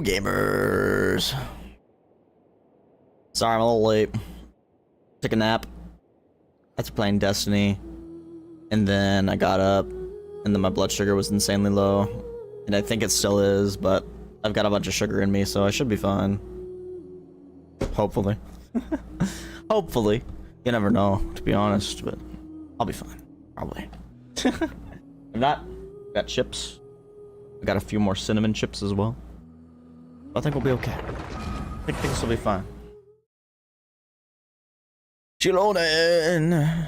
gamers. Sorry, I'm a little late. Took a nap after playing Destiny, and then I got up, and then my blood sugar was insanely low, and I think it still is, but I've got a bunch of sugar in me, so I should be fine. Hopefully. Hopefully. You never know, to be honest, but I'll be fine. Probably. If not, I got chips. I got a few more cinnamon chips as well. I think we'll be okay. I think things will be fine. Xilonen!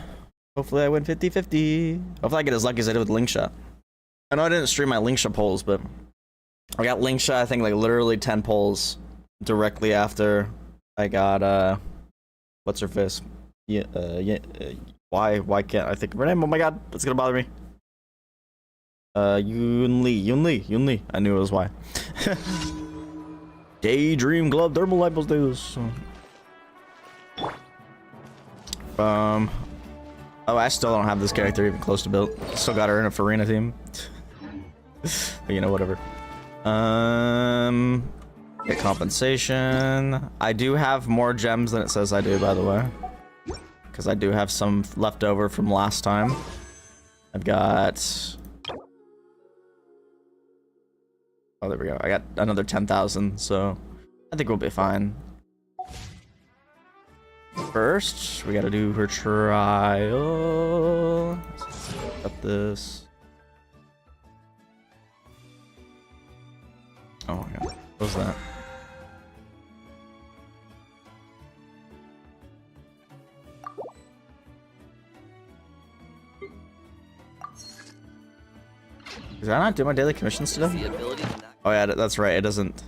Hopefully I win 50-50. Hopefully I get as lucky as I did with Link Shot. I know I didn't stream my Link Shot polls, but I got Link Shot, I think, like literally 10 polls directly after I got, what's her face? Why can't I think of her name? Oh my god, it's gonna bother me. Yun Li. I knew it was why. Daydream Glove Thermal Lipos Days. Oh, I still don't have this character even close to built. Still got her in a Farina team. But you know, whatever. Get compensation. I do have more gems than it says I do, by the way. Because I do have some left over from last time. I've got... Oh, there we go. I got another 10,000, so I think we'll be fine. First, we gotta do her trial. Got this. Oh my god. What was that? Did I not do my daily commissions today? Oh yeah, that's right. It doesn't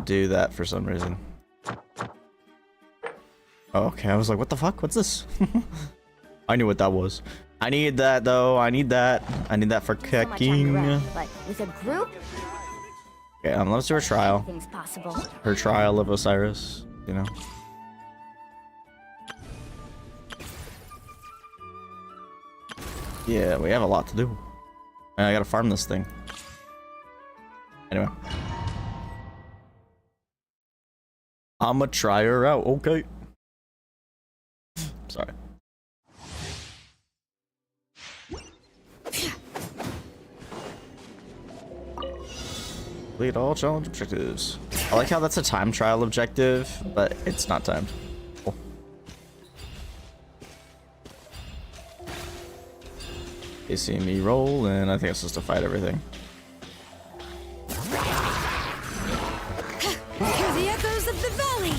do that for some reason. Oh, okay, I was like, what the fuck? What's this? I knew what that was. I need that though. I need that. I need that for kicking. But with a group, okay, let's do her trial. Her trial of Osiris, you know. Yeah, we have a lot to do. I gotta farm this thing. Anyway. I'ma try her out, okay. Sorry. Complete all challenge objectives. I like how that's a time trial objective, but it's not timed. Cool. They see me roll, and I think it's just to fight everything. hear the echoes of the valley.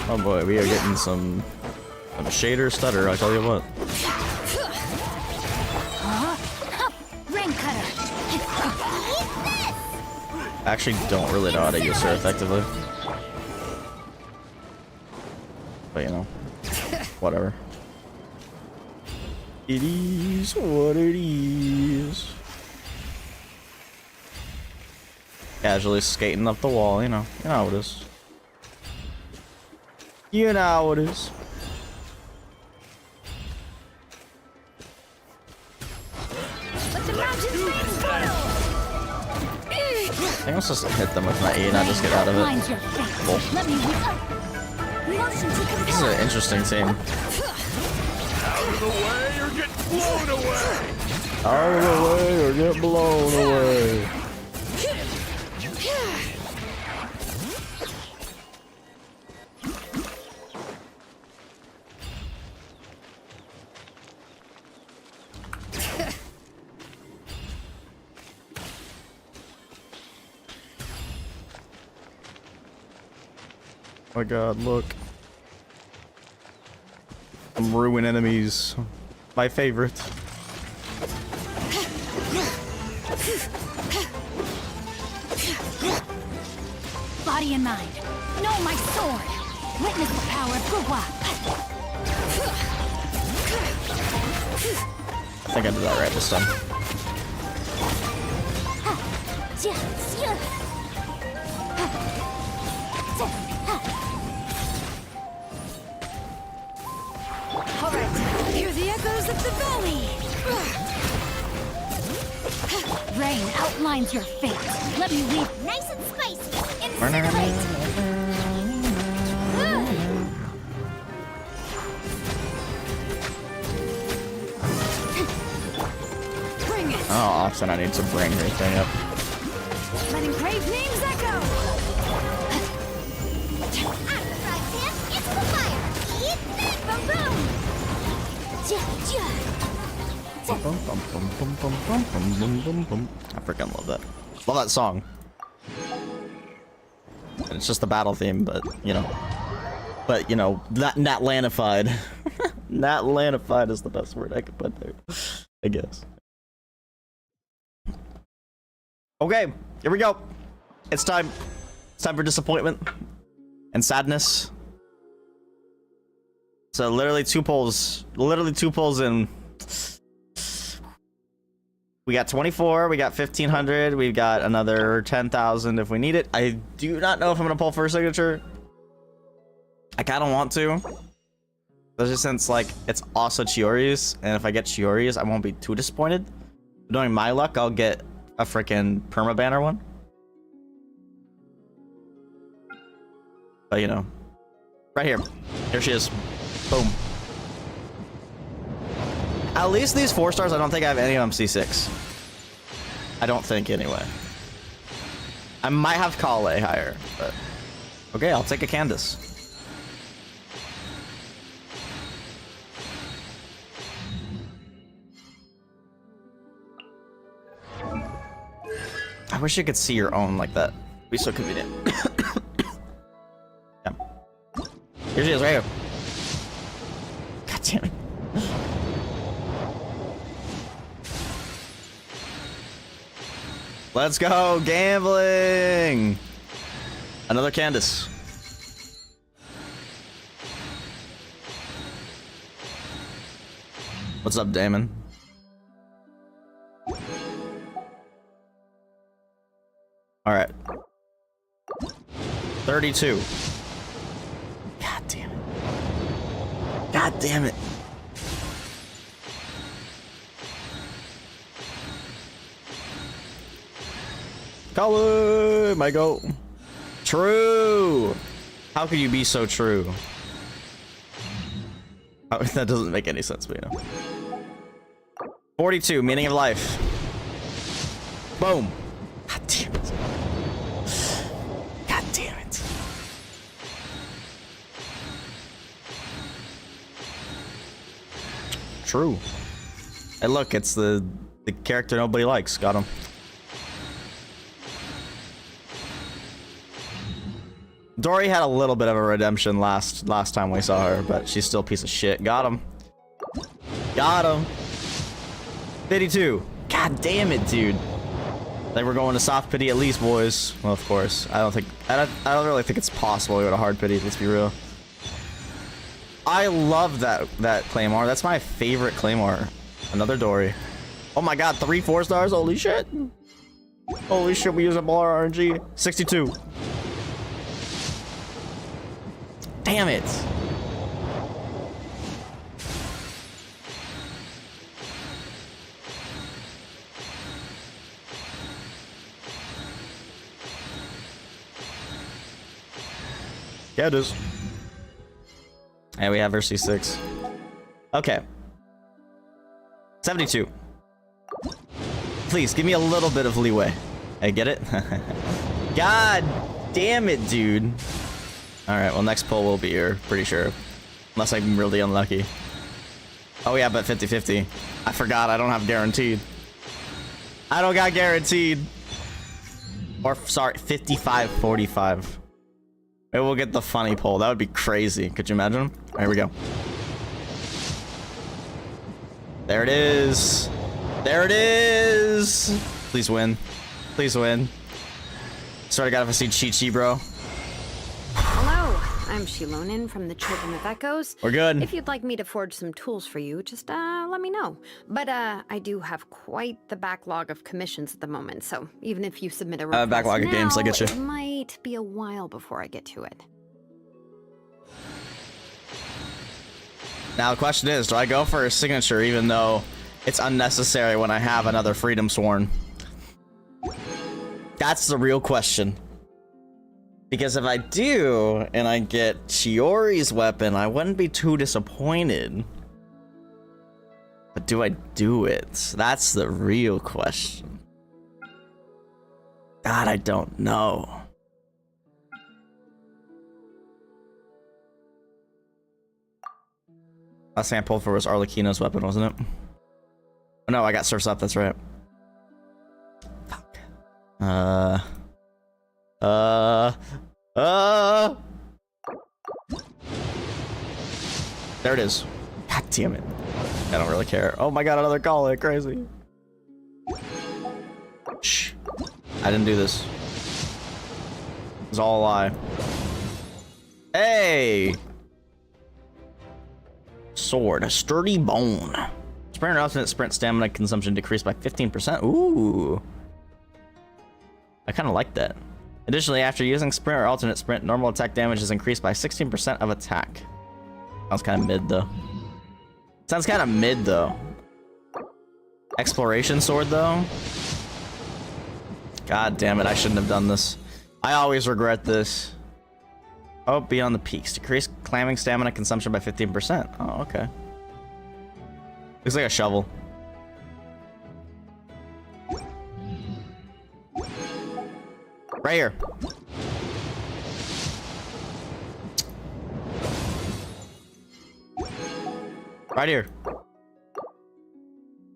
Oh boy, we are getting some shader stutter, I tell you what. Rain cutter. I actually don't really know how to use her effectively. But you know, whatever. It is what it is. Casually skating up the wall, you know how it is. You know how it is. Let the mountains rain spoil. I think I'm supposed to hit them with my E and I just get out of it. Cool. Let me motion to compel. This is an interesting team. Out of the way or get blown away! Out of the way or get blown away. Oh my god, look. I'm ruin enemies. My favorite. Body and mind. Know my sword. Witness the power of Gugwa. I think I did that right this time. Alright, hear the echoes of the valley. rain outlines your fate. Let me weave nice and spicy. Incinerate. Bring it. Oh, Austin, I need to bring her thing up. Letting brave names echo. I'm the frying pan into the fire. Eat me, boom boom. I freaking love that. Love that song. And it's just the battle theme, but you know. But you know, not lanified. Not lanified is the best word I could put there, I guess. Okay, here we go. It's time. It's time for disappointment and sadness. So literally 2 pulls. Literally 2 pulls in. We got 24, we got 1,500, we've got another 10,000 if we need it. I do not know if I'm gonna pull for a signature. I kind of want to. Especially since, like, it's also Chiori's, and if I get Chiori's, I won't be too disappointed. Knowing my luck, I'll get a freaking perma banner one. But you know, right here. Here she is. Boom. At least these 4 stars, I don't think I have any of them C6. I don't think, anyway. I might have Kale higher, but... Okay, I'll take a Candace. I wish you could see your own like that. It'd be so convenient. Yeah. Here she is, right here. God damn it. Let's go, gambling! Another Candace. What's up, Damon? Alright. 32. God damn it. God damn it. Color, my go. True. How could you be so true? Oh, that doesn't make any sense, but you know. 42, meaning of life. Boom. God damn it. God damn it. True. Hey, look, it's the character nobody likes. Got him. Dory had a little bit of a redemption last time we saw her, but she's still a piece of shit. Got him. Got him. 52. God damn it, dude. Like we're going to soft pity at least, boys. Well, of course. I don't really think it's possible to go to hard pity. Let's be real. I love that Claymore. That's my favorite Claymore. Another Dory. Oh my god, 3 4-stars. Holy shit. Holy shit, we use up all our RNG. 62. Damn it. Yeah, it is. And we have our C6. Okay. 72. Please, give me a little bit of leeway. I get it? God damn it, dude. Alright, well, next pull will be here, pretty sure. Unless I'm really unlucky. Oh, yeah, but 50-50. I forgot, I don't have guaranteed. I don't got guaranteed. Or, sorry, 55-45. Maybe we'll get the funny pull. That would be crazy. Could you imagine? All right, here we go. There it is. There it is. Please win. Please win. Swear to God, if I see Chi-Chi, bro. Hello, I'm Xilonen from the Children of Echoes. We're good. If you'd like me to forge some tools for you, just let me know. But I do have quite the backlog of commissions at the moment, so even if you submit a request backlog of now, games, I get you. it might be a while before I get to it. Now the question is, do I go for a signature even though it's unnecessary when I have another Freedom Sworn? That's the real question. Because if I do, and I get Chiori's weapon, I wouldn't be too disappointed. But do I do it? That's the real question. God, I don't know. Last thing I pulled for was Arlecchino's weapon, wasn't it? Oh, no, I got Surf's up, that's right. Fuck. There it is. God damn it. I don't really care. Oh my god, another call, crazy. Shh. I didn't do this. It's all a lie. Hey! Sword, a sturdy bone. Sprint and alternate sprint stamina consumption decreased by 15%. Ooh. I kind of like that. Additionally, after using sprint or alternate sprint, normal attack damage is increased by 16% of attack. Sounds kind of mid, though. Sounds kind of mid, though. Exploration sword, though. God damn it, I shouldn't have done this. I always regret this. Oh, beyond the peaks. Decrease clamming stamina consumption by 15%. Oh, okay. Looks like a shovel. Right here. Right here.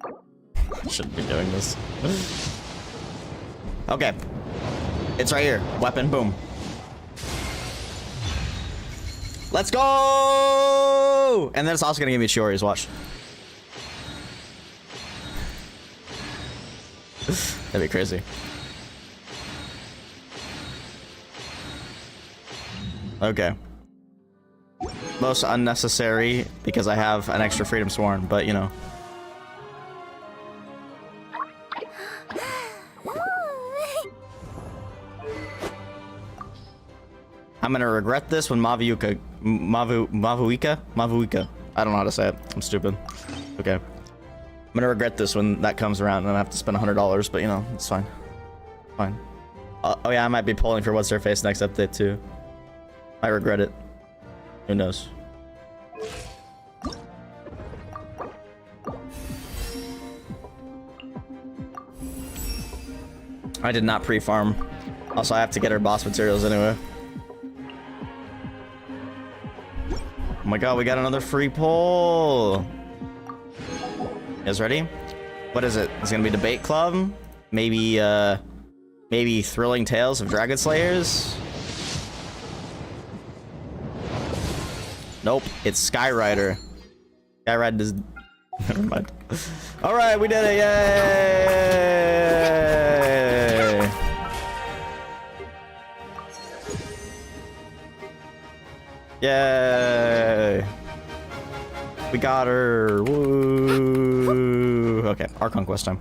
I shouldn't be doing this. Okay. It's right here. Weapon, boom. Let's go! And then it's also gonna give me Chiori's, watch. That'd be crazy. Okay. Most unnecessary because I have an extra Freedom Sworn, but you know. I'm gonna regret this when Mavuika. I don't know how to say it. I'm stupid. Okay. I'm gonna regret this when that comes around and I have to spend $100, but you know, it's fine. Fine. Oh yeah, I might be pulling for What's Their Face next update too. I regret it. Who knows? I did not pre-farm. Also, I have to get her boss materials anyway. Oh my god, we got another free pull. You guys ready? What is it? It's gonna be Debate Club? Maybe, maybe Thrilling Tales of Dragon Slayers? Nope, it's Skyrider. Skyrider does... Never mind. Alright, we did it, yay! Yay! We got her, woo! Okay, our conquest time.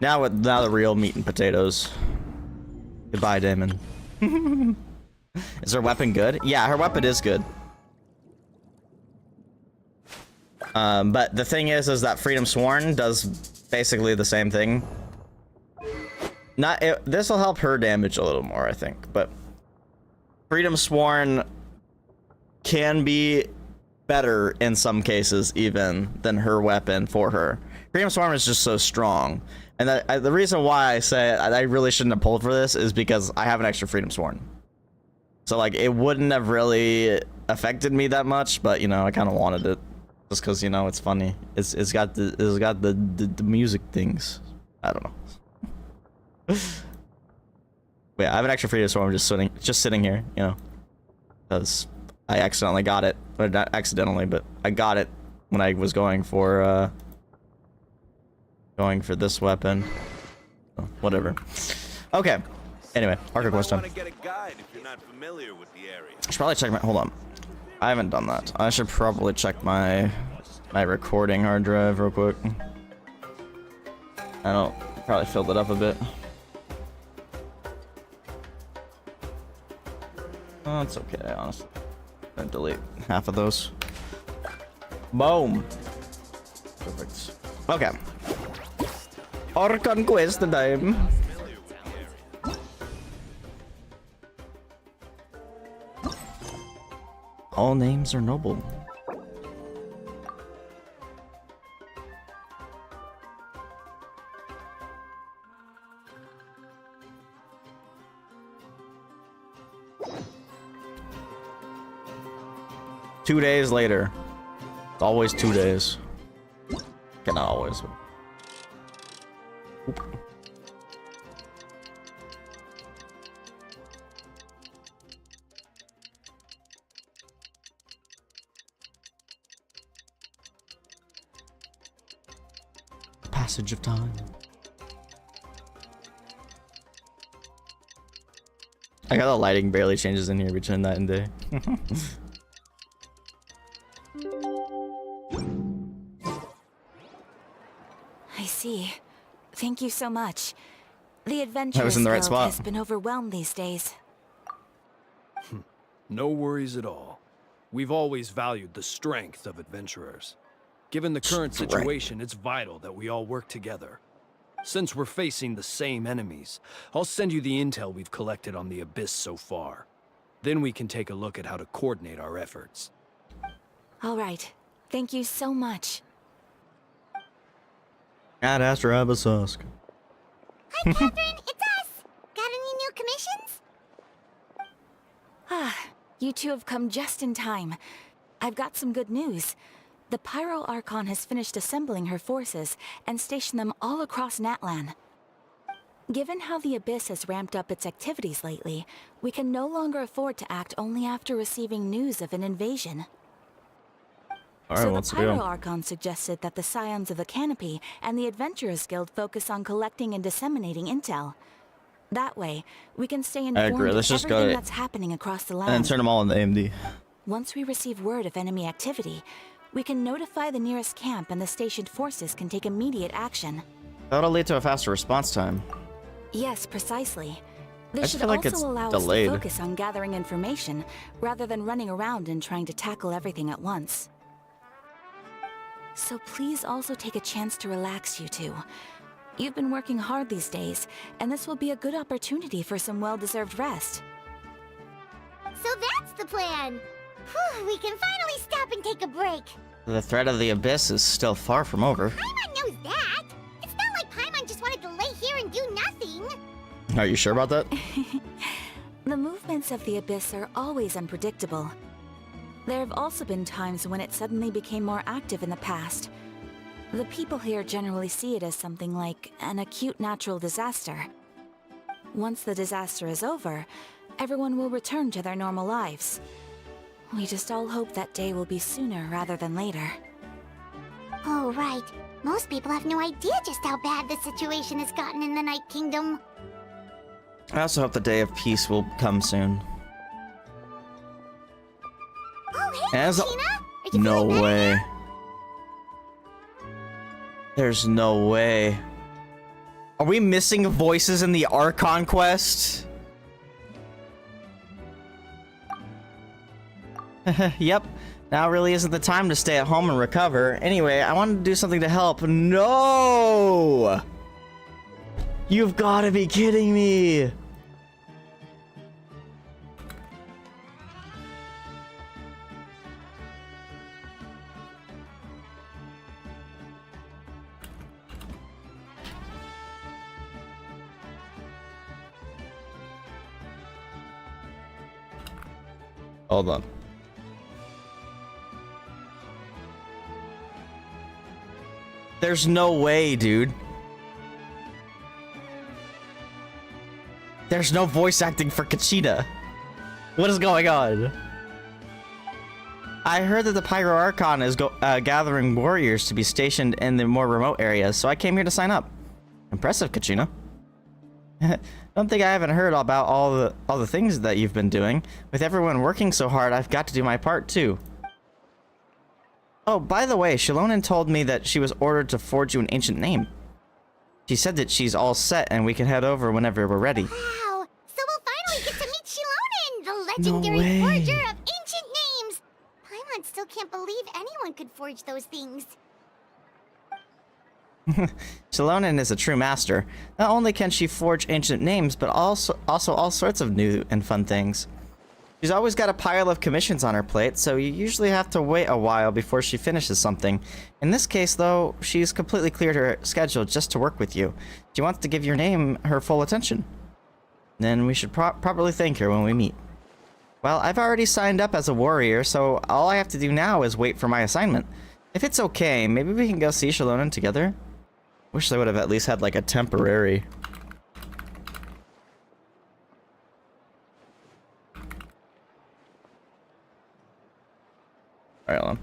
Now the real meat and potatoes. Goodbye, Damon. Is her weapon good? Yeah, her weapon is good. But the thing is that Freedom Sworn does basically the same thing. This will help her damage a little more, I think, but Freedom Sworn can be better in some cases even than her weapon for her. Freedom Sworn is just so strong, and the reason why I say I really shouldn't have pulled for this is because I have an extra Freedom Sworn. So like it wouldn't have really affected me that much, but you know I kind of wanted it. Just because, you know, it's funny. It's got the music things. I don't know. Wait, I have an extra Freedom Sworn just sitting here, you know. Because I accidentally got it. Or not accidentally, but I got it when I was going for this weapon. Oh, whatever. Okay. Anyway, Archer quest time. I should probably check my hold on. I haven't done that. I should probably check my recording hard drive real quick. I don't probably filled it up a bit. Oh, it's okay, honestly. I'm gonna delete half of those. Boom. Perfect. Okay. Our conquest time. All names are noble. Two days later. It's always 2 days. Okay, not always. Oop. Passage of time. I got the lighting barely changes in here between night and day. I see. Thank you so much. The Adventurers I was in the right Guild spot. has been overwhelmed these days. No worries at all. We've always valued the strength of adventurers. Given the current situation, it's vital that we all work together. Since we're facing the same enemies, I'll send you the intel we've collected on the Abyss so far. Then we can take a look at how to coordinate our efforts. All right. Thank you so much. Ad Astra Abyssusk. Hi, Catherine, it's us! Got any new commissions? You two have come just in time. I've got some good news. The Pyro Archon has finished assembling her forces and stationed them all across Natlan. Given how the Abyss has ramped up its activities lately, we can no longer afford to act only after receiving news of an invasion. Alright, So what's the the deal? Pyro Archon suggested that the Scions of the Canopy and the Adventurers Guild focus on collecting and disseminating intel. That way, we can stay agree. informed of Let's just go everything to- that's happening across the And then land. turn them all into AMD. Once we receive word of enemy activity, we can notify the nearest camp and the stationed forces can take immediate action. That'll lead to a faster response time. Yes, precisely. I This should feel like also it's allow delayed. us to focus on gathering information rather than running around and trying to tackle everything at once. So please also take a chance to relax, you two. You've been working hard these days, and this will be a good opportunity for some well-deserved rest. So that's the plan! Whew, we can finally stop and take a break. The threat of the Abyss is still far from over. Paimon knows that! It's not like Paimon just wanted to lay here and do nothing! Are you sure about that? The movements of the Abyss are always unpredictable. There have also been times when it suddenly became more active in the past. The people here generally see it as something like an acute natural disaster. Once the disaster is over, everyone will return to their normal lives. We just all hope that day will be sooner rather than later. Oh, right. Most people have no idea just how bad the situation has gotten in the Night Kingdom. I also hope the day of peace will come soon. Oh, hey, As- Tina! Are you No feeling better way. now? There's no way. Are we missing voices in the Archon quest? Yep. Now really isn't the time to stay at home and recover. Anyway, I wanted to do something to help. No! You've got to be kidding me. Hold on. There's no way, dude. There's no voice acting for Kachina. What is going on? I heard that the Pyro Archon is gathering warriors to be stationed in the more remote areas, so I came here to sign up. Impressive, Kachina. Don't think I haven't heard about all the things that you've been doing. With everyone working so hard, I've got to do my part too. Oh, by the way, Xilonen told me that she was ordered to forge you an ancient name. She said that she's all set and we can head over whenever we're ready. Wow! So we'll finally get to meet Xilonen, the No legendary way. forger of ancient names! Paimon still can't believe anyone could forge those things. Xilonen is a true master. Not only can she forge ancient names, but also all sorts of new and fun things. She's always got a pile of commissions on her plate, so you usually have to wait a while before she finishes something. In this case, though, she's completely cleared her schedule just to work with you. She wants to give your name her full attention. Then we should properly thank her when we meet. Well, I've already signed up as a warrior, so all I have to do now is wait for my assignment. If it's okay, maybe we can go see Xilonen together? Wish they would have at least had, like, a temporary... Alright, hold on.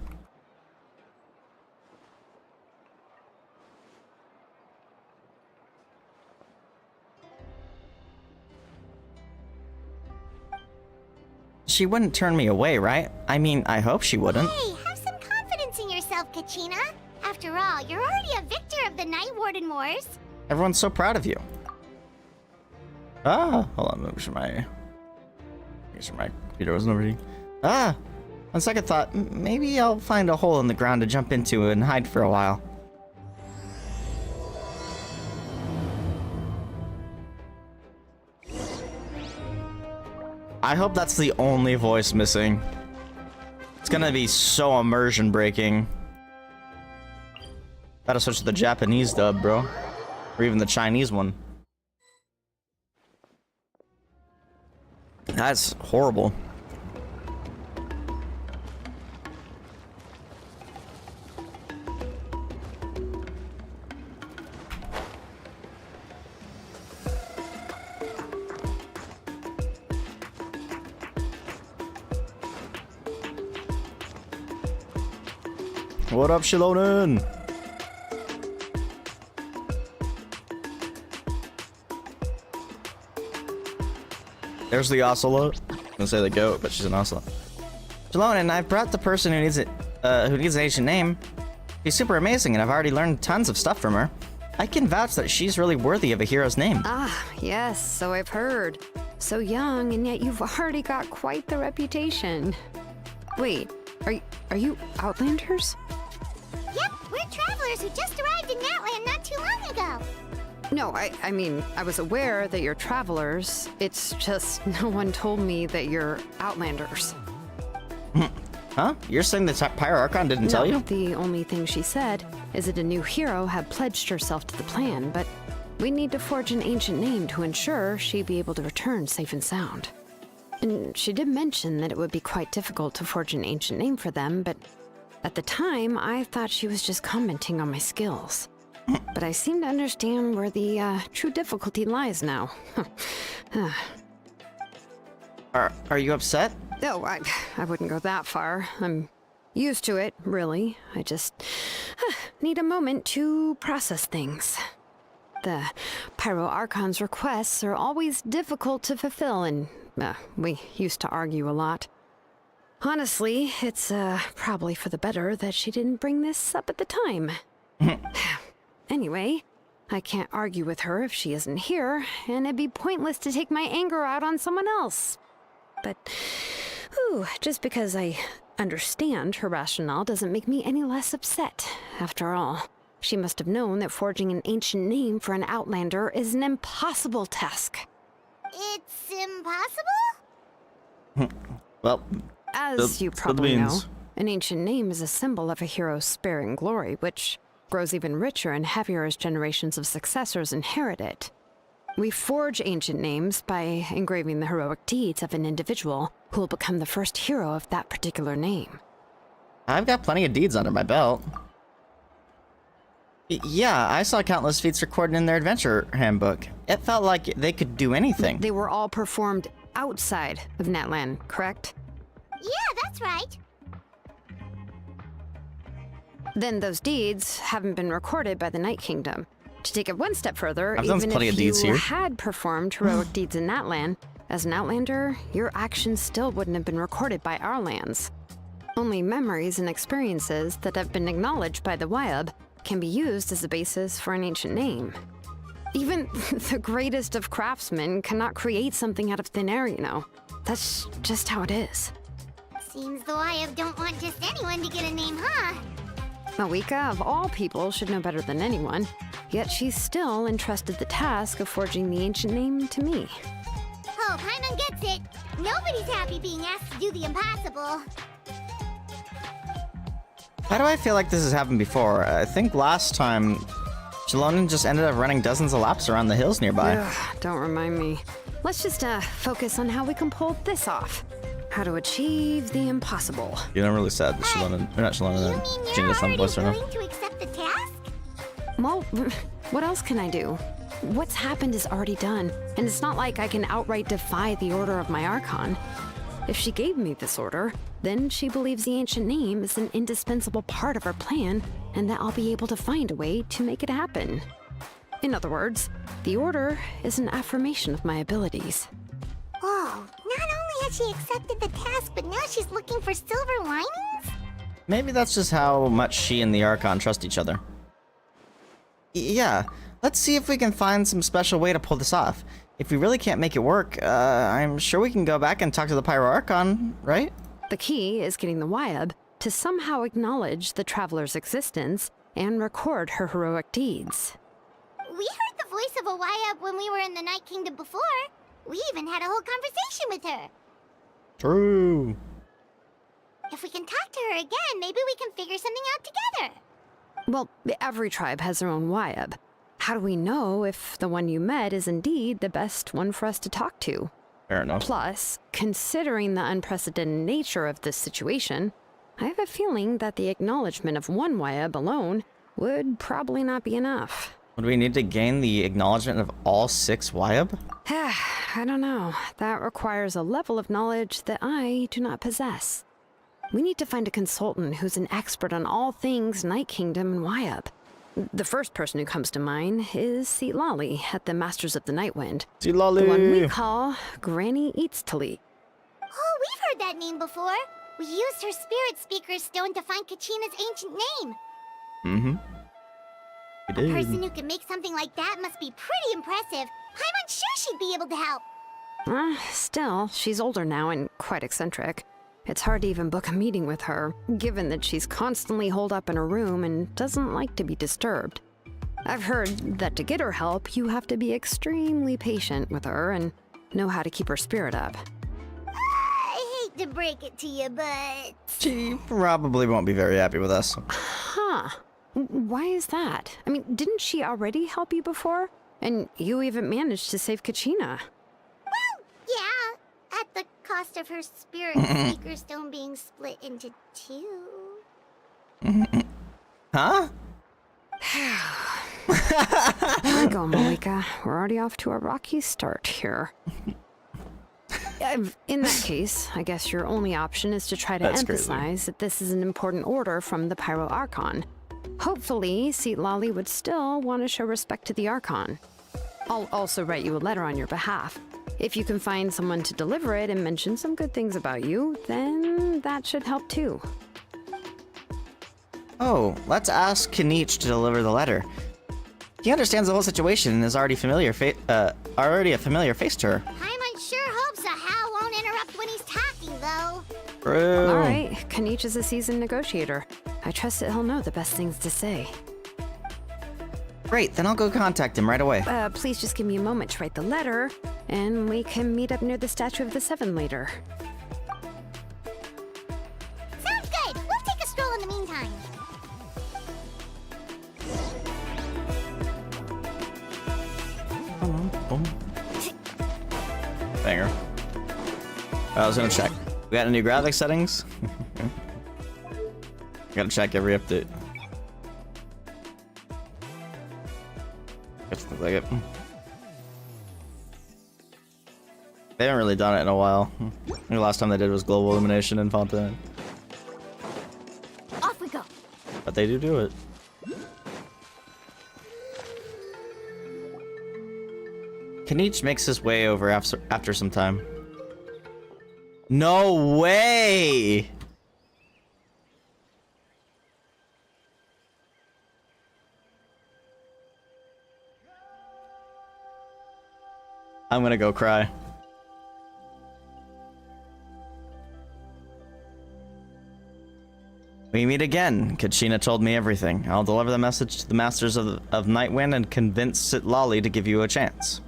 She wouldn't turn me away, right? I mean, I hope she wouldn't. Hey, have some confidence in yourself, Kachina. After all, you're already a victor of the Night Warden Wars. Everyone's so proud of you. Ah, hold on, make sure my computer wasn't overheating. Ah, on second thought, maybe I'll find a hole in the ground to jump into and hide for a while. I hope that's the only voice missing. It's gonna be so immersion breaking. Gotta switch to the Japanese dub, bro. Or even the Chinese one. That's horrible. What up, Xilonen? There's the ocelot. I'm gonna say the goat, but she's an ocelot. Xilonen, I've brought the person who needs it, who needs an ancient name. She's super amazing, and I've already learned tons of stuff from her. I can vouch that she's really worthy of a hero's name. Ah, yes, so I've heard. So young, and yet you've already got quite the reputation. Wait, are you Outlanders? Yep, we're travelers who just arrived in Natland not too long ago. No, I mean, I was aware that you're travelers. It's just no one told me that you're Outlanders. Huh? You're saying the Pyro Archon didn't tell you? The only thing she said is that a new hero had pledged herself to the plan, but we need to forge an ancient name to ensure she'd be able to return safe and sound. And she did mention that it would be quite difficult to forge an ancient name for them, but at the time, I thought she was just commenting on my skills. But I seem to understand where the true difficulty lies now. Are you upset? No, I wouldn't go that far. I'm used to it, really. I just need a moment to process things. The Pyro Archon's requests are always difficult to fulfill, and we used to argue a lot. Honestly, it's probably for the better that she didn't bring this up at the time. Anyway, I can't argue with her if she isn't here, and it'd be pointless to take my anger out on someone else. But, just because I understand her rationale doesn't make me any less upset. After all, she must have known that forging an ancient name for an Outlander is an impossible task. It's impossible? Well, as you probably know, an ancient name is a symbol of a hero's sparing glory, which grows even richer and heavier as generations of successors inherit it. We forge ancient names by engraving the heroic deeds of an individual who will become the first hero of that particular name. I've got plenty of deeds under my belt. Yeah, I saw countless feats recorded in their adventure handbook. It felt like they could do anything. They were all performed outside of Natland, correct? Yeah, that's right. Then those deeds haven't been recorded by the Night Kingdom. To take it one step further, I've done even plenty if of deeds you here. had performed heroic deeds in Natland, as an Outlander, your actions still wouldn't have been recorded by our lands. Only memories and experiences that have been acknowledged by the Wyab can be used as a basis for an ancient name. Even the greatest of craftsmen cannot create something out of thin air, you know. That's just how it is. Seems the Wyab don't want just anyone to get a name, huh? Mawika, of all people, should know better than anyone, yet she's still entrusted the task of forging the ancient name to me. Oh, Paimon gets it. Nobody's happy being asked to do the impossible. Why do I feel like this has happened before? I think last time, Xilonen just ended up running dozens of laps around the hills nearby. Ugh, don't remind me. Let's just focus on how we can pull this off. How to achieve the impossible. You never really said Xilonen, or not You Xilonen, mean you're Genius on already voice right now. willing to accept the task? Well, what else can I do? What's happened is already done, and it's not like I can outright defy the order of my Archon. If she gave me this order, then she believes the ancient name is an indispensable part of her plan, and that I'll be able to find a way to make it happen. In other words, the order is an affirmation of my abilities. Whoa, not only has she accepted the task, but now she's looking for silver linings? Maybe that's just how much she and the Archon trust each other. Yeah, let's see if we can find some special way to pull this off. If we really can't make it work, I'm sure we can go back and talk to the Pyro Archon, right? The key is getting the Wyab to somehow acknowledge the traveler's existence and record her heroic deeds. We heard the voice of a Wyab when we were in the Night Kingdom before. We even had a whole conversation with her. True. If we can talk to her again, maybe we can figure something out together. Well, every tribe has their own Wyab. How do we know if the one you met is indeed the best one for us to talk to? Fair enough. Plus, considering the unprecedented nature of this situation, I have a feeling that the acknowledgement of one Wyab alone would probably not be enough. Would we need to gain the acknowledgement of all 6 Wyab? I don't know. That requires a level of knowledge that I do not possess. We need to find a consultant who's an expert on all things Night Kingdom and Wyab. The first person who comes to mind is Citlali at the Masters of the Nightwind. Citlali! The one we call Granny Citlali. Oh, we've heard that name before. We used her Spirit Speaker's stone to find Kachina's ancient name. Mm-hmm. A person who can make something like that must be pretty impressive. I'm unsure she'd be able to help. Still, she's older now and quite eccentric. It's hard to even book a meeting with her, given that she's constantly holed up in her room and doesn't like to be disturbed. I've heard that to get her help, you have to be extremely patient with her and know how to keep her spirit up. I hate to break it to you, but... She probably won't be very happy with us. Huh. Why is that? I mean, didn't she already help you before? And you even managed to save Kachina. Well, yeah, at the cost of her Spirit Speaker stone being split into 2. Huh? Here we go, Malika. We're already off to a rocky start here. In that case, I guess your only option is to try to That's emphasize that this is an important order from the Pyro Archon. Hopefully, Citlali would still want to show respect to the Archon. I'll also write you a letter on your behalf. If you can find someone to deliver it and mention some good things about you, then that should help too. Oh, let's ask Kinich to deliver the letter. He understands the whole situation and is already a familiar face to her. Paimon sure hopes a Hal won't interrupt when he's talking, though. True. All right, Kinich is a seasoned negotiator. I trust that he'll know the best things to say. Great, then I'll go contact him right away. Please just give me a moment to write the letter, and we can meet up near the Statue of the Seven later. Sounds good. We'll take a stroll in the meantime. Banger. I was gonna check. We got any new graphics settings? Gotta check every update. Looks like it. They haven't really done it in a while. The last time they did was global illumination in Fontaine. Off we go. But they do it. Kinich makes his way over after some time. No way! I'm gonna go cry. We meet again. Kachina told me everything. I'll deliver the message to the Masters of Nightwind and convince Citlali to give you a chance.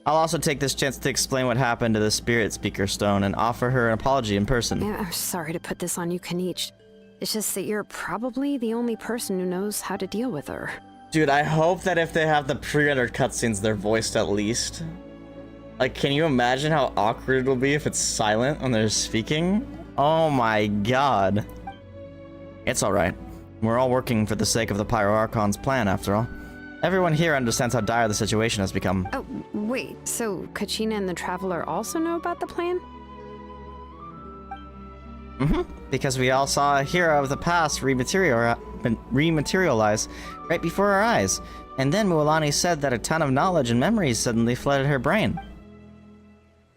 I'll also take this chance to explain what happened to the Spirit Speaker Stone and offer her an apology in person. Yeah, I'm sorry to put this on you, Kinich. It's just that you're probably the only person who knows how to deal with her. Dude, I hope that if they have the pre-rendered cutscenes, they're voiced at least. Like, can you imagine how awkward it'll be if it's silent when they're speaking? Oh my god. It's alright. We're all working for the sake of the Pyro Archon's plan, after all. Everyone here understands how dire the situation has become. Oh, wait, so Kachina and the Traveler also know about the plan? Because we all saw a hero of the past rematerialize right before our eyes. And then Mualani said that a ton of knowledge and memories suddenly flooded her brain.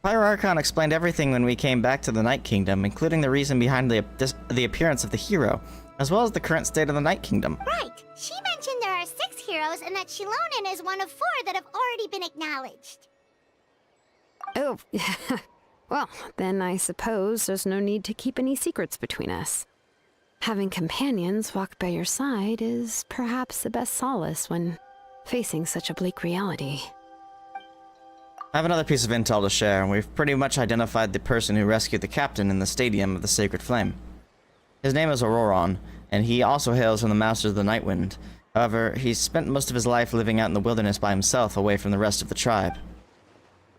Pyro Archon explained everything when we came back to the Night Kingdom, including the reason behind the appearance of the hero, as well as the current state of the Night Kingdom. Right. She mentioned there are 6 heroes and that Xilonen is one of 4 that have already been acknowledged. Oh, well, then I suppose there's no need to keep any secrets between us. Having companions walk by your side is perhaps the best solace when facing such a bleak reality. I have another piece of intel to share. We've pretty much identified the person who rescued the captain in the Stadium of the Sacred Flame. His name is Ororon, and he also hails from the Masters of the Nightwind. However, he spent most of his life living out in the wilderness by himself, away from the rest of the tribe.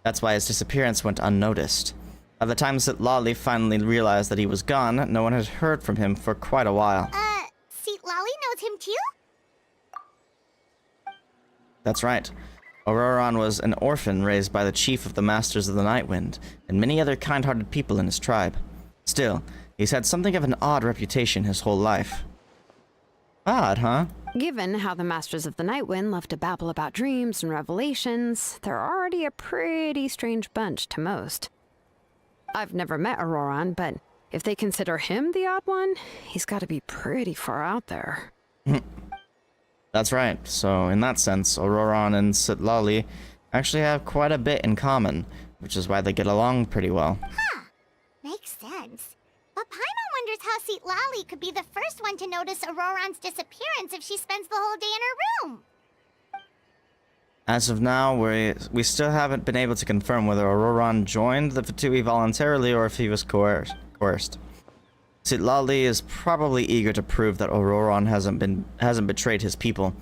That's why his disappearance went unnoticed. By the time Citlali finally realized that he was gone, no one had heard from him for quite a while. Citlali knows him too? That's right. Ororon was an orphan raised by the chief of the Masters of the Nightwind, and many other kind-hearted people in his tribe. Still, he's had something of an odd reputation his whole life. Odd, huh? Given how the Masters of the Nightwind love to babble about dreams and revelations, they're already a pretty strange bunch to most. I've never met Ororon, but if they consider him the odd one, he's got to be pretty far out there. That's right. So, in that sense, Ororon and Citlali actually have quite a bit in common, which is why they get along pretty well. Huh. Makes sense. But Paimon wonders how Citlali could be the first one to notice Auroron's disappearance if she spends the whole day in her room. As of now, we still haven't been able to confirm whether Ororon joined the Fatui voluntarily or if he was coerced. Citlali is probably eager to prove that Ororon hasn't betrayed his people.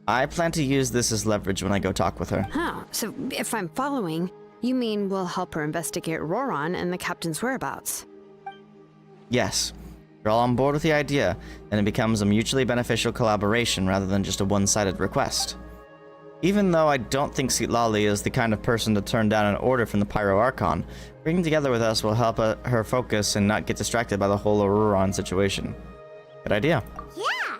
I plan to use this as leverage when I go talk with her. Huh, so if I'm following, you mean we'll help her investigate Ororon and the captain's whereabouts? Yes. You're all on board with the idea, and it becomes a mutually beneficial collaboration rather than just a one-sided request. Even though I don't think Citlali is the kind of person to turn down an order from the Pyro Archon, working together with us will help her focus and not get distracted by the whole Ororon situation. Good idea. Yeah.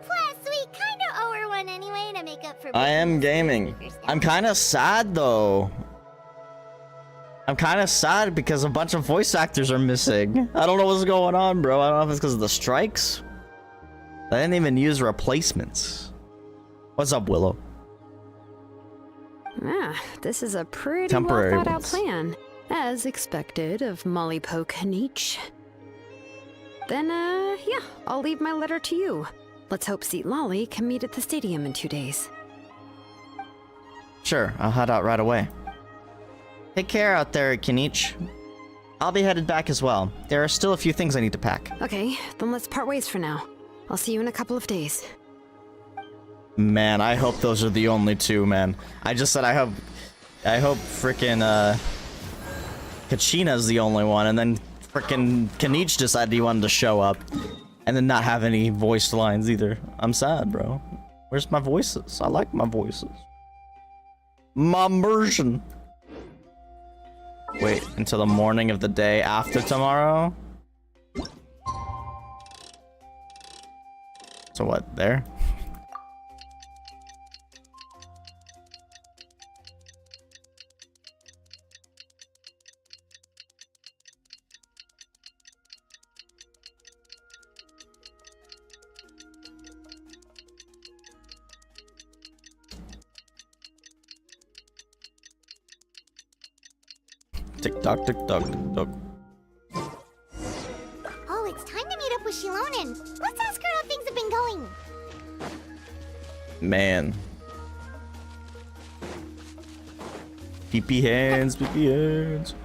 Plus, we kinda owe her one anyway to make up for... I am gaming. I'm kinda sad though. I'm kinda sad because a bunch of voice actors are missing. I don't know what's going on, bro. I don't know if it's because of the strikes. I didn't even use replacements. What's up, Willow? Ah, this is a pretty Temporary well thought out ones. plan, as expected of Mollypo Kinich. Then, yeah, I'll leave my letter to you. Let's hope Citlali can meet at the stadium in 2 days. Sure, I'll head out right away. Take care out there, Kinich. I'll be headed back as well. There are still a few things I need to pack. Okay, then let's part ways for now. I'll see you in a couple of days. Man, I hope those are the only two, man. I just said I hope frickin' Kachina's the only one, and then frickin' Kinich decided he wanted to show up. And then not have any voiced lines either. I'm sad, bro. Where's my voices? I like my voices. My immersion. Wait until the morning of the day after tomorrow? So what, there? Tick-tock, tick-tock, tick-tock. Oh, it's time to meet up with Xilonen. Let's ask her how things have been going. Man. PP hands, PP hands.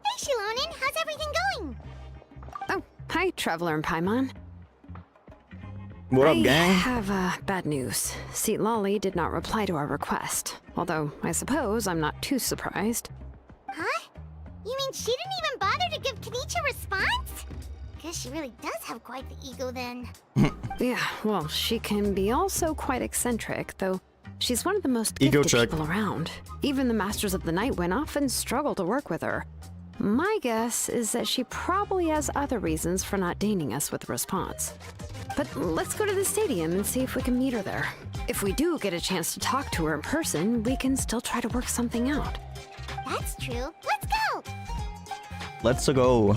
Hey, Xilonen, how's everything going? Oh, hi, Traveler and Paimon. What up, I gang? have bad news. Citlali did not reply to our request. Although, I suppose I'm not too surprised. Huh? You mean she didn't even bother to give Kinich a response? Guess she really does have quite the ego then. Yeah, well, she can be also quite eccentric, though she's one of the most Ego gifted check. people around. Even the Masters of the Night Wind often struggle to work with her. My guess is that she probably has other reasons for not deigning us with a response. But let's go to the stadium and see if we can meet her there. If we do get a chance to talk to her in person, we can still try to work something out. That's true. Let's go! Let's go.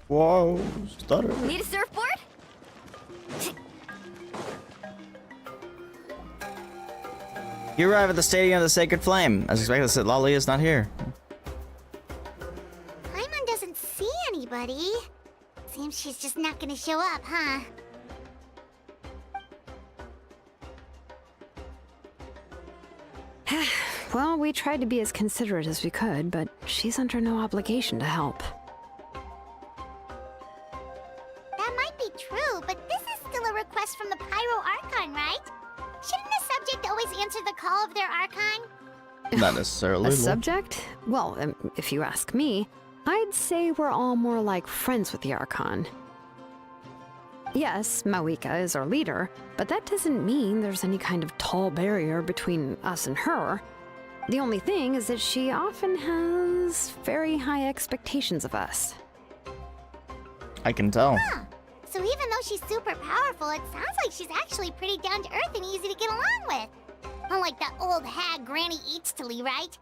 Whoa, stutter. Need a surfboard? You arrive at the Stadium of the Sacred Flame. As expected, Citlali is not here. Paimon doesn't see anybody. Seems she's just not gonna show up, huh? Well, we tried to be as considerate as we could, but she's under no obligation to help. That might be true, but this is still a request from the Pyro Archon, right? Shouldn't a subject always answer the call of their Archon? Not necessarily. A subject? Well, if you ask me, I'd say we're all more like friends with the Archon. Yes, Mawika is our leader, but that doesn't mean there's any kind of tall barrier between us and her. The only thing is that she often has very high expectations of us. I can tell. Huh. So even though she's super powerful, it sounds like she's actually pretty down to earth and easy to get along with. Unlike that old hag Granny Citlali, right?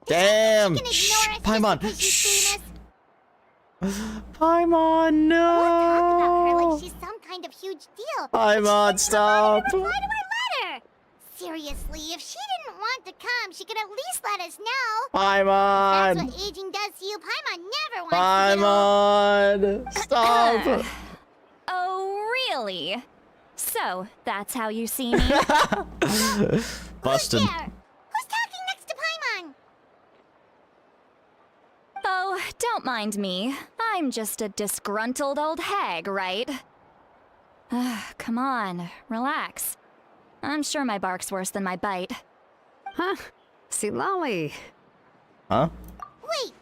Damn! She can Shh, ignore us Paimon! just because she's Shh! seen us. Paimon, We'll talk about her no! like she's some kind of huge deal. Paimon, stop! Reply to our letter. Seriously, if she didn't want to come, she could at least let us know. That's Paimon! what aging does to you. Paimon never wants to get old. Paimon! Stop! Oh, really? So, that's how you see me? Busted. Who's there? Who's talking next to Paimon? Oh, don't mind me. I'm just a disgruntled old hag, right? Come on, relax. I'm sure my bark's worse than my bite. Huh? Citlali. Huh? Wait,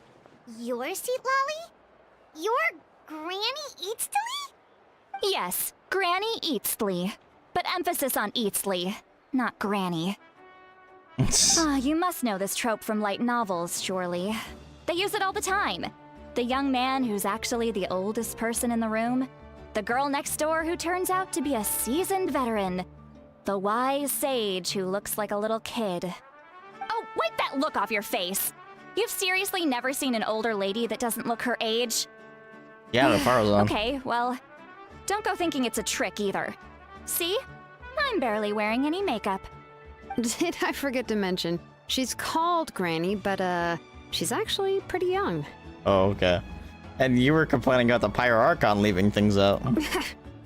you're Citlali? You're Granny Citlali? Yes, Granny Citlali. But emphasis on Citlali, not Granny. You must know this trope from light novels, surely. They use it all the time. The young man who's actually the oldest person in the room. The girl next door who turns out to be a seasoned veteran. The wise sage who looks like a little kid. Oh, wipe that look off your face! You've seriously never seen an older lady that doesn't look her age? Yeah, the fire's on. Okay, well, don't go thinking it's a trick either. See? I'm barely wearing any makeup. Did I forget to mention, she's called Granny, but she's actually pretty young. Oh, okay. And you were complaining about the Pyro Archon leaving things out.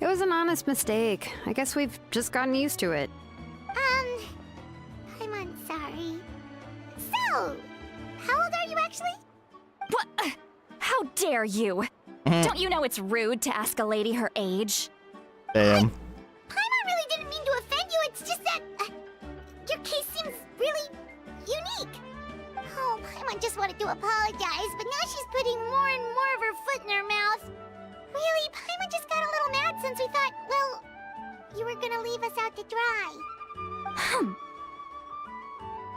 It was an honest mistake. I guess we've just gotten used to it. I'm sorry. So, how old are you actually? What? How dare you? Don't you know it's rude to ask a lady her age? Damn. Paimon really didn't mean to offend you, it's just that your case seems really unique. Oh, Paimon just wanted to apologize, but now she's putting more and more of her foot in her mouth. Really, Paimon just got a little mad since we thought, well, you were gonna leave us out to dry.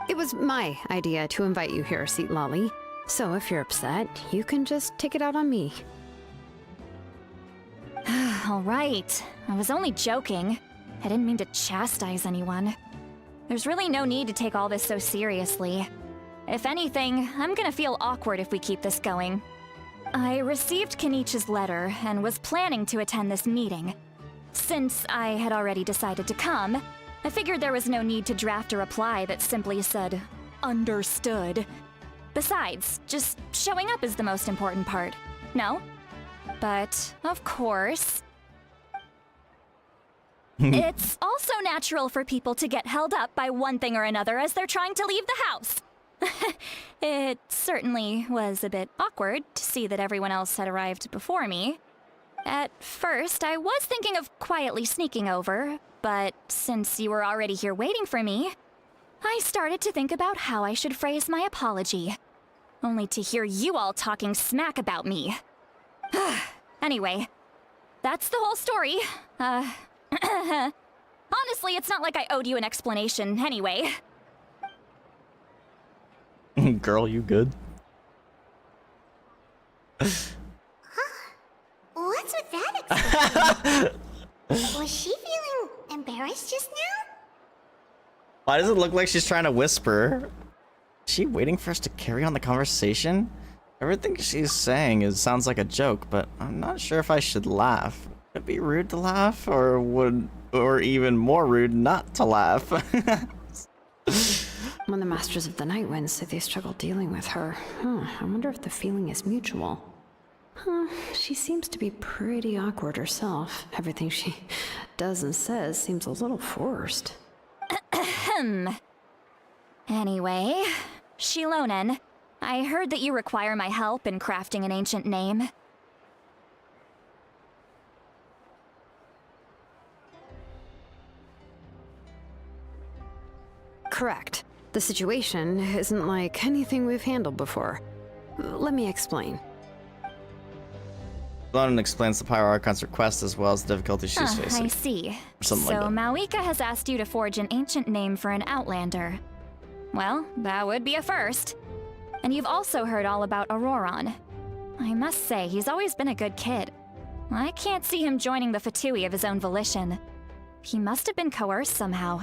It was my idea to invite you here, Citlali. So if you're upset, you can just take it out on me. All right. I was only joking. I didn't mean to chastise anyone. There's really no need to take all this so seriously. If anything, I'm gonna feel awkward if we keep this going. I received Kinich's letter and was planning to attend this meeting. since I had already decided to come, I figured there was no need to draft a reply that simply said, understood. Besides, just showing up is the most important part, no? But, of course, it's also natural for people to get held up by one thing or another as they're trying to leave the house. It certainly was a bit awkward to see that everyone else had arrived before me. At first, I was thinking of quietly sneaking over, but since you were already here waiting for me, I started to think about how I should phrase my apology. Only to hear you all talking smack about me. Anyway, that's the whole story. Honestly, it's not like I owed you an explanation anyway. Girl, you good? What's with that expression? Was she feeling embarrassed just now? Why does it look like she's trying to whisper? Is she waiting for us to carry on the conversation? Everything she's saying sounds like a joke, but I'm not sure if I should laugh. Would it be rude to laugh, or even more rude not to laugh? When the Masters of the Night Wind say they struggle dealing with her, I wonder if the feeling is mutual. She seems to be pretty awkward herself. Everything she does and says seems a little forced. Anyway, Xilonen, I heard that you require my help in crafting an ancient name. Correct. The situation isn't like anything we've handled before. Let me explain. Xilonen explains the Pyro Archon's request as well as the difficulty she's facing. I see. Something So like that. Mawika has asked you to forge an ancient name for an Outlander. Well, that would be a first. And you've also heard all about Ororon. I must say, he's always been a good kid. I can't see him joining the Fatui of his own volition. He must have been coerced somehow.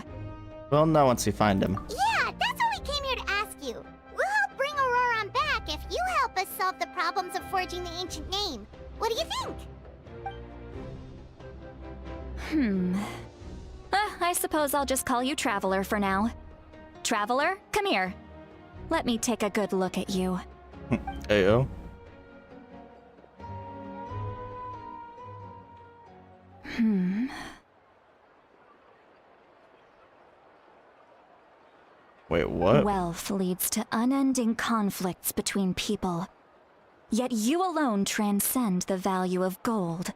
We'll know once we find him. Yeah, that's what we came here to ask you. We'll help bring Ororon back if you help us solve the problems of forging the ancient name. What do you think? I suppose I'll just call you Traveler for now. Traveler, come here. Let me take a good look at you. Ayo. Wait, what? Wealth leads to unending conflicts between people. Yet you alone transcend the value of gold.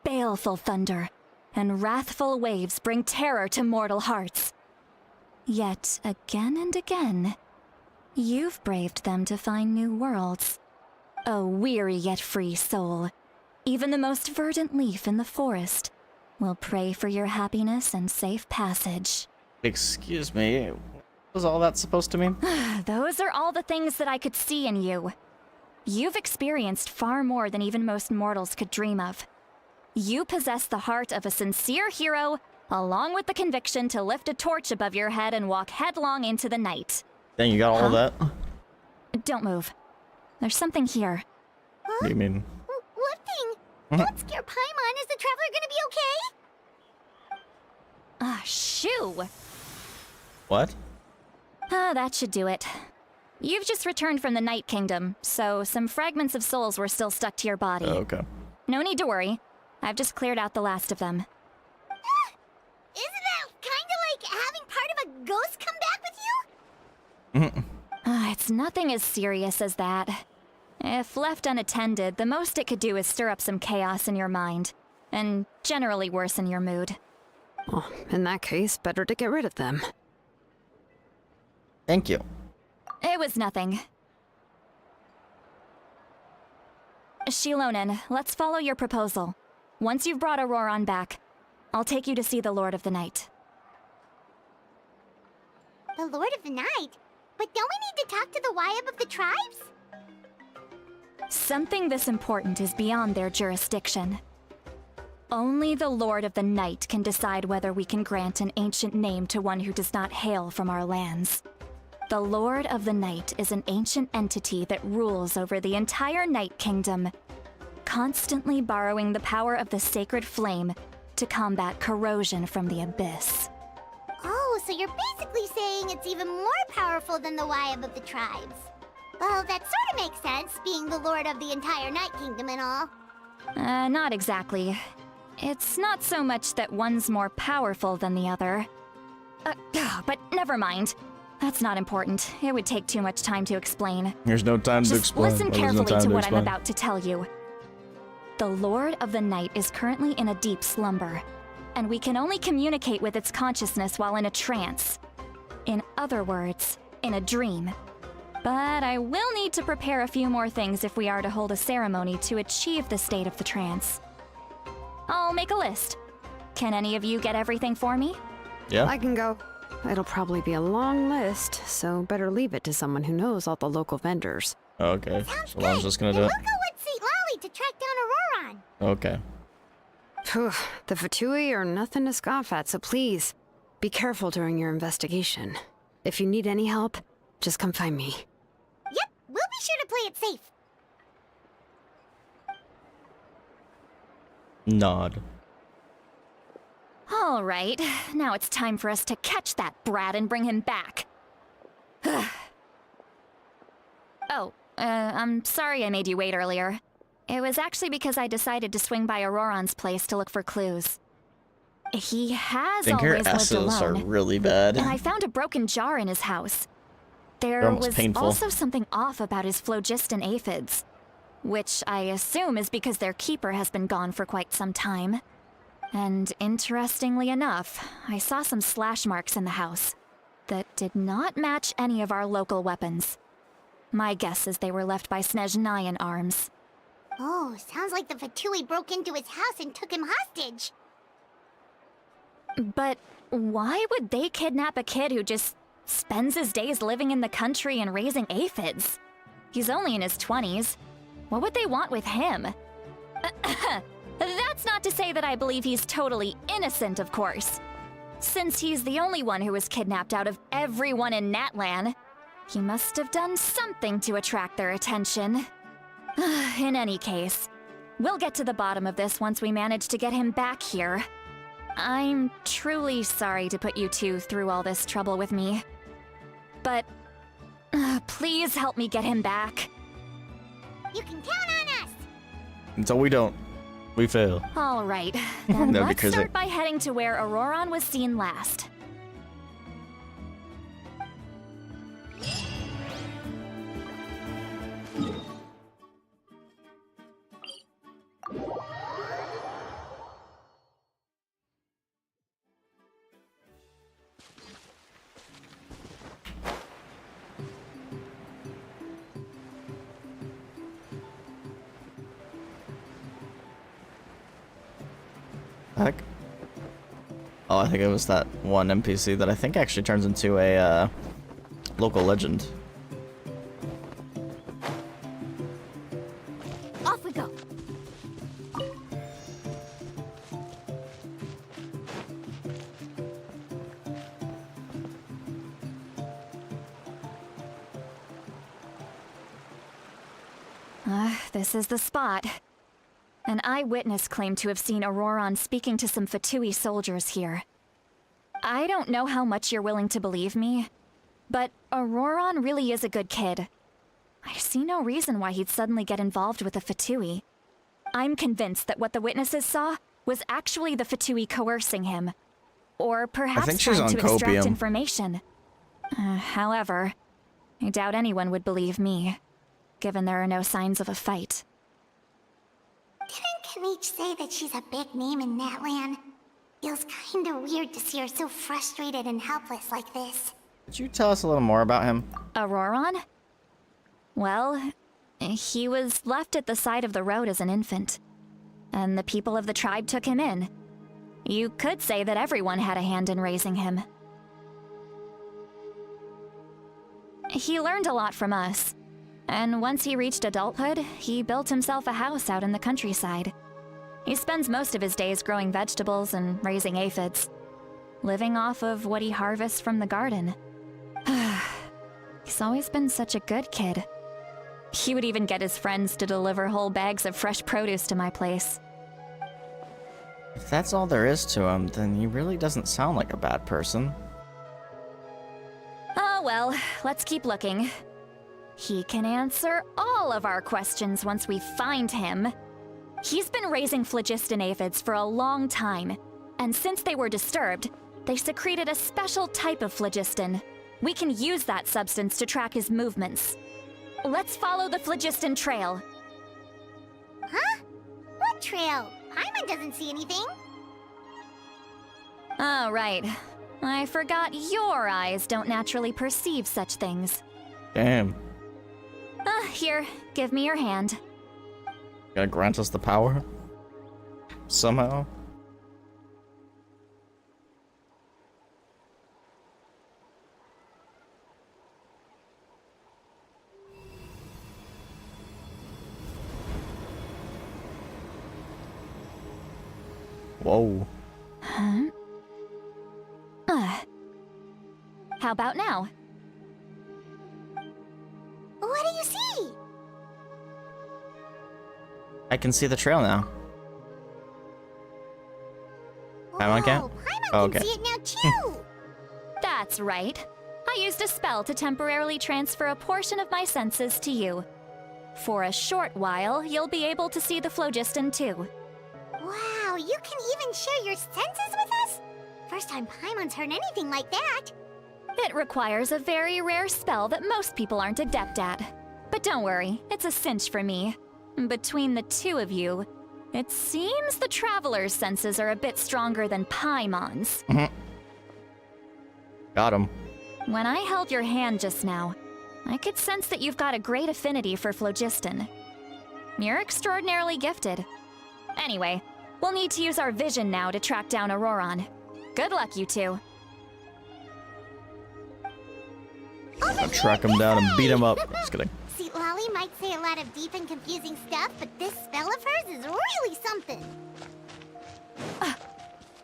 Baleful thunder and wrathful waves bring terror to mortal hearts. Yet again and again, you've braved them to find new worlds. A weary yet free soul, even the most verdant leaf in the forest, will pray for your happiness and safe passage. Excuse me. What was all that supposed to mean? Those are all the things that I could see in you. You've experienced far more than even most mortals could dream of. You possess the heart of a sincere hero, along with the conviction to lift a torch above your head and walk headlong into the night. Dang, you got all of that? Don't move. There's something here. What do you mean? What thing? Don't scare Paimon. Is the Traveler gonna be okay? Shoe! What? That should do it. You've just returned from the Night Kingdom, so some fragments of souls were still stuck to your body. Oh, okay. No need to worry. I've just cleared out the last of them. Isn't that kinda like having part of a ghost come back with you? It's nothing as serious as that. If left unattended, the most it could do is stir up some chaos in your mind, and generally worsen your mood. Well, in that case, better to get rid of them. Thank you. It was nothing. Xilonen, let's follow your proposal. Once you've brought Ororon back, I'll take you to see the Lord of the Night. The Lord of the Night? But don't we need to talk to the Wyab of the tribes? Something this important is beyond their jurisdiction. Only the Lord of the Night can decide whether we can grant an ancient name to one who does not hail from our lands. The Lord of the Night is an ancient entity that rules over the entire Night Kingdom, constantly borrowing the power of the sacred flame to combat corrosion from the abyss. Oh, so you're basically saying it's even more powerful than the Wyab of the tribes. Well, that sort of makes sense, being the lord of the entire Night Kingdom and all. Not exactly. It's not so much that one's more powerful than the other. But never mind. That's not important. It would take too much time to explain. There's no time to Just explain. listen Well, there's no carefully time to what I'm explain. about to tell you. The Lord of the Night is currently in a deep slumber, and we can only communicate with its consciousness while in a trance. In other words, in a dream. But I will need to prepare a few more things if we are to hold a ceremony to achieve the state of the trance. I'll make a list. Can any of you get everything for me? Yeah. I can go. It'll probably be a long list, so better leave it to someone who knows all the local vendors. Okay. Sounds So I'm good. just gonna Then do it. we'll go with Citlali to track down Ororon. Okay. Phew, the Fatui are nothing to scoff at, so please, be careful during your investigation. If you need any help, just come find me. Yep, we'll be sure to play it safe. Nod. All right, now it's time for us to catch that brat and bring him back. I'm sorry I made you wait earlier. It was actually because I decided to swing by Ororon's place to look for clues. He I has think her always lived S's are alone, really bad. and I found a broken jar in his house. They're There almost was painful. also something off about his phlogiston aphids, which I assume is because their keeper has been gone for quite some time. And interestingly enough, I saw some slash marks in the house that did not match any of our local weapons. My guess is they were left by Snezhnayan arms. Oh, sounds like the Fatui broke into his house and took him hostage. But why would they kidnap a kid who just spends his days living in the country and raising aphids? He's only in his 20s. What would they want with him? That's not to say that I believe he's totally innocent, of course. Since he's the only one who was kidnapped out of everyone in Natlan, he must have done something to attract their attention. In any case, we'll get to the bottom of this once we manage to get him back here. I'm truly sorry to put you two through all this trouble with me. But please help me get him back. You can count on us. Until we don't, we fail. All right, then No, let's because start by heading to where Ororon was seen last. Heck? Oh, I think it was that one NPC that I think actually turns into a local legend. Off we go. This is the spot. An eyewitness claimed to have seen Ororon speaking to some Fatui soldiers here. I don't know how much you're willing to believe me, but Ororon really is a good kid. I see no reason why he'd suddenly get involved with a Fatui. I'm convinced that what the witnesses saw was actually the Fatui coercing him. Or perhaps think she's trying on to extract copium. information. However, I doubt anyone would believe me, given there are no signs of a fight. Didn't Kinich say that she's a big name in Natlan? Feels kinda weird to see her so frustrated and helpless like this. Could you tell us a little more about him? Ororon? Well, he was left at the side of the road as an infant, and the people of the tribe took him in. You could say that everyone had a hand in raising him. He learned a lot from us, and once he reached adulthood, he built himself a house out in the countryside. He spends most of his days growing vegetables and raising aphids, living off of what he harvests from the garden. He's always been such a good kid. He would even get his friends to deliver whole bags of fresh produce to my place. If that's all there is to him, then he really doesn't sound like a bad person. Oh well, let's keep looking. He can answer all of our questions once we find him. He's been raising phlogiston aphids for a long time, and since they were disturbed, they secreted a special type of phlogiston. We can use that substance to track his movements. Let's follow the phlogiston trail. Huh? What trail? Paimon doesn't see anything. Oh, right. I forgot your eyes don't naturally perceive such things. Damn. Here, give me your hand. Gonna grant us the power? Somehow? Whoa. Huh? How about now? What do you see? I can see the trail now. Paimon can't? Whoa, Paimon Oh, can okay. see it now too! That's right. I used a spell to temporarily transfer a portion of my senses to you. For a short while, you'll be able to see the phlogiston too. Wow, you can even share your senses with us? First time Paimon's heard anything like that. It requires a very rare spell that most people aren't adept at. But don't worry, it's a cinch for me. Between the two of you, it seems the Traveler's senses are a bit stronger than Paimon's. Got him. When I held your hand just now, I could sense that you've got a great affinity for phlogiston. You're extraordinarily gifted. Anyway, we'll need to use our vision now to track down Ororon. Good luck, you two. I'll track him down and beat him up. Just kidding. Citlali might say a lot of deep and confusing stuff, but this spell of hers is really something.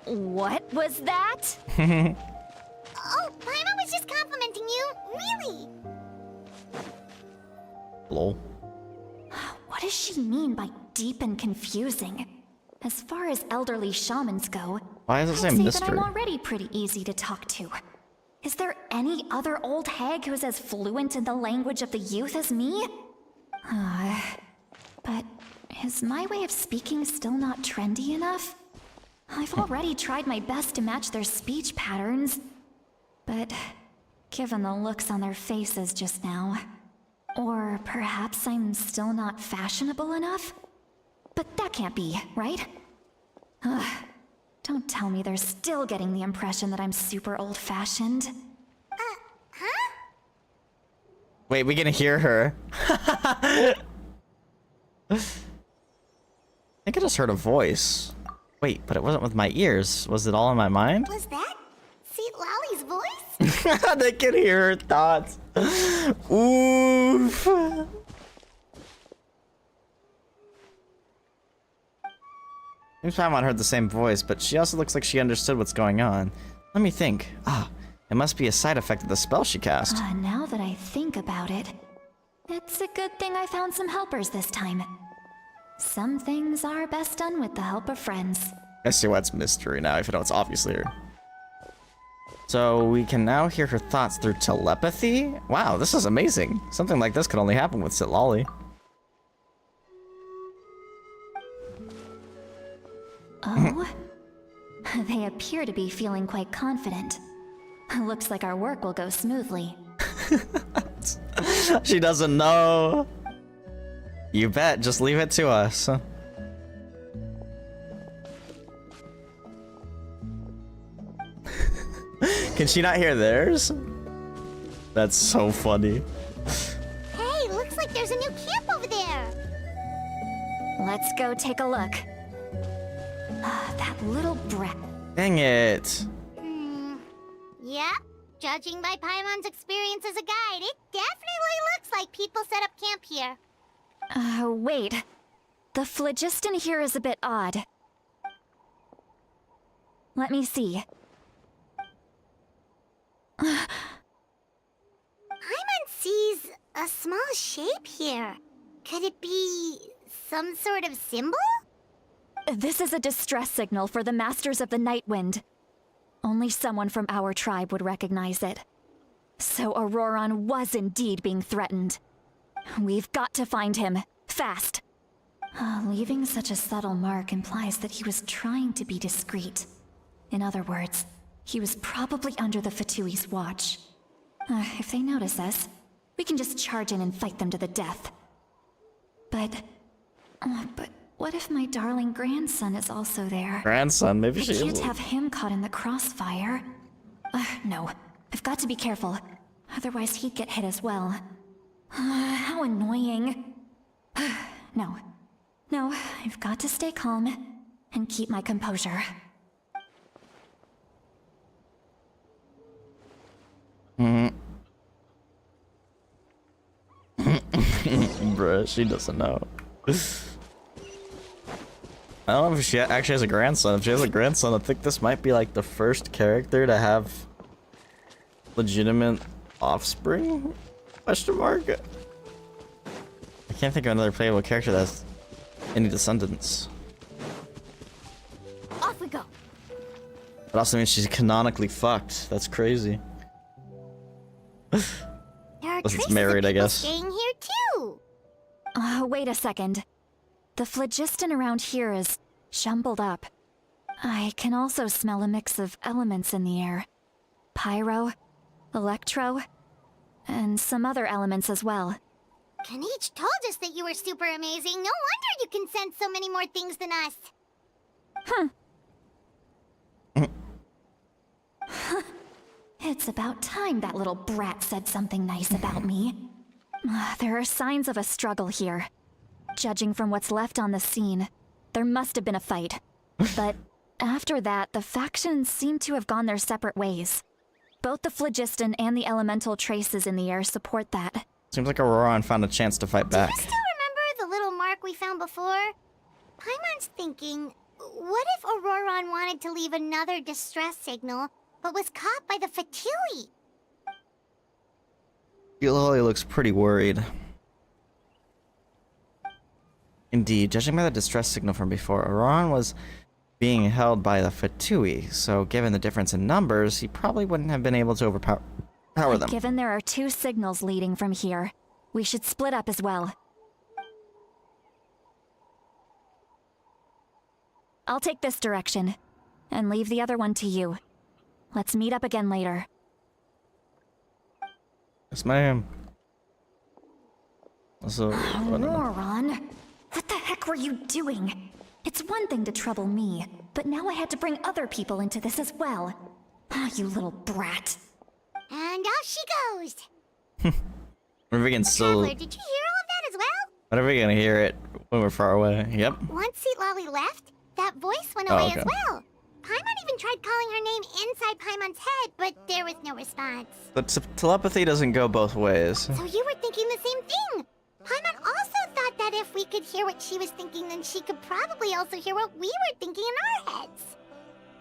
What was that? Oh, Paimon was just complimenting you. Really? Lol. What does she mean by deep and confusing? As far as elderly shamans go, Why does it say I'd say mystery? that I'm already pretty easy to talk to. Is there any other old hag who's as fluent in the language of the youth as me? But is my way of speaking still not trendy enough? I've already tried my best to match their speech patterns. But given the looks on their faces just now, or perhaps I'm still not fashionable enough? But that can't be, right? Don't tell me they're still getting the impression that I'm super old-fashioned. Huh? Wait, we can hear her. I think I just heard a voice. Wait, but it wasn't with my ears. Was it all in my mind? Was that Citlali's voice? They can hear her thoughts. Oof. Maybe Paimon heard the same voice, but she also looks like she understood what's going on. Let me think. It must be a side effect of the spell she cast. Now that I think about it, it's a good thing I found some helpers this time. Some things are best done with the help of friends. I see why it's mystery now, even though it's obviously her. So we can now hear her thoughts through telepathy? Wow, this is amazing. Something like this could only happen with Citlali. Oh? They appear to be feeling quite confident. Looks like our work will go smoothly. She doesn't know. You bet, just leave it to us. Can she not hear theirs? That's so funny. Hey, looks like there's a new camp over there. Let's go take a look. That little brat. Dang it. Yeah, judging by Paimon's experience as a guide, it definitely looks like people set up camp here. Wait. The phlogiston here is a bit odd. Let me see. Paimon sees a small shape here. Could it be some sort of symbol? This is a distress signal for the Masters of the Night Wind. Only someone from our tribe would recognize it. So Ororon was indeed being threatened. We've got to find him, fast. Leaving such a subtle mark implies that he was trying to be discreet. In other words, he was probably under the Fatui's watch. If they notice us, we can just charge in and fight them to the death. But what if my darling grandson is also there? Grandson, maybe she I can't is. have him caught in the crossfire. No, I've got to be careful. Otherwise he'd get hit as well. How annoying. No, I've got to stay calm and keep my composure. Bruh, she doesn't know. I don't know if she actually has a grandson. If she has a grandson, I think this might be like the first character to have legitimate offspring? Question mark? I can't think of another playable character that has any descendants. Off we go. But also means she's canonically fucked. That's crazy. There are Unless it's traces married, of I people guess. staying here too. Wait a second. The phlogiston around here is jumbled up. I can also smell a mix of elements in the air. Pyro, electro, and some other elements as well. Kinich told us that you were super amazing. No wonder you can sense so many more things than us. It's about time that little brat said something nice about me. There are signs of a struggle here. Judging from what's left on the scene, there must have been a fight. But after that, the factions seem to have gone their separate ways. Both the phlogiston and the elemental traces in the air support that. Seems like Ororon found a chance to fight back. Do you still remember the little mark we found before? Paimon's thinking, what if Ororon wanted to leave another distress signal, but was caught by the Fatui? Citlali looks pretty worried. Indeed, judging by the distress signal from before, Ororon was being held by the Fatui, so given the difference in numbers, he probably wouldn't have been able to overpower them. Given there are two signals leading from here, we should split up as well. I'll take this direction, and leave the other one to you. Let's meet up again later. Yes, ma'am. Also, Ororon, what the heck were you doing? It's one thing to trouble me, but now I had to bring other people into this as well. You little brat. And off she goes. what if we can still... Traveler, did you hear all of that as well? What if we can hear it when we're far away? Yep. Once Citlali left, that voice went Oh, away okay. as well. Paimon even tried calling her name inside Paimon's head, but there was no response. But telepathy doesn't go both ways. So you were thinking the same thing. Paimon also thought that if we could hear what she was thinking, then she could probably also hear what we were thinking in our heads.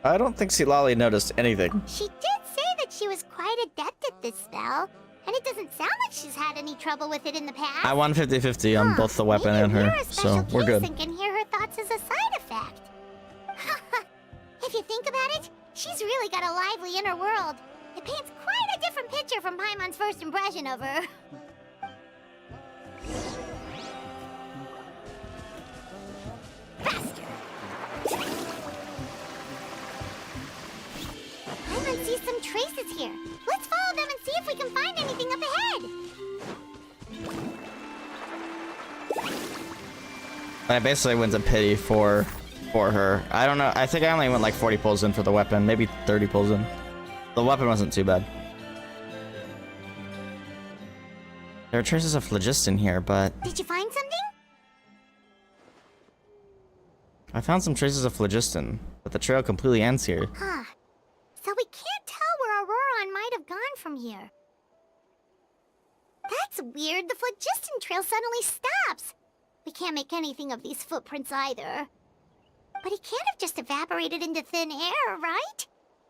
I don't think Citlali noticed anything. She did say that she was quite adept at this spell, and it doesn't sound like she's had any trouble with it in the past. I won 50-50 on both the weapon Maybe and we're her, a special so we're case good. and can hear her thoughts as a side effect. If you think about it, she's really got a lively inner world. It paints quite a different picture from Paimon's first impression of her. Faster! Paimon sees some traces here. Let's follow them and see if we can find anything up ahead. I basically went to pity for her. I don't know. I think I only went like 40 pulls in for the weapon, maybe 30 pulls in. The weapon wasn't too bad. There are traces of phlogiston here, but Did you find something? I found some traces of phlogiston, but the trail completely ends here. Huh. So we can't tell where Ororon might have gone from here. That's weird. The phlogiston trail suddenly stops. We can't make anything of these footprints either. But he can't have just evaporated into thin air, right?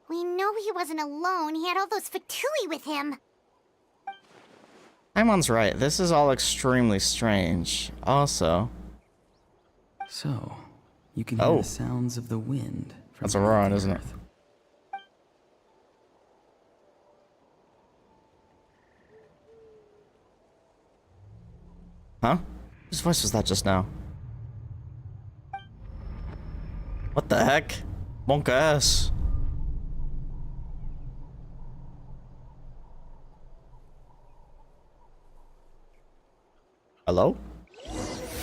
We know he wasn't alone. He had all those Fatui with him. Paimon's right. This is all extremely strange. Also, So, You can hear the sounds of the wind. That's Ororon, isn't it? Huh? Whose voice was that just now? What the heck? Monk ass. Hello?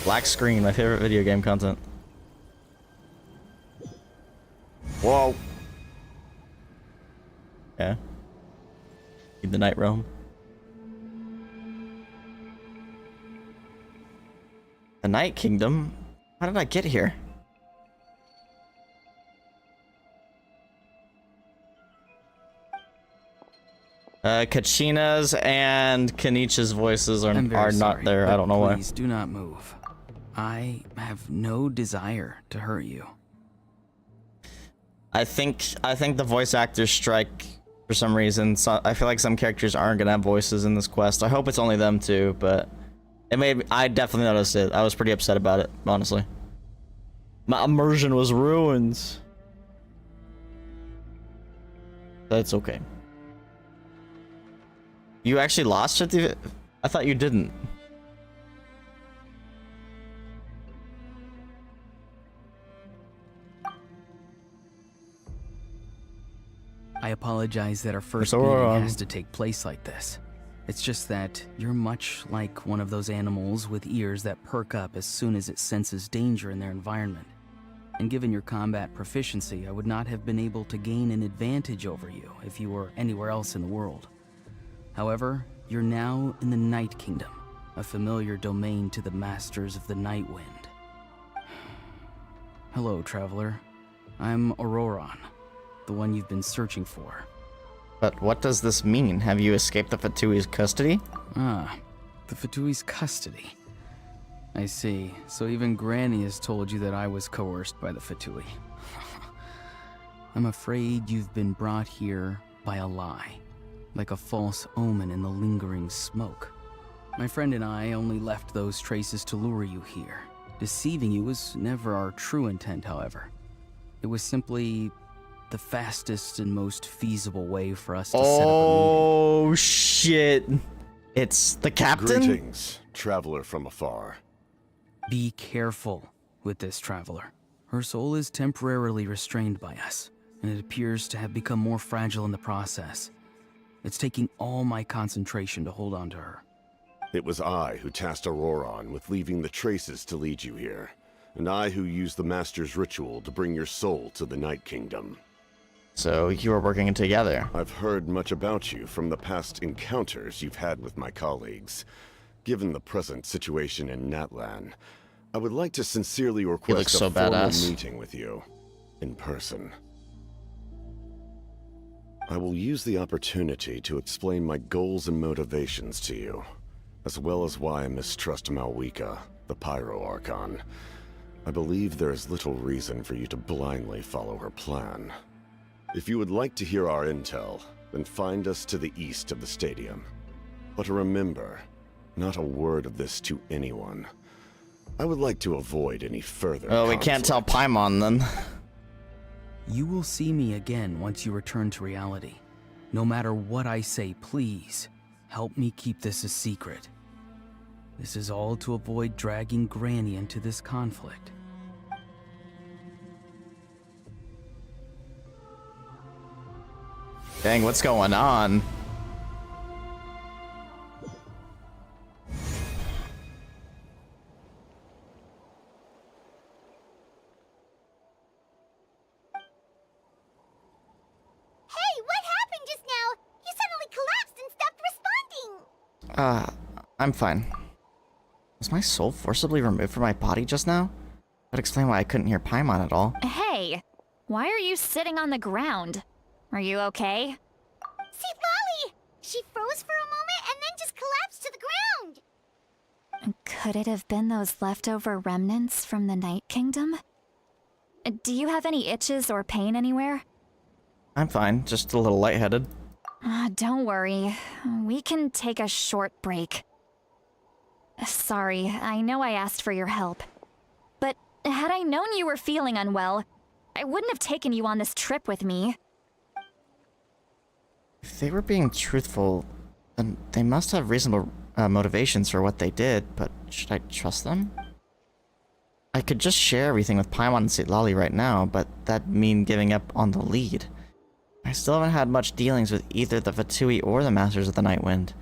Black screen, my favorite video game content. Whoa. Yeah. Need the night realm. The Night Kingdom? How did I get here? Kachina's and Kinich's voices are not there. I don't know why. Please do not move. I have no desire to hurt you. I think the voice actors strike for some reason. So I feel like some characters aren't gonna have voices in this quest. I hope it's only them too, but I definitely noticed it. I was pretty upset about it, honestly. My immersion was ruined. That's okay. You actually lost 50? I thought you didn't. I apologize that our first meeting has to take place like this. It's just that you're much like one of those animals with ears that perk up as soon as it senses danger in their environment. And given your combat proficiency, I would not have been able to gain an advantage over you if you were anywhere else in the world. However, you're now in the Night Kingdom, a familiar domain to the Masters of the Night Wind. Hello, traveler. I'm Ororon, the one you've been searching for. But what does this mean? Have you escaped the Fatui's custody? Ah, the Fatui's custody. I see. So even Granny has told you that I was coerced by the Fatui. I'm afraid you've been brought here by a lie, like a false omen in the lingering smoke. My friend and I only left those traces to lure you here. Deceiving you was never our true intent, however. It was simply the fastest and most feasible way for us to set up a meeting. Oh shit. It's the captain? Greetings, traveler from afar. Be careful with this traveler. Her soul is temporarily restrained by us, and it appears to have become more fragile in the process. It's taking all my concentration to hold on to her. It was I who tasked Ororon with leaving the traces to lead you here, and I who used the Master's ritual to bring your soul to the Night Kingdom. So you were working together. I've heard much about you from the past encounters you've had with my colleagues. Given the present situation in Natlan, I would like to sincerely request a formal meeting with you, in person. I will use the opportunity to explain my goals and motivations to you, as well as why I mistrust Malwika, the Pyro Archon. I believe there is little reason for you to blindly follow her plan. If you would like to hear our intel, then find us to the east of the stadium. But remember, not a word of this to anyone. I would like to avoid any further Oh, we can't tell Paimon then. You will see me again once you return to reality. No matter what I say, please, help me keep this a secret. This is all to avoid dragging Granny into this conflict. Dang, what's going on? I'm fine. Was my soul forcibly removed from my body just now? That'd explain why I couldn't hear Paimon at all. Hey, why are you sitting on the ground? Are you okay? Citlali! She froze for a moment and then just collapsed to the ground! Could it have been those leftover remnants from the Night Kingdom? Do you have any itches or pain anywhere? I'm fine, just a little lightheaded. Don't worry. We can take a short break. Sorry, I know I asked for your help. But Had I known you were feeling unwell, I wouldn't have taken you on this trip with me. If they were being truthful, then they must have reasonable motivations for what they did, but should I trust them? I could just share everything with Paimon and Citlali right now, but that'd mean giving up on the lead. I still haven't had much dealings with either the Fatui or the Masters of the Night Wind.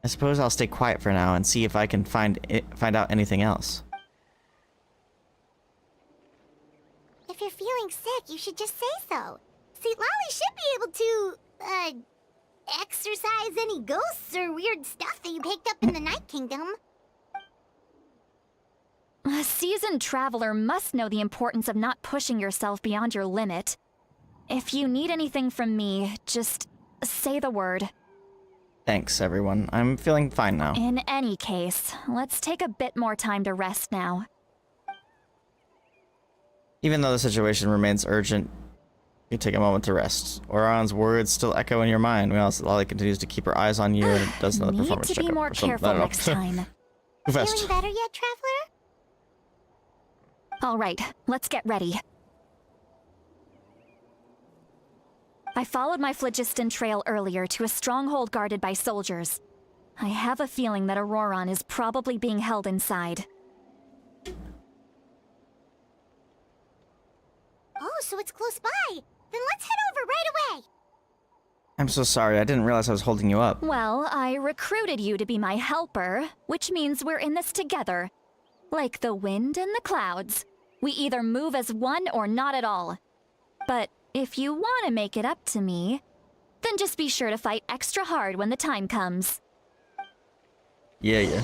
I suppose I'll stay quiet for now and see if I can find out anything else. If you're feeling sick, you should just say so. Citlali should be able to, exorcise any ghosts or weird stuff that you picked up in the Night Kingdom. A seasoned traveler must know the importance of not pushing yourself beyond your limit. If you need anything from me, just say the word. Thanks, everyone. I'm feeling fine now. In any case, let's take a bit more time to rest now. Even though the situation remains urgent, you take a moment to rest. Ororon's words still echo in your mind, while Citlali continues to keep her eyes on you and does another performance Need to checkup. be more or something. careful I don't know. next time. Too fast. Feeling better yet, Traveler? All right, let's get ready. I followed my phlogiston trail earlier to a stronghold guarded by soldiers. I have a feeling that Ororon is probably being held inside. Oh, so it's close by. Then let's head over right away. I'm so sorry. I didn't realize I was holding you up. Well, I recruited you to be my helper, which means we're in this together. Like the wind and the clouds. We either move as one or not at all. But if you want to make it up to me, then just be sure to fight extra hard when the time comes. Yeah.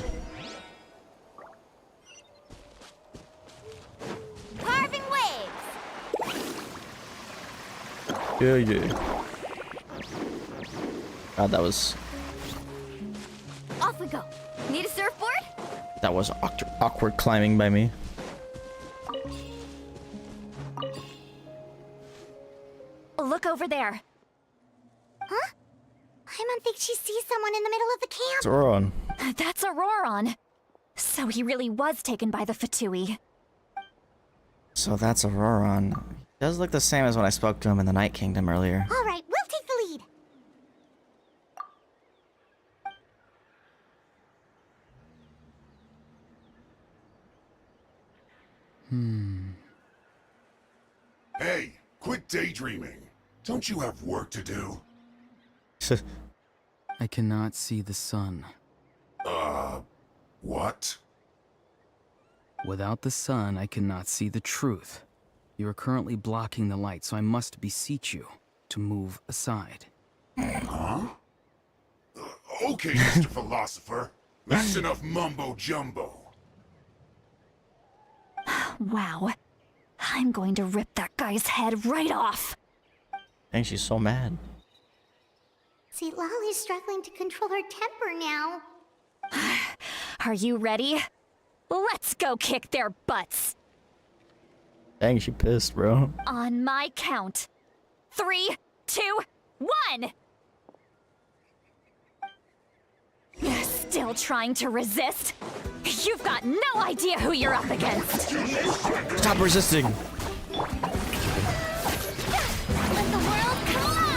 Carving waves. Yeah. God, that was Off we go. Need a surfboard? awkward climbing by me. Look over there. Huh? Paimon thinks she sees someone in the middle of the camp. It's Ororon. That's Ororon. So he really was taken by the Fatui. So that's Ororon. He does look the same as when I spoke to him in the Night Kingdom earlier. All right, we'll take the lead. Hey, quit daydreaming. Don't you have work to do? I cannot see the sun. What? Without the sun, I cannot see the truth. You are currently blocking the light, so I must beseech you to move aside. Huh? Okay, Mr. Philosopher. That's enough mumbo-jumbo. Wow. I'm going to rip that guy's head right off. Dang, she's so mad. Citlali's struggling to control her temper now. Are you ready? Let's go kick their butts. Dang, she pissed, bro. On my count. 3, 2, 1! Still trying to resist? You've got no idea who you're up against. Stop resisting. Let the world collide!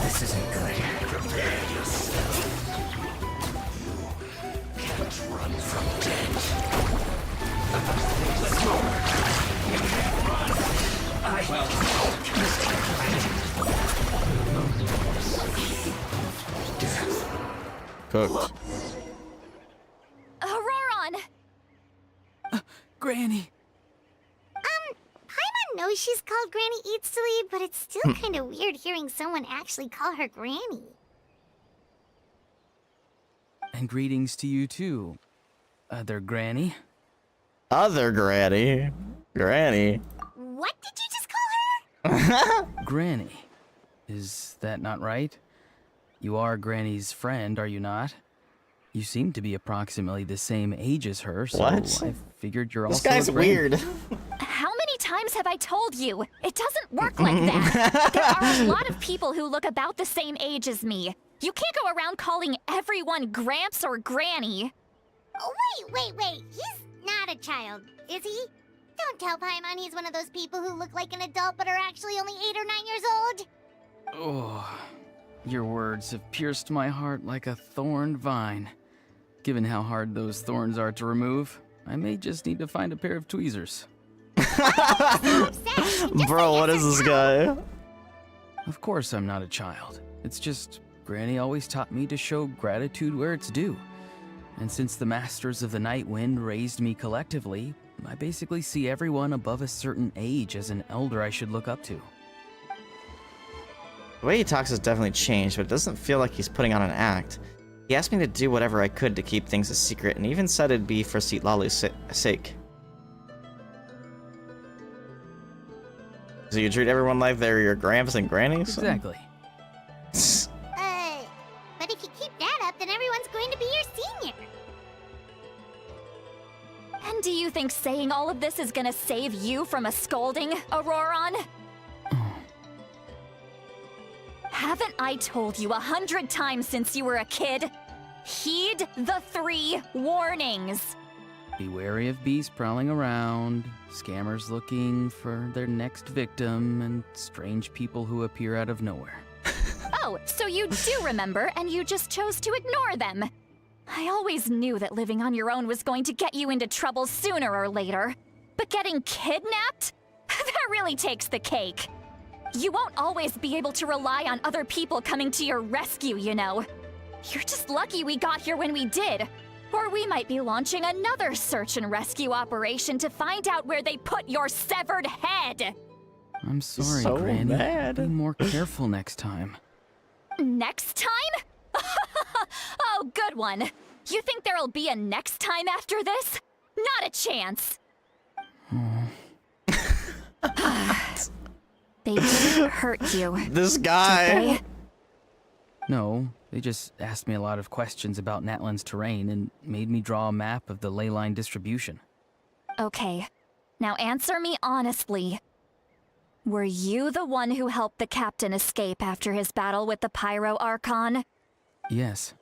This isn't good. Prepare yourself. You can't run from death. Let's go. Cooked. Ororon! Granny! Paimon knows she's called Granny Eats to Lead, but it's still kind of weird hearing someone actually call her Granny. And greetings to you too, other Granny. Other Granny. Granny. What did you just call her? Granny. Is that not right? You are Granny's friend, are you not? You seem to be approximately the same age as her, so What? I figured you're This also guy's a Granny. weird. How many times have I told you? It doesn't work like that. There are a lot of people who look about the same age as me. You can't go around calling everyone Gramps or Granny. Oh, wait. He's not a child, is he? Don't tell Paimon he's one of those people who look like an adult but are actually only 8 or 9 years old. Oh, your words have pierced my heart like a thorned vine. Given how hard those thorns are to remove, I may just need to find a pair of tweezers. Bro, what is this guy? Of course I'm not a child. It's just Granny always taught me to show gratitude where it's due. And since the Masters of the Night Wind raised me collectively, I basically see everyone above a certain age as an elder I should look up to. The way he talks has definitely changed, but it doesn't feel like he's putting on an act. He asked me to do whatever I could to keep things a secret, and even said it'd be for Citlali's sake. So you treat everyone like they're your gramps and grannies? Exactly. But if you keep that up, then everyone's going to be your senior. And do you think saying all of this is gonna save you from a scolding, Ororon? Haven't I told you 100 times since you were a kid? Heed the 3 warnings. Be wary of beasts prowling around, scammers looking for their next victim, and strange people who appear out of nowhere. Oh, so you do remember, and you just chose to ignore them. I always knew that living on your own was going to get you into trouble sooner or later. But getting kidnapped? That really takes the cake. You won't always be able to rely on other people coming to your rescue, you know. You're just lucky we got here when we did. Or we might be launching another search and rescue operation to find out where they put your severed head. I'm sorry, So Granny. mad. Be more careful next time. Next time? Oh, good one. You think there'll be a next time after this? Not a chance. They didn't hurt you. This Did guy. they? No, they just asked me a lot of questions about Natlan's terrain and made me draw a map of the ley line distribution. Okay. Now answer me honestly. Were you the one who helped the captain escape after his battle with the Pyro Archon? Yes,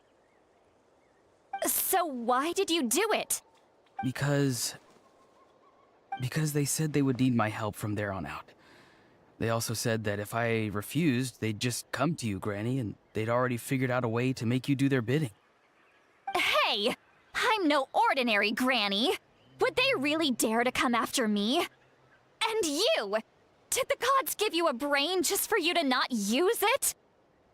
So why did you do it? because they said they would need my help from there on out. They also said that if I refused, they'd just come to you, Granny, and they'd already figured out a way to make you do their bidding. Hey! I'm no ordinary Granny. Would they really dare to come after me? And you! Did the gods give you a brain just for you to not use it?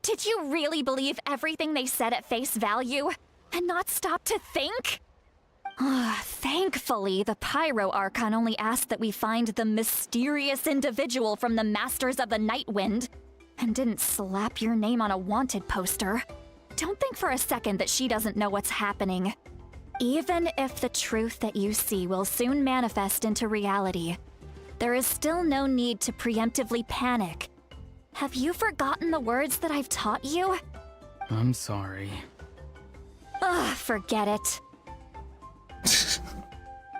Did you really believe everything they said at face value and not stop to think? Thankfully, the Pyro Archon only asked that we find the mysterious individual from the Masters of the Night Wind and didn't slap your name on a wanted poster. Don't think for a second that she doesn't know what's happening. Even if the truth that you see will soon manifest into reality, there is still no need to preemptively panic. Have you forgotten the words that I've taught you? I'm sorry. Forget it.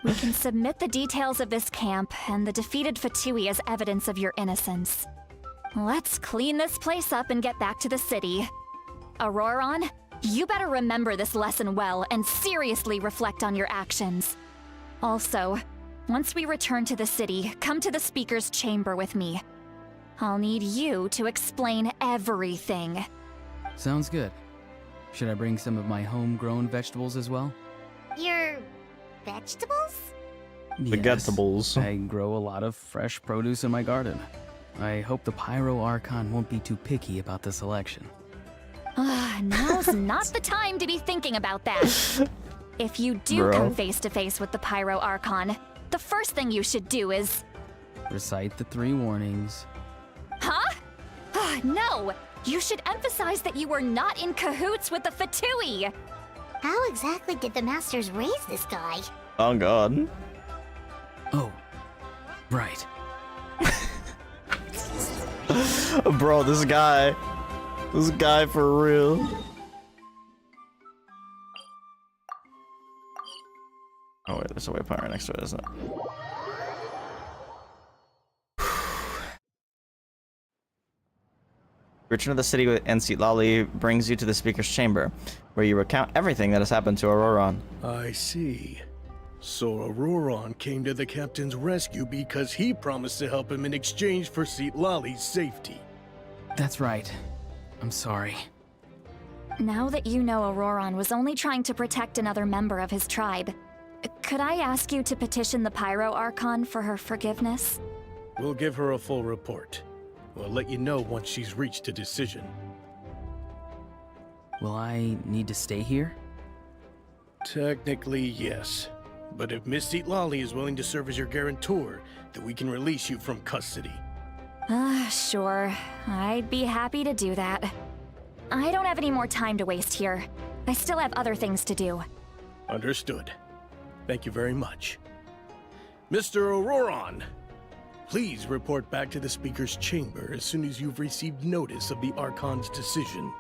We can submit the details of this camp and the defeated Fatui as evidence of your innocence. Let's clean this place up and get back to the city. Ororon, you better remember this lesson well and seriously reflect on your actions. Also, once we return to the city, come to the speaker's chamber with me. I'll need you to explain everything. Sounds good. Should I bring some of my homegrown vegetables as well? Your vegetables? The vegetables. I grow a lot of fresh produce in my garden. I hope the Pyro Archon won't be too picky about the selection. Now's not the time to be thinking about that. If you do come face to face with the Pyro Archon, the first thing you should do is... Recite the 3 warnings. Huh? No! You should emphasize that you were not in cahoots with the Fatui! How exactly did the Masters raise this guy? Oh god. Oh, right. Bro, this guy. This guy for real. Oh wait, there's a waypoint right next to it, isn't it? Return to the city and Citlali brings you to the speaker's chamber, where you recount everything that has happened to Ororon. I see. So Ororon came to the captain's rescue because he promised to help him in exchange for Citlali's safety. That's right. I'm sorry. Now that you know Ororon was only trying to protect another member of his tribe, could I ask you to petition the Pyro Archon for her forgiveness? We'll give her a full report. We'll let you know once she's reached a decision. Will I need to stay here? Technically, yes. But if Miss Citlali is willing to serve as your guarantor, then we can release you from custody. Sure. I'd be happy to do that. I don't have any more time to waste here. I still have other things to do. Understood. Thank you very much. Mr. Ororon, please report back to the Speaker's chamber as soon as you've received notice of the Archon's decision.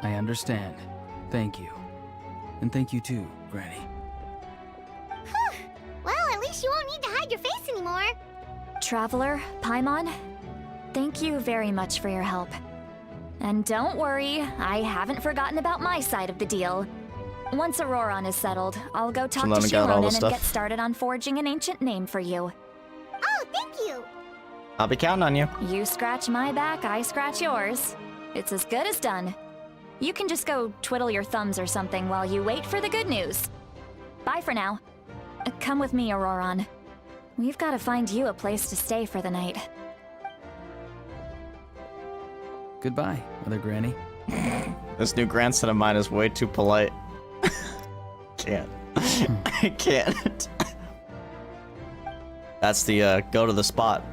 I understand. Thank you. And thank you too, Granny. Well, at least you won't need to hide your face anymore. Traveler, Paimon, thank you very much for your help. And don't worry, I haven't forgotten about my side of the deal. Once Ororon is settled, I'll go talk to Xilonen got all the Xilonen and stuff. get started on forging an ancient name for you. Oh, thank you. I'll be counting on you. You scratch my back, I scratch yours. It's as good as done. You can just go twiddle your thumbs or something while you wait for the good news. Bye for now. Come with me, Ororon. We've got to find you a place to stay for the night. Goodbye, Mother Granny. This new grandson of mine is way too polite. Can't. I can't. That's the go to the spot.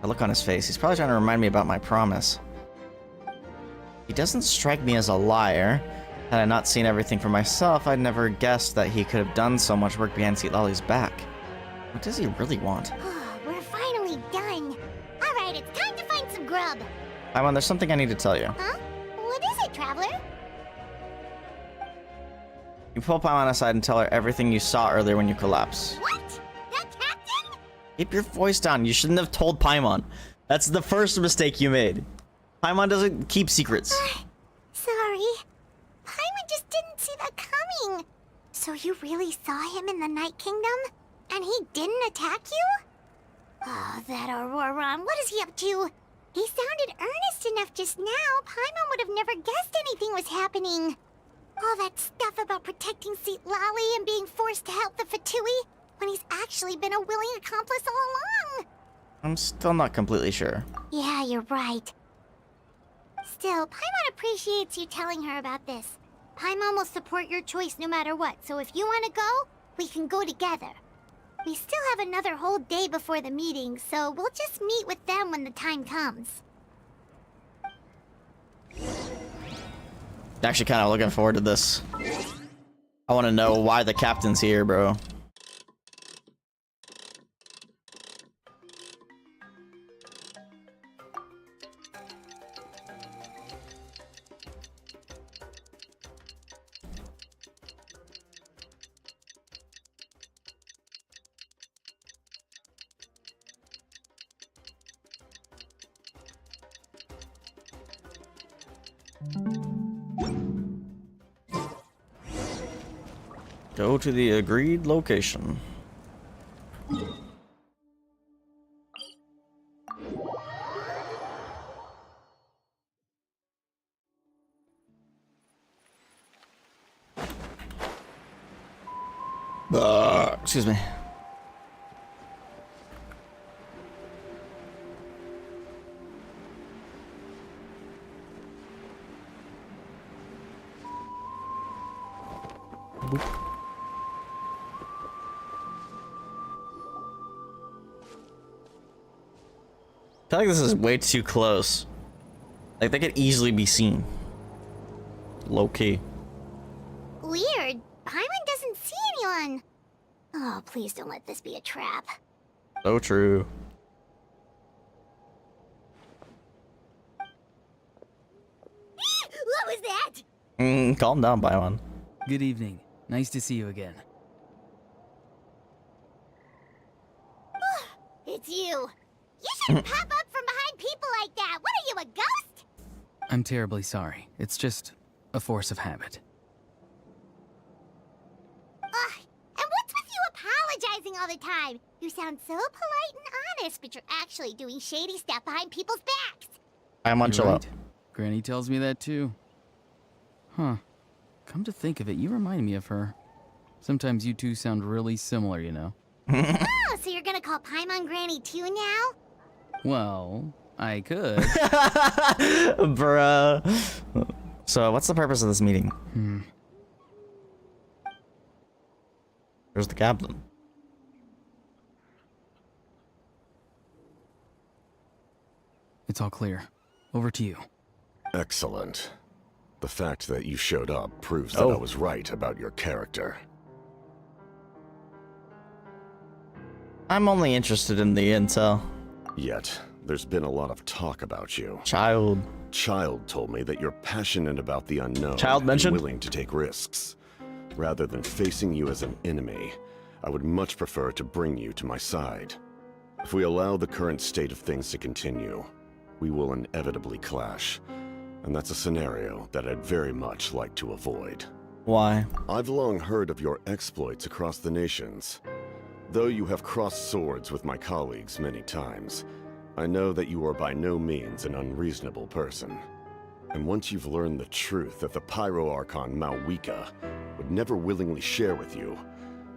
I look on his face. He's probably trying to remind me about my promise. He doesn't strike me as a liar. Had I not seen everything for myself, I'd never guessed that he could have done so much work behind Citlali's back. What does he really want? We're finally done. All right, it's time to find some grub. Paimon, there's something I need to tell you. Huh? What is it, Traveler? You pull Paimon aside and tell her everything you saw earlier when you collapsed. What? That captain? Keep your voice down. You shouldn't have told Paimon. That's the first mistake you made. Paimon doesn't keep secrets. Sorry. Paimon just didn't see that coming. So you really saw him in the Night Kingdom? And he didn't attack you? Oh, that Ororon. What is he up to? He sounded earnest enough just now. Paimon would have never guessed anything was happening. All that stuff about protecting Citlali and being forced to help the Fatui when he's actually been a willing accomplice all along. I'm still not completely sure. Yeah, you're right. Still, Paimon appreciates you telling her about this. Paimon will support your choice no matter what, so if you want to go, we can go together. We still have another whole day before the meeting, so we'll just meet with them when the time comes. Actually, kind of looking forward to this. I want to know why the captain's here, bro. Go to the agreed location. Excuse me. I feel like this is way too close. Like, they could easily be seen. Low key. Weird. Paimon doesn't see anyone. Oh, please don't let this be a trap. So true. What was that? Calm down, Paimon. Good evening. Nice to see you again. It's you. You shouldn't pop up from behind people like that. What are you, a ghost? I'm terribly sorry. It's just a force of habit. Ugh, and what's with you apologizing all the time? You sound so polite and honest, but you're actually doing shady stuff behind people's backs. I'm on You're chill out. right. Granny tells me that too. Huh. Come to think of it, you remind me of her. Sometimes you two sound really similar, you know. Oh, so you're gonna call Paimon Granny too now? Well, I could. Bruh. So, what's the purpose of this meeting? Where's the captain? It's all clear. Over to you. Excellent. The fact that you showed up proves that I was right about your character. I'm only interested in the intel. Yet, there's been a lot of talk about you. Child. Child told me that you're passionate about the unknown Child mentioned? and willing to take risks. Rather than facing you as an enemy, I would much prefer to bring you to my side. If we allow the current state of things to continue, we will inevitably clash. And that's a scenario that I'd very much like to avoid. Why? I've long heard of your exploits across the nations. Though you have crossed swords with my colleagues many times, I know that you are by no means an unreasonable person. And once you've learned the truth that the Pyro Archon Malwika would never willingly share with you,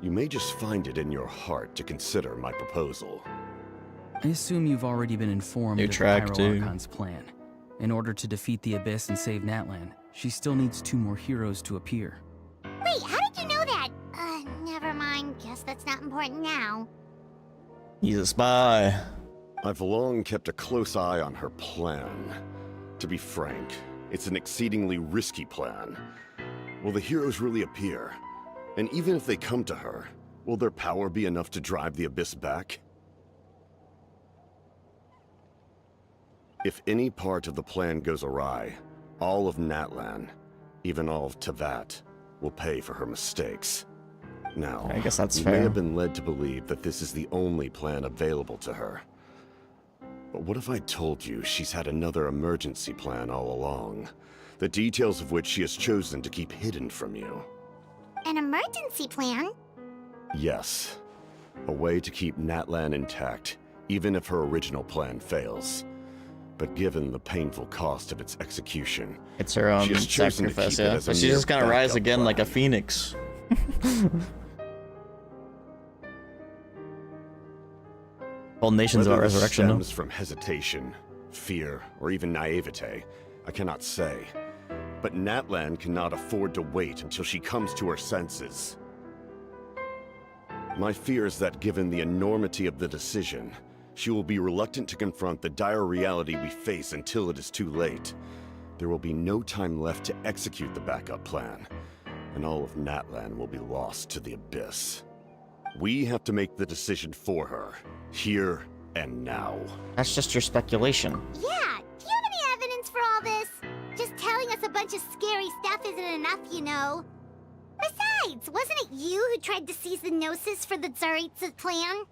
you may just find it in your heart to consider my proposal. I assume you've already been informed New of track, Pyro dude. Archon's plan. In order to defeat the Abyss and save Natlan, she still needs 2 more heroes to appear. Wait, how did you know that? Never mind. Guess that's not important now. He's a spy. I've long kept a close eye on her plan. To be frank, it's an exceedingly risky plan. Will the heroes really appear? And even if they come to her, will their power be enough to drive the Abyss back? If any part of the plan goes awry, all of Natlan, even all of Tevat, will pay for her mistakes. Now, I guess that's you fair. may have been led to believe that this is the only plan available to her. But what if I told you she's had another emergency plan all along, the details of which she has chosen to keep hidden from you? An emergency plan? Yes. A way to keep Natlan intact, even if her original plan fails. But given the painful cost of its execution, It's her own she has chosen to sacrifice, keep it yeah. as a But she's mere just gonna rise backup again like a plan. phoenix. Whole nation's Whether about this resurrection, no? stems from hesitation, fear, or even naivete, I cannot say. But Natlan cannot afford to wait until she comes to her senses. My fear is that given the enormity of the decision, she will be reluctant to confront the dire reality we face until it is too late. There will be no time left to execute the backup plan, and all of Natlan will be lost to the Abyss. We have to make the decision for her, here and now. That's just your speculation. Yeah, do you have any evidence for all this? Just telling us a bunch of scary stuff isn't enough, you know. Besides, wasn't it you who tried to seize the Gnosis for the Tsaritsa's plan?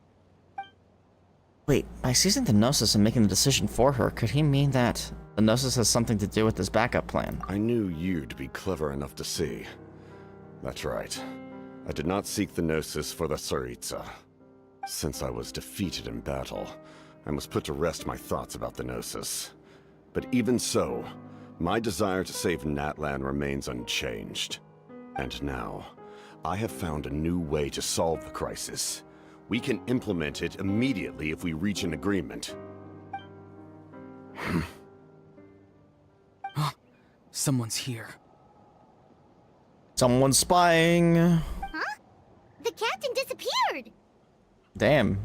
Wait, by seizing the Gnosis and making the decision for her, could he mean that the Gnosis has something to do with this backup plan? I knew you'd be clever enough to see. That's right. I did not seek the Gnosis for the Tsaritsa. Since I was defeated in battle, I must put to rest my thoughts about the Gnosis. But even so, my desire to save Natlan remains unchanged. And now, I have found a new way to solve the crisis. We can implement it immediately if we reach an agreement. Someone's here. Someone's spying. Huh? The captain disappeared! Damn.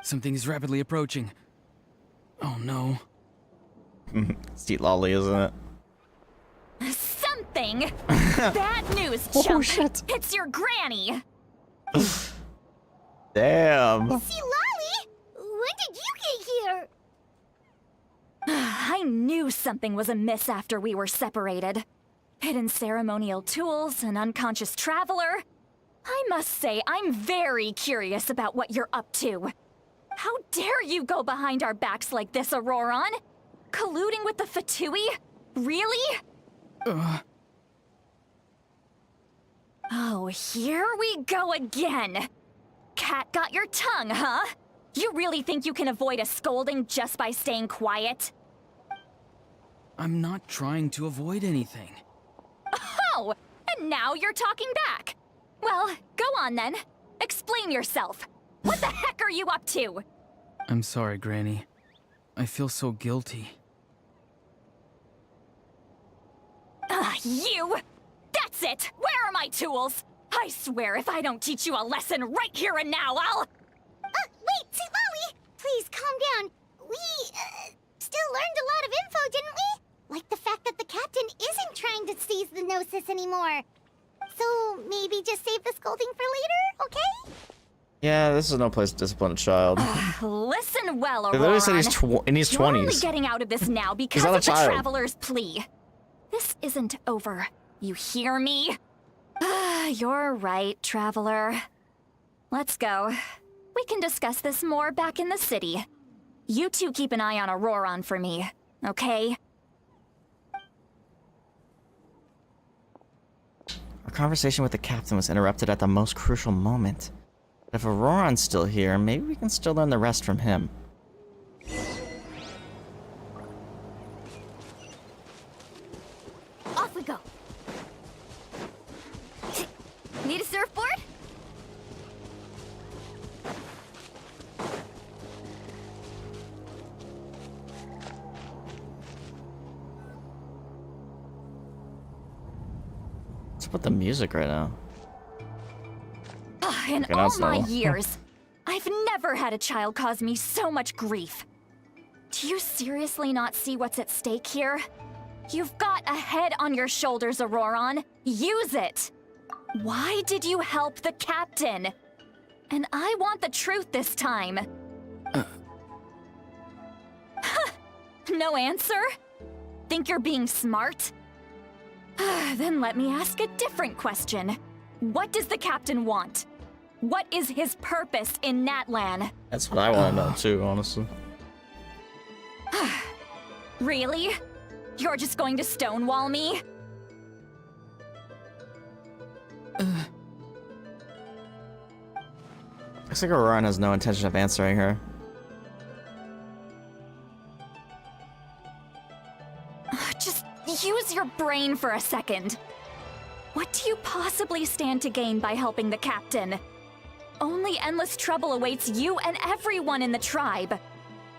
Something is rapidly approaching. Oh no. Citlali, isn't it? Something! Bad news, chump! shit. It's your granny! Damn. Citlali! When did you get here? I knew something was amiss after we were separated. Hidden ceremonial tools, an unconscious traveler. I must say, I'm very curious about what you're up to. How dare you go behind our backs like this, Ororon? Colluding with the Fatui? Really? Oh, here we go again. Cat got your tongue, huh? You really think you can avoid a scolding just by staying quiet? I'm not trying to avoid anything. Oh, and now you're talking back. Well, go on then. Explain yourself. What the heck are you up to? I'm sorry, Granny. I feel so guilty. You! That's it! Where are my tools? I swear if I don't teach you a lesson right here and now, I'll... Wait, Citlali! Please, calm down. We, still learned a lot of info, didn't we? Like the fact that the captain isn't trying to seize the Gnosis anymore. So, maybe just save the scolding for later, okay? Yeah, this is no place to discipline a child. Listen well, Ororon. They literally said he's in his 20s. You're only getting out of this now because not a of the child. Traveler's plea. This isn't over. You hear me? You're right, Traveler. Let's go. We can discuss this more back in the city. You two keep an eye on Ororon for me, okay? Our conversation with the captain was interrupted at the most crucial moment. If Ororon's still here, maybe we can still learn the rest from him. Off we go. Need a surfboard? What's up with the music right now? In Okay, all that's my normal. years, I've never had a child cause me so much grief. Do you seriously not see what's at stake here? You've got a head on your shoulders, Ororon. Use it! Why did you help the captain? And I want the truth this time. No answer? Think you're being smart? Then let me ask a different question. What does the captain want? What is his purpose in Natlan? That's what I want to know too, honestly. Really? You're just going to stonewall me? Looks like Ororon has no intention of answering her. Just use your brain for a second. What do you possibly stand to gain by helping the captain? Only endless trouble awaits you and everyone in the tribe.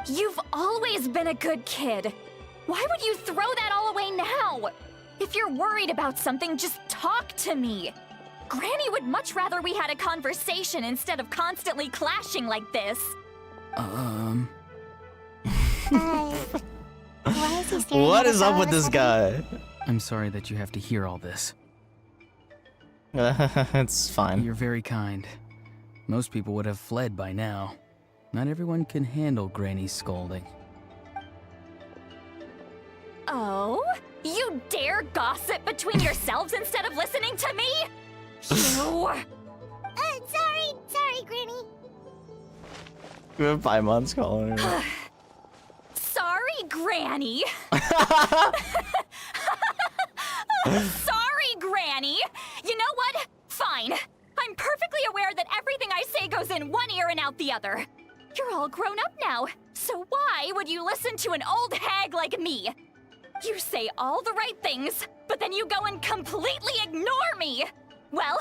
You've always been a good kid. Why would you throw that all away now? If you're worried about something, just talk to me. Granny would much rather we had a conversation instead of constantly clashing like this. Why is he staring What at us is all up of with a this sudden? guy? I'm sorry that you have to hear all this. It's fine. You're very kind. Most people would have fled by now. Not everyone can handle Granny's scolding. Oh? You dare gossip between yourselves instead of listening to me? You... Sorry, Granny. We have Paimon's calling her. Sorry, Granny. Sorry, Granny. You know what? Fine. I'm perfectly aware that everything I say goes in one ear and out the other. You're all grown up now, so why would you listen to an old hag like me? You say all the right things, but then you go and completely ignore me. Well,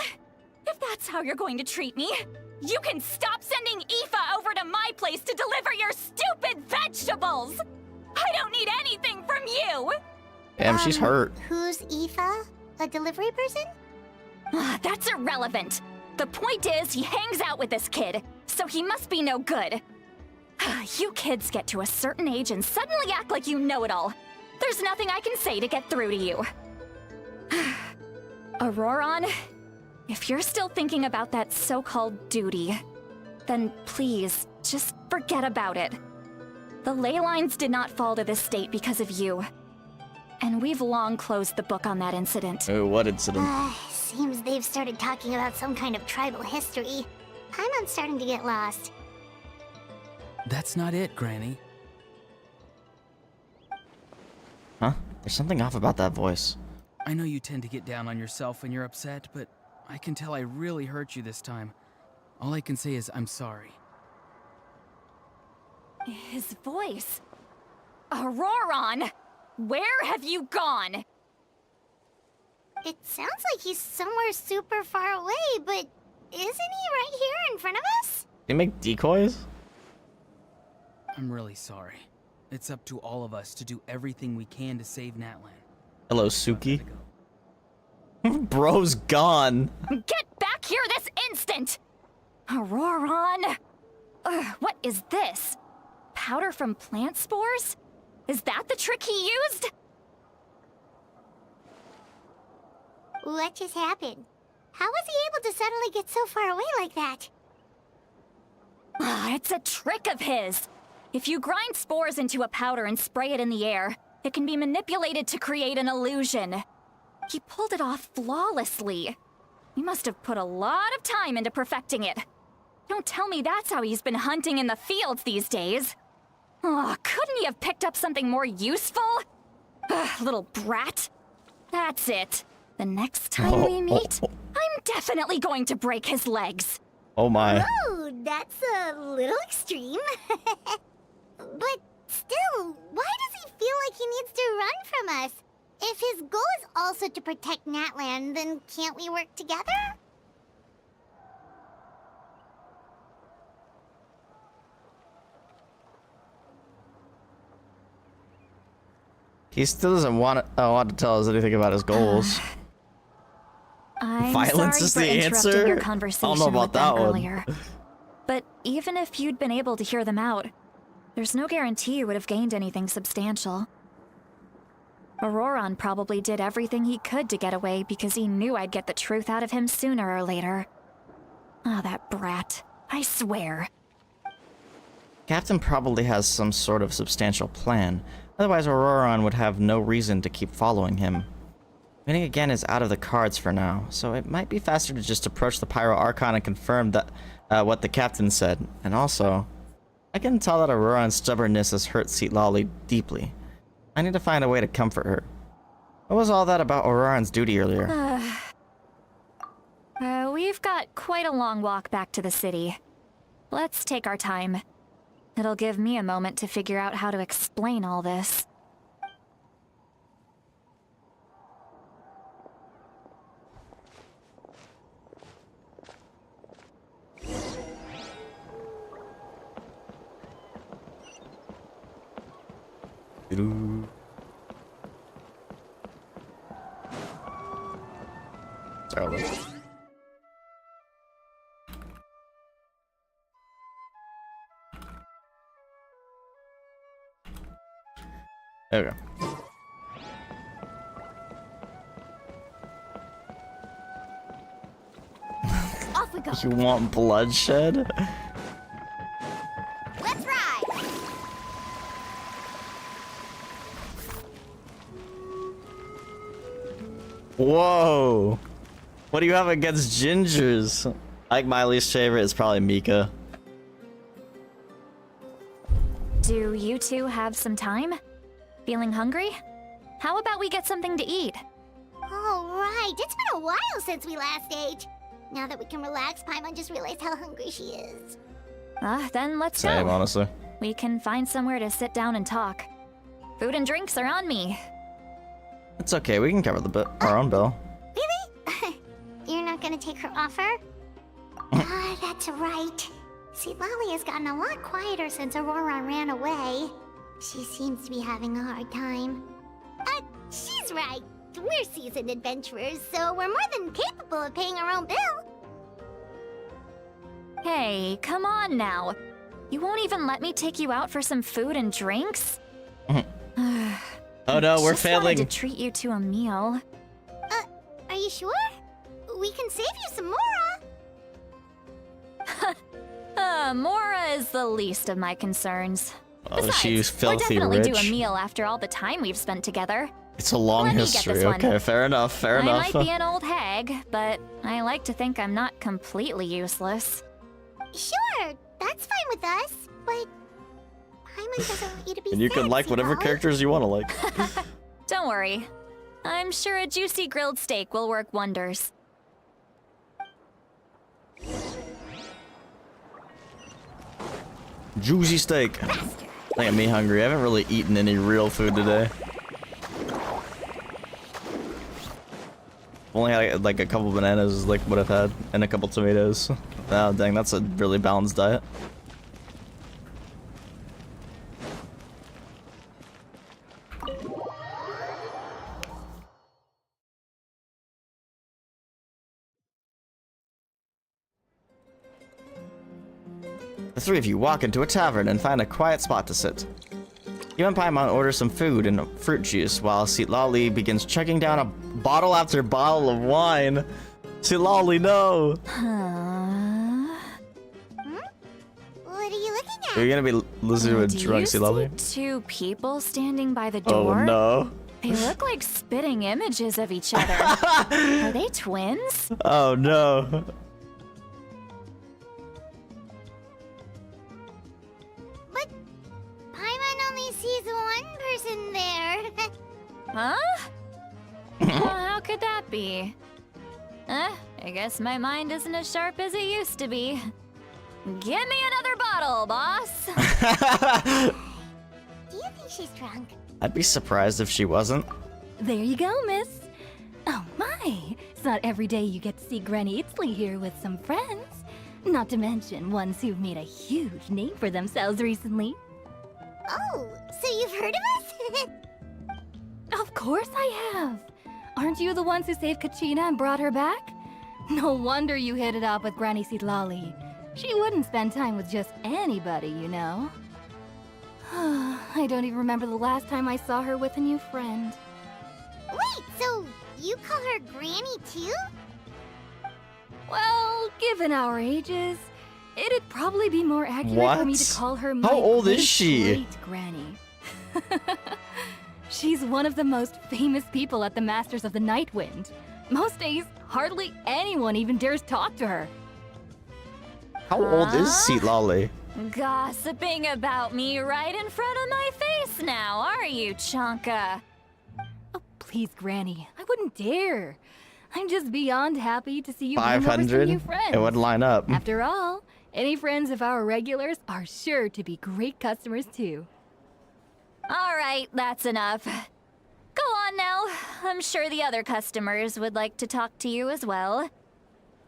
if that's how you're going to treat me, you can stop sending Aoife over to my place to deliver your stupid vegetables! I don't need anything from you! Damn, she's hurt. Who's Aoife? A delivery person? That's irrelevant. The point is, he hangs out with this kid, so he must be no good. You kids get to a certain age and suddenly act like you know it all. There's nothing I can say to get through to you. Ororon, if you're still thinking about that so-called duty, then please, just forget about it. The ley lines did not fall to this state because of you. And we've long closed the book on that incident. Oh, what incident? Seems they've started talking about some kind of tribal history. I'm starting to get lost. That's not it, Granny. Huh? There's something off about that voice. I know you tend to get down on yourself when you're upset, but I can tell I really hurt you this time. All I can say is I'm sorry. His voice. Ororon! Where have you gone? It sounds like he's somewhere super far away, but isn't he right here in front of us? They make decoys? I'm really sorry. It's up to all of us to do everything we can to save Natlan. Hello, Suki. Bro's gone. Get back here this instant! Ororon! What is this? Powder from plant spores? Is that the trick he used? What just happened? How was he able to suddenly get so far away like that? It's a trick of his. If you grind spores into a powder and spray it in the air, it can be manipulated to create an illusion. He pulled it off flawlessly. He must have put a lot of time into perfecting it. Don't tell me that's how he's been hunting in the fields these days. Oh, couldn't he have picked up something more useful? Little brat. That's it. The next time we meet, I'm definitely going to break his legs. Oh my. Oh, that's a little extreme. But still, why does he feel like he needs to run from us? If his goal is also to protect Natlan, then can't we work together? He still doesn't want to tell us anything about his goals. I'm Violence is sorry the for interrupting answer? your I conversation don't know about with them that one. earlier. But even if you'd been able to hear them out, there's no guarantee you would have gained anything substantial. Ororon probably did everything he could to get away because he knew I'd get the truth out of him sooner or later. Ah, that brat. I swear. Captain probably has some sort of substantial plan. Otherwise, Ororon would have no reason to keep following him. Winning again is out of the cards for now, so it might be faster to just approach the Pyro Archon and confirm that what the captain said. And also, I can tell that Ororon's stubbornness has hurt Citlali deeply. I need to find a way to comfort her. What was all that about Ororon's duty earlier? We've got quite a long walk back to the city. Let's take our time. It'll give me a moment to figure out how to explain all this. Sorry. There we go. Off we go. You want bloodshed? Let's ride. Whoa! What do you have against gingers? I think my least favorite is probably Mika. Do you two have some time? Feeling hungry? How about we get something to eat? All right, it's been a while since we last ate. Now that we can relax, Paimon just realized how hungry she is. Then let's Same, go. honestly. We can find somewhere to sit down and talk. Food and drinks are on me. It's okay, we can cover our own bill. Really? You're not gonna take her offer? That's right. Citlali has gotten a lot quieter since Aurora ran away. She seems to be having a hard time. She's right. We're seasoned adventurers, so we're more than capable of paying our own bill. Hey, come on now. You won't even let me take you out for some food and drinks? Oh no, we're Just failing. wanted to treat you to a meal. Are you sure? We can save you some Mora. Mora is the least of my concerns. Oh, Besides, she's we'll filthy definitely rich. do a meal after all the time we've spent together. It's a long Let me get history. this one. Okay, fair enough, fair I enough. might be an old hag, but I like to think I'm not completely useless. Sure, that's fine with us. But Paimon doesn't want you to be And you sad, can like whatever Citlali. characters you want to like. Don't worry. I'm sure a juicy grilled steak will work wonders. Juicy steak. Look at me hungry. I haven't really eaten any real food today. Only had like a couple bananas is like what I've had, and a couple tomatoes. Oh dang, that's a really balanced diet. The three of you walk into a tavern and find a quiet spot to sit. You and Paimon order some food and fruit juice while Citlali begins chugging down a bottle after bottle of wine. Citlali, no! What are you looking at? Are you gonna be listening to a Do drunk you see Citlali? two people standing by the Oh door? no. They look like spitting images of each other. Are they twins? Oh no. But Paimon only sees one person there. Huh? Well, how could that be? I guess my mind isn't as sharp as it used to be. Give me another bottle, boss! Do you think she's drunk? I'd be surprised if she wasn't. There you go, miss. Oh my, it's not every day you get to see Granny Itzley here with some friends. Not to mention ones who've made a huge name for themselves recently. Oh, so you've heard of us? Of course I have. Aren't you the ones who saved Kachina and brought her back? No wonder you hit it off with Granny Citlali. She wouldn't spend time with just anybody, you know. I don't even remember the last time I saw her with a new friend. Wait, so you call her Granny too? Well, given our ages, it'd probably be more accurate for me to What? call her my How old is she? great Granny. She's one of the most famous people at the Masters of the Night Wind. Most days, hardly anyone even dares talk to her. How old is Citlali? Gossiping about me right in front of my face now, are you, Chonka? Oh, please, Granny. I wouldn't dare. I'm just beyond happy to see you bring over some 500? new friends. It would line up. After all, any friends of our regulars are sure to be great customers too. All right, that's enough. Go on now. I'm sure the other customers would like to talk to you as well.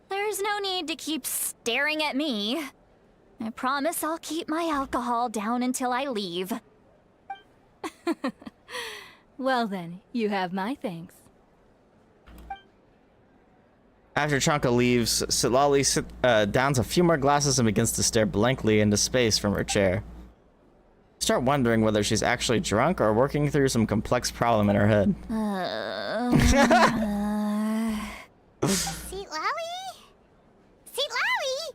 There's no need to keep staring at me. I promise I'll keep my alcohol down until I leave. Well then, you have my thanks. After Chonka leaves, Citlali downs a few more glasses and begins to stare blankly into space from her chair. Start wondering whether she's actually drunk or working through some complex problem in her head. Citlali? Citlali?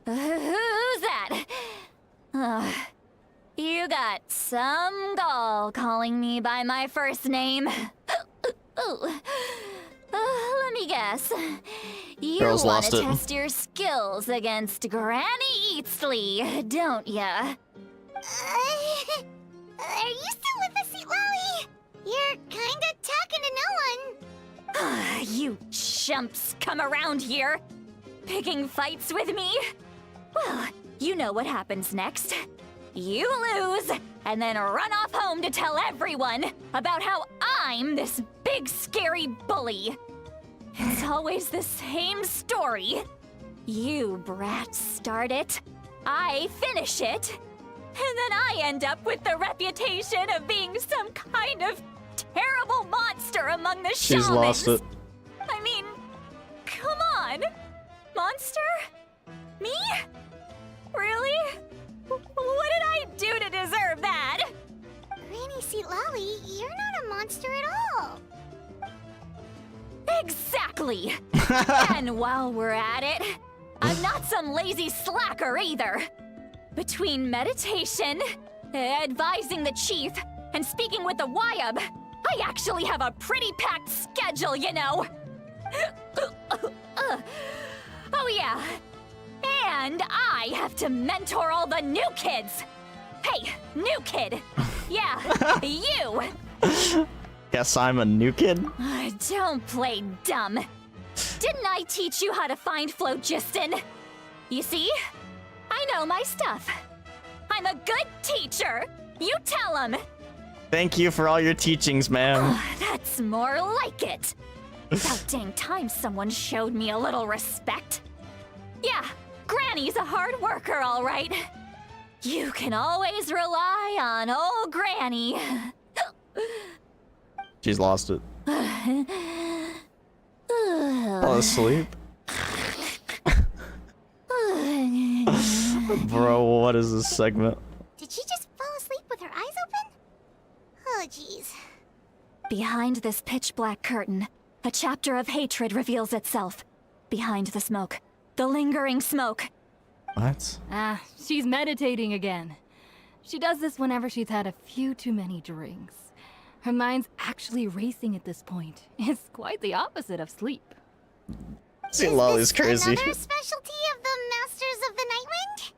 Who's that? You got some gall calling me by my first name. Let me guess. You Girls want lost to it. test your skills against Granny Eatsley, don't ya? Are you still with us, Citlali? You're kinda talking to no one. You chumps come around here, picking fights with me? Well, you know what happens next. You lose, and then run off home to tell everyone about how I'm this big scary bully. It's always the same story. You brats start it, I finish it, and then I end up with the reputation of being some kind of terrible monster among the She's shamans. lost it. I mean, come on. Monster? Me? Really? What did I do to deserve that? Granny Citlali, you're not a monster at all. Exactly. And while we're at it, I'm not some lazy slacker either. Between meditation, advising the chief, and speaking with the Wyab, I actually have a pretty packed schedule, you know. Oh yeah. And I have to mentor all the new kids. Hey, new kid. Yeah, you. Guess I'm a new kid? Don't play dumb. Didn't I teach you how to find phlogiston? You see? I know my stuff. I'm a good teacher. You tell him. Thank you for all your teachings, ma'am. That's more like it. About dang time someone showed me a little respect. Yeah, Granny's a hard worker, all right. You can always rely on old Granny. She's lost it. Fall asleep? Bro, what is this segment? Did she just fall asleep with her eyes open? Oh, jeez. Behind this pitch-black curtain, a chapter of hatred reveals itself. Behind the smoke. The lingering smoke. What? She's meditating again. She does this whenever she's had a few too many drinks. Her mind's actually racing at this point. It's quite the opposite of sleep. Citlali's crazy. Another specialty of the Masters of the Nightwind?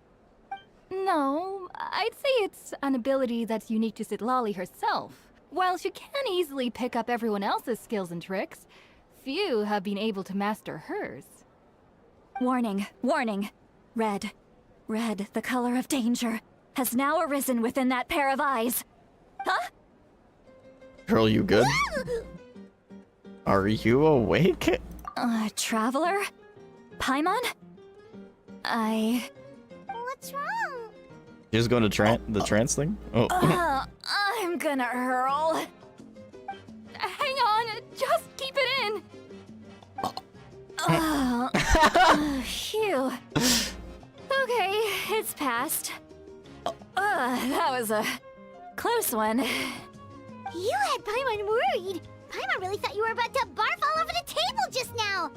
No, I'd say it's an ability that's unique to Citlali herself. While she can easily pick up everyone else's skills and tricks, few have been able to master hers. Warning, warning. Red, the color of danger, has now arisen within that pair of eyes. Huh? Girl, you good? Are you awake? Traveler? Paimon? What's wrong? You just going to the trance thing? Oh. I'm gonna hurl. Hang on, just keep it in. Phew. Okay, it's passed. That was a close one. You had Paimon worried. Paimon really thought you were about to barf all over the table just now.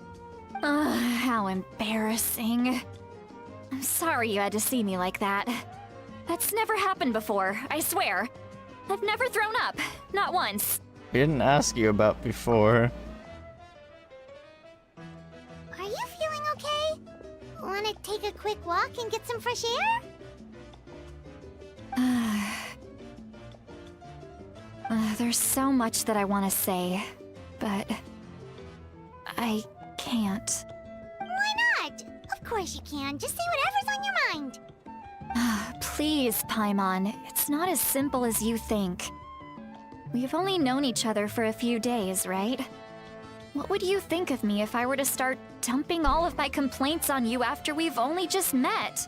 How embarrassing. I'm sorry you had to see me like that. That's never happened before, I swear. I've never thrown up, not once. We didn't ask you about before. Are you feeling okay? Want to take a quick walk and get some fresh air? There's so much that I want to say, but I can't. Why not? Of course you can. Just say whatever's on your mind. Please, Paimon, it's not as simple as you think. We've only known each other for a few days, right? What would you think of me if I were to start dumping all of my complaints on you after we've only just met?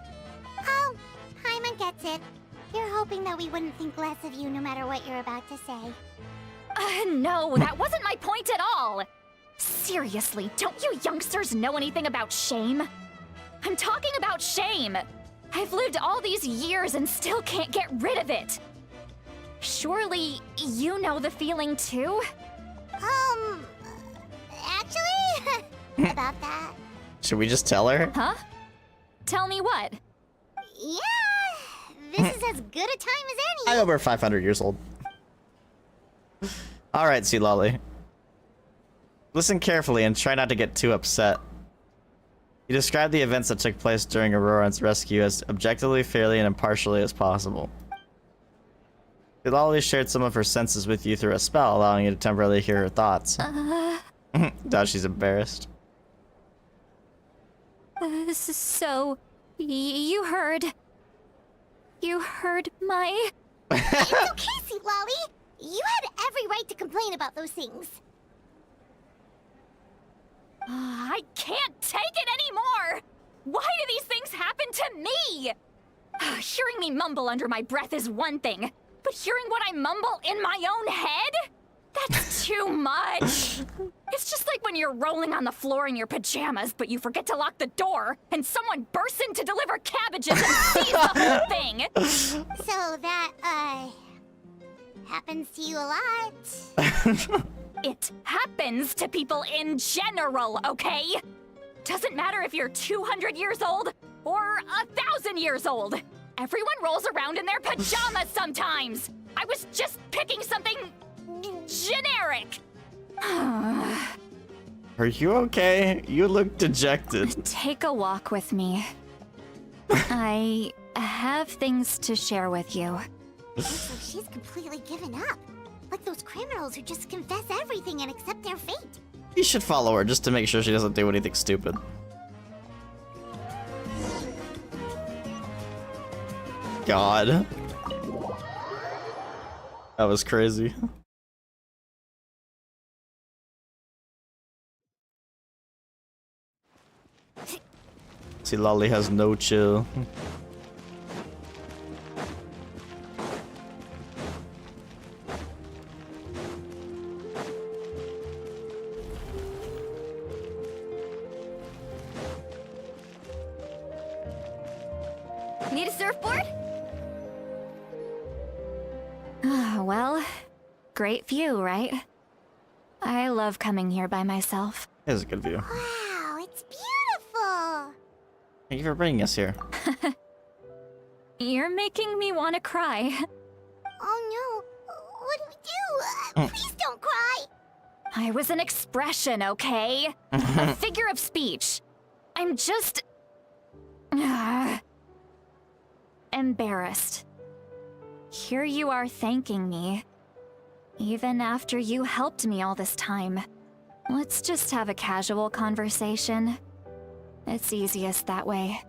Oh, Paimon gets it. You're hoping that we wouldn't think less of you no matter what you're about to say. No, that wasn't my point at all! Seriously, don't you youngsters know anything about shame? I'm talking about shame! I've lived all these years and still can't get rid of it! Surely, you know the feeling too? Actually, about that. Should we just tell her? Huh? Tell me what? Yeah, this is as good a time as any. I know we're 500 years old. Alright, Citlali. Listen carefully and try not to get too upset. You described the events that took place during Ororon's rescue as objectively, fairly, and impartially as possible. Citlali shared some of her senses with you through a spell, allowing you to temporarily hear her thoughts. Now she's embarrassed. So, you heard my... It's okay, Citlali. You had every right to complain about those things. I can't take it anymore! Why do these things happen to me? Hearing me mumble under my breath is one thing, but hearing what I mumble in my own head? That's too much! It's just like when you're rolling on the floor in your pajamas, but you forget to lock the door, and someone bursts in to deliver cabbages and sees the whole thing! So that, happens to you a lot. It happens to people in general, okay? Doesn't matter if you're 200 years old or 1,000 years old. Everyone rolls around in their pajamas sometimes. I was just picking something generic. Are you okay? You look dejected. Take a walk with me. I have things to share with you. Looks like she's completely given up. Like those criminals who just confess everything and accept their fate. You should follow her just to make sure she doesn't do anything stupid. God. That was crazy. Citlali has no chill. Need a surfboard? Well, great view, right? I love coming here by myself. It is a good view. Wow, it's beautiful. Thank you for bringing us here. You're making me want to cry. Oh no, what do we do? Please don't cry. I was an expression, okay? A figure of speech. I'm just... embarrassed. Here you are thanking me. Even after you helped me all this time. Let's just have a casual conversation. It's easiest that way.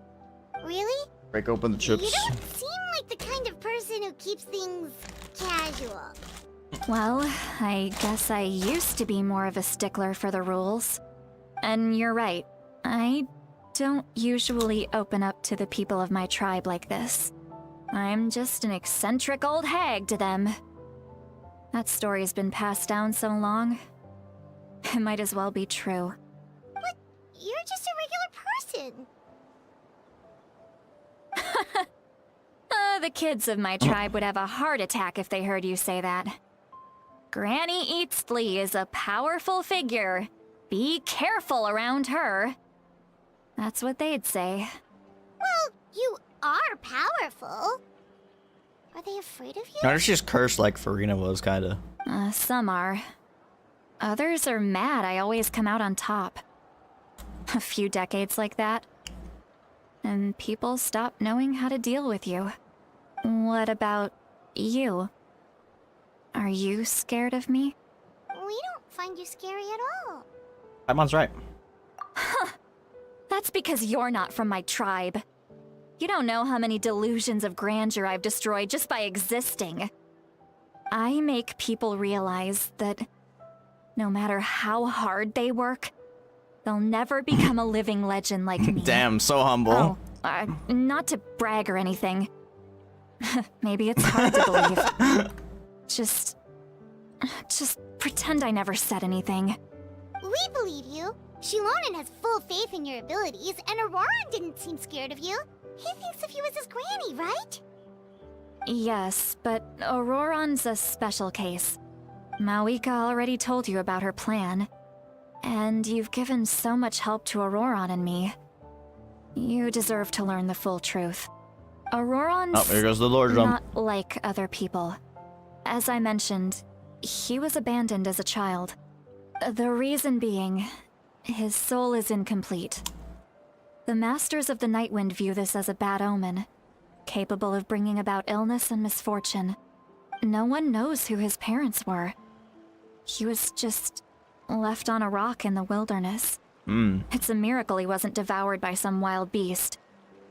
Really? Break open the You chips. don't seem like the kind of person who keeps things casual. Well, I guess I used to be more of a stickler for the rules. And you're right. I don't usually open up to the people of my tribe like this. I'm just an eccentric old hag to them. That story's been passed down so long. It might as well be true. But you're just a regular person. The kids of my tribe would have a heart attack if they heard you say that. Granny Eatsley is a powerful figure. Be careful around her. That's what they'd say. Well, you are powerful. Are they afraid of you? I wonder if she's cursed like Farina was, kinda. Some are. Others are mad I always come out on top. A few decades like that. And people stop knowing how to deal with you. What about you? Are you scared of me? We don't find you scary at all. Paimon's right. That's because you're not from my tribe. You don't know how many delusions of grandeur I've destroyed just by existing. I make people realize that no matter how hard they work, they'll never become a living legend like me. Damn, so humble. Oh, not to brag or anything. Maybe it's hard to believe. Just pretend I never said anything. We believe you. Xilonen has full faith in your abilities, and Ororon didn't seem scared of you. He thinks of you as his granny, right? Yes, but Ororon's a special case. Mawika already told you about her plan. And you've given so much help to Ororon and me. You deserve to learn the full truth. Ororon's Oh, here goes the lore drum. not like other people. As I mentioned, he was abandoned as a child. The reason being, his soul is incomplete. The Masters of the Nightwind view this as a bad omen, capable of bringing about illness and misfortune. No one knows who his parents were. He was just left on a rock in the wilderness. It's a miracle he wasn't devoured by some wild beast.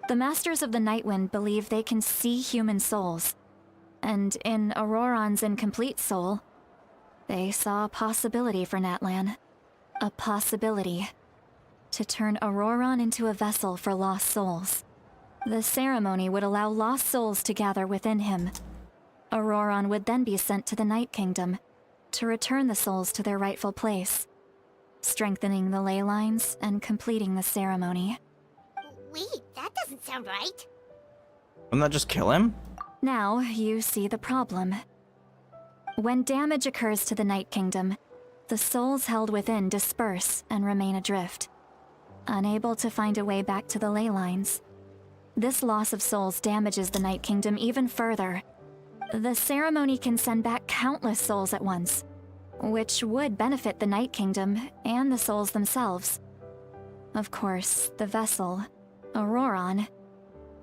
The Masters of the Nightwind believe they can see human souls. And in Ororon's incomplete soul, they saw a possibility for Natlan. A possibility to turn Ororon into a vessel for lost souls. The ceremony would allow lost souls to gather within him. Ororon would then be sent to the Night Kingdom to return the souls to their rightful place, strengthening the ley lines and completing the ceremony. Wait, that doesn't sound right. Wouldn't that just kill him? Now you see the problem. When damage occurs to the Night Kingdom, the souls held within disperse and remain adrift, unable to find a way back to the ley lines. This loss of souls damages the Night Kingdom even further. The ceremony can send back countless souls at once, which would benefit the Night Kingdom and the souls themselves. Of course, the vessel, Ororon,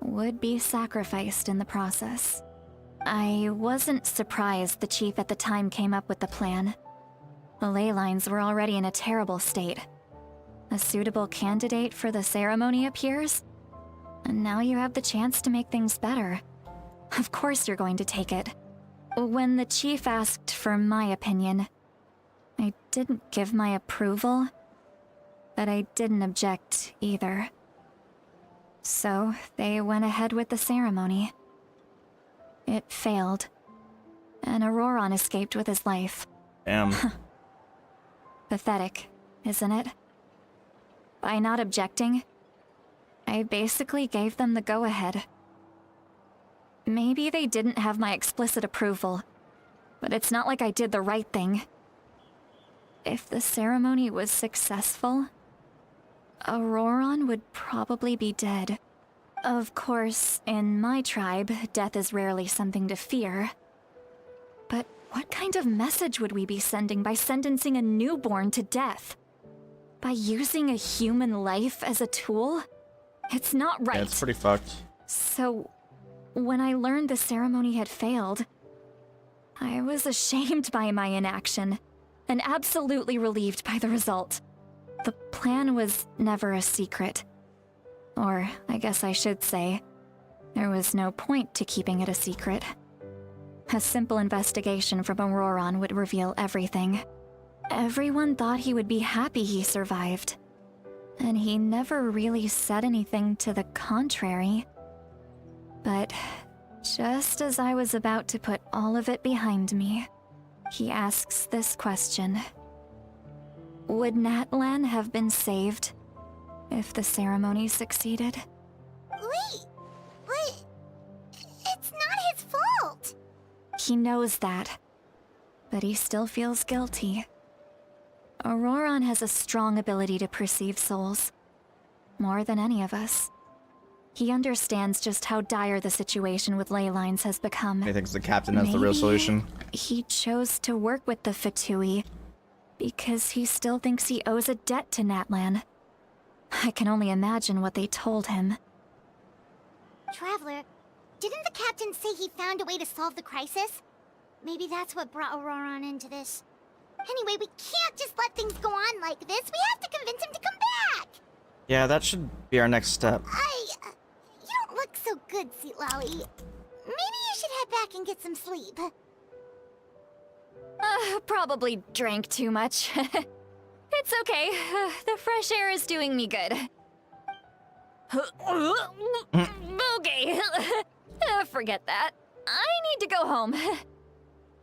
would be sacrificed in the process. I wasn't surprised the chief at the time came up with the plan. The ley lines were already in a terrible state. A suitable candidate for the ceremony appears, and now you have the chance to make things better. Of course you're going to take it. When the chief asked for my opinion, I didn't give my approval, but I didn't object either. So they went ahead with the ceremony. It failed, and Ororon escaped with his life. Damn. Pathetic, isn't it? By not objecting, I basically gave them the go-ahead. Maybe they didn't have my explicit approval, but it's not like I did the right thing. If the ceremony was successful, Ororon would probably be dead. Of course, in my tribe, death is rarely something to fear. But what kind of message would we be sending by sentencing a newborn to death? By using a human life as a tool? It's not right. Yeah, it's pretty fucked. So, when I learned the ceremony had failed, I was ashamed by my inaction, and absolutely relieved by the result. The plan was never a secret. Or, I guess I should say, there was no point to keeping it a secret. A simple investigation from Ororon would reveal everything. Everyone thought he would be happy he survived. And he never really said anything to the contrary. But just as I was about to put all of it behind me, he asks this question. Would Natlan have been saved if the ceremony succeeded? Wait, but it's not his fault. He knows that, but he still feels guilty. Ororon has a strong ability to perceive souls, more than any of us. He understands just how dire the situation with ley lines has become. He thinks the captain has the real Maybe solution. He chose to work with the Fatui because he still thinks he owes a debt to Natlan. I can only imagine what they told him. Traveler, didn't the captain say he found a way to solve the crisis? Maybe that's what brought Ororon into this. Anyway, we can't just let things go on like this. We have to convince him to come back! Yeah, that should be our next step. You don't look so good, Citlali. Maybe you should head back and get some sleep. Probably drank too much. It's okay. The fresh air is doing me good. Okay. Forget that. I need to go home.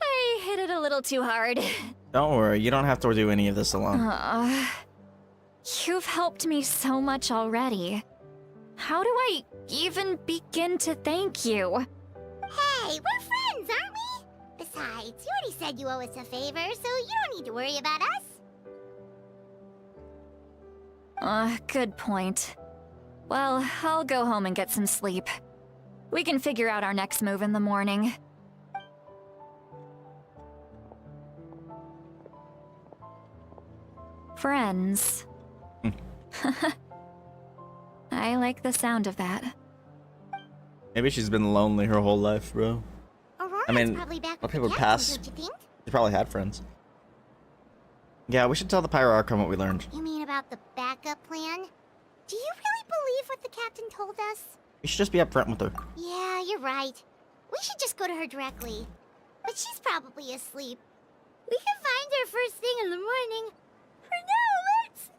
I hit it a little too hard. Don't worry, you don't have to do any of this alone. You've helped me so much already. How do I even begin to thank you? Hey, we're friends, aren't we? Besides, you already said you owe us a favor, so you don't need to worry about us. Good point. Well, I'll go home and get some sleep. We can figure out our next move in the morning. Friends. I like the sound of that. Maybe she's been lonely her whole life, bro. Aurora's I mean, probably back when with people the pass, captain, don't you think? she probably had friends. Yeah, we should tell the Pyro Archon what we learned. You mean about the backup plan? Do you really believe what the captain told us? We should just be upfront with her. Yeah, you're right. We should just go to her directly. But she's probably asleep. We can find her first thing in the morning. For now, let's...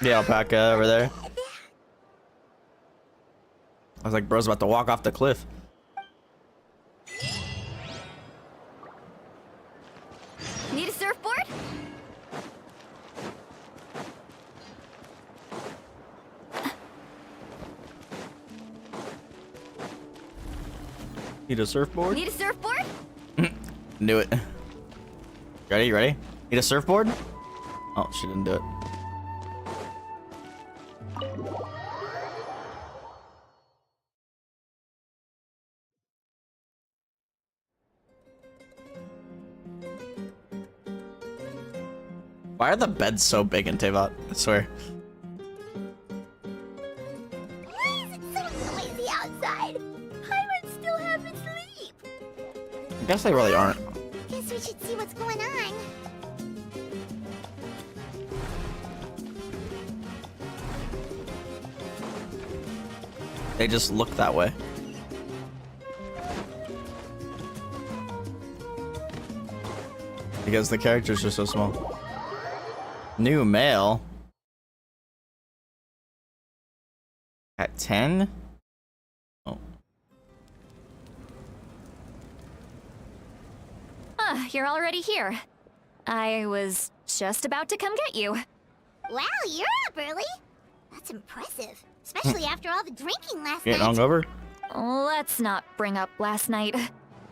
The alpaca over there. I was like, bro's about to walk off the cliff. Need a surfboard? Need a surfboard? Need a surfboard? Do it. Ready? You ready? Need a surfboard? Oh, she didn't do it. Why are the beds so big in Teyvat? I swear. Why is it so guess they really aren't. Guess we should see what's going on. They just look that way. Because the characters are so small. New mail. At 10? Oh. You're already here. I was just about to come get you. Wow, you're up early. That's impressive. Especially after all the drinking last Getting night. hungover? Let's not bring up last night.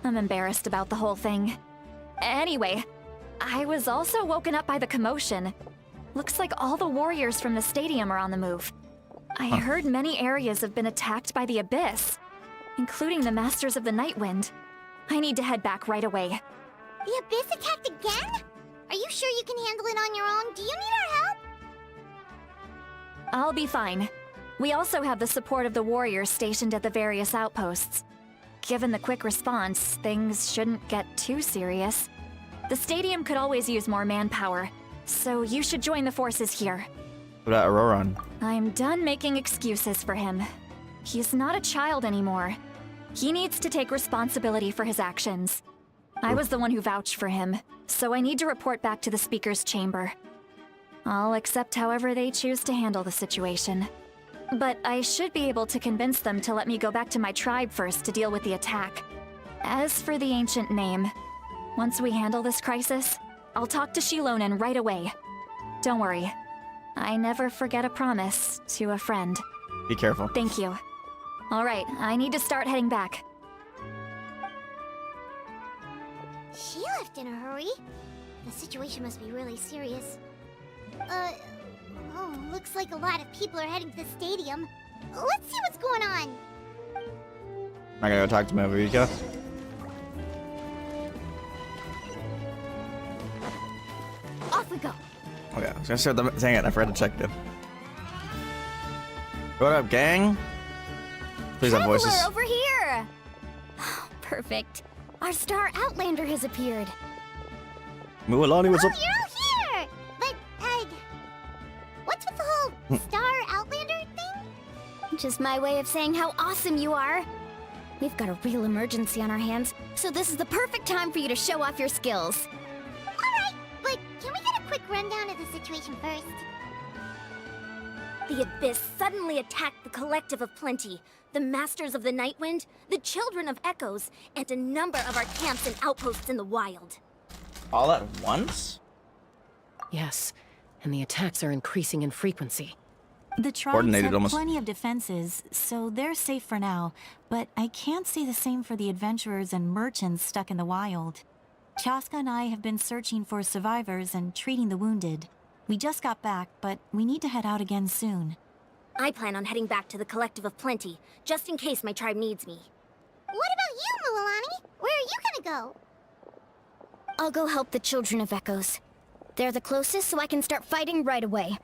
I'm embarrassed about the whole thing. Anyway, I was also woken up by the commotion. Looks like all the warriors from the stadium are on the move. I heard many areas have been attacked by the Abyss, including the Masters of the Nightwind. I need to head back right away. The Abyss attacked again? Are you sure you can handle it on your own? Do you need our help? I'll be fine. We also have the support of the warriors stationed at the various outposts. Given the quick response, things shouldn't get too serious. The stadium could always use more manpower, so you should join the forces here. What about Ororon? I'm done making excuses for him. He's not a child anymore. He needs to take responsibility for his actions. I was the one who vouched for him, so I need to report back to the Speaker's chamber. I'll accept however they choose to handle the situation. But I should be able to convince them to let me go back to my tribe first to deal with the attack. As for the ancient name, once we handle this crisis, I'll talk to Xilonen right away. Don't worry. I never forget a promise to a friend. Be careful. Thank you. All right, I need to start heading back. She left in a hurry. The situation must be really serious. Oh, looks like a lot of people are heading to the stadium. Let's see what's going on. I gotta go talk to Mobilizing. Off we go. Okay, I was gonna start the dang it, I forgot to check it. What up, gang? Please have voices. Traveler, over here! Perfect. Our star Outlander has appeared. Mualani, what's up? You're all here! But, what's with the whole star Outlander thing? Just my way of saying how awesome you are. We've got a real emergency on our hands, so this is the perfect time for you to show off your skills. Alright, but can we get a quick rundown of the situation first? The Abyss suddenly attacked the Collective of Plenty, the Masters of the Nightwind, the Children of Echoes, and a number of our camps and outposts in the wild. All at once? Yes, and the attacks are increasing in frequency. The tribes have plenty of defenses, so they're safe for now, but I can't say the same for the adventurers and merchants stuck in the wild. Chaska and I have been searching for survivors and treating the wounded. We just got back, but we need to head out again soon. I plan on heading back to the Collective of Plenty, just in case my tribe needs me. What about you, Mualani? Where are you gonna go? I'll go help the Children of Echoes. They're the closest, so I can start fighting right away.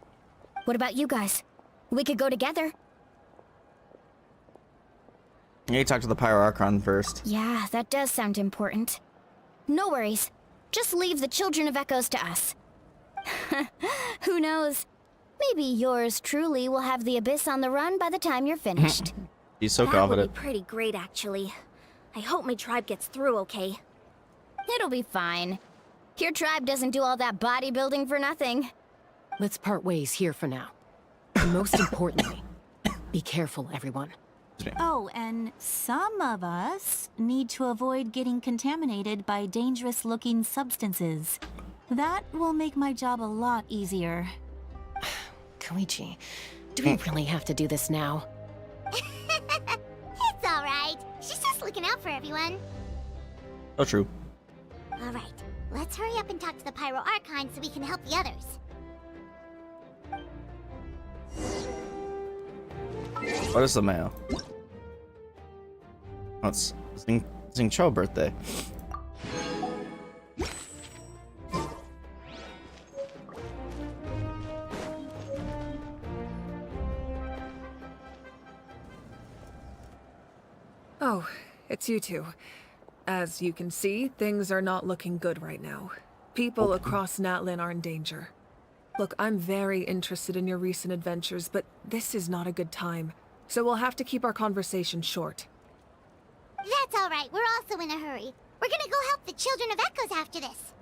What about you guys? We could go together. You need to talk to the Pyro Archon first. Yeah, that does sound important. No worries. Just leave the Children of Echoes to us. Who knows? Maybe yours truly will have the Abyss on the run by the time you're finished. He's so that confident. Would be pretty great, actually. I hope my tribe gets through okay. It'll be fine. Your tribe doesn't do all that bodybuilding for nothing. Let's part ways here for now. And most importantly, be careful, everyone. Oh, and some of us need to avoid getting contaminated by dangerous-looking substances. That will make my job a lot easier. Koichi, do we really have to do this now? It's alright. She's just looking out for everyone. Oh, true. Alright, let's hurry up and talk to the Pyro Archon so we can help the others. What is the mail? Oh, it's Xing Cho birthday. Oh, it's you two. As you can see, things are not looking good right now. People across Natlan are in danger. Look, I'm very interested in your recent adventures, but this is not a good time. So we'll have to keep our conversation short. That's alright, we're also in a hurry. We're gonna go help the Children of Echoes after this.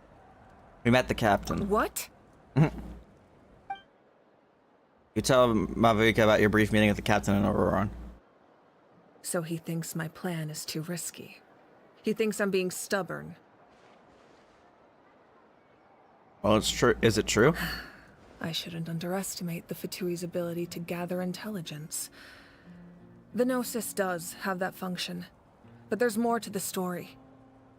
We met the captain. What? You tell Mavuika about your brief meeting with the captain in Ororon. So he thinks my plan is too risky. He thinks I'm being stubborn. Well, it's true. Is it true? I shouldn't underestimate the Fatui's ability to gather intelligence. The Gnosis does have that function, but there's more to the story.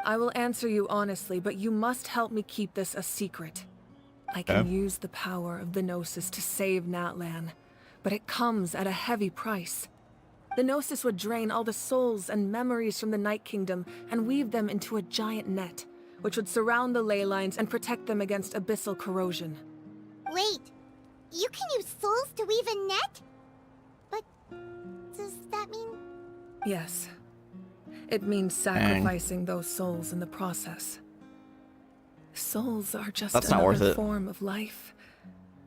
I will answer you honestly, but you must help me keep this a secret. I can use the power of the Gnosis to save Natlan, but it comes at a heavy price. The Gnosis would drain all the souls and memories from the Night Kingdom and weave them into a giant net, which would surround the ley lines and protect them against abyssal corrosion. Wait, you can use souls to weave a net? But does that mean... Yes. It means sacrificing those souls in the process. Souls are just another form of life.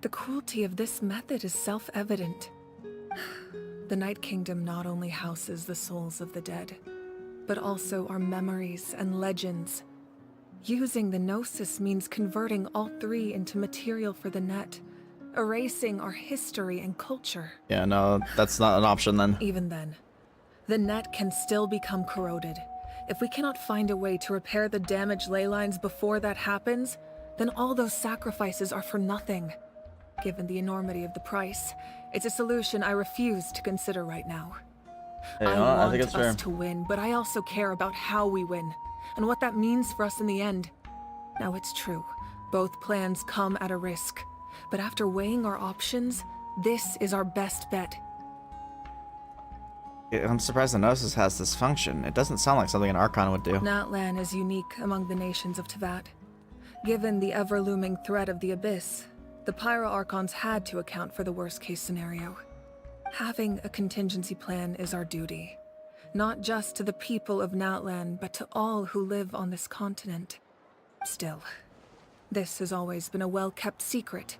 The cruelty of this method is self-evident. The Night Kingdom not only houses the souls of the dead, but also our memories and legends. Using the Gnosis means converting all three into material for the net, erasing our history and culture. Yeah, no, that's not an option then. Even then, the net can still become corroded. If we cannot find a way to repair the damaged ley lines before that happens, then all those sacrifices are for nothing. Given the enormity of the price, it's a solution I refuse to consider right now. I want us to win, but I also care about how we win, and what that means for us in the end. Now it's true, both plans come at a risk, but after weighing our options, this is our best bet. I'm surprised the Gnosis has this function. It doesn't sound like something an Archon would do. Natlan is unique among the nations of Teyvat. Given the ever-looming threat of the Abyss, the Pyro-Archons had to account for the worst-case scenario. Having a contingency plan is our duty. Not just to the people of Natlan, but to all who live on this continent. Still, this has always been a well-kept secret.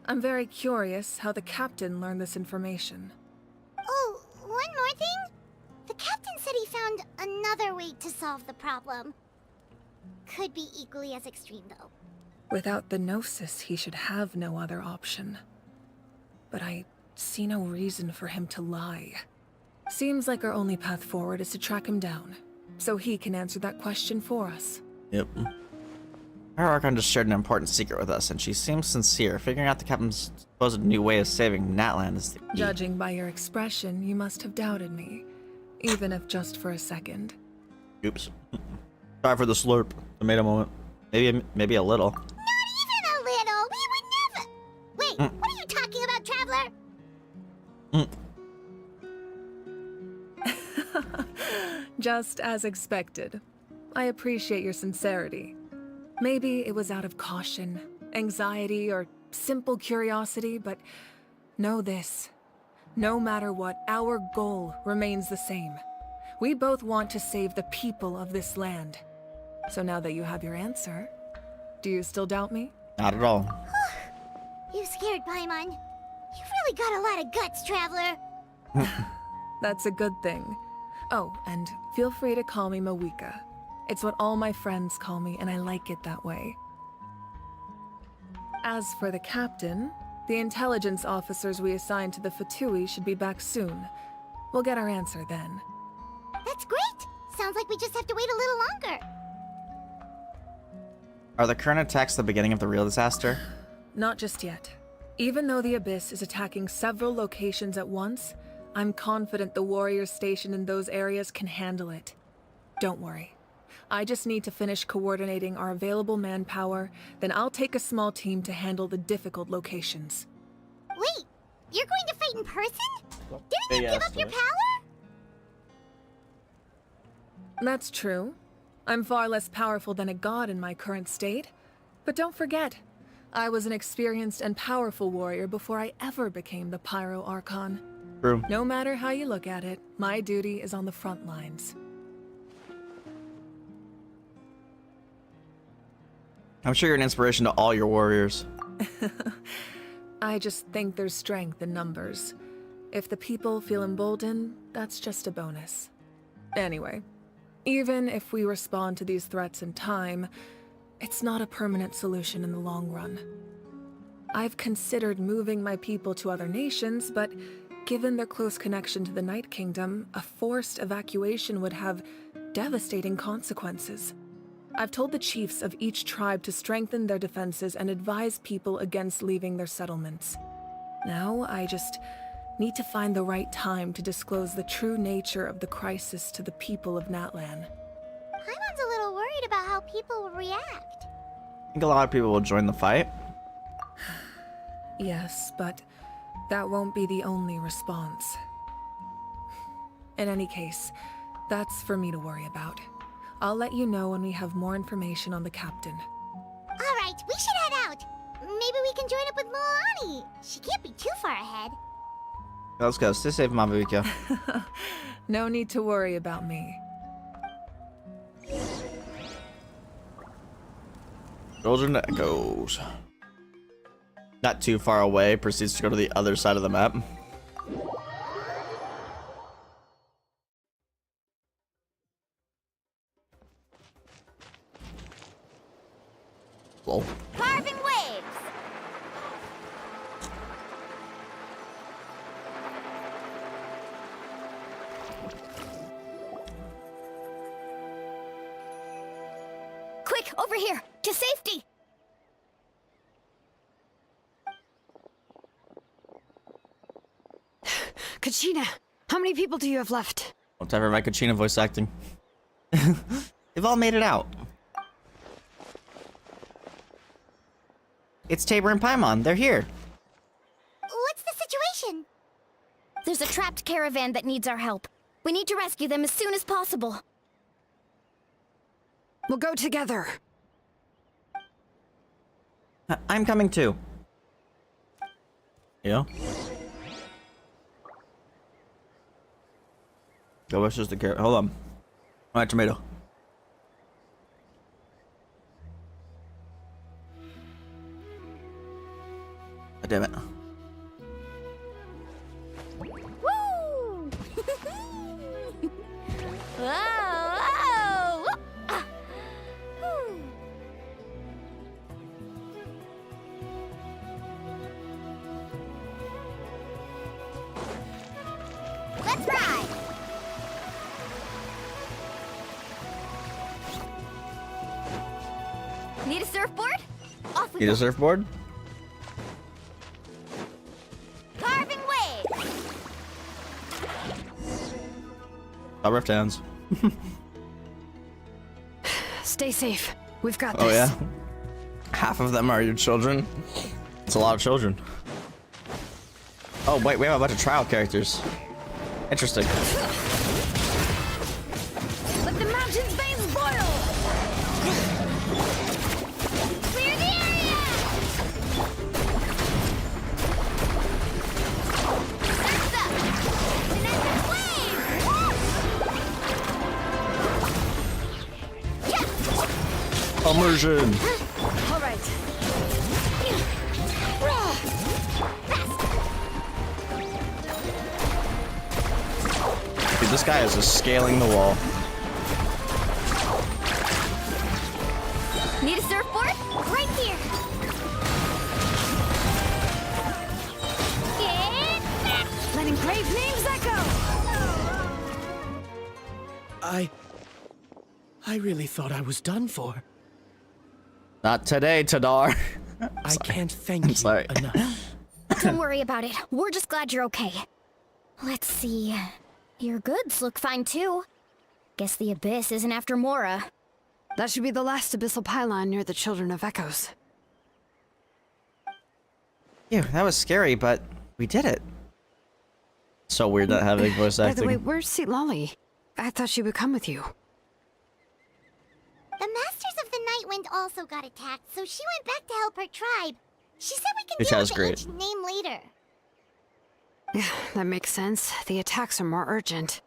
I'm very curious how the captain learned this information. Oh, one more thing? The captain said he found another way to solve the problem. Could be equally as extreme, though. Without the Gnosis, he should have no other option. But I see no reason for him to lie. Seems like our only path forward is to track him down, so he can answer that question for us. Yep. Our Archon just shared an important secret with us, and she seems sincere. Figuring out the captain's supposed new way of saving Natlan is the key. Judging by your expression, you must have doubted me, even if just for a second. Oops. Sorry for the slurp. Tomato moment. Maybe a little. Not even a little! We would never... Wait, what are you talking about, Traveler? Just as expected. I appreciate your sincerity. Maybe it was out of caution, anxiety, or simple curiosity, but know this. No matter what, our goal remains the same. We both want to save the people of this land. So now that you have your answer, do you still doubt me? Not at all. You scared Paimon. You've really got a lot of guts, Traveler. That's a good thing. Oh, and feel free to call me Mawika. It's what all my friends call me, and I like it that way. As for the captain, the intelligence officers we assigned to the Fatui should be back soon. We'll get our answer then. That's great! Sounds like we just have to wait a little longer. Are the current attacks the beginning of the real disaster? Not just yet. Even though the Abyss is attacking several locations at once, I'm confident the warriors stationed in those areas can handle it. Don't worry. I just need to finish coordinating our available manpower, then I'll take a small team to handle the difficult locations. Wait, you're going to fight in person? Didn't you give up your power? That's true. I'm far less powerful than a god in my current state. But don't forget, I was an experienced and powerful warrior before I ever became the Pyro Archon. True. No matter how you look at it, my duty is on the front lines. I'm sure you're an inspiration to all your warriors. I just think there's strength in numbers. If the people feel emboldened, that's just a bonus. Anyway, even if we respond to these threats in time, it's not a permanent solution in the long run. I've considered moving my people to other nations, but given their close connection to the Night Kingdom, a forced evacuation would have devastating consequences. I've told the chiefs of each tribe to strengthen their defenses and advise people against leaving their settlements. Now, I just need to find the right time to disclose the true nature of the crisis to the people of Natlan. Paimon's a little worried about how people will react. I think a lot of people will join the fight. Yes, but that won't be the only response. In any case, that's for me to worry about. I'll let you know when we have more information on the captain. Alright, we should head out. Maybe we can join up with Milani. She can't be too far ahead. Let's go. Stay safe, Mabuika. No need to worry about me. Children Echoes. Not too far away, proceeds to go to the other side of the map. Whoa. Carving waves! Quick, over here! To safety! Kachina, how many people do you have left? What time for my Kachina voice acting? They've all made it out. It's Tabor and Paimon. They're here. What's the situation? There's a trapped caravan that needs our help. We need to rescue them as soon as possible. We'll go together. I'm coming too. Yeah. Go versus the carrot. Hold on. Alright, tomato. God damn it. Woo! Whoa! Whoa! Ah. Whew. Let's ride! Need a surfboard? Off we Need go. a surfboard? Carving waves! I'll rift hands. Stay safe. We've got this. Oh yeah? Half of them are your children? It's a lot of children. Oh wait, we have a bunch of trial characters. Interesting. Let the mountain's veins boil! Clear the area! Surf's up! And then the wave! Yeah! Immersion! All right. Dude, this guy is just scaling the wall. Need a surfboard? Right here. Letting brave names echo. I really thought I was done for. Not today, Tadar. I can't thank you sorry. enough. Don't worry about it. We're just glad you're okay. Let's see. Your goods look fine too. Guess the Abyss isn't after Mora. That should be the last abyssal pylon near the Children of Echoes. Ew, that was scary, but we did it. So weird not having voice By acting. the way, where's Citlali? I thought she would come with you. The Masters of the Night Wind also got attacked, so she went back to help her tribe. She said we can Which deal was with great. the ancient name later. Yeah, that makes sense. The attacks are more urgent.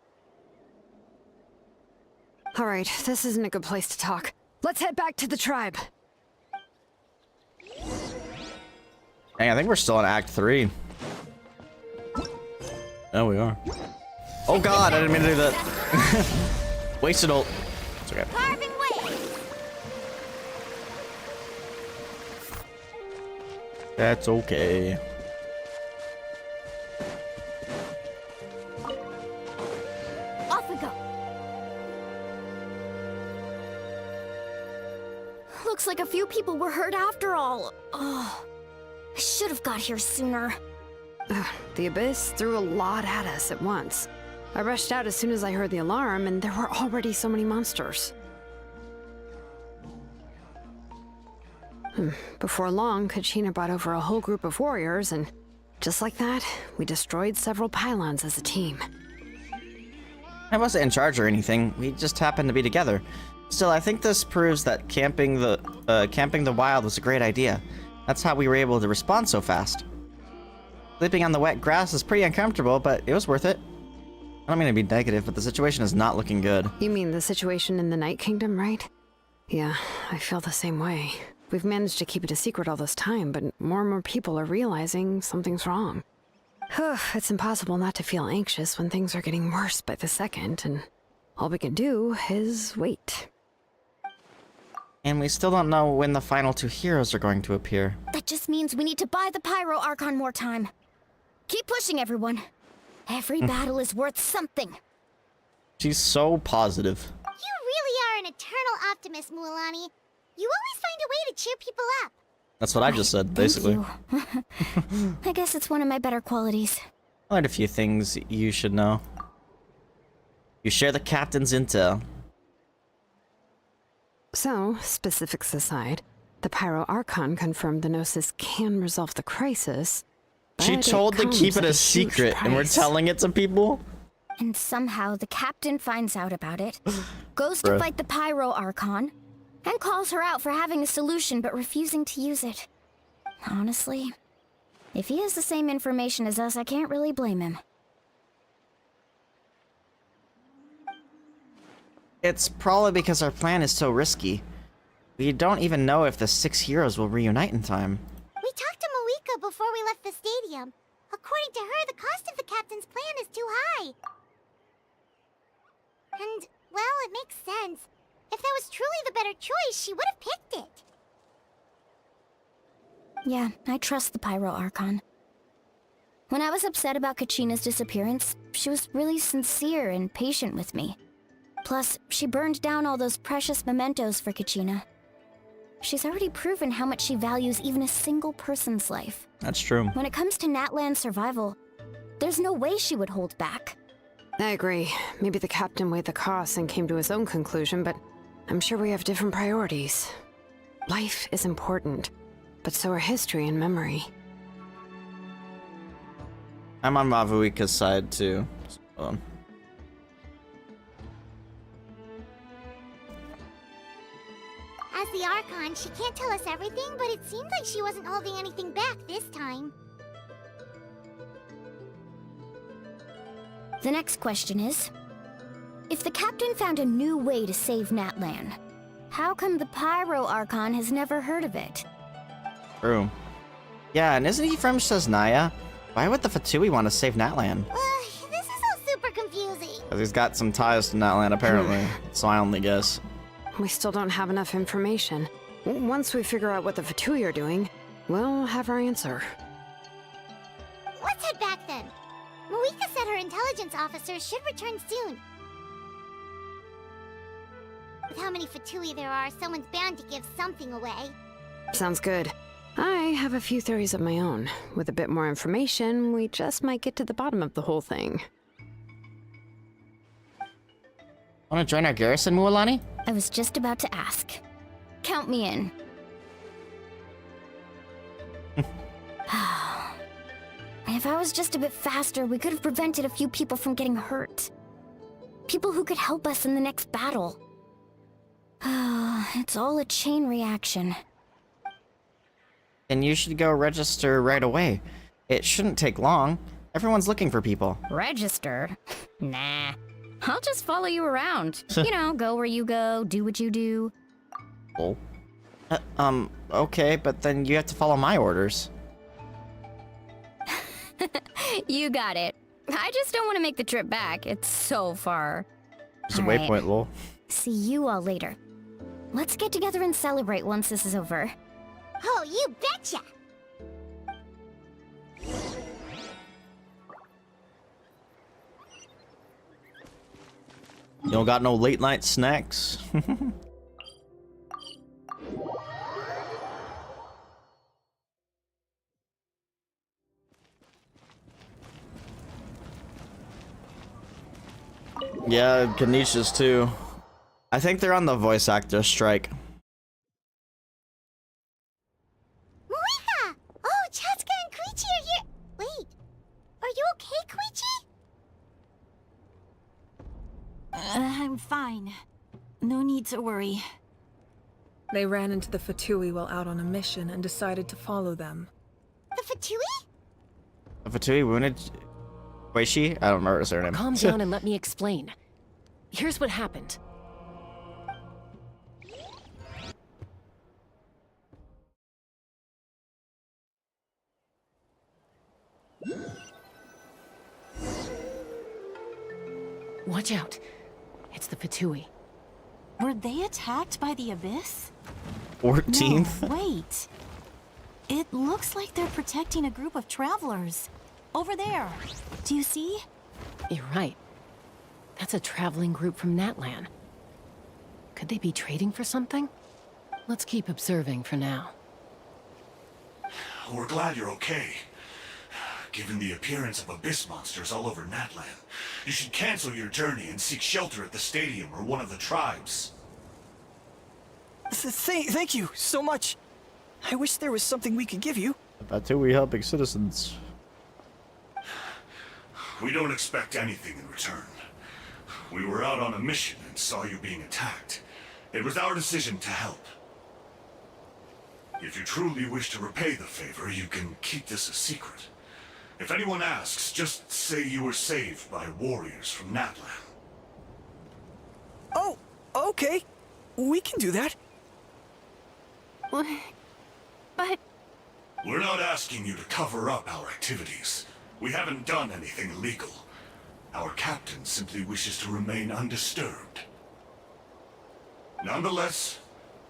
Alright, this isn't a good place to talk. Let's head back to the tribe. Dang, I think we're still in Act 3. Oh, we are. Oh god, I didn't mean to do that. Wasted ult. It's okay. Carving waves. That's okay. Off we go. Looks like a few people were hurt after all. Oh, I should have got here sooner. The Abyss threw a lot at us at once. I rushed out as soon as I heard the alarm, and there were already so many monsters. Before long, Kachina brought over a whole group of warriors, and just like that, we destroyed several pylons as a team. I wasn't in charge or anything. We just happened to be together. Still, I think this proves that camping the wild was a great idea. That's how we were able to respond so fast. Sleeping on the wet grass is pretty uncomfortable, but it was worth it. I don't mean to be negative, but the situation is not looking good. You mean the situation in the Night Kingdom, right? Yeah, I feel the same way. We've managed to keep it a secret all this time, but more and more people are realizing something's wrong. It's impossible not to feel anxious when things are getting worse by the second, and all we can do is wait. And we still don't know when the final two heroes are going to appear. That just means we need to buy the Pyro Archon more time. Keep pushing, everyone. Every battle is worth something. She's so positive. You really are an eternal optimist, Mualani. You always find a way to cheer people up. That's what I just said, basically. Thank you. I guess it's one of my better qualities. I learned a few things you should know. You share the captain's intel. So, specifics aside, the Pyro Archon confirmed the Gnosis can resolve the crisis. She told to keep it a secret, and we're telling it to people? And somehow the captain finds out about it, goes to fight the Pyro Archon, and calls her out for having a solution but refusing to use it. Honestly, if he has the same information as us, I can't really blame him. It's probably because our plan is so risky. We don't even know if the 6 heroes will reunite in time. We talked to Moika before we left the stadium. According to her, the cost of the captain's plan is too high. And, well, it makes sense. If that was truly the better choice, she would have picked it. Yeah, I trust the Pyro Archon. When I was upset about Kachina's disappearance, she was really sincere and patient with me. Plus, she burned down all those precious mementos for Kachina. She's already proven how much she values even a single person's life. That's true. When it comes to Natlan's survival, there's no way she would hold back. I agree. Maybe the captain weighed the costs and came to his own conclusion, but I'm sure we have different priorities. Life is important, but so are history and memory. I'm on Mavuika's side, too. Hold on. As the Archon, she can't tell us everything, but it seemed like she wasn't holding anything back this time. The next question is, if the captain found a new way to save Natlan, how come the Pyro Archon has never heard of it? True. Yeah, and isn't he from Shaznaya? Why would the Fatui want to save Natlan? This is all super confusing. Because he's got some ties to Natlan, apparently. So I only guess. We still don't have enough information. Once we figure out what the Fatui are doing, we'll have our answer. Let's head back then. Moika said her intelligence officers should return soon. With how many Fatui there are, someone's bound to give something away. Sounds good. I have a few theories of my own. With a bit more information, we just might get to the bottom of the whole thing. Want to join our garrison, Mualani? I was just about to ask. Count me in. If I was just a bit faster, we could have prevented a few people from getting hurt. People who could help us in the next battle. It's all a chain reaction. And you should go register right away. It shouldn't take long. Everyone's looking for people. Register? Nah. I'll just follow you around. You know, go where you go, do what you do. Oh. Okay, but then you have to follow my orders. You got it. I just don't want to make the trip back. It's so far. It's a All right. waypoint, lol. See you all later. Let's get together and celebrate once this is over. Oh, you betcha! You don't got no late night snacks? Yeah, Kinich's too. I think they're on the voice actor strike. Moika! Oh, Chaska and Koichi are here. Wait, are you okay, Koichi? I'm fine. No need to worry. They ran into the Fatui while out on a mission and decided to follow them. The Fatui? Fatui wounded Koichi? I don't remember his surname. Calm down and let me explain. Here's what happened. Watch out. It's the Fatui. Were they attacked by the Abyss? 14th? No, wait. It looks like they're protecting a group of travelers. Over there. Do you see? You're right. That's a traveling group from Natlan. Could they be trading for something? Let's keep observing for now. We're glad you're okay. Given the appearance of abyss monsters all over Natlan, you should cancel your journey and seek shelter at the stadium or one of the tribes. Thank you so much. I wish there was something we could give you. Fatui helping citizens. We don't expect anything in return. We were out on a mission and saw you being attacked. It was our decision to help. If you truly wish to repay the favor, you can keep this a secret. If anyone asks, just say you were saved by warriors from Natlan. Oh, okay. We can do that. But... We're not asking you to cover up our activities. We haven't done anything illegal. Our captain simply wishes to remain undisturbed. Nonetheless,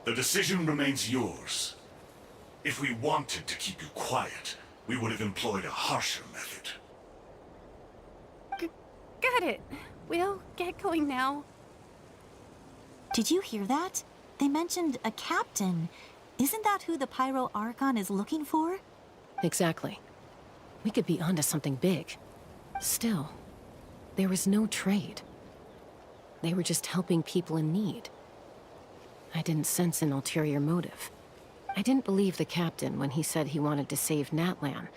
the decision remains yours. If we wanted to keep you quiet, we would have employed a harsher method. Got it. We'll get going now. Did you hear that? They mentioned a captain. Isn't that who the Pyro Archon is looking for? Exactly. We could be onto something big. Still, there was no trade. They were just helping people in need. I didn't sense an ulterior motive. I didn't believe the captain when he said he wanted to save Natlan.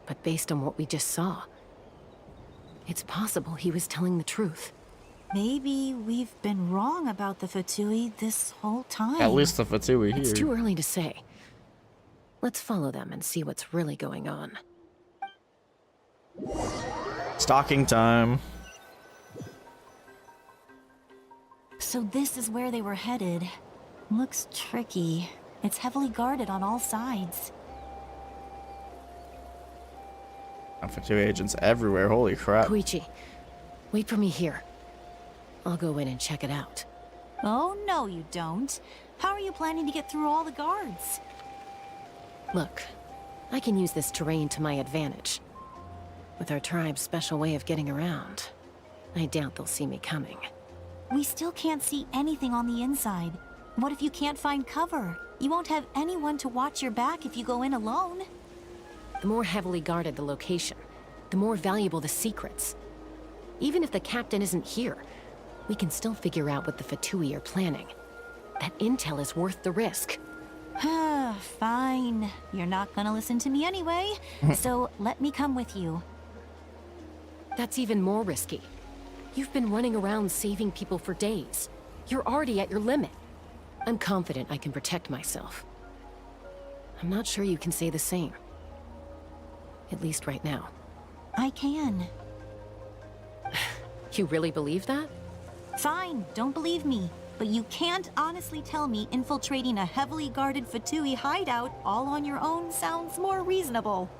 But based on what we just saw, it's possible he was telling the truth. Maybe we've been wrong about the Fatui this whole time. At least the Fatui here. It's too early to say. Let's follow them and see what's really going on. Stalking time. So this is where they were headed. Looks tricky. It's heavily guarded on all sides. Fatui agents everywhere, holy crap. Koichi, wait for me here. I'll go in and check it out. Oh, no you don't. How are you planning to get through all the guards? Look, I can use this terrain to my advantage. With our tribe's special way of getting around, I doubt they'll see me coming. We still can't see anything on the inside. What if you can't find cover? You won't have anyone to watch your back if you go in alone. The more heavily guarded the location, the more valuable the secrets. Even if the captain isn't here, we can still figure out what the Fatui are planning. That intel is worth the risk. Fine. You're not gonna listen to me anyway, so let me come with you. That's even more risky. You've been running around saving people for days. You're already at your limit. I'm confident I can protect myself. I'm not sure you can say the same. At least right now. I can. You really believe that? Fine, don't believe me. but you can't honestly tell me infiltrating a heavily guarded Fatui hideout all on your own sounds more reasonable.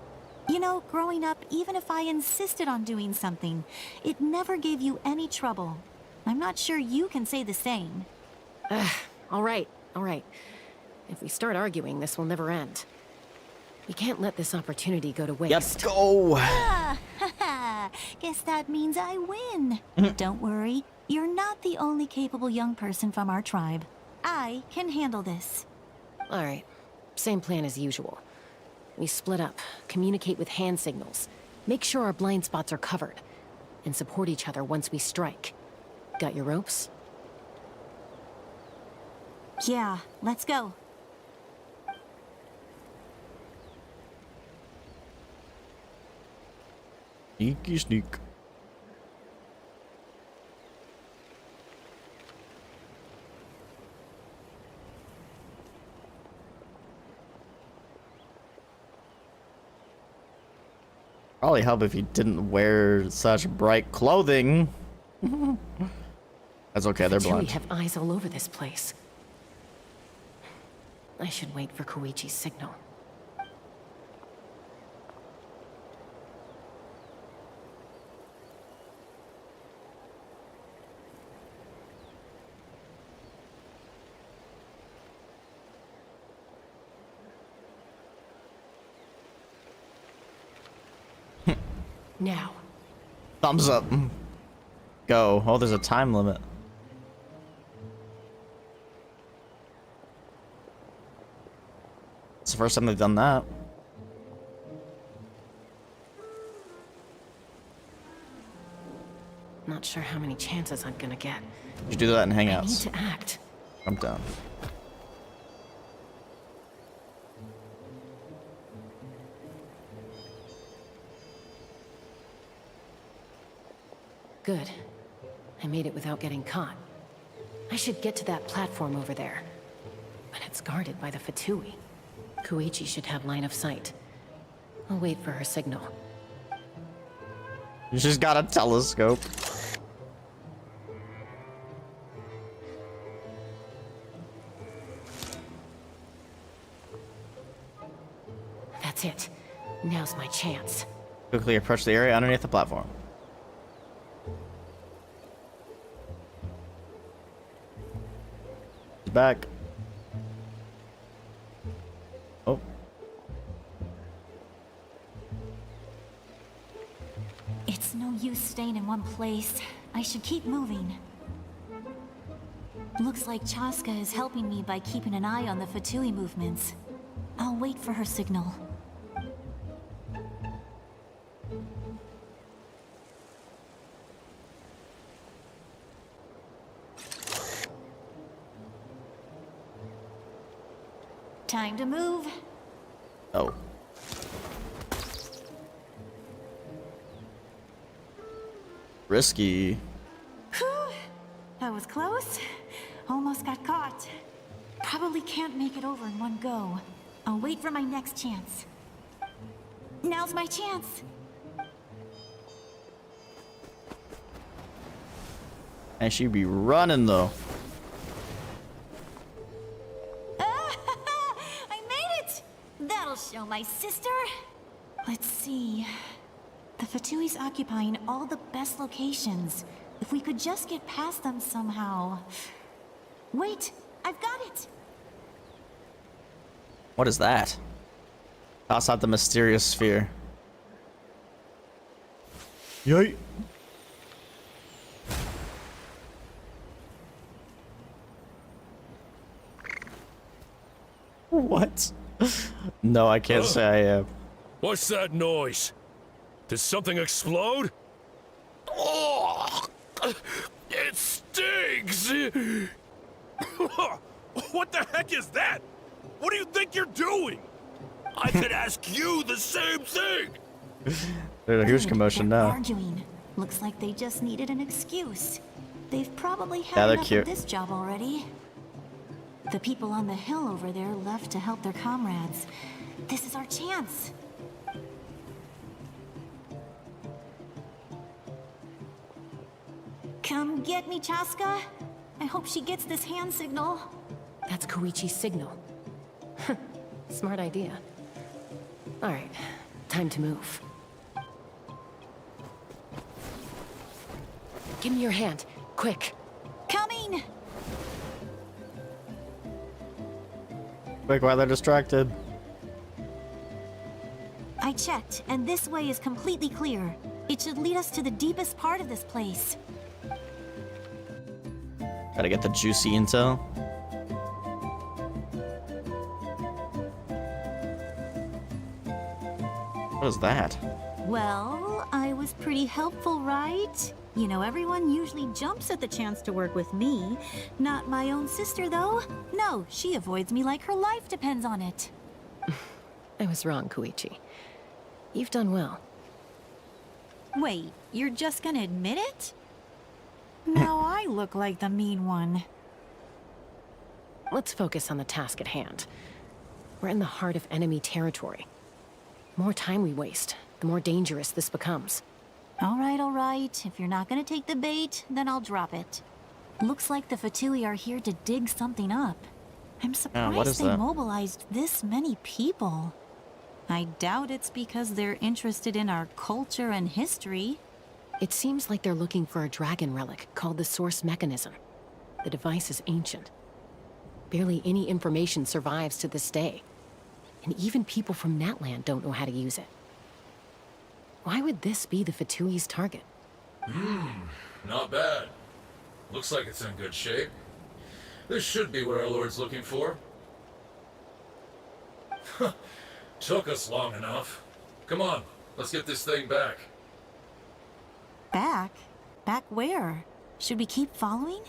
You know, growing up, even if I insisted on doing something, it never gave you any trouble. I'm not sure you can say the same. All right. If we start arguing, this will never end. We can't let this opportunity go to waste. Yep, go! Guess that means I win. Don't worry, you're not the only capable young person from our tribe. I can handle this. All right, same plan as usual. We split up, communicate with hand signals, make sure our blind spots are covered, and support each other once we strike. Got your ropes? Yeah, let's go. Sneaky sneak. Probably help if he didn't wear such bright clothing. That's okay, they're We blind. have eyes all over this place. I should wait for Koichi's signal. Now. Thumbs up. Go. Oh, there's a time limit. It's the first time they've done that. Not sure how many chances I'm gonna get. You do that in I need Hangouts. to act. Jump down. Good. I made it without getting caught. I should get to that platform over there. But it's guarded by the Fatui. Koichi should have line of sight. I'll wait for her signal. She's got a telescope. That's it. Now's my chance. Quickly approach the area underneath the platform. Back. Oh. It's no use staying in one place. I should keep moving. Looks like Chaska is helping me by keeping an eye on the Fatui movements. I'll wait for her signal. Time to move. Oh. Risky. Whew. That was close. Almost got caught. Probably can't make it over in one go. I'll wait for my next chance. Now's my chance. And she'd be running though. I made it! That'll show my sister. Let's see. The Fatui's occupying all the best locations. If we could just get past them somehow. Wait, I've got it! What is that? Toss out the mysterious sphere. Yay. What? No, I can't say I am. What's that noise? Did something explode? Oh, it stings! What the heck is that? What do you think you're doing? I could ask you the same thing. There's a huge commotion now. Arguing. Looks like they just needed an excuse. They've probably Yeah, had they're enough cute. of this job already. The people on the hill over there left to help their comrades. This is our chance. Come get me, Chaska. I hope she gets this hand signal. That's Koichi's signal. Smart idea. Alright, time to move. Give me your hand, quick. Coming! Quick, while they're distracted. I checked, and this way is completely clear. It should lead us to the deepest part of this place. Gotta get the juicy intel. What is that? Well, I was pretty helpful, right? You know, everyone usually jumps at the chance to work with me. Not my own sister, though. No, she avoids me like her life depends on it. I was wrong, Koichi. You've done well. Wait, you're just gonna admit it? Now I look like the mean one. Let's focus on the task at hand. We're in the heart of enemy territory. The more time we waste, the more dangerous this becomes. All right. If you're not gonna take the bait, then I'll drop it. Looks like the Fatui are here to dig something up. I'm surprised they mobilized this many people. I doubt it's because they're interested in our culture and history. It seems like they're looking for a dragon relic called the Source Mechanism. The device is ancient. Barely any information survives to this day. And even people from Natland don't know how to use it. Why would this be the Fatui's target? Not bad. Looks like it's in good shape. This should be what our Lord's looking for. Took us long enough. Come on, let's get this thing back. Back? Back where? Should we keep following?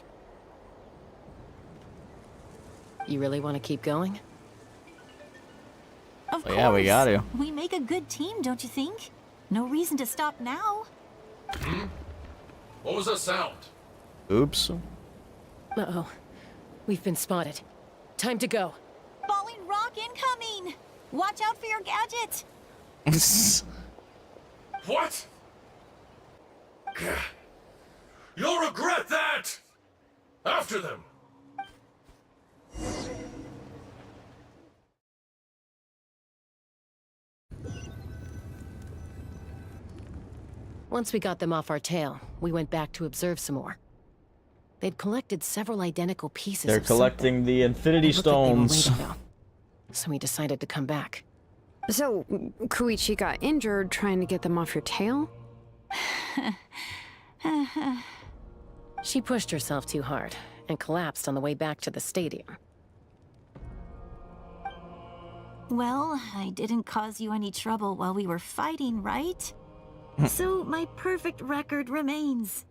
You really want to keep going? Of course. Yeah, we got to. We make a good team, don't you think? No reason to stop now. What was that sound? Oops. Uh-oh. We've been spotted. Time to go. Falling rock incoming! Watch out for your gadget! What? You'll regret that! After them! Once we got them off our tail, we went back to observe some more. They'd collected several identical pieces. They're collecting the Infinity Stones. So we decided to come back. So, Koichi got injured trying to get them off your tail? She pushed herself too hard and collapsed on the way back to the stadium. Well, I didn't cause you any trouble while we were fighting, right? So my perfect record remains.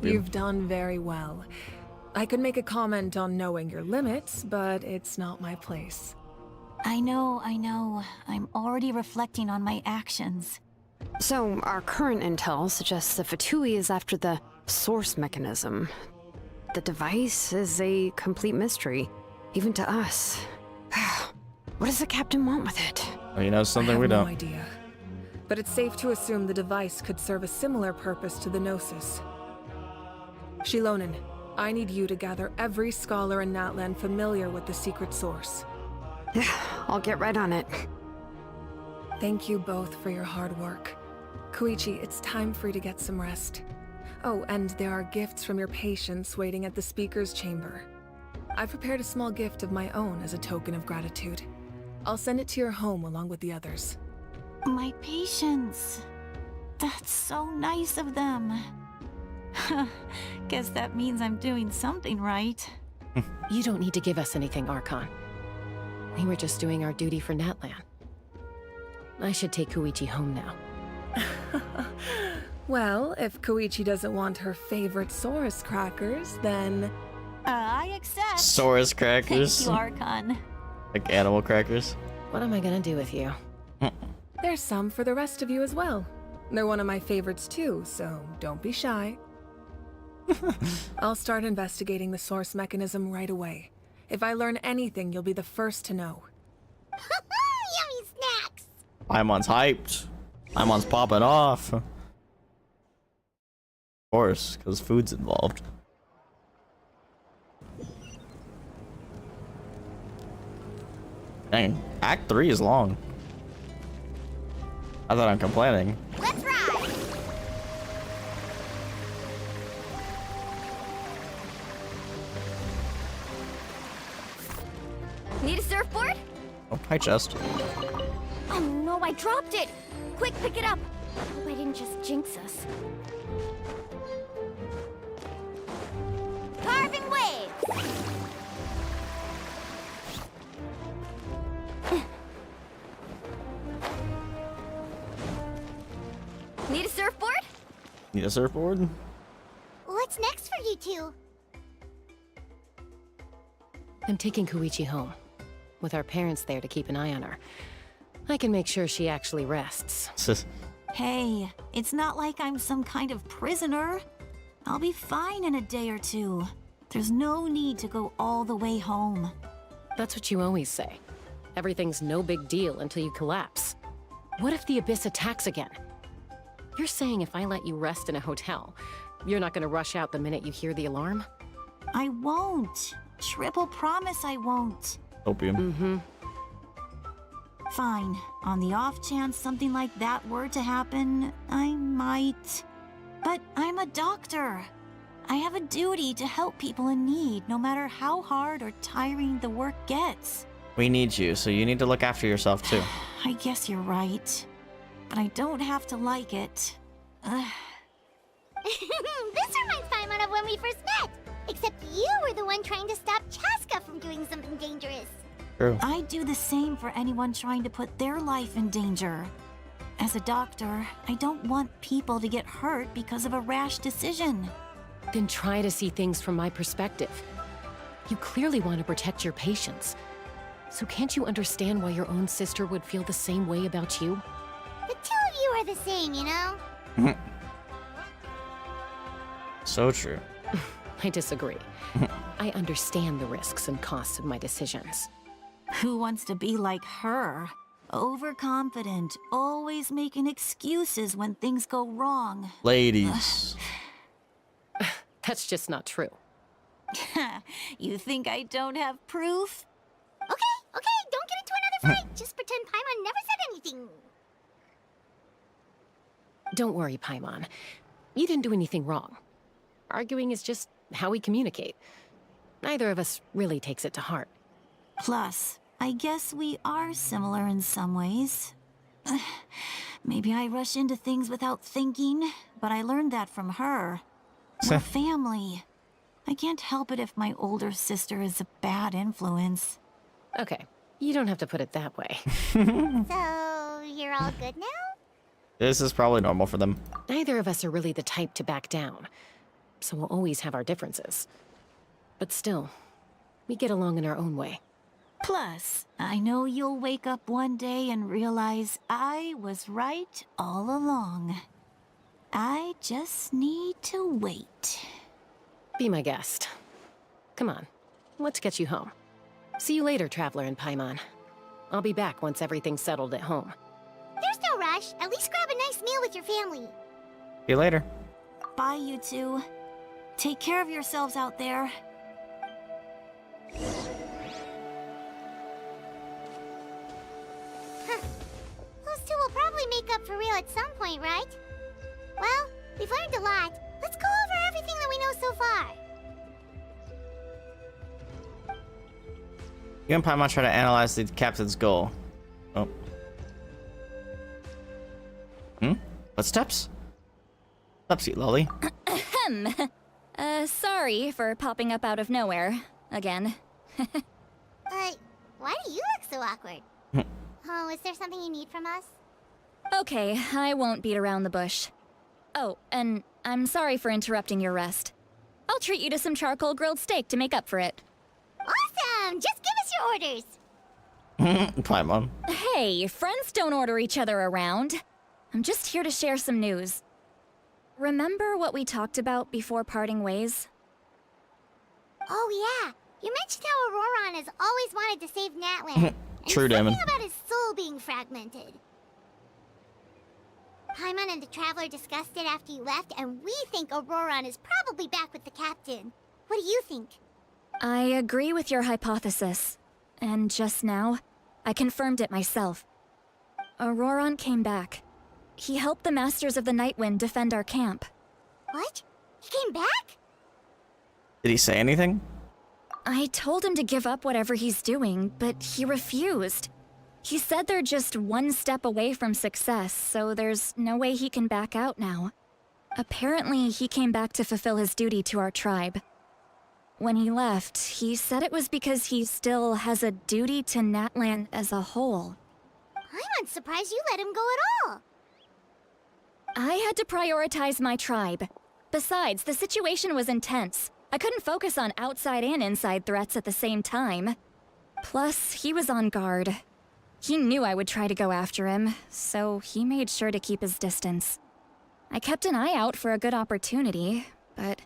You've done very well. I could make a comment on knowing your limits, but it's not my place. I know. I'm already reflecting on my actions. So, our current intel suggests the Fatui is after the Source Mechanism. The device is a complete mystery, even to us. What does the captain want with it? Well, you know something we don't. I have no idea. But it's safe to assume the device could serve a similar purpose to the Gnosis. Xilonen, I need you to gather every scholar in Natland familiar with the secret source. Yeah, I'll get right on it. Thank you both for your hard work. Koichi, it's time for you to get some rest. Oh, and there are gifts from your patients waiting at the speaker's chamber. I've prepared a small gift of my own as a token of gratitude. I'll send it to your home along with the others. My patients. That's so nice of them. Guess that means I'm doing something right. You don't need to give us anything, Archon. We were just doing our duty for Natland. I should take Koichi home now. Well, if Koichi doesn't want her favorite Saurus crackers, then... I accept. Saurus crackers. Thank you, Archon. Like animal crackers. What am I gonna do with you? There's some for the rest of you as well. They're one of my favorites too, so don't be shy. I'll start investigating the source mechanism right away. If I learn anything, you'll be the first to know. Yummy snacks! Paimon's hyped. Paimon's popping off. Of course, because food's involved. Dang, Act 3 is long. I thought I'm complaining. Let's ride! Need a surfboard? Oh, hi, chest. Oh no, I dropped it! Quick, pick it up! Hope I didn't just jinx us. Carving waves! Need a surfboard? Need a surfboard? What's next for you two? I'm taking Koichi home, with our parents there to keep an eye on her. I can make sure she actually rests. Hey, it's not like I'm some kind of prisoner. I'll be fine in a day or two. There's no need to go all the way home. That's what you always say. Everything's no big deal until you collapse. What if the Abyss attacks again? You're saying if I let you rest in a hotel, you're not gonna rush out the minute you hear the alarm? I won't. Triple promise I won't. Opium. Mm-hmm. Fine. On the off chance something like that were to happen, I might. But I'm a doctor. I have a duty to help people in need, no matter how hard or tiring the work gets. We need you, so you need to look after yourself too. I guess you're right. But I don't have to like it. This reminds Paimon of when we first met. Except you were the one trying to stop Chaska from doing something dangerous. True. I do the same for anyone trying to put their life in danger. As a doctor, I don't want people to get hurt because of a rash decision. Then try to see things from my perspective. You clearly want to protect your patients. So can't you understand why your own sister would feel the same way about you? The two of you are the same, you know? So true. I disagree. I understand the risks and costs of my decisions. Who wants to be like her? Overconfident, always making excuses when things go wrong. Ladies. That's just not true. You think I don't have proof? Okay, don't get into another fight. Just pretend Paimon never said anything. Don't worry, Paimon. You didn't do anything wrong. Arguing is just how we communicate. Neither of us really takes it to heart. Plus, I guess we are similar in some ways. Maybe I rush into things without thinking, but I learned that from her. We're family. I can't help it if my older sister is a bad influence. Okay, you don't have to put it that way. So, you're all good now? This is probably normal for them. Neither of us are really the type to back down, so we'll always have our differences. But still, we get along in our own way. Plus, I know you'll wake up one day and realize I was right all along. I just need to wait. Be my guest. Come on, let's get you home. See you later, Traveler and Paimon. I'll be back once everything's settled at home. There's no rush. At least grab a nice meal with your family. See you later. Bye, you two. Take care of yourselves out there. Those two will probably make up for real at some point, right? Well, we've learned a lot. Let's go over everything that we know so far. You and Paimon try to analyze the captain's goal. Oh. Footsteps? What's up, Citlali? Sorry for popping up out of nowhere. Again. Why do you look so awkward? Oh, is there something you need from us? Okay, I won't beat around the bush. Oh, and I'm sorry for interrupting your rest. I'll treat you to some charcoal grilled steak to make up for it. Awesome! Just give us your orders! Paimon. Hey, friends don't order each other around. I'm just here to share some news. Remember what we talked about before parting ways? Oh yeah, you mentioned how Ororon has always wanted to save Natlan. True, and Damon. something about his soul being fragmented. Paimon and the Traveler discussed it after you left, and we think Ororon is probably back with the captain. What do you think? I agree with your hypothesis. And just now, I confirmed it myself. Ororon came back. He helped the Masters of the Nightwind defend our camp. What? He came back? Did he say anything? I told him to give up whatever he's doing, but he refused. He said they're just one step away from success, so there's no way he can back out now. Apparently, he came back to fulfill his duty to our tribe. When he left, he said it was because he still has a duty to Natlan as a whole. I'm not surprised you let him go at all. I had to prioritize my tribe. Besides, the situation was intense. I couldn't focus on outside and inside threats at the same time. Plus, he was on guard. He knew I would try to go after him, so he made sure to keep his distance. I kept an eye out for a good opportunity, but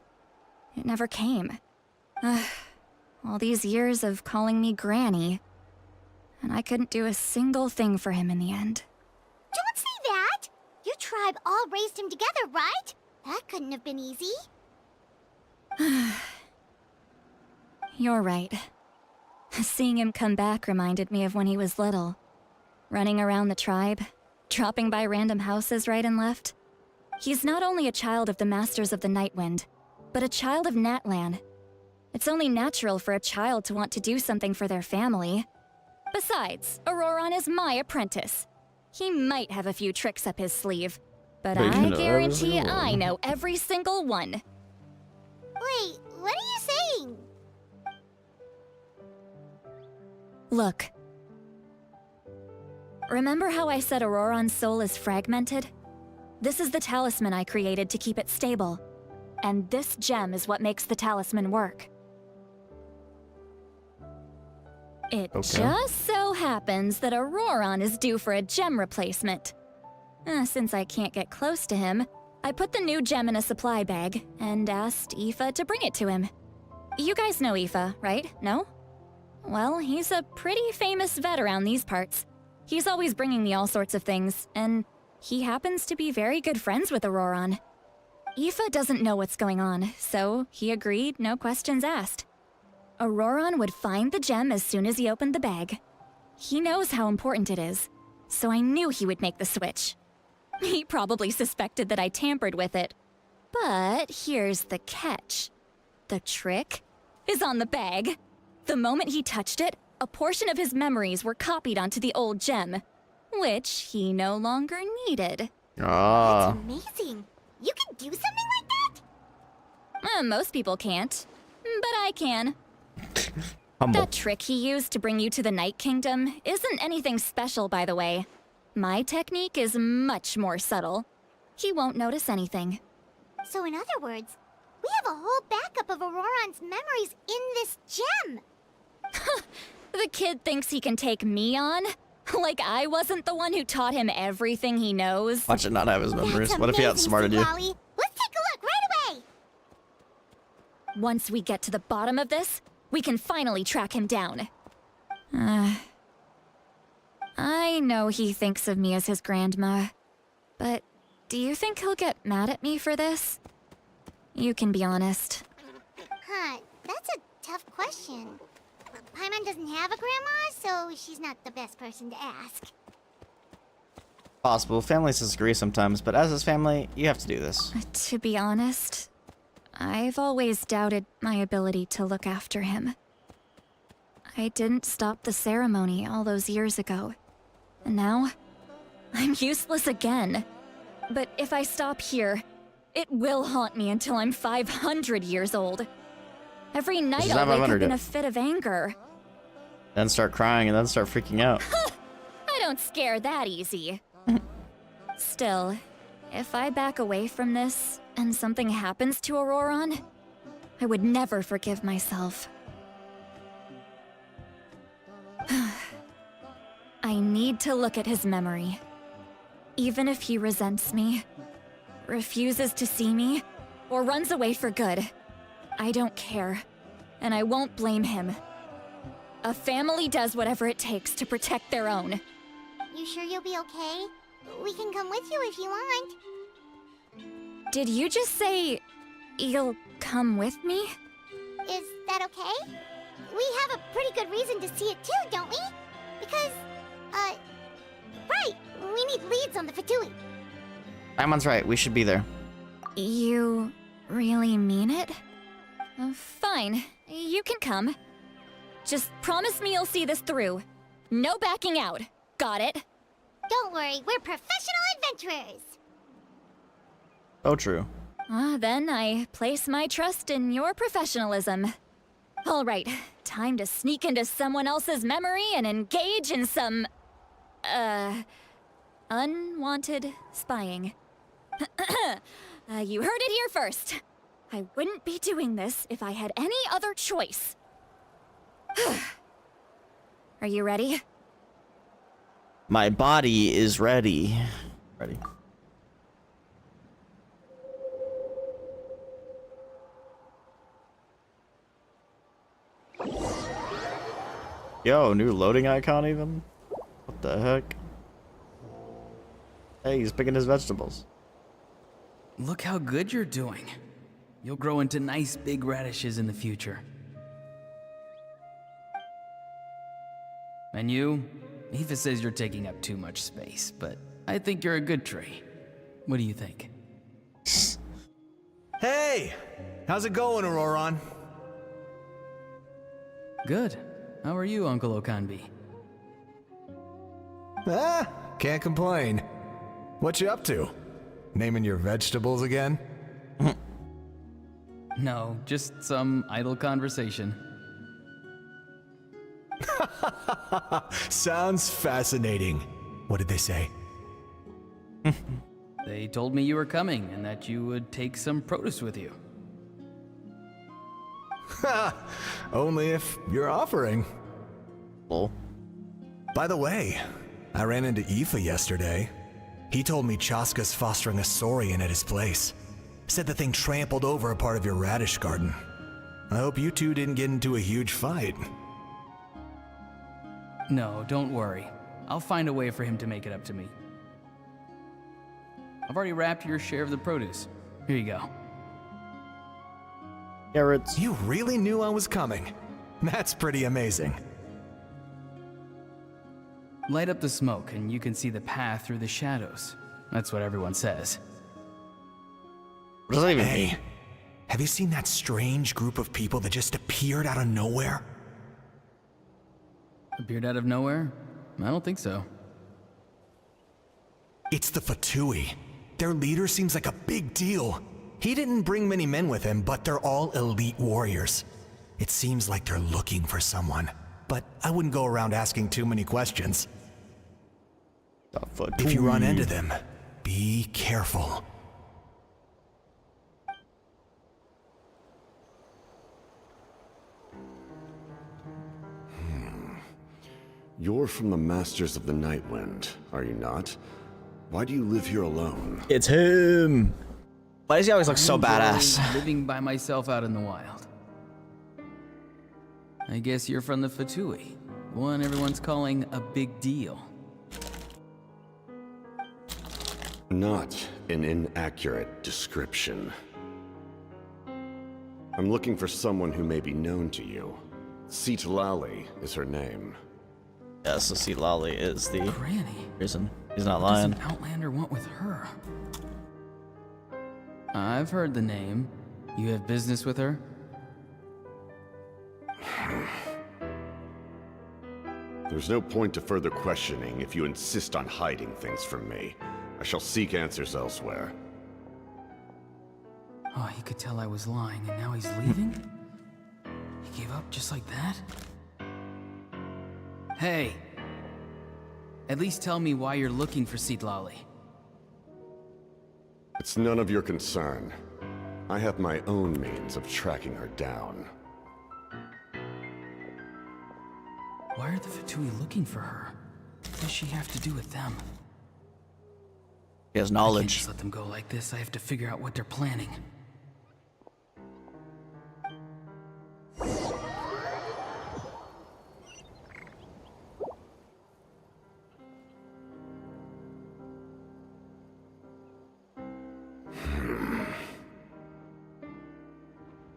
it never came. All these years of calling me Granny, and I couldn't do a single thing for him in the end. Don't say that! Your tribe all raised him together, right? That couldn't have been easy. You're right. Seeing him come back reminded me of when he was little. Running around the tribe, dropping by random houses right and left. He's not only a child of the Masters of the Nightwind, but a child of Natlan. It's only natural for a child to want to do something for their family. Besides, Ororon is my apprentice. He might have a few tricks up his sleeve, but I guarantee I know every single one. Wait, what are you saying? Look. Remember how I said Ororon's soul is fragmented? This is the talisman I created to keep it stable. And this gem is what makes the talisman work. It just so happens that Ororon is due for a gem replacement. Since I can't get close to him, I put the new gem in a supply bag and asked Aoife to bring it to him. You guys know Aoife, right? No? Well, he's a pretty famous vet around these parts. He's always bringing me all sorts of things, and he happens to be very good friends with Ororon. Aoife doesn't know what's going on, so he agreed, no questions asked. Ororon would find the gem as soon as he opened the bag. He knows how important it is, so I knew he would make the switch. He probably suspected that I tampered with it. But here's the catch. The trick is on the bag. The moment he touched it, a portion of his memories were copied onto the old gem, which he no longer needed. That's amazing. You can do something like that? Most people can't, but I can. Humble. That trick he used to bring you to the Night Kingdom isn't anything special, by the way. My technique is much more subtle. He won't notice anything. So in other words, we have a whole backup of Ororon's memories in this gem. The kid thinks he can take me on? Like I wasn't the one who taught him everything he knows? Watch it not have his memories. What if he outsmarted you? Citlali. Let's take a look right away! Once we get to the bottom of this, we can finally track him down. I know he thinks of me as his grandma, but do you think he'll get mad at me for this? You can be honest. Huh, that's a tough question. Paimon doesn't have a grandma, so she's not the best person to ask. Possible. Families disagree sometimes, but as his family, you have to do this. To be honest, I've always doubted my ability to look after him. I didn't stop the ceremony all those years ago. And now, I'm useless again. But if I stop here, it will haunt me until I'm 500 years old. Every night I'll wake up in a fit of anger. Then start crying and then start freaking out. I don't scare that easy. Still, if I back away from this and something happens to Ororon, I would never forgive myself. I need to look at his memory. Even if he resents me, refuses to see me, or runs away for good, I don't care, and I won't blame him. A family does whatever it takes to protect their own. You sure you'll be okay? We can come with you if you want. Did you just say you'll come with me? Is that okay? We have a pretty good reason to see it too, don't we? Because, right, we need leads on the Fatui. Imon's right, we should be there. You really mean it? Fine, you can come. Just promise me you'll see this through. No backing out. Got it? Don't worry, we're professional adventurers. Oh, true. Then I place my trust in your professionalism. All right, time to sneak into someone else's memory and engage in some, unwanted spying. You heard it here first. I wouldn't be doing this if I had any other choice. Are you ready? My body is ready. Ready. Yo, new loading icon even? What the heck? Hey, he's picking his vegetables. Look how good you're doing. You'll grow into nice big radishes in the future. And you? Aoife says you're taking up too much space, but I think you're a good tree. What do you think? Hey! How's it going, Ororon? Good. How are you, Uncle Okanbi? Can't complain. What you up to? Naming your vegetables again? No, just some idle conversation. Sounds fascinating. What did they say? They told me you were coming and that you would take some produce with you. Only if you're offering. Oh. By the way, I ran into Aoife yesterday. He told me Chaska's fostering a saurian at his place. Said the thing trampled over a part of your radish garden. I hope you two didn't get into a huge fight. No, don't worry. I'll find a way for him to make it up to me. I've already wrapped your share of the produce. Here you go. Carrots. You really knew I was coming. That's pretty amazing. Light up the smoke and you can see the path through the shadows. That's what everyone says. What does that even Hey, mean? have you seen that strange group of people that just appeared out of nowhere? Appeared out of nowhere? I don't think so. It's the Fatui. Their leader seems like a big deal. He didn't bring many men with him, but they're all elite warriors. It seems like they're looking for someone, but I wouldn't go around asking too many questions. If you run into them, be careful. You're from the Masters of the Nightwind, are you not? Why do you live here alone? It's him! Why does he always look so enjoy badass? Living by myself out in the wild. I guess you're from the Fatui, the one everyone's calling a big deal. Not an inaccurate description. I'm looking for someone who may be known to you. Citlali is her name. Yeah, so Citlali is the Granny. reason. He's not What does lying. an Outlander want with her? I've heard the name. You have business with her? There's no point to further questioning if you insist on hiding things from me. I shall seek answers elsewhere. Oh, he could tell I was lying, and now he's leaving? He gave up just like that? Hey! At least tell me why you're looking for Citlali. It's none of your concern. I have my own means of tracking her down. Why are the Fatui looking for her? What does she have to do with them? He has I can't knowledge. just let them go like this. I have to figure out what they're planning.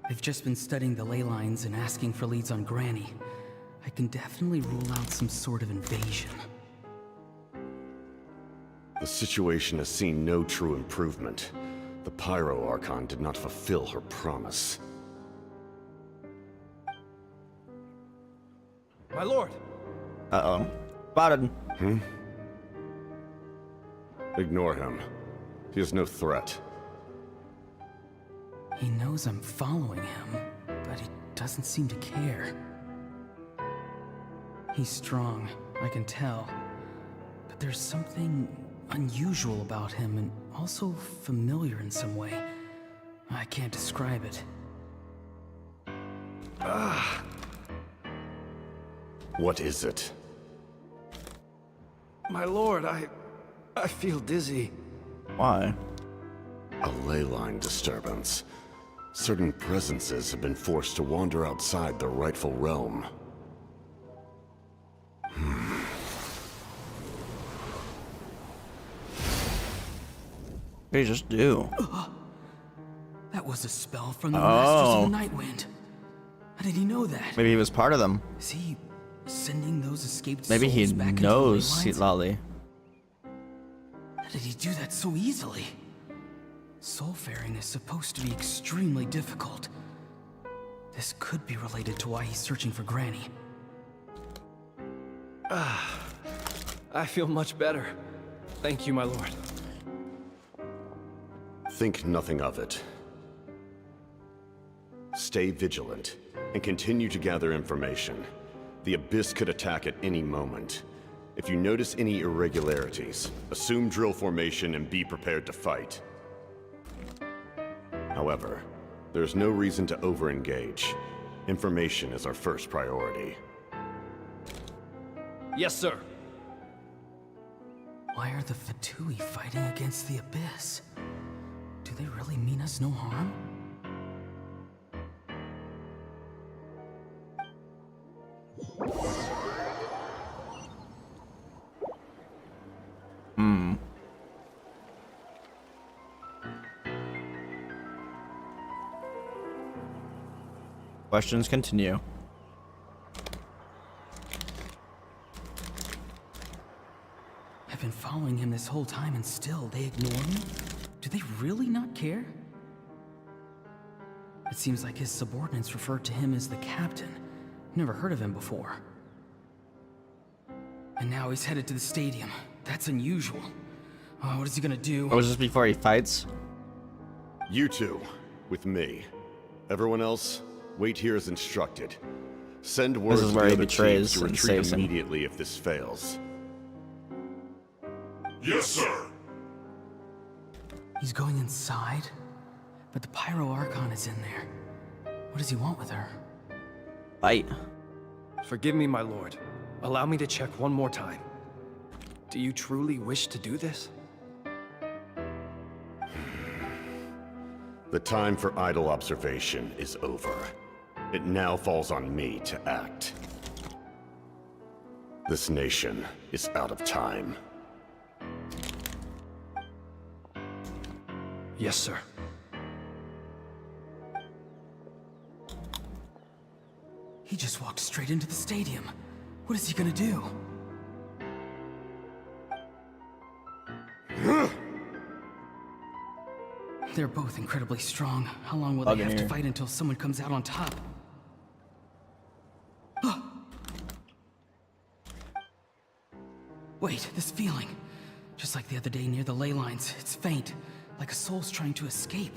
I've just been studying the ley lines and asking for leads on Granny. I I can definitely rule out some sort of invasion. The situation has seen no true improvement. The Pyro Archon did not fulfill her promise. My lord! Uh-oh. Spotted. Ignore him. He is no threat. He knows I'm following him, but he doesn't seem to care. He's strong, I can tell. But there's something unusual about him and also familiar in some way. I can't describe it. What is it? My lord, I feel dizzy. Why? A ley line disturbance. Certain presences have been forced to wander outside their rightful realm. What did you just do? That was a spell from the Masters of the Night Wind. How did he know that? Maybe he was part of them. Is he sending those escaped Maybe he souls back into the knows ley lines? Citlali. How did he do that so easily? Soulfaring is supposed to be extremely difficult. This could be related to why he's searching for Granny. I feel much better. Thank you, my lord. Think nothing of it. Stay vigilant, and continue to gather information. The Abyss could attack at any moment. If you notice any irregularities, assume drill formation and be prepared to fight. However, there's no reason to over-engage. Information is our first priority. Yes, sir. Why are the Fatui fighting against the Abyss? Do they really mean us no harm? Questions continue. I've been following him this whole time and still they ignore me? Do they really not care? It seems like his subordinates refer to him as the captain. Never heard of him before. And now he's headed to the stadium. That's unusual. Oh, what is he gonna do? Or was this before he fights? You two, with me. Everyone else, wait here as instructed. Send word This is to where the he other betrays teams to and retreat saves him. immediately if this fails. Yes, sir. He's going inside? But the Pyro Archon is in there. What does he want with her? Fight. Forgive me, my lord. Allow me to check one more time. Do you truly wish to do this? The time for idle observation is over. It now falls on me to act. This nation is out of time. Yes, sir. He just walked straight into the stadium. What is he gonna do? They're both incredibly strong. How long will they have to fight until someone comes out on top? Wait, this feeling. Just like the other day near the ley lines, it's faint, like a soul's trying to escape.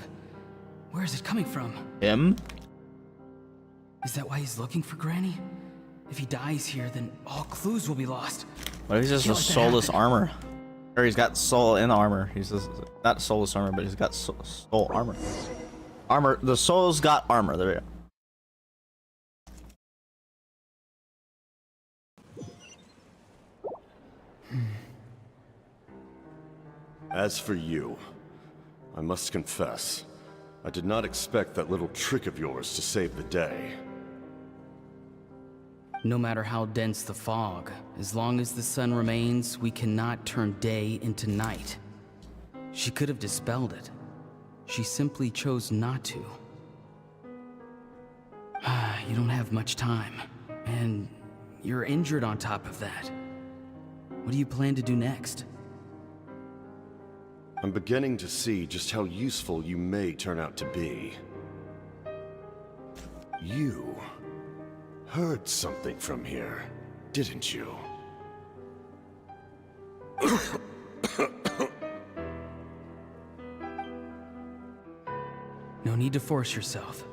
Where is it coming from? Him? Is that why he's looking for Granny? If he dies here, then all clues will be lost. What if he's just a soulless armor? Or he's got soul in armor. He's just, not soulless armor, but he's got soul armor. Armor. The soul's got armor. There we go. As for you, I must confess, I did not expect that little trick of yours to save the day. No matter how dense the fog, as long as the sun remains, we cannot turn day into night. She could have dispelled it. She simply chose not to. You don't have much time, and you're injured on top of that. What do you plan to do next? I'm beginning to see just how useful you may turn out to be. You heard something from here, didn't you? No need to force yourself.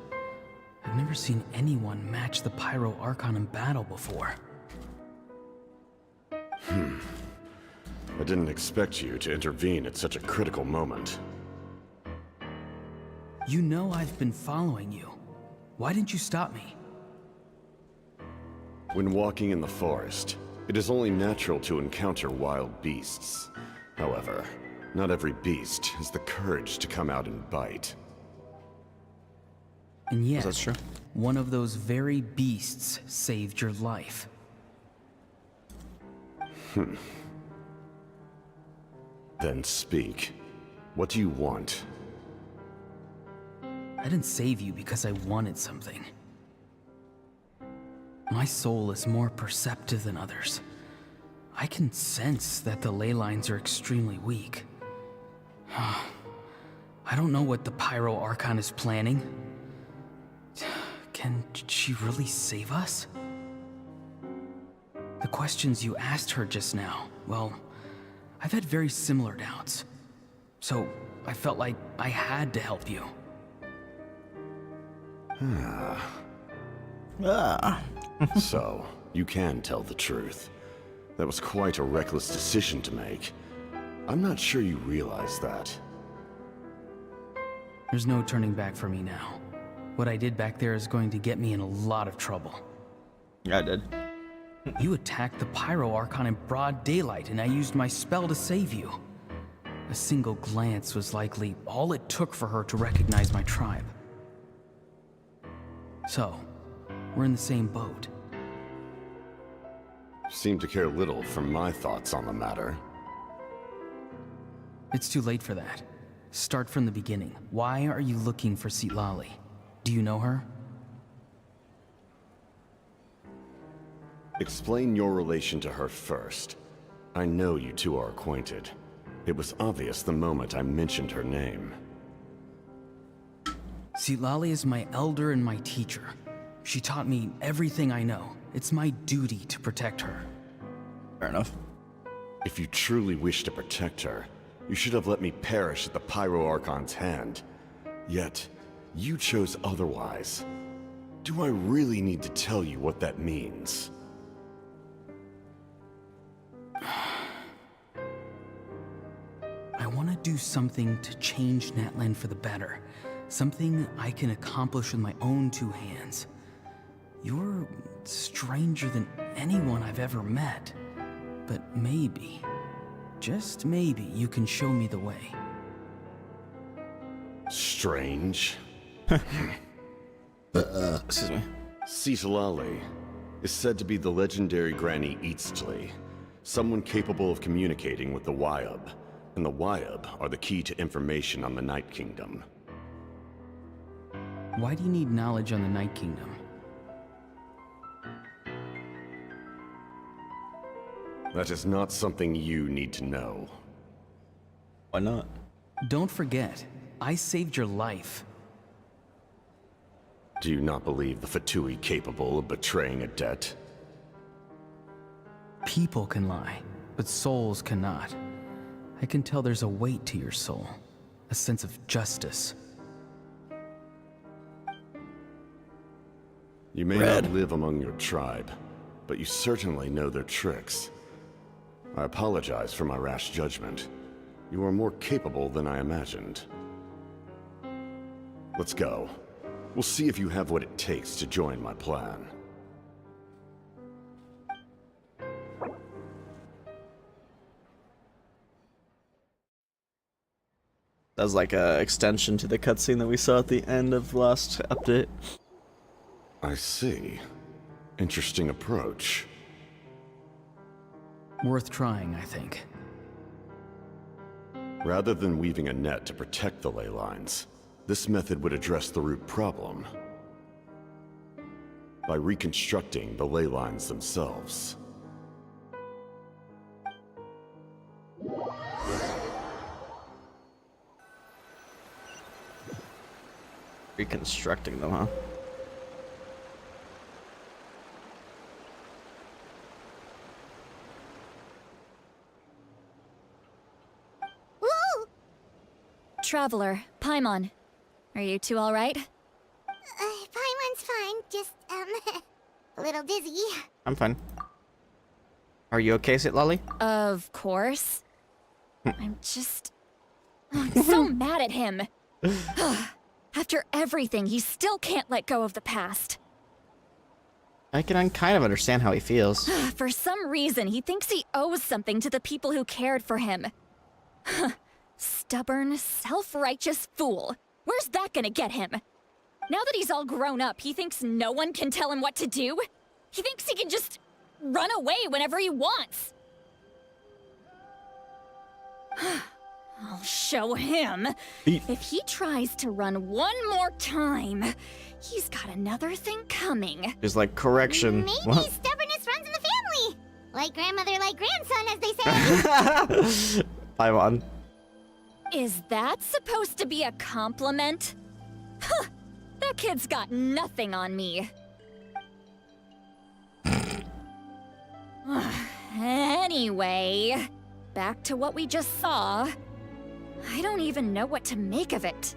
I've never seen anyone match the Pyro Archon in battle before. I didn't expect you to intervene at such a critical moment. You know I've been following you. Why didn't you stop me? When walking in the forest, it is only natural to encounter wild beasts. However, not every beast has the courage to come out and bite. And yet, That's true. one of those very beasts saved your life. Then speak. What do you want? I didn't save you because I wanted something. My soul is more perceptive than others. I can sense that the ley lines are extremely weak. I don't know what the Pyro Archon is planning. Can she really save us? The questions you asked her just now, well, I've had very similar doubts. So I felt like I had to help you. So, you can tell the truth. That was quite a reckless decision to make. I'm not sure you realize that. There's no turning back for me now. What I did back there is going to get me in a lot of trouble. Yeah, I did. You attacked the Pyro Archon in broad daylight, and I used my spell to save you. A single glance was likely all it took for her to recognize my tribe. So, we're in the same boat. Seem to care little for my thoughts on the matter. It's too late for that. Start from the beginning. Why are you looking for Citlali? Do you know her? Explain your relation to her first. I know you two are acquainted. It was obvious the moment I mentioned her name. Citlali is my elder and my teacher. She taught me everything I know. It's my duty to protect her. Fair enough. If you truly wish to protect her, you should have let me perish at the Pyro Archon's hand. Yet, you chose otherwise. Do I really need to tell you what that means? I want to do something to change Natlan for the better. Something I can accomplish with my own two hands. You're stranger than anyone I've ever met. But maybe, just maybe, you can show me the way. Strange? Excuse me. Citlali is said to be the legendary Granny Citlali, someone capable of communicating with the Wyub, and the Wyub are the key to information on the Night Kingdom. Why do you need knowledge on the Night Kingdom? That is not something you need to know. Why not? Don't forget, I saved your life. Do you not believe the Fatui capable of betraying a debt? People can lie, but souls cannot. I can tell there's a weight to your soul, a sense of justice. You may not live among your tribe, but you certainly know their tricks. I apologize for my rash judgment. You are more capable than I imagined. Let's go. We'll see if you have what it takes to join my plan. That was like a extension to the cutscene that we saw at the end of the last update. I see. Interesting approach. Worth trying, I think. Rather than weaving a net to protect the ley lines, this method would address the root problem. by reconstructing the ley lines themselves. Reconstructing them, huh? Woo! Traveler, Paimon. Are you two alright? Paimon's fine, just, a little dizzy. I'm fine. Are you okay, Citlali? Of course. I'm just... I'm so mad at him. After everything, he still can't let go of the past. I can kind of understand how he feels. For some reason, he thinks he owes something to the people who cared for him. Stubborn, self-righteous fool. Where's that gonna get him? Now that he's all grown up, he thinks no one can tell him what to do? He thinks he can just run away whenever he wants. I'll show him. If he tries to run one more time, he's got another thing coming. It's like correction. Maybe What? stubbornness runs in the family. Like grandmother, like grandson, as they say. Paimon. Is that supposed to be a compliment? Huh, that kid's got nothing on me. Anyway, back to what we just saw. I don't even know what to make of it.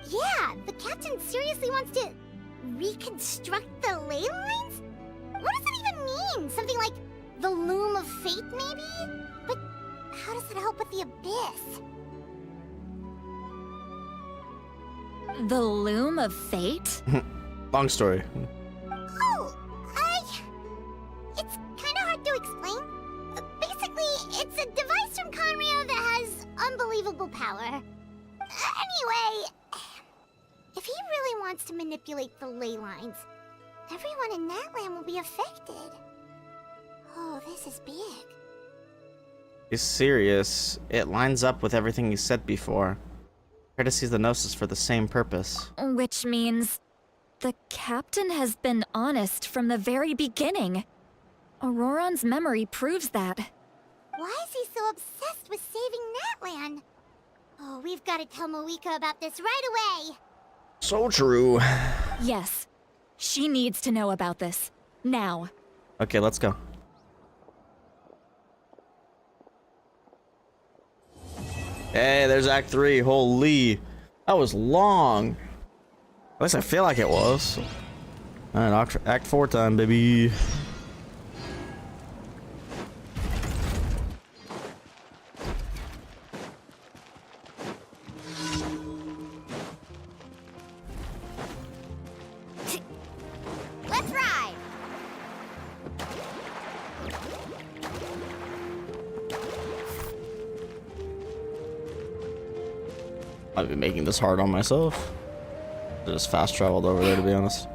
Yeah, the captain seriously wants to reconstruct the ley lines? What does that even mean? Something like the loom of fate, maybe? But how does that help with the abyss? The loom of fate? Long story. Oh, it's kind of hard to explain. Basically, it's a device from Conrio that has unbelievable power. Anyway, if he really wants to manipulate the ley lines, everyone in Natlan will be affected. Oh, this is big. He's serious. It lines up with everything he said before. Try to seize the Gnosis for the same purpose. Which means the captain has been honest from the very beginning. Ororon's memory proves that. Why is he so obsessed with saving Natlan? Oh, we've got to tell Moika about this right away. So true. Yes, she needs to know about this. Now. Okay, let's go. Hey, there's Act 3. Holy. That was long. At least I feel like it was. Alright, Act 4 time, baby. Let's ride! I've been making this hard on myself. I just fast traveled over there, to be honest.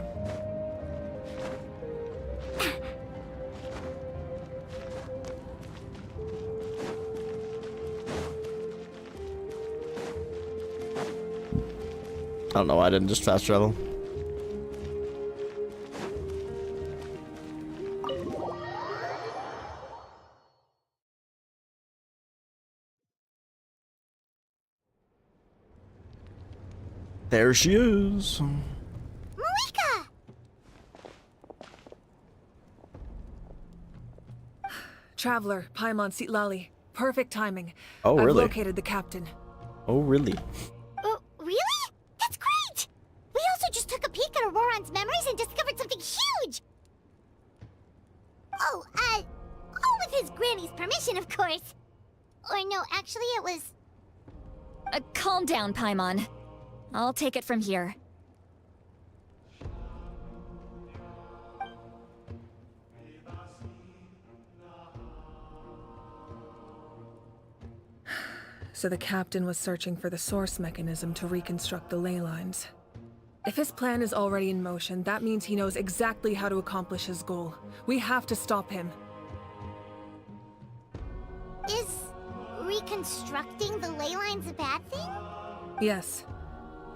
I don't know why I didn't just fast travel. There she is. Moika! Traveler, Paimon, Citlali. Perfect timing. Oh, I've really? located the captain. Oh, really? Oh, really? That's great! We also just took a peek at Ororon's memories and discovered something huge! Oh, all with his granny's permission, of course. Or no, actually it was... Calm down, Paimon. I'll take it from here. So the captain was searching for the source mechanism to reconstruct the ley lines. If his plan is already in motion, that means he knows exactly how to accomplish his goal. We have to stop him. Is reconstructing the ley lines a bad thing? Yes.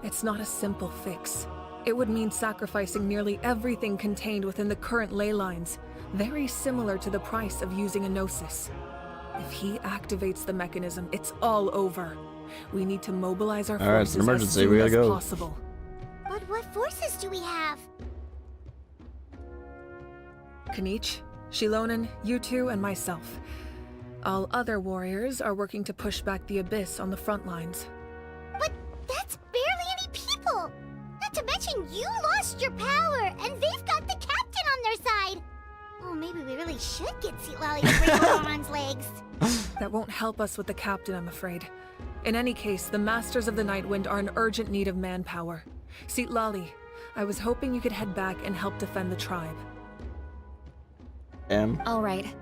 It's not a simple fix. It would mean sacrificing nearly everything contained within the current ley lines, very similar to the price of using a Gnosis. If he activates the mechanism, it's all over. We need to mobilize our Alright, it's forces an emergency, as soon we gotta as go. possible. But what forces do we have? Kinich, Xilonen, you two, and myself. All other warriors are working to push back the Abyss on the front lines. But that's barely any people! Not to mention you lost your power, and they've got the captain on their side! Oh, maybe we really should get Citlali to break Ororon's legs. That won't help us with the captain, I'm afraid. In any case, the Masters of the Nightwind are in urgent need of manpower. Citlali, I was hoping you could head back and help defend the tribe. All right.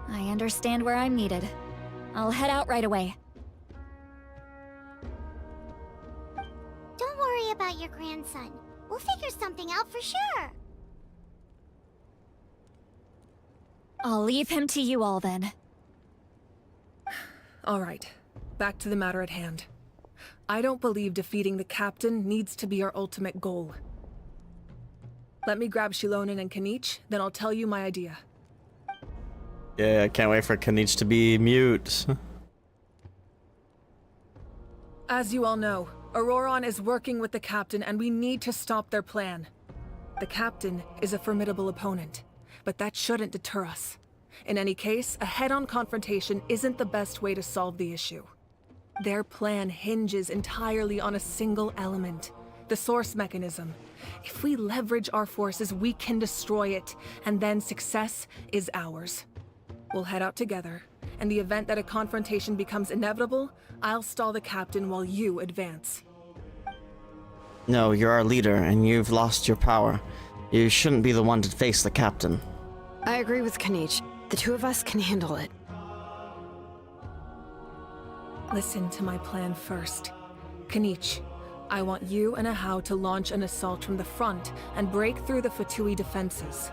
I understand where I'm needed. I'll head out right away. Don't worry about your grandson. We'll figure something out for sure. I'll leave him to you all then. All right, back to the matter at hand. I don't believe defeating the captain needs to be our ultimate goal. Let me grab Xilonen and Kinich, then I'll tell you my idea. Yeah, I can't wait for Kinich to be mute. As you all know, Ororon is working with the captain and we need to stop their plan. The captain is a formidable opponent, but that shouldn't deter us. In any case, a head-on confrontation isn't the best way to solve the issue. Their plan hinges entirely on a single element, the source mechanism. If we leverage our forces, we can destroy it, and then success is ours. We'll head out together. In the event that a confrontation becomes inevitable, I'll stall the captain while you advance. No, you're our leader, and you've lost your power. You shouldn't be the one to face the captain. I agree with Kinich. The two of us can handle it. Listen to my plan first. Kinich, I want you and Ahau to launch an assault from the front and break through the Fatui defenses.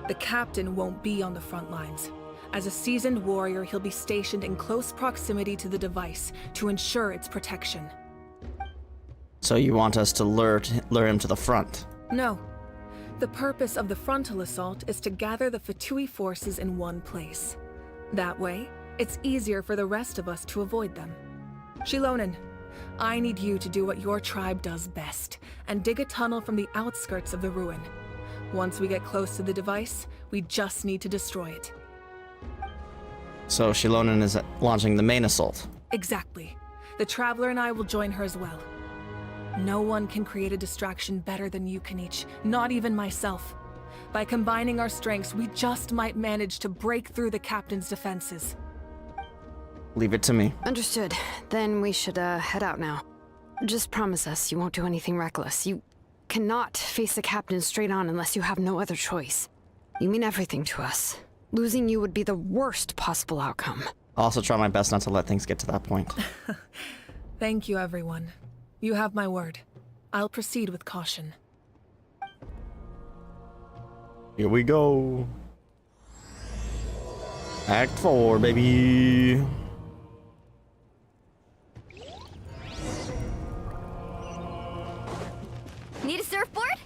The captain won't be on the front lines. As a seasoned warrior, he'll be stationed in close proximity to the device to ensure its protection. So you want us to lure him to the front? No. The purpose of the frontal assault is to gather the Fatui forces in one place. That way, it's easier for the rest of us to avoid them. Xilonen, I need you to do what your tribe does best, and dig a tunnel from the outskirts of the ruin. Once we get close to the device, we just need to destroy it. So Xilonen is launching the main assault? Exactly. The Traveler and I will join her as well. No one can create a distraction better than you, Kinich, not even myself. By combining our strengths, we just might manage to break through the captain's defenses. Leave it to me. Understood. Then we should head out now. Just promise us you won't do anything reckless. You cannot face the captain straight on unless you have no other choice. You mean everything to us. Losing you would be the worst possible outcome. I'll also try my best not to let things get to that point. Thank you, everyone. You have my word. I'll proceed with caution. Here we go. Act 4, baby. Need a surfboard?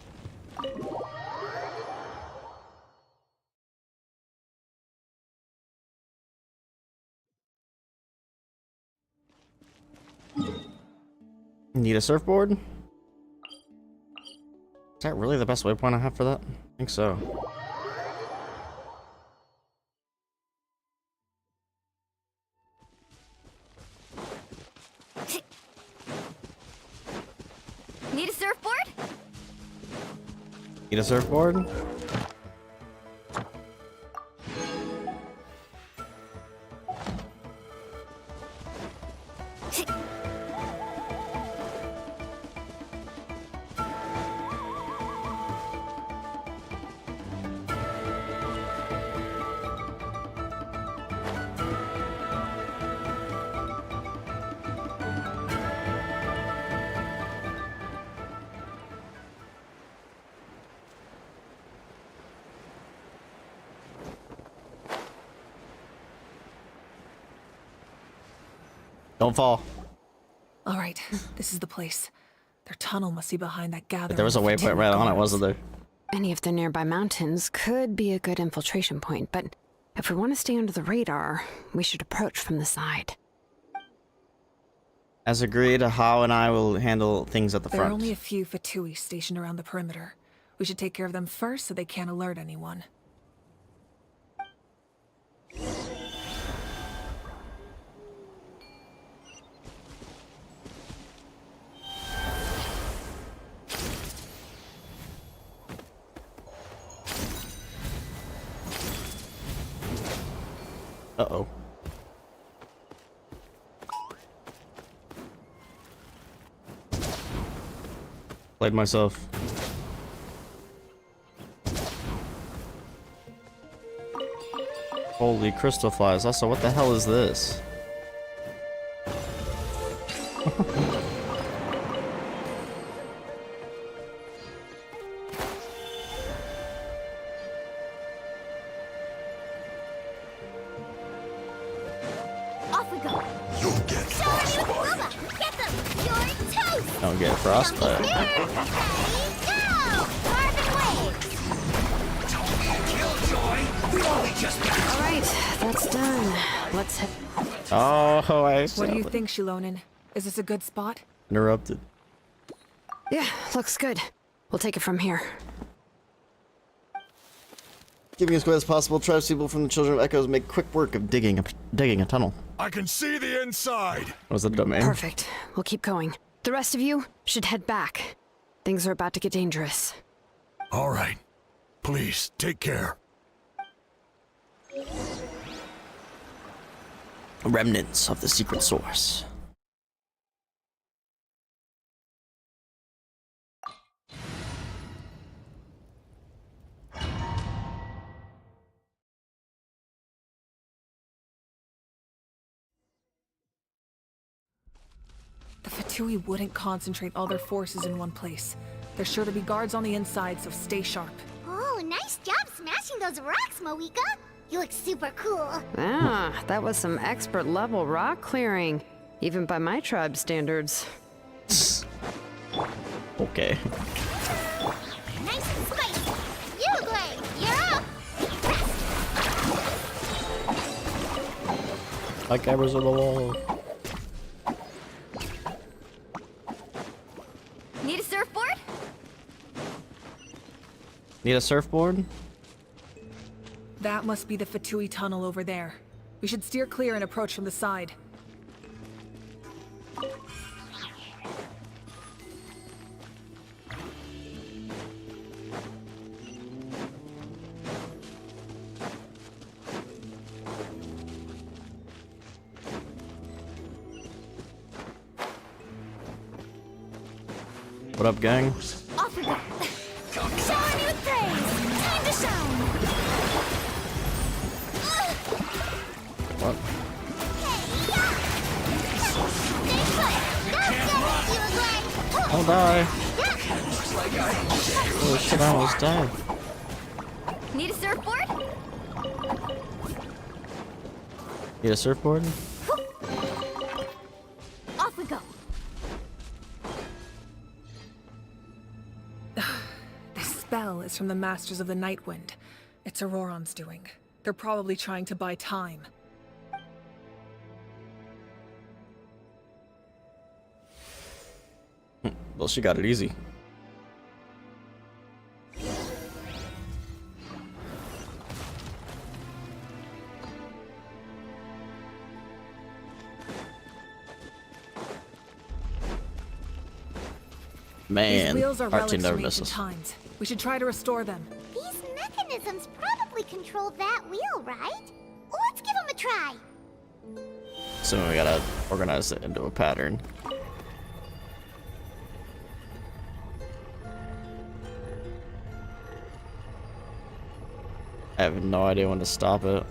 Need a surfboard? Is that really the best waypoint I have for that? I think so. Need a surfboard? Need a surfboard? Don't fall. All right, this is the place. Their tunnel must be behind that gathering. But there was a waypoint right on it, wasn't there? Any of the nearby mountains could be a good infiltration point, but if we want to stay under the radar, we should approach from the side. As agreed, Hao and I will handle things at the There are front. only a few Fatui stationed around the perimeter. We should take care of them first so they can't alert anyone. Uh-oh. Played myself. Holy crystal flies. Also, what the hell is this? Off we go. You'll get frostbite. Get them. You're toast. Don't get frostbite. Here. Ready, go. Carbon waves. Killjoy! We only just passed. All right, that's done. Let's head. Oh, I What do you think, Xilonen? Is this a good spot? interrupted. Yeah, looks good. We'll take it from here. Keeping as quiet as possible, tribespeople from the Children of Echoes make quick work of digging a tunnel. I can see the inside. Was that a domain? Perfect. We'll keep going. The rest of you should head back. Things are about to get dangerous. All right. Please, take care. Remnants of the secret source. The Fatui wouldn't concentrate all their forces in one place. There's sure to be guards on the inside, so stay sharp. Oh, nice job smashing those rocks, Moika. You look super cool. Ah, that was some expert level rock clearing, even by my tribe standards. Okay. Nice and spicy. You look great. You're up. My camera's on the wall. Need a surfboard? Need a surfboard? That must be the Fatui tunnel over there. We should steer clear and approach from the side. What up, gang? Off we go. Shower me with praise. Time to shine. What? I'll die. Oh shit, I almost died. Need a surfboard? Need a surfboard? Off we go. This spell is from the Masters of the Nightwind. It's Ororon's doing. They're probably trying to buy time. Well, she got it easy. Man, These wheels are Archon relics never from ancient misses. times. We should try to restore them. These mechanisms probably control that wheel, right? Let's give them a try. So we gotta organize it into a pattern. I have no idea when to stop it.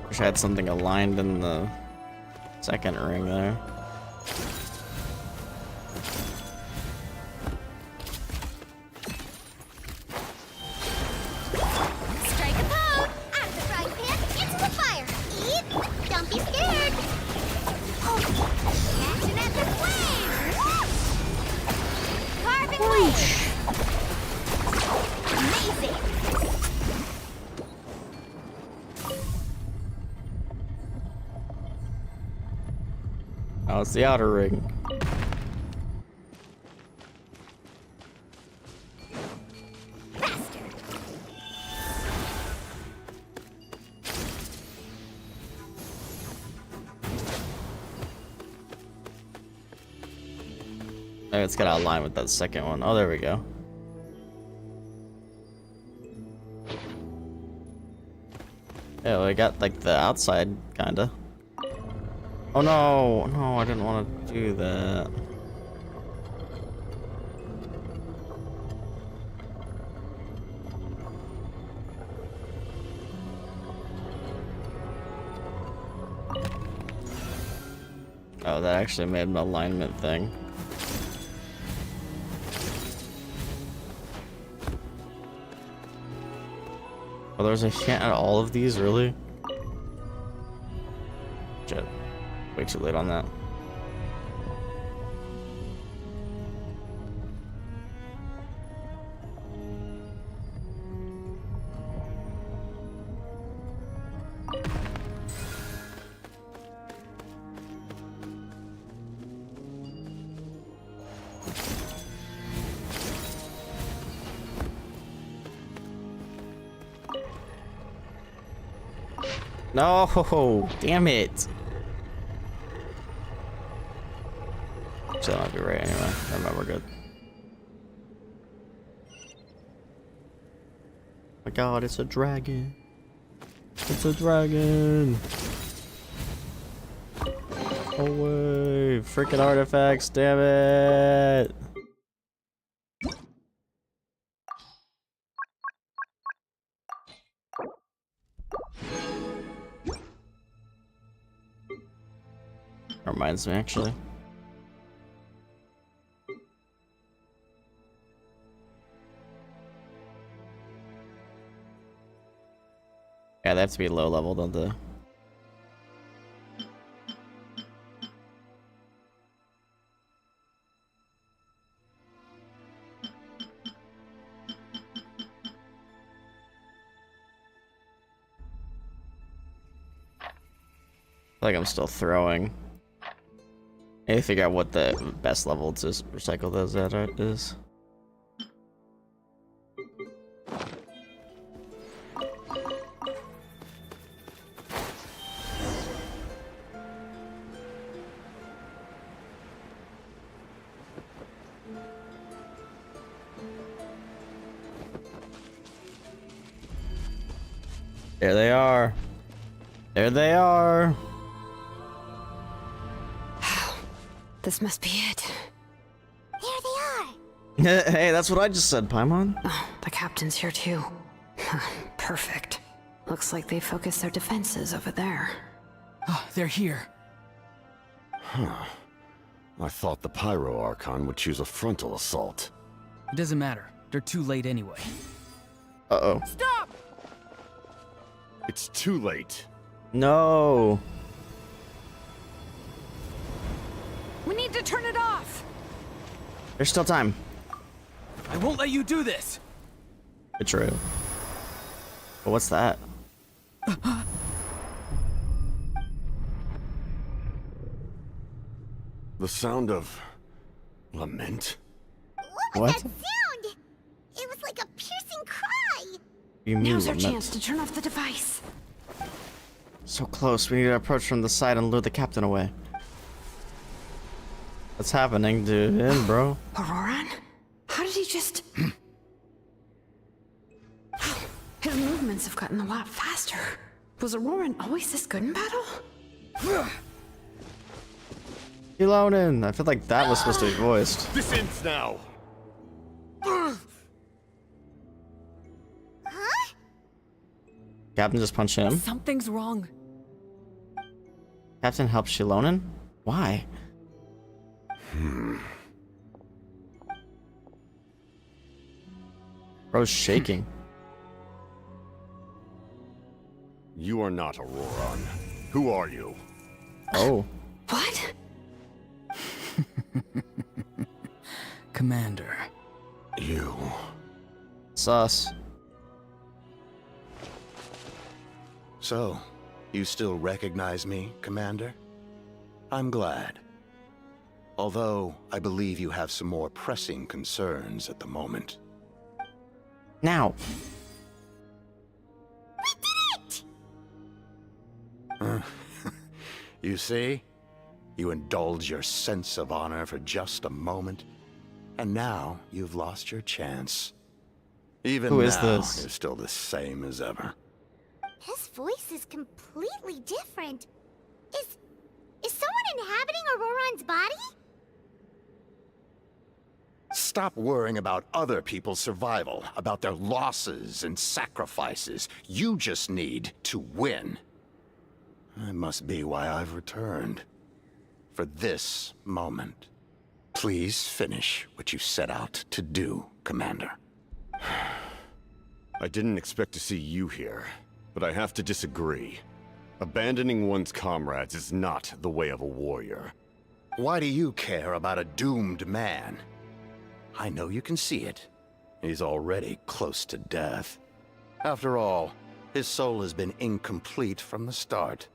Wish I had something aligned in the second ring there. Oh, it's the outer ring. Maybe it's gotta align with that second one. Oh, there we go. Yeah, we got like the outside, kinda. Oh no, no, I didn't want to do that. Oh, that actually made an alignment thing. Oh, there's a hint at all of these, really? Shit. Way too late on that. No, damn it. So that might be right anyway. Never mind, we're good. Oh my god, it's a dragon. It's a dragon. Away. Freaking artifacts, damn it. Reminds me, actually. Yeah, they have to be low level, don't they? I feel like I'm still throwing. I need to figure out what the best level to recycle those at is. There they are. There they are. This must be it. There they are. Hey, that's what I just said, Paimon. Oh, the captain's here too. Perfect. Looks like they focused their defenses over there. Oh, they're here. Huh. I thought the Pyro Archon would choose a frontal assault. It doesn't matter. They're too late anyway. Uh-oh. Stop! It's too late. No. We need to turn it off! There's still time. I won't let you do this! Betrayal. But what's that? The sound of lament? What was that sound? It was like a piercing cry. You mean Now's our lament? chance to turn off the device. So close. We need to approach from the side and lure the captain away. What's happening to him, bro? Ororon? How did he just... His movements have gotten a lot faster. Was Ororon always this good in battle? Xilonen. I feel like that was supposed to be voiced. This ends now. Captain just punched him. Something's wrong. Captain helped Xilonen? Why? Bro's shaking. You are not Ororon. Who are you? Oh. What? Commander. You. Sus. So, you still recognize me, Commander? I'm glad. Although, I believe you have some more pressing concerns at the moment. Now. You see? You indulge your sense of honor for just a moment, and now you've lost your chance. Even Who is now, this? you're still the same as ever. His voice is completely different. Is someone inhabiting Ororon's body? Stop worrying about other people's survival, about their losses and sacrifices. You just need to win. That must be why I've returned. For this moment. Please finish what you set out to do, Commander. I didn't expect to see you here, but I have to disagree. Abandoning one's comrades is not the way of a warrior. Why do you care about a doomed man? I know you can see it. He's already close to death. After all, his soul has been incomplete from the start.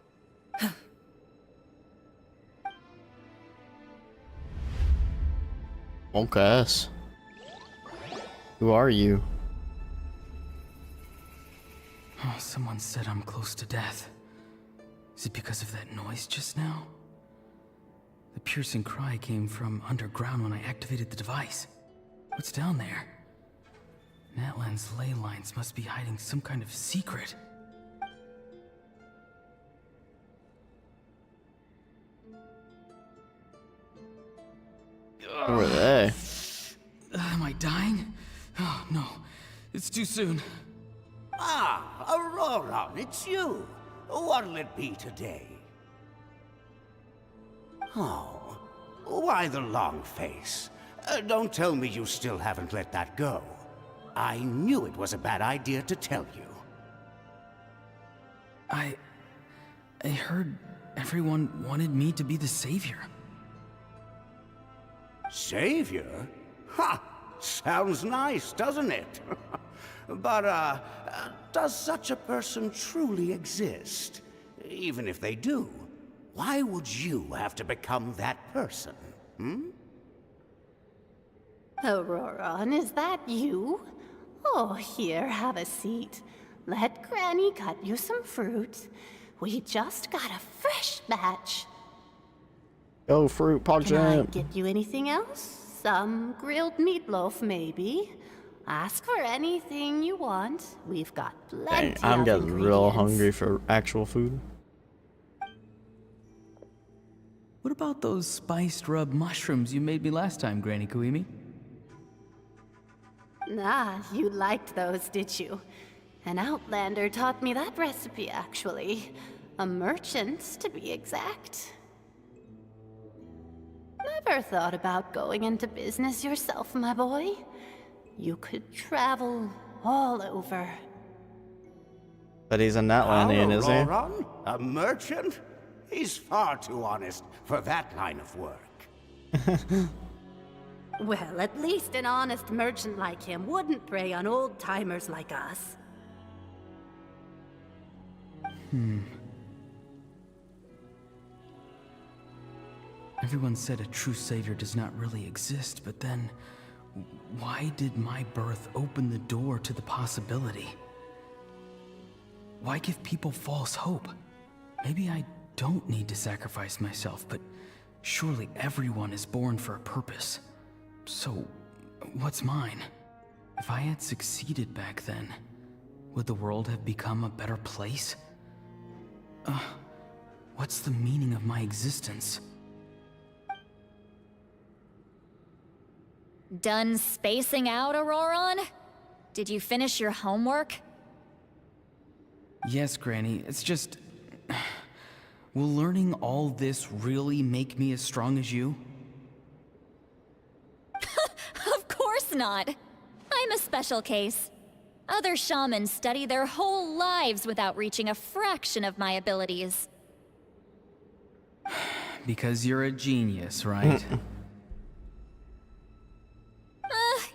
Monkass. Who are you? Oh, someone said I'm close to death. Is it because of that noise just now? The piercing cry came from underground when I activated the device. What's down there? Natlan's ley lines must be hiding some kind of secret. Who are they? Am I dying? Oh, no. It's too soon. Ah, Ororon, it's you. What'll it be today? Oh, why the long face? Don't tell me you still haven't let that go. I knew it was a bad idea to tell you. I heard everyone wanted me to be the savior. Savior? Ha! Sounds nice, doesn't it? But, does such a person truly exist? Even if they do, why would you have to become that person, hmm? Ororon, is that you? Oh, here, have a seat. Let Granny cut you some fruit. We just got a fresh batch. Go fruit punch Can I jam. get you anything else? Some grilled meatloaf, maybe? Ask for anything you want. We've got plenty Dang, I'm of getting real ingredients. hungry for actual food. What about those spiced rub mushrooms you made me last time, Granny Kuimi? Ah, you liked those, did you? An outlander taught me that recipe, actually. A merchant, to be exact. Never thought about going into business yourself, my boy? You could travel all over. But he's a Natlandian, is he? Ororon? A merchant? He's far too honest for that line of work. Well, at least an honest merchant like him wouldn't prey on old-timers like us. Everyone said a true savior does not really exist, but then why did my birth open the door to the possibility? Why give people false hope? Maybe I don't need to sacrifice myself, but surely everyone is born for a purpose. So, what's mine? If I had succeeded back then, would the world have become a better place? What's the meaning of my existence? Done spacing out, Ororon? Did you finish your homework? Yes, Granny, it's just... Will learning all this really make me as strong as you? Of course not. I'm a special case. Other shamans study their whole lives without reaching a fraction of my abilities. Because you're a genius, right?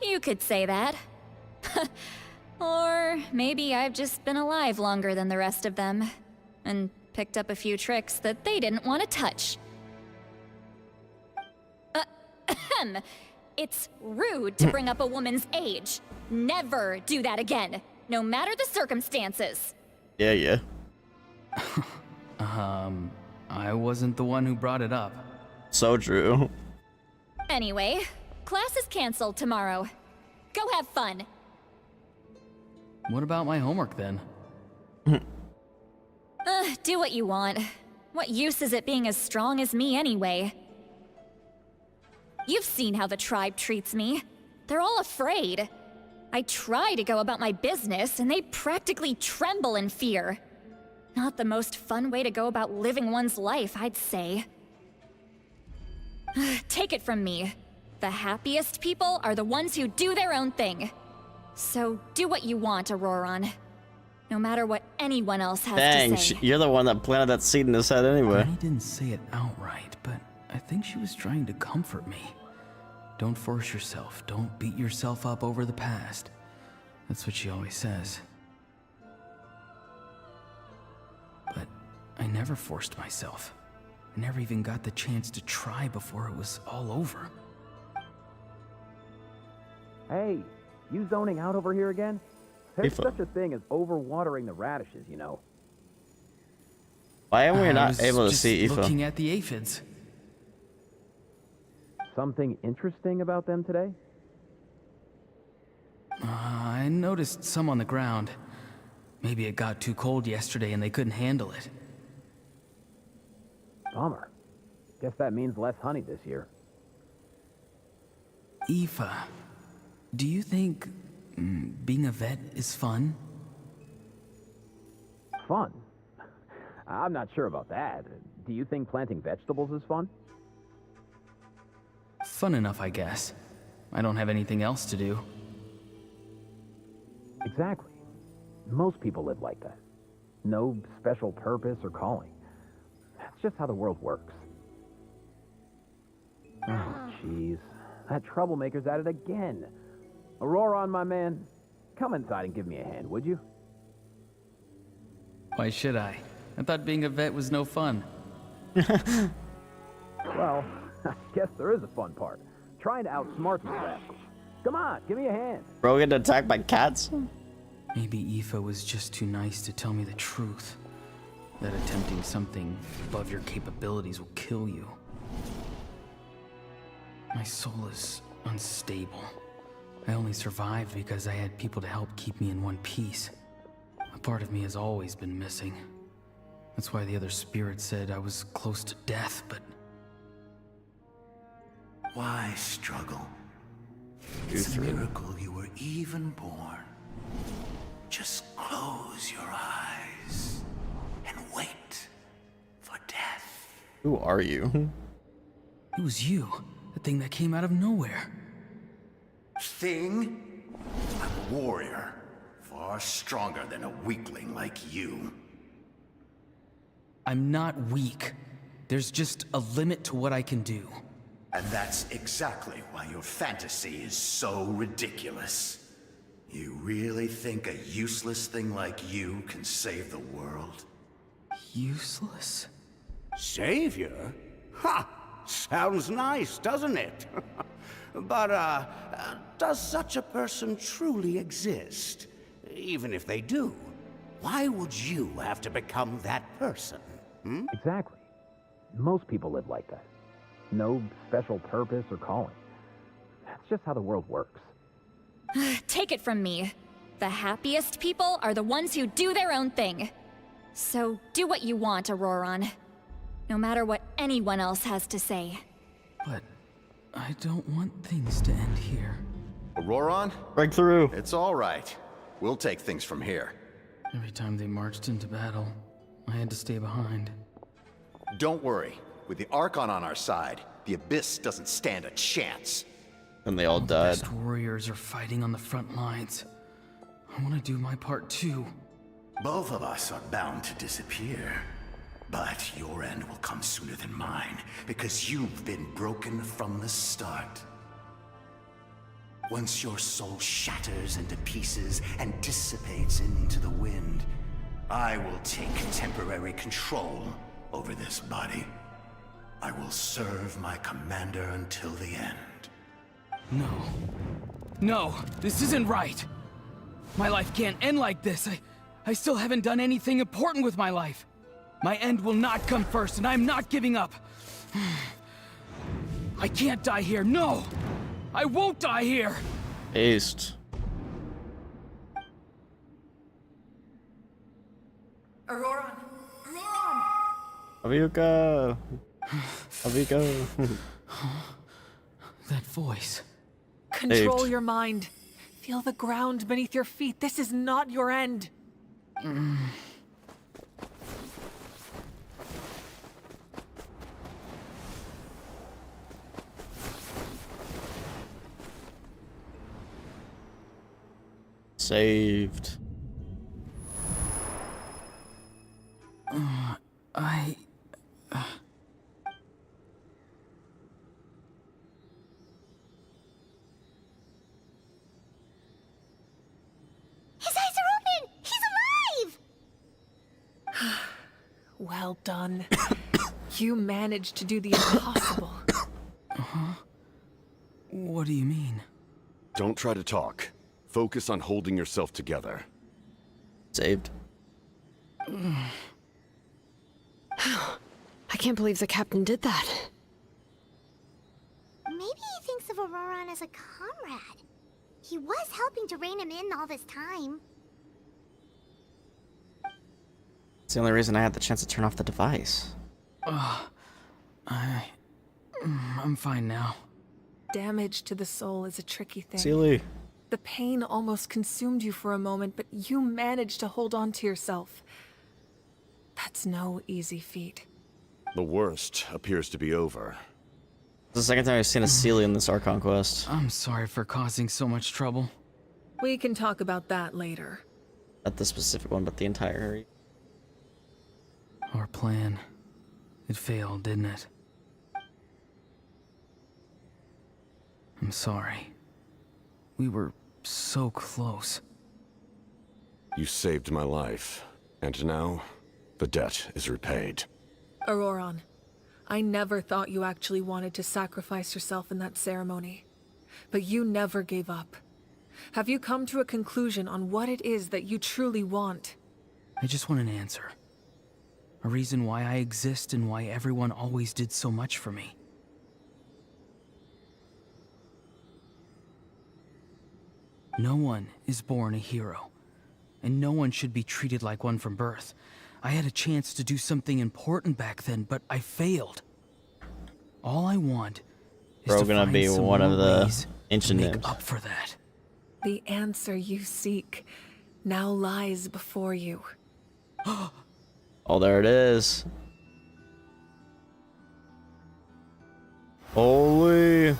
You could say that. Or maybe I've just been alive longer than the rest of them, and picked up a few tricks that they didn't want to touch. Ahem. It's rude to bring up a woman's age. Never do that again, no matter the circumstances. Yeah. I wasn't the one who brought it up. So true. Anyway, class is canceled tomorrow. Go have fun. What about my homework then? Do what you want. What use is it being as strong as me anyway? You've seen how the tribe treats me. They're all afraid. I try to go about my business, and they practically tremble in fear. Not the most fun way to go about living one's life, I'd say. Take it from me. The happiest people are the ones who do their own thing. So do what you want, Ororon. No matter what anyone else has Dang, to say. you're the one that planted that seed in his head anyway. Granny didn't say it outright, but I think she was trying to comfort me. Don't force yourself. Don't beat yourself up over the past. That's what she always says. But I never forced myself. I never even got the chance to try before it was all over. Hey, you zoning out over here again? There's such a thing as overwatering the radishes, you know. Why am we I not was able to just see Aoife? looking at the aphids. Something interesting about them today? I noticed some on the ground. Maybe it got too cold yesterday and they couldn't handle it. Bummer. Guess that means less honey this year. Aoife, do you think being a vet is fun? Fun? I'm not sure about that. Do you think planting vegetables is fun? Fun enough, I guess. I don't have anything else to do. Exactly. Most people live like that. No special purpose or calling. That's just how the world works. Oh, jeez. That troublemaker's at it again. Ororon, my man, come inside and give me a hand, would you? Why should I? I thought being a vet was no fun. Well, I guess there is a fun part. Trying to outsmart these rascals. Come on, give me a hand. Bro, getting attacked by cats? Maybe Aoife was just too nice to tell me the truth. That attempting something above your capabilities will kill you. My soul is unstable. I only survived because I had people to help keep me in one piece. A part of me has always been missing. That's why the other spirits said I was close to death, but... Why struggle? It's a miracle you were even born. Just close your eyes and wait for death. Who are you? It was you. The thing that came out of nowhere. Thing? I'm a warrior. Far stronger than a weakling like you. I'm not weak. There's just a limit to what I can do. And that's exactly why your fantasy is so ridiculous. You really think a useless thing like you can save the world? Useless? Savior? Ha! Sounds nice, doesn't it? But, does such a person truly exist? Even if they do, why would you have to become that person? Hmm? Exactly. Most people live like that. No special purpose or calling. That's just how the world works. Take it from me. The happiest people are the ones who do their own thing. So do what you want, Ororon. No matter what anyone else has to say. But I don't want things to end here. Ororon? Break through. It's all right. We'll take things from here. Every time they marched into battle, I had to stay behind. Don't worry. With the Archon on our side, the Abyss doesn't stand a chance. And they all died. The best warriors are fighting on the front lines. I want to do my part too. Both of us are bound to disappear. But your end will come sooner than mine, because you've been broken from the start. Once your soul shatters into pieces and dissipates into the wind, I will take temporary control over this body. I will serve my commander until the end. No. No, this isn't right. My life can't end like this. I still haven't done anything important with my life. My end will not come first, and I'm not giving up. I can't die here. No! I won't die here! Aced. Ororon! Ororon! Avyuka! Avyuka! That voice. Control Saved. your mind. Feel the ground beneath your feet. This is not your end. Saved. His eyes are open! He's alive! Well done. You managed to do the impossible. What do you mean? Don't try to talk. Focus on holding yourself together. Saved. I can't believe the captain did that. Maybe he thinks of Ororon as a comrade. He was helping to rein him in all this time. It's the only reason I had the chance to turn off the device. I'm fine now. Damage to the soul is a tricky thing. Citlali. The pain almost consumed you for a moment, but you managed to hold on to yourself. That's no easy feat. The worst appears to be over. It's the second time I've seen a Citlali in this Archon quest. I'm sorry for causing so much trouble. We can talk about that later. Not the specific one, but the entire. Our plan. It failed, didn't it? I'm sorry. We were so close. You saved my life, and now the debt is repaid. Ororon, I never thought you actually wanted to sacrifice yourself in that ceremony. But you never gave up. Have you come to a conclusion on what it is that you truly want? I just want an answer. A reason why I exist and why everyone always did so much for me. No one is born a hero, and no one should be treated like one from birth. I had a chance to do something important back then, but I failed. All I want is We're to gonna find be some one of more the ways to ancient make names. up for that. The answer you seek now lies before you. Oh, there it is. Holy.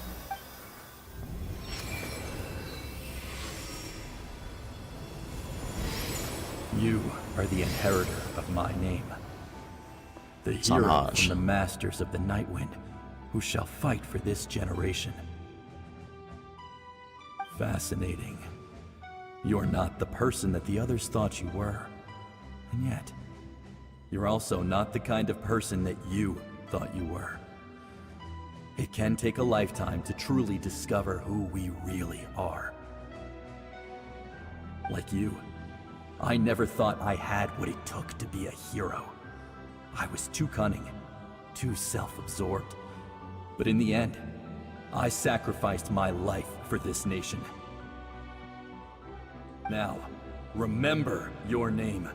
You are the inheritor of my name. The hero Sanhaj. from the masters of the Nightwind, who shall fight for this generation. Fascinating. You're not the person that the others thought you were. And yet, you're also not the kind of person that you thought you were. It can take a lifetime to truly discover who we really are. Like you, I never thought I had what it took to be a hero. I was too cunning, too self-absorbed. But in the end, I sacrificed my life for this nation. Now, remember your name.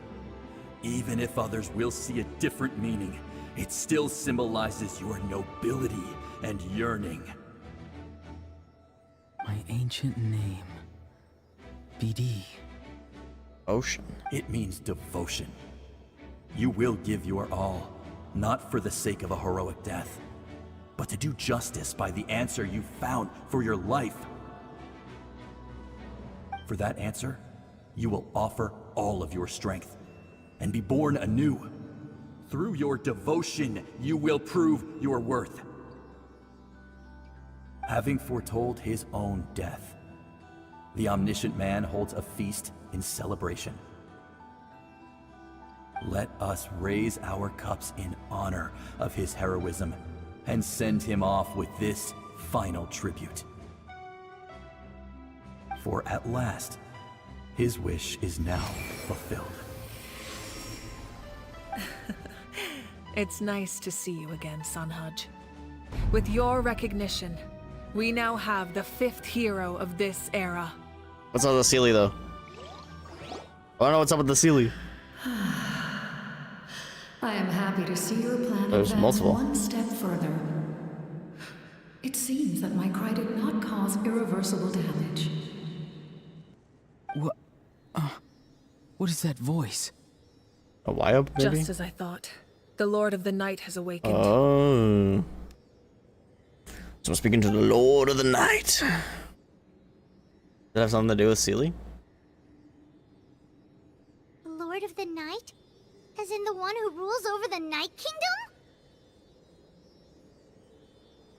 Even if others will see a different meaning, it still symbolizes your nobility and yearning. My ancient name. BD. Ocean. It means devotion. You will give your all, not for the sake of a heroic death, but to do justice by the answer you found for your life. For that answer, you will offer all of your strength and be born anew. Through your devotion, you will prove your worth. Having foretold his own death, the omniscient man holds a feast in celebration. Let us raise our cups in honor of his heroism and send him off with this final tribute. For at last, his wish is now fulfilled. It's nice to see you again, Sanhaj. With your recognition, we now have the 5th hero of this era. What's up with the Sealy, though? I don't know what's up with the Sealy. I am happy to see your plan There's advance multiple. one step further. It seems that my cry did not cause irreversible damage. What is that voice? A Wyob, maybe? Just as I thought. The Lord of the Night has awakened. Oh. So I'm speaking to the Lord of the Night. Does that have something to do with Sealy? The Lord of the Night? As in the one who rules over the Night Kingdom?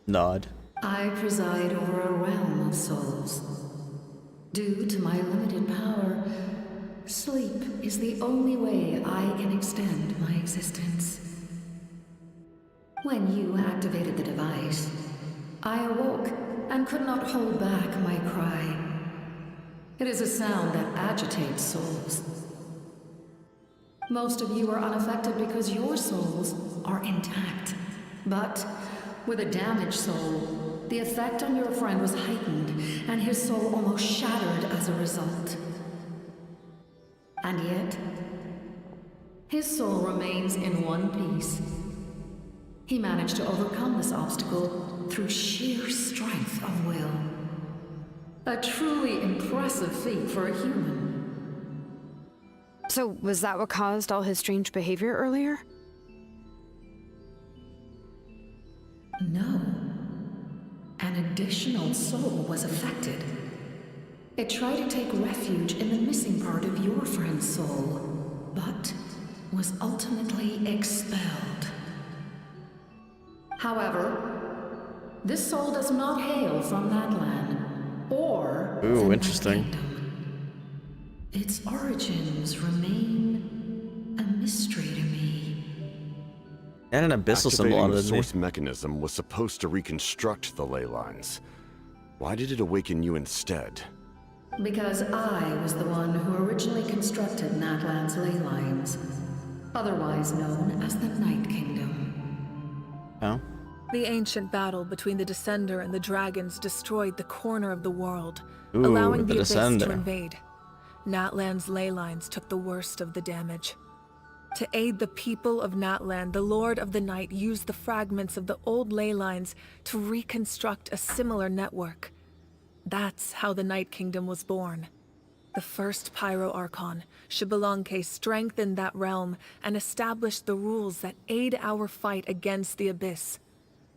Nod. I preside over a realm of souls. Due to my limited power, sleep is the only way I can extend my existence. When you activated the device, I awoke and could not hold back my cry. It is a sound that agitates souls. Most of you are unaffected because your souls are intact. But with a damaged soul, the effect on your friend was heightened, and his soul almost shattered as a result. And yet, his soul remains in one piece. He managed to overcome this obstacle through sheer strength of will. A truly impressive feat for a human. So, was that what caused all his strange behavior earlier? No. An additional soul was affected. It tried to take refuge in the missing part of your friend's soul, but was ultimately expelled. However, this soul does not hail from Natlan, or the Ooh, Night interesting. Kingdom. Its origins remain a mystery to me. And an abyssal symbol on Activating it, the isn't he? source mechanism was supposed to reconstruct the ley lines. Why did it awaken you instead? Because I was the one who originally constructed Natlan's ley lines, otherwise known as the Night Kingdom. Oh? The ancient battle between the Descender and the dragons destroyed the corner of the world, Ooh, allowing the the Abyss Descender. to invade. Natlan's ley lines took the worst of the damage. To aid the people of Natlan, the Lord of the Night used the fragments of the old ley lines to reconstruct a similar network. That's how the Night Kingdom was born. The first Pyro Archon, Xilonen, strengthened that realm and established the rules that aid our fight against the Abyss.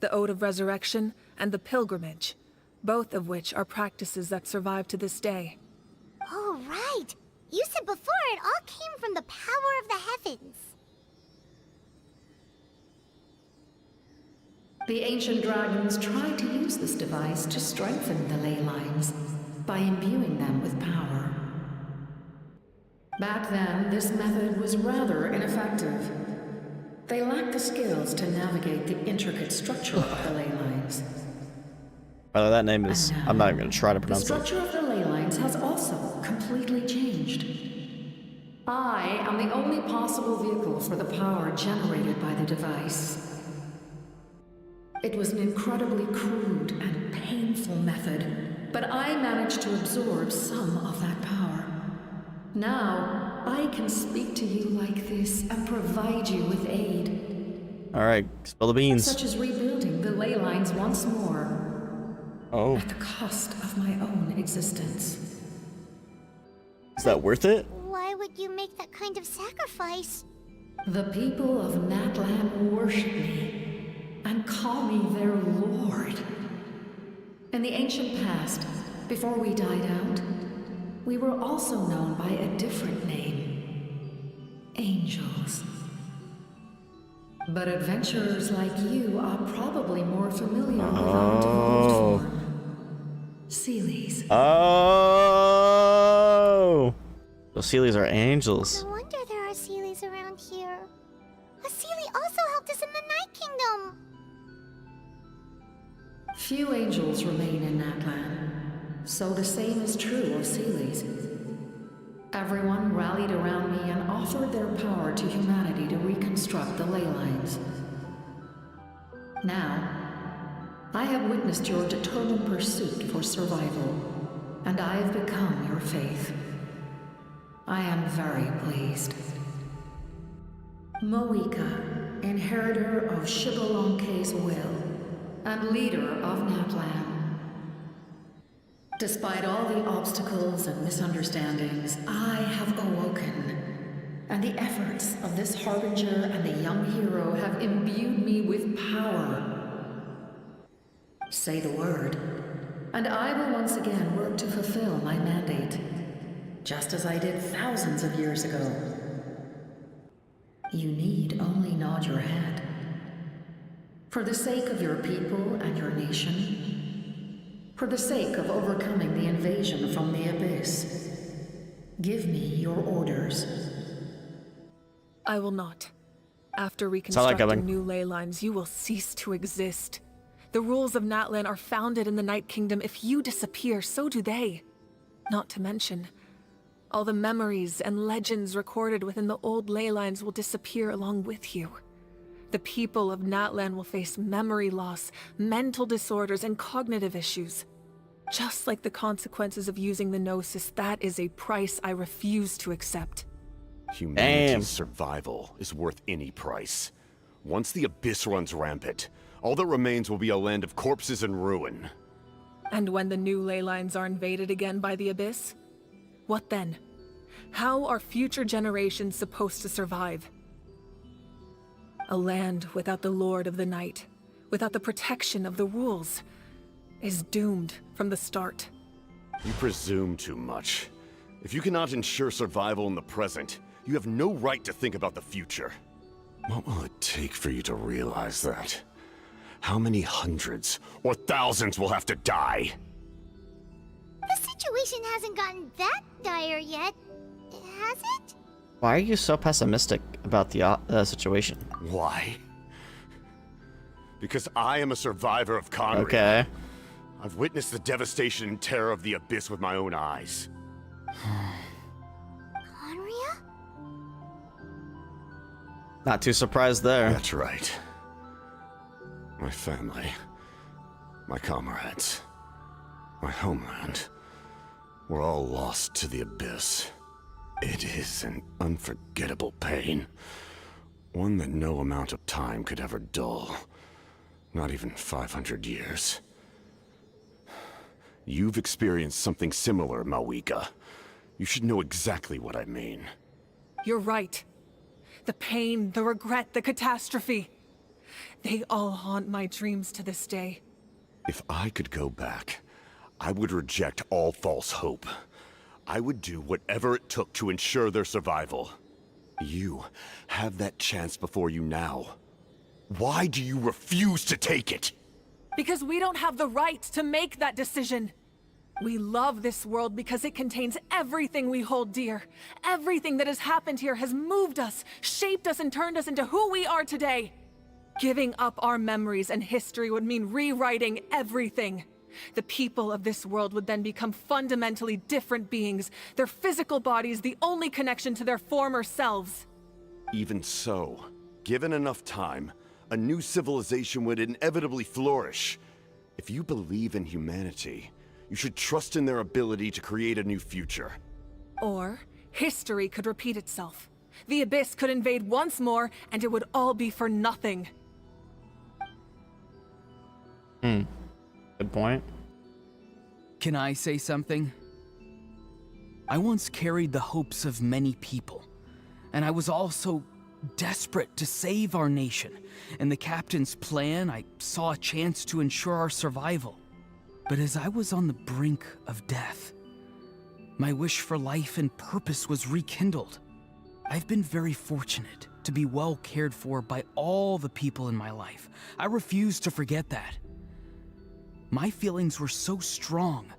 The Ode of Resurrection and the Pilgrimage, both of which are practices that survive to this day. Oh, right! You said before it all came from the power of the heavens. The ancient dragons tried to use this device to strengthen the ley lines by imbuing them with power. Back then, this method was rather ineffective. They lacked the skills to navigate the intricate structure of the ley lines. By the way, that name is... I'm not even going to try to The pronounce it. structure of the ley lines has also completely changed. I am the only possible vehicle for the power generated by the device. It was an incredibly crude and painful method, but I managed to absorb some of that power. Now, I can speak to you like this and provide you with aid. Alright, spill the beans. Such as rebuilding the ley lines once more. Oh. At the cost of my own existence. Is that worth it? Why would you make that kind of sacrifice? The people of Natlan worship me and call me their lord. In the ancient past, before we died out, we were also known by a different name. Angels. But adventurers like you are probably more familiar with our devolved form. Sealies. Oh! Those Sealies are angels. No wonder there are Sealies around here. A Sealy also helped us in the Night Kingdom. rules remain in Natlan, so the same is true of Sealy's. Everyone rallied around me and offered their power to humanity to reconstruct the ley lines. Now, I have witnessed your determined pursuit for survival, and I have become your faith. I am very pleased. Moika, inheritor of Xilolen's will, and leader of Natlan. Despite all the obstacles and misunderstandings, I have awoken, and the efforts of this harbinger and the young hero have imbued me with power. Say the word, and I will once again work to fulfill my mandate, just as I did thousands of years ago. You need only nod your head. For the sake of your people and your nation, for the sake of overcoming the invasion from the Abyss, give me your orders. I will not. After reconstructing new ley lines, you will cease to exist. The rules of Natlan are founded in the Night Kingdom. If you disappear, so do they. Not to mention, all the memories and legends recorded within the old ley lines will disappear along with you. The people of Natlan will face memory loss, mental disorders, and cognitive issues. Just like the consequences of using the Gnosis, that is a price I refuse to accept. Humanity's survival is worth any price. Once the Abyss runs rampant, all that remains will be a land of corpses and ruin. And when the new ley lines are invaded again by the Abyss? What then? How are future generations supposed to survive? A land without the Lord of the Night, without the protection of the rules, is doomed from the start. You presume too much. If you cannot ensure survival in the present, you have no right to think about the future. What will it take for you to realize that? How many hundreds or thousands will have to die? The situation hasn't gotten that dire yet, has it? Why are you so pessimistic about the situation? Why? Because I am a survivor of Conria. Okay. I've witnessed the devastation and terror of the Abyss with my own eyes. Conria? Not too surprised there. That's right. My family, my comrades, my homeland, were all lost to the Abyss. It is an unforgettable pain. One that no amount of time could ever dull. Not even 500 years. You've experienced something similar, Mawika. You should know exactly what I mean. You're right. The pain, the regret, the catastrophe. They all haunt my dreams to this day. If I could go back, I would reject all false hope. I would do whatever it took to ensure their survival. You have that chance before you now. Why do you refuse to take it? Because we don't have the right to make that decision. We love this world because it contains everything we hold dear. Everything that has happened here has moved us, shaped us, and turned us into who we are today. Giving up our memories and history would mean rewriting everything. The people of this world would then become fundamentally different beings, their physical bodies the only connection to their former selves. Even so, given enough time, a new civilization would inevitably flourish. If you believe in humanity, you should trust in their ability to create a new future. Or, history could repeat itself. The Abyss could invade once more, and it would all be for nothing. Good point. Can I say something? I once carried the hopes of many people, and I was also desperate to save our nation. In the captain's plan, I saw a chance to ensure our survival. But as I was on the brink of death, my wish for life and purpose was rekindled. I've been very fortunate to be well cared for by all the people in my life. I refuse to forget that. My feelings were so strong,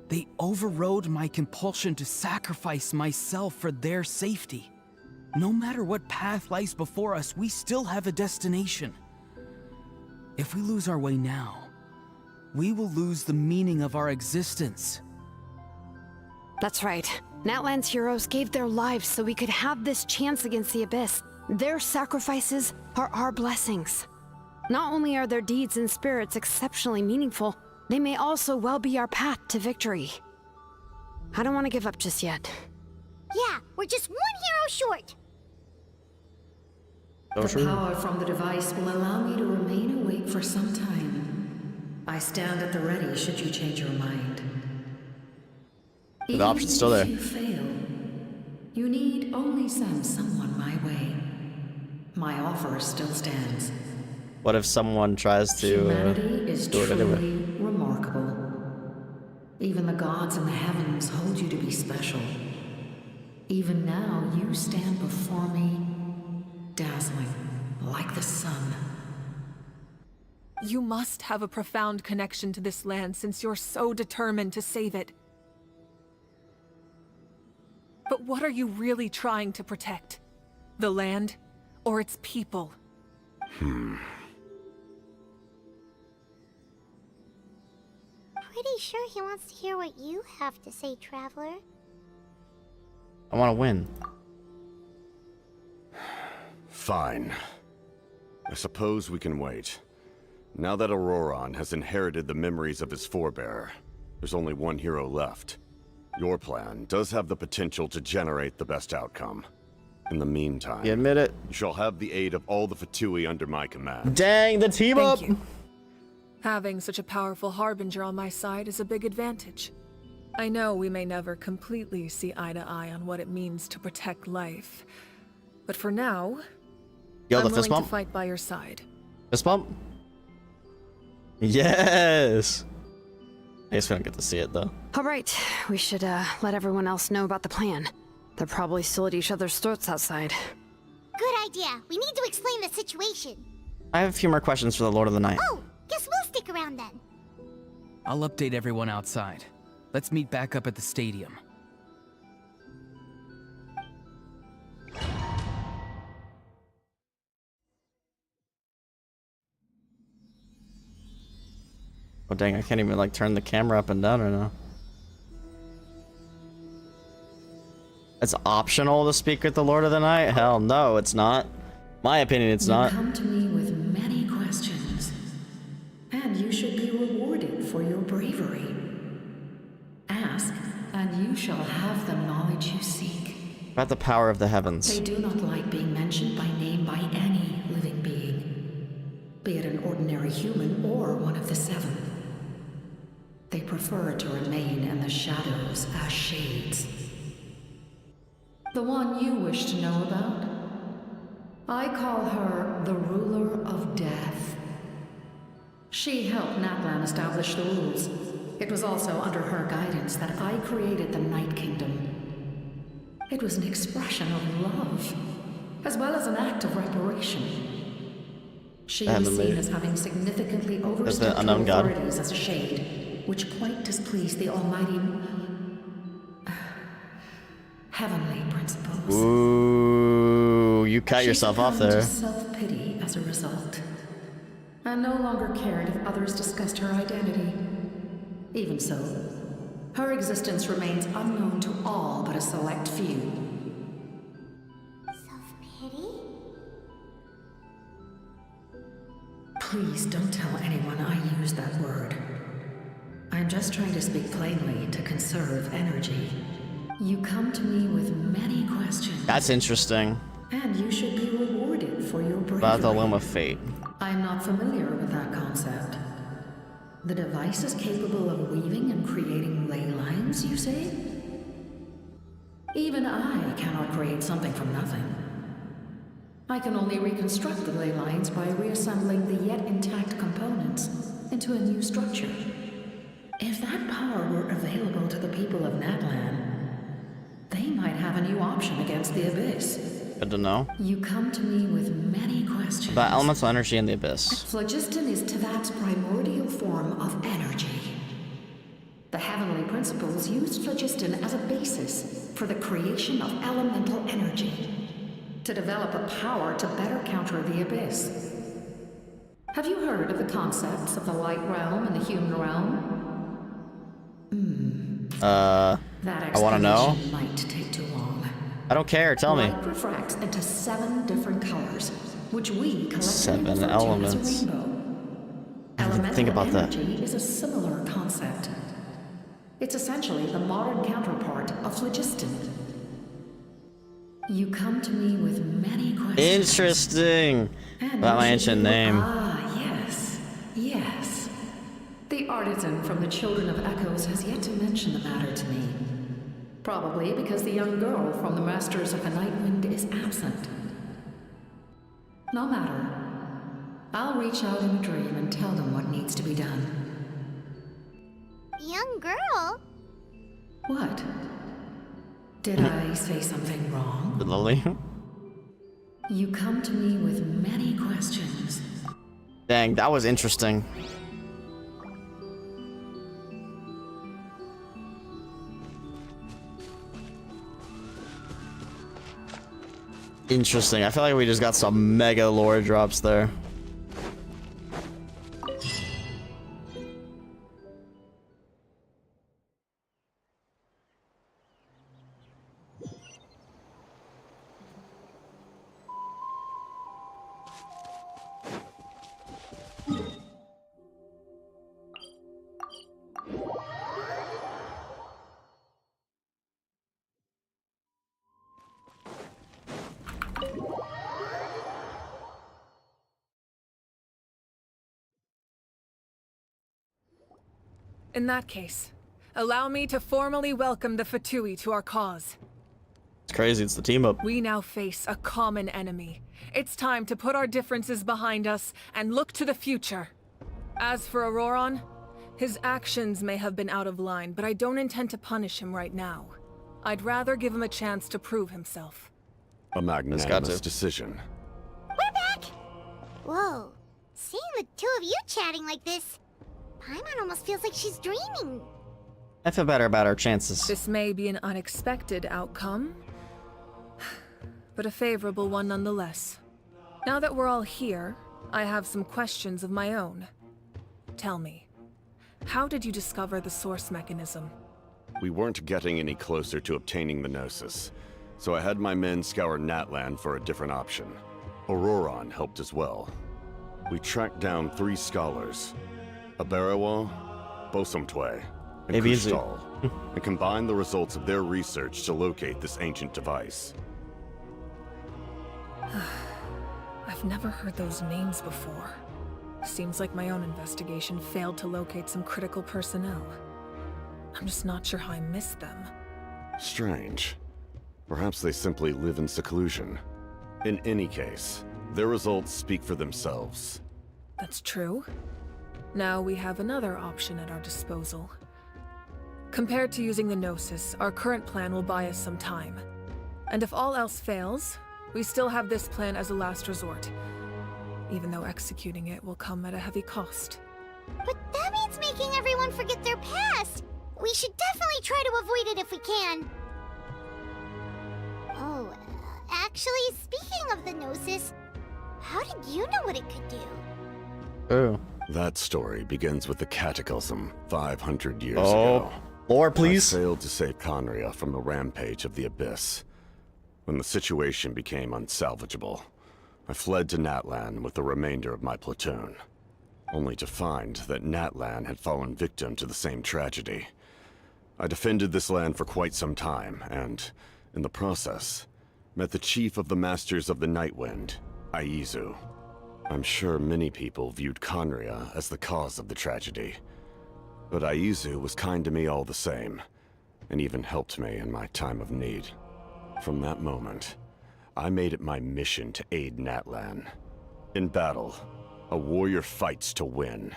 they overrode my compulsion to sacrifice myself for their safety. No matter what path lies before us, we still have a destination. If we lose our way now, we will lose the meaning of our existence. That's right. Natlan's heroes gave their lives so we could have this chance against the Abyss. Their sacrifices are our blessings. Not only are their deeds and spirits exceptionally meaningful, they may also well be our path to victory. I don't want to give up just yet. Yeah, we're just one hero short. The power from the device will allow me to remain awake for some time. I stand at the ready should you change your mind. The option's still there. If you fail, you need only send someone my way. My offer still stands. What if someone tries to Humanity is do it truly anyway? remarkable. Even the gods in the heavens hold you to be special. Even now, you stand before me, dazzling like the sun. You must have a profound connection to this land since you're so determined to save it. But what are you really trying to protect? The land or its people? Pretty sure he wants to hear what you have to say, Traveler. I want to win. Fine. I suppose we can wait. Now that Ororon has inherited the memories of his forebear, there's only one hero left. Your plan does have the potential to generate the best outcome. In the meantime, You admit it? you shall have the aid of all the Fatui under my command. Dang, the team up! Thank you. Having such a powerful harbinger on my side is a big advantage. I know we may never completely see eye to eye on what it means to protect life, but for now, Yo, I'm the fist willing bump. to fight by your side. Fist bump. Yes. I guess we don't get to see it though. All right, we should let everyone else know about the plan. They're probably still at each other's throats outside. Good idea. We need to explain the situation. I have a few more questions for the Lord of the Night. Oh, guess we'll stick around then. I'll update everyone outside. Let's meet back up at the stadium. Oh dang, I can't even like turn the camera up and down right now. It's optional to speak with the Lord of the Night? Hell no, it's not. My opinion, it's not. You come to me with many questions, and you should be rewarded for your bravery. Ask, and you shall have the knowledge you seek. About the power of the heavens. They do not like being mentioned by name by any living being, be it an ordinary human or one of the seven. They prefer to remain in the shadows as shades. The one you wish to know about? I call her the Ruler of Death. She helped Natlan establish the rules. It was also under her guidance that I created the Night Kingdom. It was an expression of love, as well as an act of reparation. She is seen as having significantly overstepped her authorities as a shade, which quite displeased the almighty heavenly principles. Ooh, you cut yourself off there. Self-pity as a result, and no longer cared if others discussed her identity. Even so, her existence remains unknown to all but a select few. Self-pity? Please don't tell anyone I use that word. I'm just trying to speak plainly to conserve energy. You come to me with many questions. That's interesting. And you should be rewarded for your bravery. About the Loom of Fate. I'm not familiar with that concept. The device is capable of weaving and creating ley lines, you say? Even I cannot create something from nothing. I can only reconstruct the ley lines by reassembling the yet intact components into a new structure. If that power were available to the people of Natlan, they might have a new option against the Abyss. Good to know. You come to me with many questions. About elemental energy in the Abyss. Phlogiston is Tevat's primordial form of energy. The heavenly principles used phlogiston as a basis for the creation of elemental energy, to develop a power to better counter the Abyss. Have you heard of the concepts of the light realm and the human realm? I want to know. Might take too long. I don't care. Tell me. Light refracts into 7 different colors, which we collectively 7 refer to elements. as a rainbow. I didn't think about that. Energy is a similar concept. It's essentially the modern counterpart of phlogiston. You come to me with many questions. Interesting. About my ancient name. Ah, yes. Yes. The artisan from the Children of Echoes has yet to mention the matter to me. Probably because the young girl from the Masters of the Nightwind is absent. No matter. I'll reach out in a dream and tell them what needs to be done. Young girl? What? Did I say something wrong? Lily. You come to me with many questions. Dang, that was interesting. Interesting. I feel like we just got some mega lore drops there. In that case, allow me to formally welcome the Fatui to our cause. It's crazy, it's the team up. We now face a common enemy. It's time to put our differences behind us and look to the future. As for Ororon, his actions may have been out of line, but I don't intend to punish him right now. I'd rather give him a chance to prove himself. A magnanimous decision. We're back! Whoa. Seeing the two of you chatting like this, Paimon almost feels like she's dreaming. I feel better about our chances. This may be an unexpected outcome, but a favorable one nonetheless. Now that we're all here, I have some questions of my own. Tell me, how did you discover the source mechanism? We weren't getting any closer to obtaining the Gnosis, so I had my men scour Natlan for a different option. Ororon helped as well. We tracked down 3 scholars, Aberawa, Bosumtwe, and Kustal, and combined the results of their research to locate this ancient device. I've never heard those names before. Seems like my own investigation failed to locate some critical personnel. I'm just not sure how I missed them. Strange. Perhaps they simply live in seclusion. In any case, their results speak for themselves. That's true. Now we have another option at our disposal. Compared to using the Gnosis, our current plan will buy us some time. And if all else fails, we still have this plan as a last resort, even though executing it will come at a heavy cost. But that means making everyone forget their past! We should definitely try to avoid it if we can. Oh, actually, speaking of the Gnosis, how did you know what it could do? Oh. That story begins with the Cataclysm 500 years ago. Lore, please. I failed to save Conria from the rampage of the Abyss. When the situation became unsalvageable, I fled to Natlan with the remainder of my platoon, only to find that Natlan had fallen victim to the same tragedy. I defended this land for quite some time, and, in the process, met the chief of the Masters of the Nightwind, Aizu. I'm sure many people viewed Conria as the cause of the tragedy, but Aizu was kind to me all the same, and even helped me in my time of need. From that moment, I made it my mission to aid Natlan. In battle, a warrior fights to win.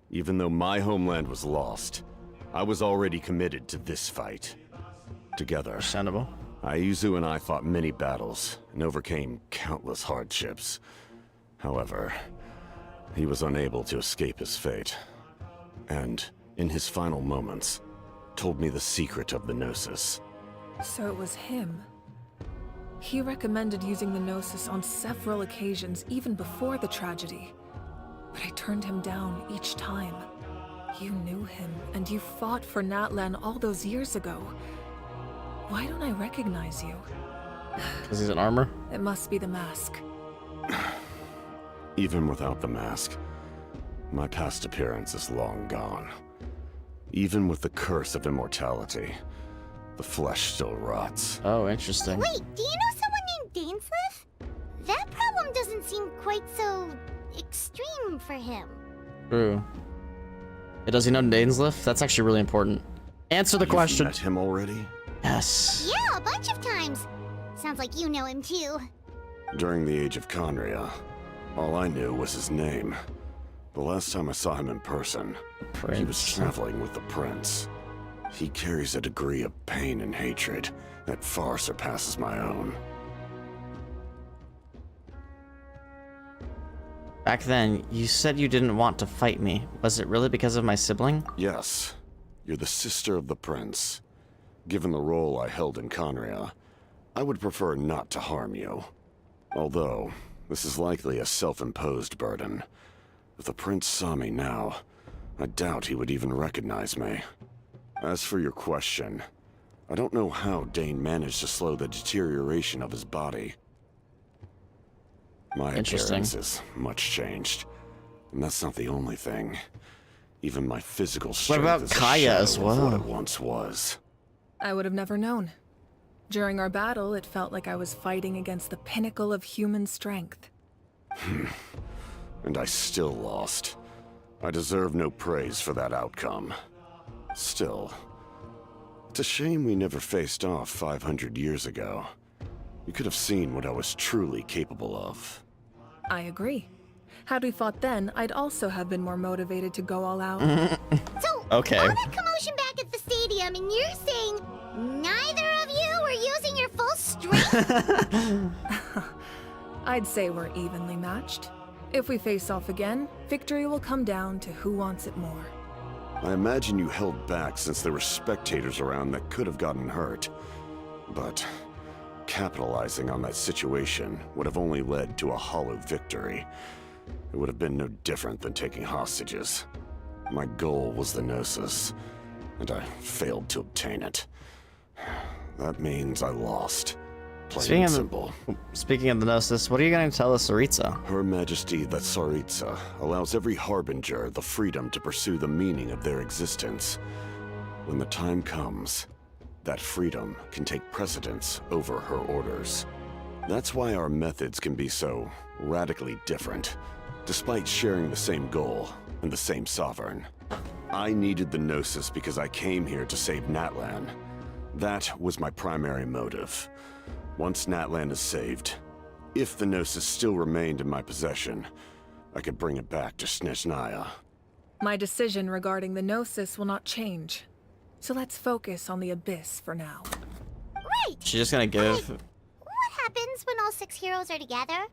Even though my homeland was lost, I was already committed to this fight. Together, understandable, Aizu and I fought many battles and overcame countless hardships. However, he was unable to escape his fate, and, in his final moments, told me the secret of the Gnosis. So it was him. He recommended using the Gnosis on several occasions, even before the tragedy. but I turned him down each time. You knew him, and you fought for Natlan all those years ago. Why don't I recognize you? Because he's in armor? It must be the mask. Even without the mask, my past appearance is long gone. Even with the curse of immortality, the flesh still rots. Oh, interesting. Wait, do you know someone named Dainsleif? That problem doesn't seem quite so extreme for him. True. Does he know Dainsleif? That's actually really important. Answer the question. Met him already? Yes. Yeah, a bunch of times. Sounds like you know him too. During the age of Conria, all I knew was his name. The last time I saw him in person, he was traveling with the prince. He carries a degree of pain and hatred that far surpasses my own. Back then, you said you didn't want to fight me. Was it really because of my sibling? Yes. You're the sister of the prince. Given the role I held in Conria, I would prefer not to harm you. Although, this is likely a self-imposed burden. If the prince saw me now, I doubt he would even recognize me. As for your question, I don't know how Dane managed to slow the deterioration of his body. My appearance is much changed, and that's not the only thing. Even my physical strength about is a Kaya shadow as of well? what it once was. I would have never known. During our battle, it felt like I was fighting against the pinnacle of human strength. And I still lost. I deserve no praise for that outcome. Still, it's a shame we never faced off 500 years ago. You could have seen what I was truly capable of. I agree. Had we fought then, I'd also have been more motivated to go all out. So, okay. all that commotion back at the stadium, and you're saying neither of you were using your full strength? I'd say we're evenly matched. If we face off again, victory will come down to who wants it more. I imagine you held back since there were spectators around that could have gotten hurt. But capitalizing on that situation would have only led to a hollow victory. It would have been no different than taking hostages. My goal was the Gnosis, and I failed to obtain it. That means I lost. Plain and simple. Speaking of the Gnosis, what are you going to tell the Tsaritsa? Her Majesty, the Tsaritsa, allows every Harbinger the freedom to pursue the meaning of their existence. When the time comes, that freedom can take precedence over her orders. That's why our methods can be so radically different, despite sharing the same goal and the same sovereign. I needed the Gnosis because I came here to save Natlan. That was my primary motive. Once Natlan is saved, if the Gnosis still remained in my possession, I could bring it back to Snezhnaya. My decision regarding the Gnosis will not change. So let's focus on the Abyss for now. Right! She's just gonna give... What happens when all 6 heroes are together?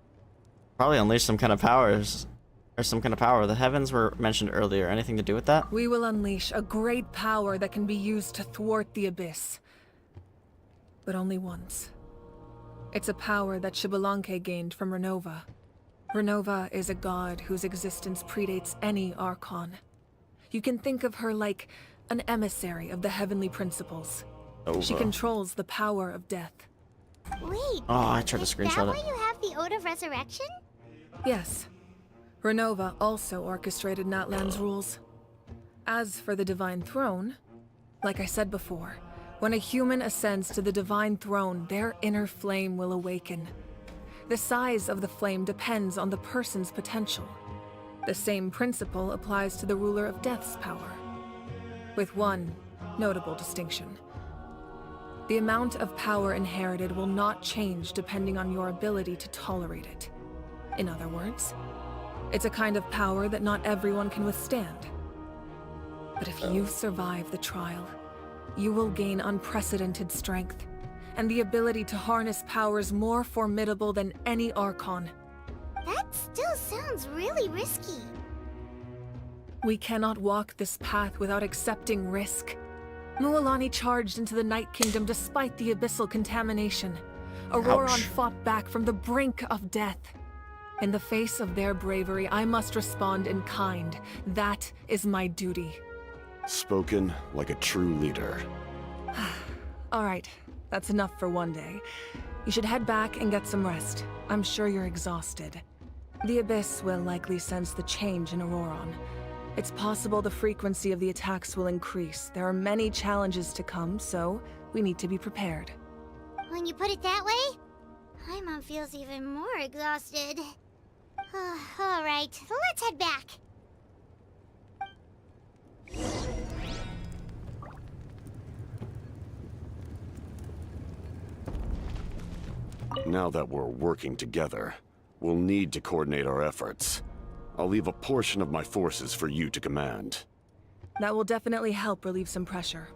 Probably unleash some kind of powers. Or some kind of power. The heavens were mentioned earlier. Anything to do with that? We will unleash a great power that can be used to thwart the Abyss. But only once. It's a power that Xbalanque gained from Renova. Renova is a god whose existence predates any Archon. You can think of her like an emissary of the heavenly principles. She controls the power of death. Wait. Oh, I tried to screenshot Is that it. why you have the Ode of Resurrection? Yes. Renova also orchestrated Natlan's rules. As for the Divine Throne, like I said before, when a human ascends to the Divine Throne, their inner flame will awaken. The size of the flame depends on the person's potential. The same principle applies to the ruler of Death's power, with one notable distinction. The amount of power inherited will not change depending on your ability to tolerate it. In other words, it's a kind of power that not everyone can withstand. But if you survive the trial, you will gain unprecedented strength, and the ability to harness powers more formidable than any Archon. That still sounds really risky. We cannot walk this path without accepting risk. Mualani charged into the Night Kingdom despite the abyssal contamination. Ororon fought back from the brink of death. In the face of their bravery, I must respond in kind. That is my duty. Spoken like a true leader. All right, that's enough for one day. You should head back and get some rest. I'm sure you're exhausted. The Abyss will likely sense the change in Ororon. It's possible the frequency of the attacks will increase. There are many challenges to come, so we need to be prepared. When you put it that way, Paimon feels even more exhausted. All right, let's head back. Now that we're working together, we'll need to coordinate our efforts. I'll leave a portion of my forces for you to command. That will definitely help relieve some pressure.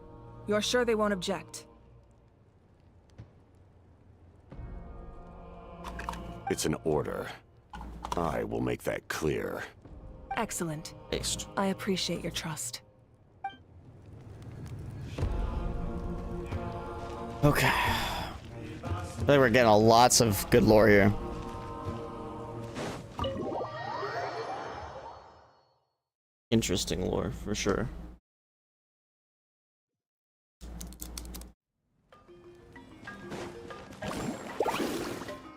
You're sure they won't object? It's an order. I will make that clear. Excellent. Based. I appreciate your trust. Okay. I think we're getting lots of good lore here. Interesting lore, for sure.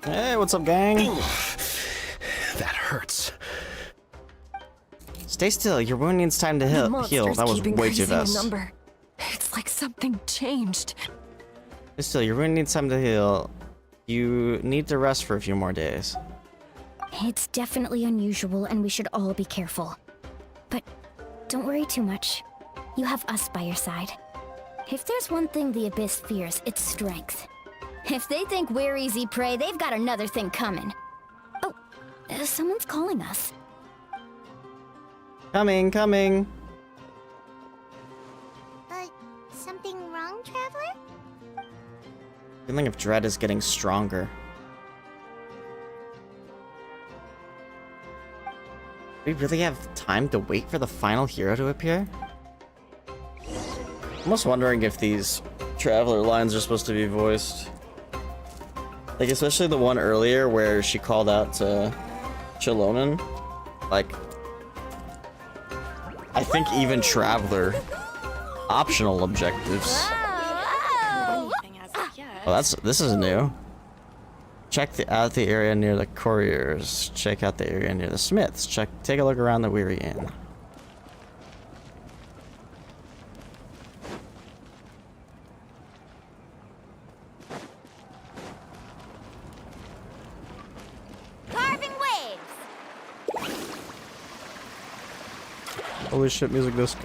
Hey, what's up, gang? That hurts. Stay still. Your wound needs time to heal. That was way too fast. It's like something changed. Stay still. Your wound needs time to heal. You need to rest for a few more days. It's definitely unusual, and we should all be careful. But don't worry too much. You have us by your side. If there's one thing the Abyss fears, it's strength. If they think we're easy prey, they've got another thing coming. Oh, someone's calling us. Coming, coming. Something wrong, Traveler? Feeling of dread is getting stronger. Do we really have time to wait for the final hero to appear? I'm almost wondering if these Traveler lines are supposed to be voiced. Like, especially the one earlier where she called out to Xilonen. Like, I think even Traveler optional objectives. Oh, this is new. Check out the area near the couriers. Check out the area near the smiths. Take a look around the Weary Inn. Carving waves. Holy shit, music disc.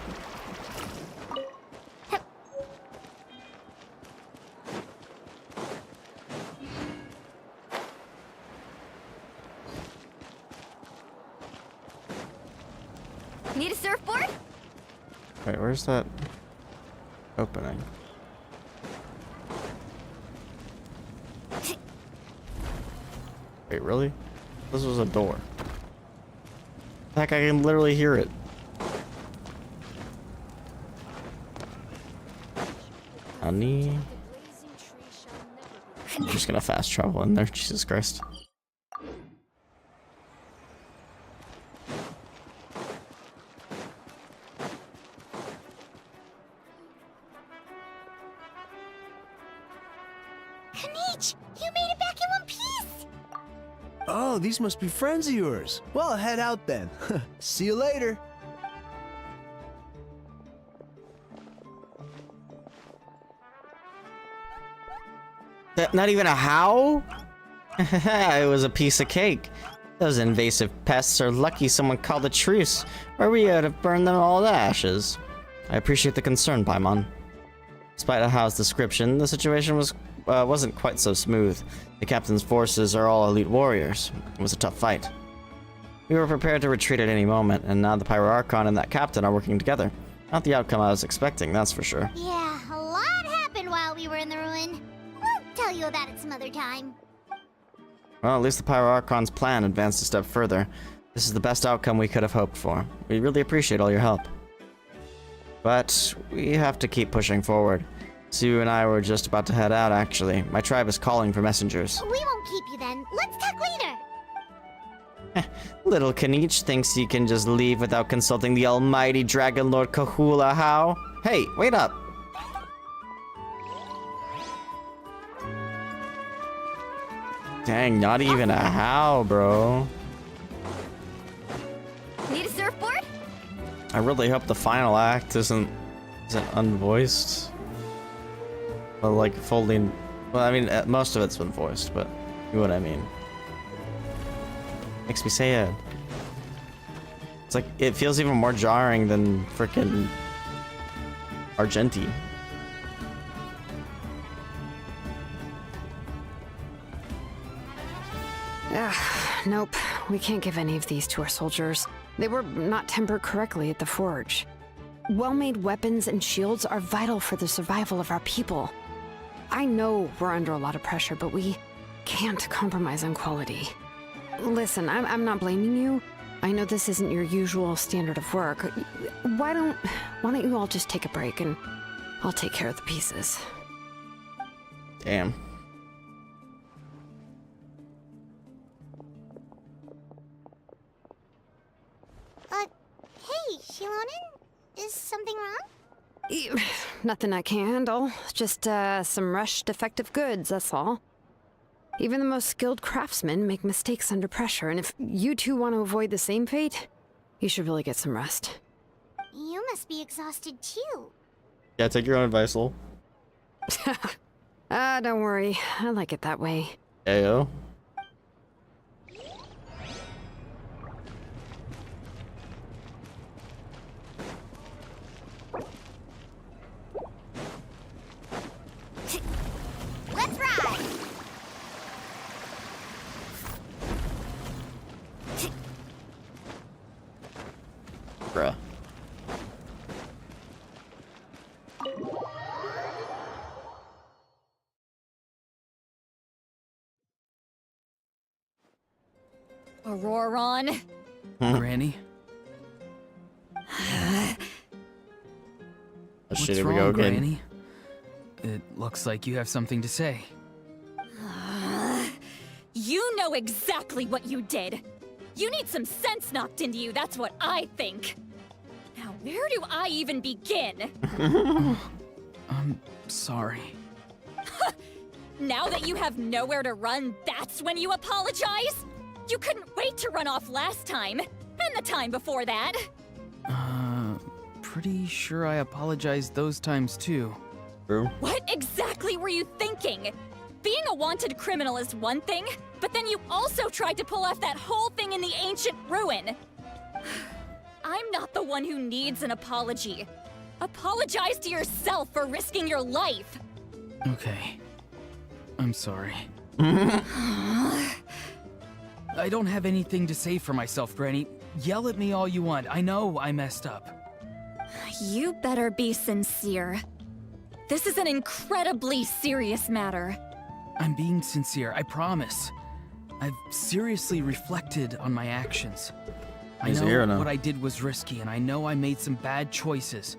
Need a surfboard? Wait, where's that opening? Wait, really? This was a door. Heck, I can literally hear it. Honey. I'm just gonna fast travel in there, Jesus Christ. Kinich, you made it back in one piece! Oh, these must be friends of yours. Well, head out then. See you later. Not even a how? It was a piece of cake. Those invasive pests are lucky someone called a truce, or we would have burned them all to ashes. I appreciate the concern, Paimon. Despite Ahao's description, the situation wasn't quite so smooth. The captain's forces are all elite warriors. It was a tough fight. We were prepared to retreat at any moment, and now the Pyro Archon and that captain are working together. Not the outcome I was expecting, that's for sure. Yeah, a lot happened while we were in the ruin. We'll tell you about it some other time. Well, at least the Pyro Archon's plan advanced a step further. This is the best outcome we could have hoped for. We really appreciate all your help. But we have to keep pushing forward. Sue and I were just about to head out, actually. My tribe is calling for messengers. We won't keep you then. Let's talk later. Little Kinich thinks he can just leave without consulting the almighty Dragon Lord Kahula. How? Hey, wait up. Dang, not even a how, bro. Need a surfboard? I really hope the final act isn't unvoiced. Well, like fully. Well, I mean, most of it's been voiced, but you know what I mean. Makes me sad. It's like it feels even more jarring than frickin' Argenti. Nope, we can't give any of these to our soldiers. They were not tempered correctly at the forge. Well-made weapons and shields are vital for the survival of our people. I know we're under a lot of pressure, but we can't compromise on quality. Listen, I'm not blaming you. I know this isn't your usual standard of work. Why don't you all just take a break and I'll take care of the pieces. Damn. Hey, Xilonen? Is something wrong? Nothing I can handle. Just some rushed defective goods, that's all. Even the most skilled craftsmen make mistakes under pressure, and if you two want to avoid the same fate, you should really get some rest. You must be exhausted too. Yeah, take your own advice, lol. Don't worry. I like it that way. Ayo. Let's ride! Bruh. Ororon. Granny? Oh shit, What's here we wrong, go again. Granny? It looks like you have something to say. You know exactly what you did. You need some sense knocked into you, that's what I think. Now, where do I even begin? I'm sorry. Now that you have nowhere to run, that's when you apologize? You couldn't wait to run off last time, and the time before that. Pretty sure I apologized those times too. True. What exactly were you thinking? Being a wanted criminal is one thing, but then you also tried to pull off that whole thing in the ancient ruin. I'm not the one who needs an apology. Apologize to yourself for risking your life. Okay. I'm sorry. I don't have anything to say for myself, Granny. Yell at me all you want. I know I messed up. You better be sincere. This is an incredibly serious matter. I'm being sincere, I promise. I've seriously reflected on my actions. I He's a hero know now. what I did was risky, and I know I made some bad choices.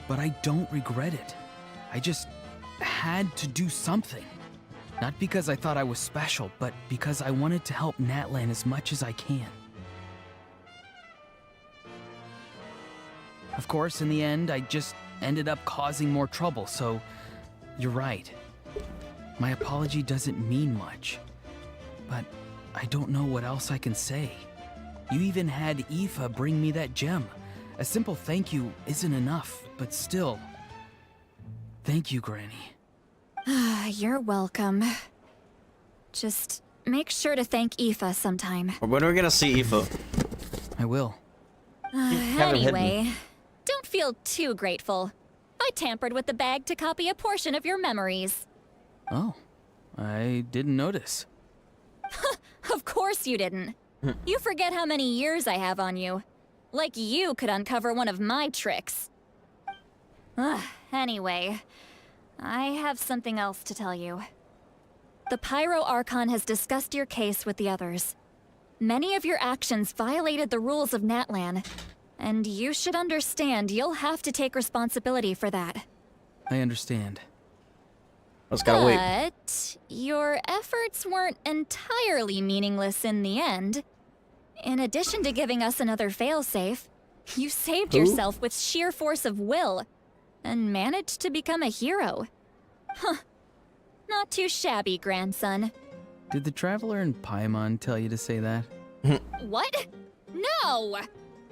But I don't regret it. I just had to do something. Not because I thought I was special, but because I wanted to help Natlan as much as I can. Of course, in the end, I just ended up causing more trouble, so you're right. My apology doesn't mean much, but I don't know what else I can say. You even had Aoife bring me that gem. A simple thank you isn't enough, but still. Thank you, Granny. You're welcome. Just make sure to thank Aoife sometime. When are we gonna see Aoife? I will. Have it Anyway, hidden. don't feel too grateful. I tampered with the bag to copy a portion of your memories. Oh, I didn't notice. Of course you didn't. You forget how many years I have on you. Like you could uncover one of my tricks. Anyway, I have something else to tell you. The Pyro Archon has discussed your case with the others. Many of your actions violated the rules of Natlan, and you should understand you'll have to take responsibility for that. I understand. Let's gotta wait. But your efforts weren't entirely meaningless in the end. In addition to giving us another failsafe, you saved Who? yourself with sheer force of will and managed to become a hero. Huh. Not too shabby, grandson. Did the Traveler in Paimon tell you to say that? What? No!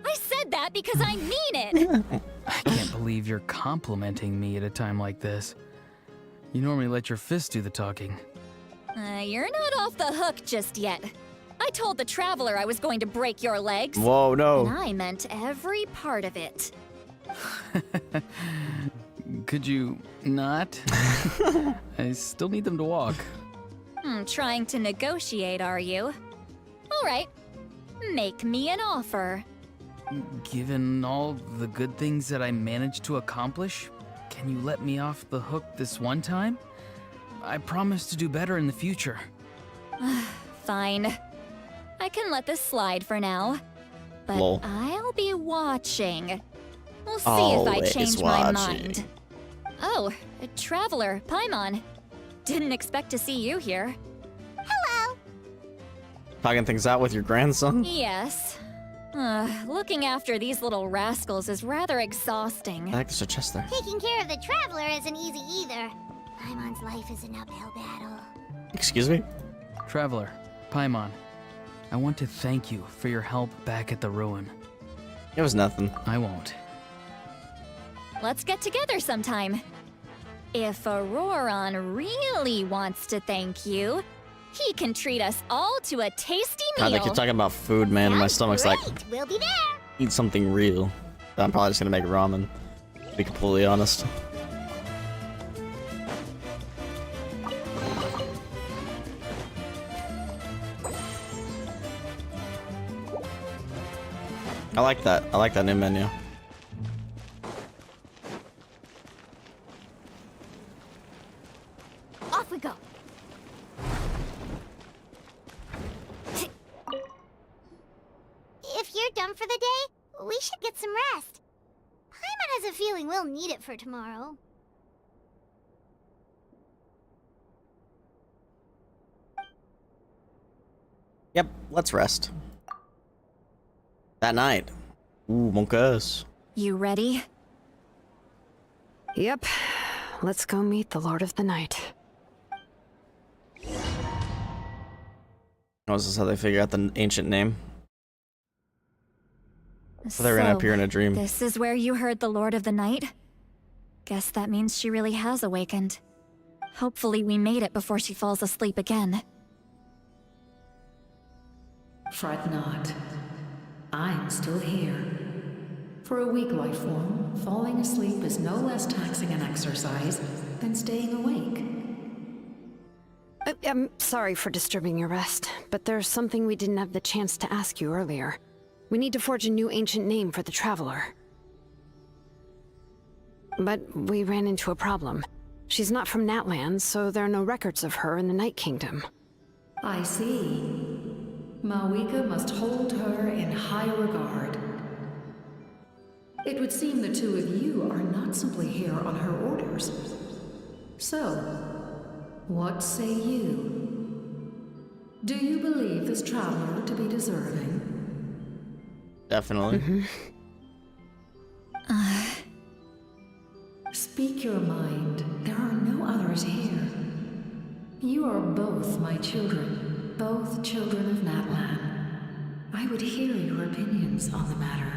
I said that because I mean it! I can't believe you're complimenting me at a time like this. You normally let your fists do the talking. You're not off the hook just yet. I told the Traveler I was going to break your legs. Whoa, no. And I meant every part of it. Could you not? I still need them to walk. Trying to negotiate, are you? All right. Make me an offer. Given all the good things that I managed to accomplish, can you let me off the hook this one time? I promise to do better in the future. Fine. I can let this slide for now. But Lol. I'll be watching. We'll see if I Always change my watching. mind. Oh, a Traveler, Paimon. Didn't expect to see you here. Hello. Talking things out with your grandson? Yes. Looking after these little rascals is rather exhausting. I like there's a chest there. Taking care of the Traveler isn't easy either. Paimon's life is an uphill battle. Excuse me? Traveler, Paimon, I want to thank you for your help back at the ruin. It was nothing. I won't. Let's get together sometime. If Ororon really wants to thank you, he can treat us all to a tasty meal. God, they keep talking about food, man. My stomach's like, We'll be there. eat something real. But I'm probably just gonna make ramen, to be completely honest. I like that. I like that new menu. Off we go. If you're done for the day, we should get some rest. Paimon has a feeling we'll need it for tomorrow. Yep, let's rest. That night. Ooh, monkas. You ready? Yep. Let's go meet the Lord of the Night. Oh, is this how they figure out the ancient name? So they're gonna appear in a dream. This is where you heard the Lord of the Night? Guess that means she really has awakened. Hopefully we made it before she falls asleep again. Fret not. I'm still here. For a weak life form, falling asleep is no less taxing an exercise than staying awake. I'm sorry for disturbing your rest, but there's something we didn't have the chance to ask you earlier. We need to forge a new ancient name for the Traveler. But we ran into a problem. She's not from Natlan, so there are no records of her in the Night Kingdom. I see. Mawika must hold her in high regard. It would seem the two of you are not simply here on her orders. So, what say you? Do you believe this traveler to be deserving? Definitely. Speak your mind. There are no others here. You are both my children, both children of Natlan. I would hear your opinions on the matter.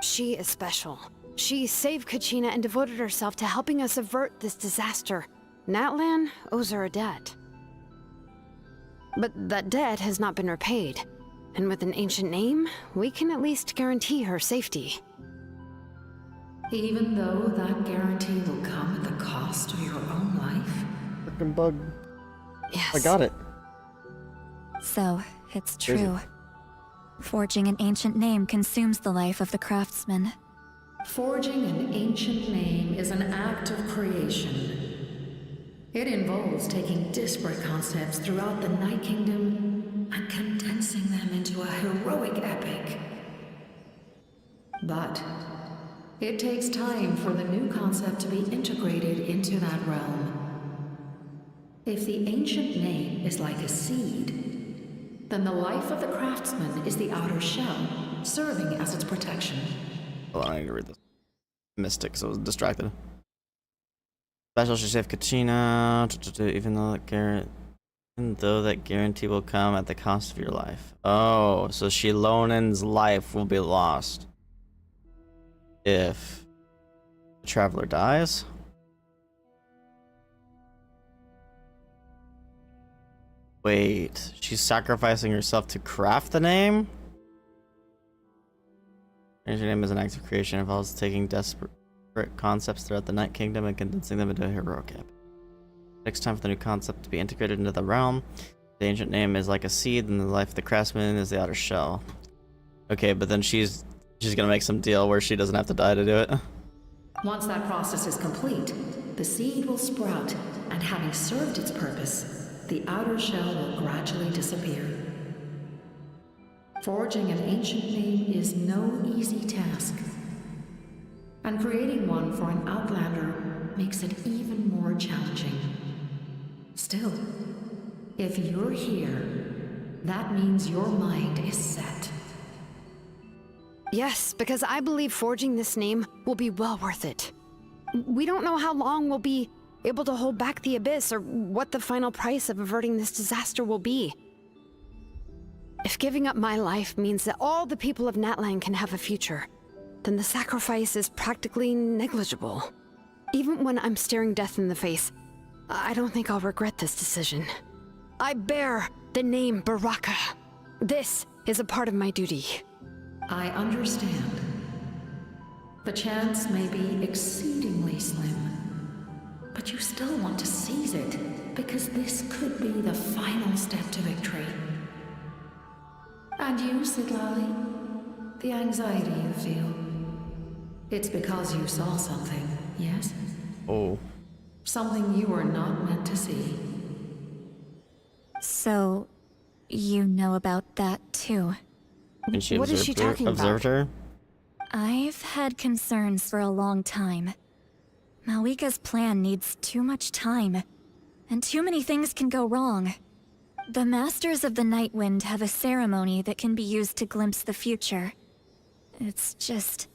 She is special. She saved Kachina and devoted herself to helping us avert this disaster. Natlan owes her a debt. But that debt has not been repaid. And with an ancient name, we can at least guarantee her safety. Even though that guarantee will come at the cost of your own life? Frickin' bug. Yes. I got it. So, it's true. Forging an ancient name consumes the life of the craftsman. Forging an ancient name is an act of creation. It involves taking disparate concepts throughout the Night Kingdom and condensing them into a heroic epic. But it takes time for the new concept to be integrated into that realm. If the ancient name is like a seed, then the life of the craftsman is the outer shell, serving as its protection. Hold on, I need to read this. Mystic, so I was distracted. Special should save Kachina, even though that guarantee will come at the cost of your life. Oh, so Xilonen's life will be lost if the traveler dies. Wait, she's sacrificing herself to craft the name? Changing your name is an act of creation. It involves taking desperate concepts throughout the Night Kingdom and condensing them into a heroic epic. Next time for the new concept to be integrated into the realm. The ancient name is like a seed, and the life of the craftsman is the outer shell. Okay, but then she's gonna make some deal where she doesn't have to die to do it. Once that process is complete, the seed will sprout, and having served its purpose, the outer shell will gradually disappear. Forging an ancient name is no easy task, and creating one for an outlander makes it even more challenging. Still, if you're here, that means your mind is set. Yes, because I believe forging this name will be well worth it. We don't know how long we'll be able to hold back the Abyss or what the final price of averting this disaster will be. If giving up my life means that all the people of Natlan can have a future, then the sacrifice is practically negligible. Even when I'm staring death in the face, I don't think I'll regret this decision. I bear the name Baraka. This is a part of my duty. I understand. The chance may be exceedingly slim, but you still want to seize it, because this could be the final step to victory. And you, Citlali? The anxiety you feel. It's because you saw something, yes? Oh. Something you were not meant to see. So, you know about that too. And she What is she talking observed about? her? I've had concerns for a long time. Malika's plan needs too much time, and too many things can go wrong. The Masters of the Night Wind have a ceremony that can be used to glimpse the future. It's just...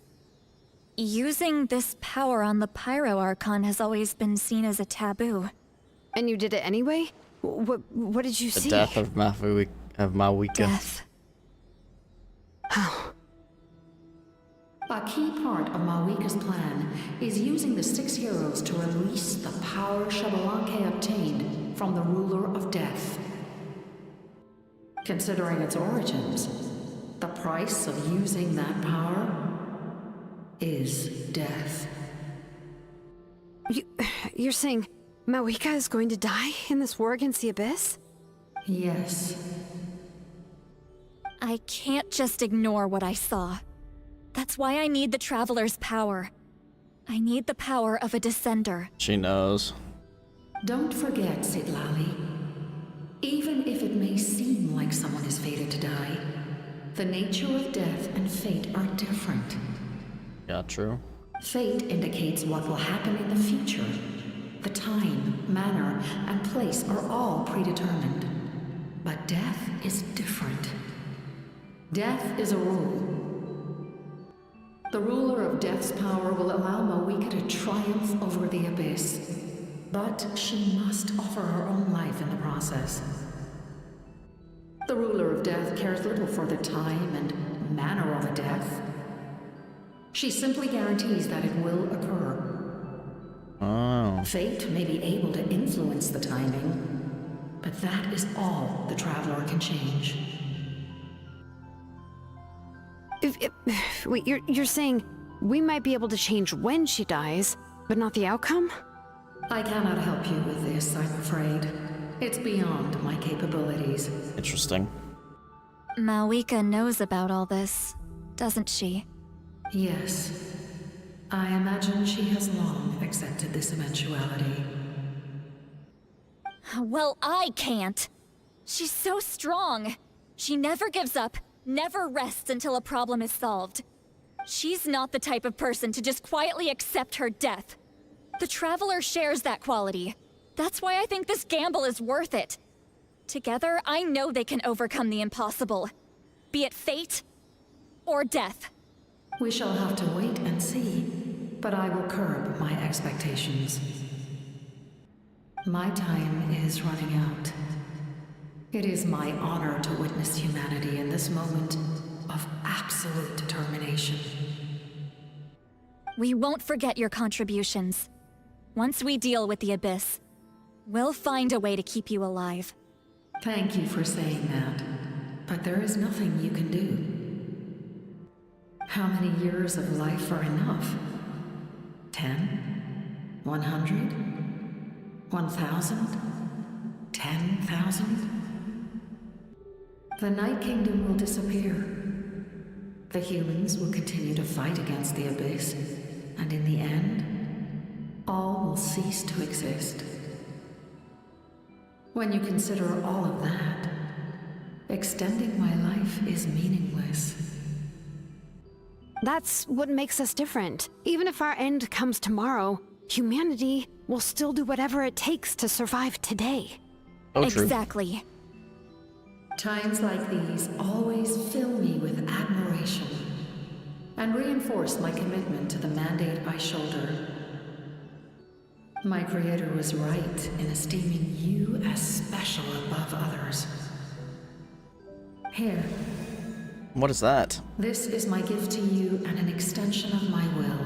using this power on the Pyro Archon has always been seen as a taboo. And you did it anyway? What did you see? The death of Malika. Death. How? A key part of Malika's plan is using the 6 heroes to release the power Xabalanque obtained from the Ruler of Death. Considering its origins, the price of using that power is death. You're saying Malika is going to die in this war against the Abyss? Yes. I can't just ignore what I saw. That's why I need the Traveler's power. I need the power of a Descender. She knows. Don't forget, Citlali. Even if it may seem like someone is fated to die, the nature of death and fate are different. Yeah, true. Fate indicates what will happen in the future. The time, manner, and place are all predetermined. But death is different. Death is a rule. The ruler of Death's power will allow Malika to triumph over the Abyss. But she must offer her own life in the process. The ruler of Death cares little for the time and manner of a death. She simply guarantees that it will occur. Oh. Fate may be able to influence the timing, but that is all the Traveler can change. Wait, you're saying we might be able to change when she dies, but not the outcome? I cannot help you with this, I'm afraid. It's beyond my capabilities. Interesting. Malika knows about all this, doesn't she? Yes. I imagine she has long accepted this eventuality. Well, I can't. She's so strong. She never gives up, never rests until a problem is solved. She's not the type of person to just quietly accept her death. The Traveler shares that quality. That's why I think this gamble is worth it. Together, I know they can overcome the impossible. Be it fate or death. We shall have to wait and see, but I will curb my expectations. My time is running out. It is my honor to witness humanity in this moment of absolute determination. We won't forget your contributions. Once we deal with the Abyss, we'll find a way to keep you alive. Thank you for saying that, but there is nothing you can do. How many years of life are enough? 10? 100? 1,000? 10,000? The Night Kingdom will disappear. The humans will continue to fight against the Abyss, and in the end, all will cease to exist. When you consider all of that, extending my life is meaningless. That's what makes us different. Even if our end comes tomorrow, humanity will still do whatever it takes to survive today. Oh, true. Exactly. Times like these always fill me with admiration and reinforce my commitment to the mandate I shoulder. My creator was right in esteeming you as special above others. Here. What is that? This is my gift to you and an extension of my will.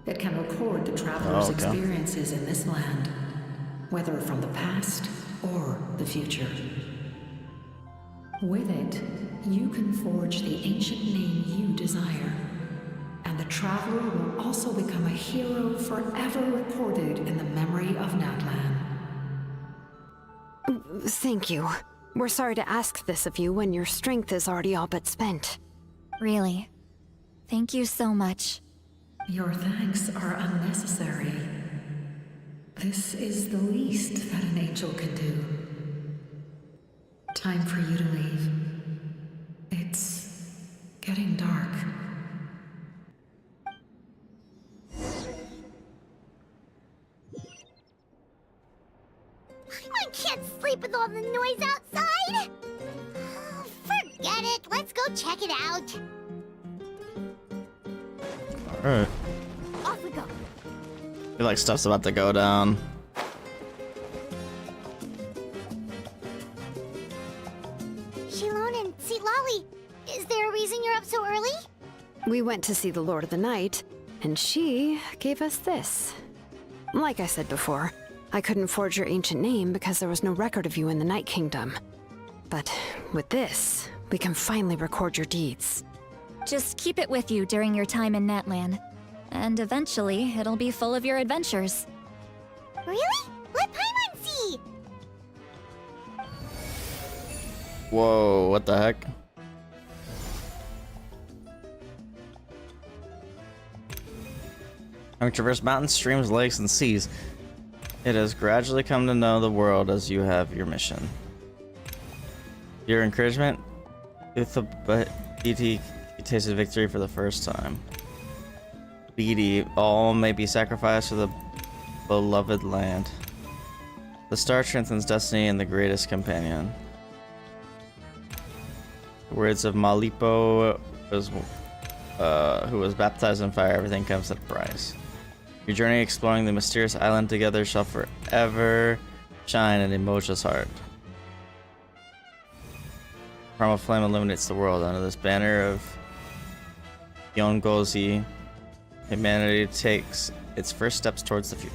It can record the traveler's experiences in this land, whether from the past or the future. With it, you can forge the ancient name you desire, and the traveler will also become a hero forever recorded in the memory of Natlan. Thank you. We're sorry to ask this of you when your strength is already all but spent. Really. Thank you so much. Your thanks are unnecessary. This is the least that an angel can do. Time for you to leave. It's getting dark. I can't sleep with all the noise outside. Oh, forget it. Let's go check it out. Alright. Off we go. I feel like stuff's about to go down. Xilonen, Citlali, is there a reason you're up so early? We went to see the Lord of the Night, and she gave us this. Like I said before, I couldn't forge your ancient name because there was no record of you in the Night Kingdom. But with this, we can finally record your deeds. Just keep it with you during your time in Natlan. And eventually, it'll be full of your adventures. Really? Let Paimon see! Whoa, what the heck? Having traversed mountains, streams, lakes, and seas, it has gradually come to know the world as you have your mission. Your encouragement, BT tasted victory for the first time. BD, all may be sacrificed for the beloved land. The star strengthens destiny and the greatest companion. The words of Malipo, who was baptized in fire, everything comes at a price. Your journey exploring the mysterious island together shall forever shine in Emoja's heart. Primal flame illuminates the world. Under this banner of Yongozi, humanity takes its first steps towards the future.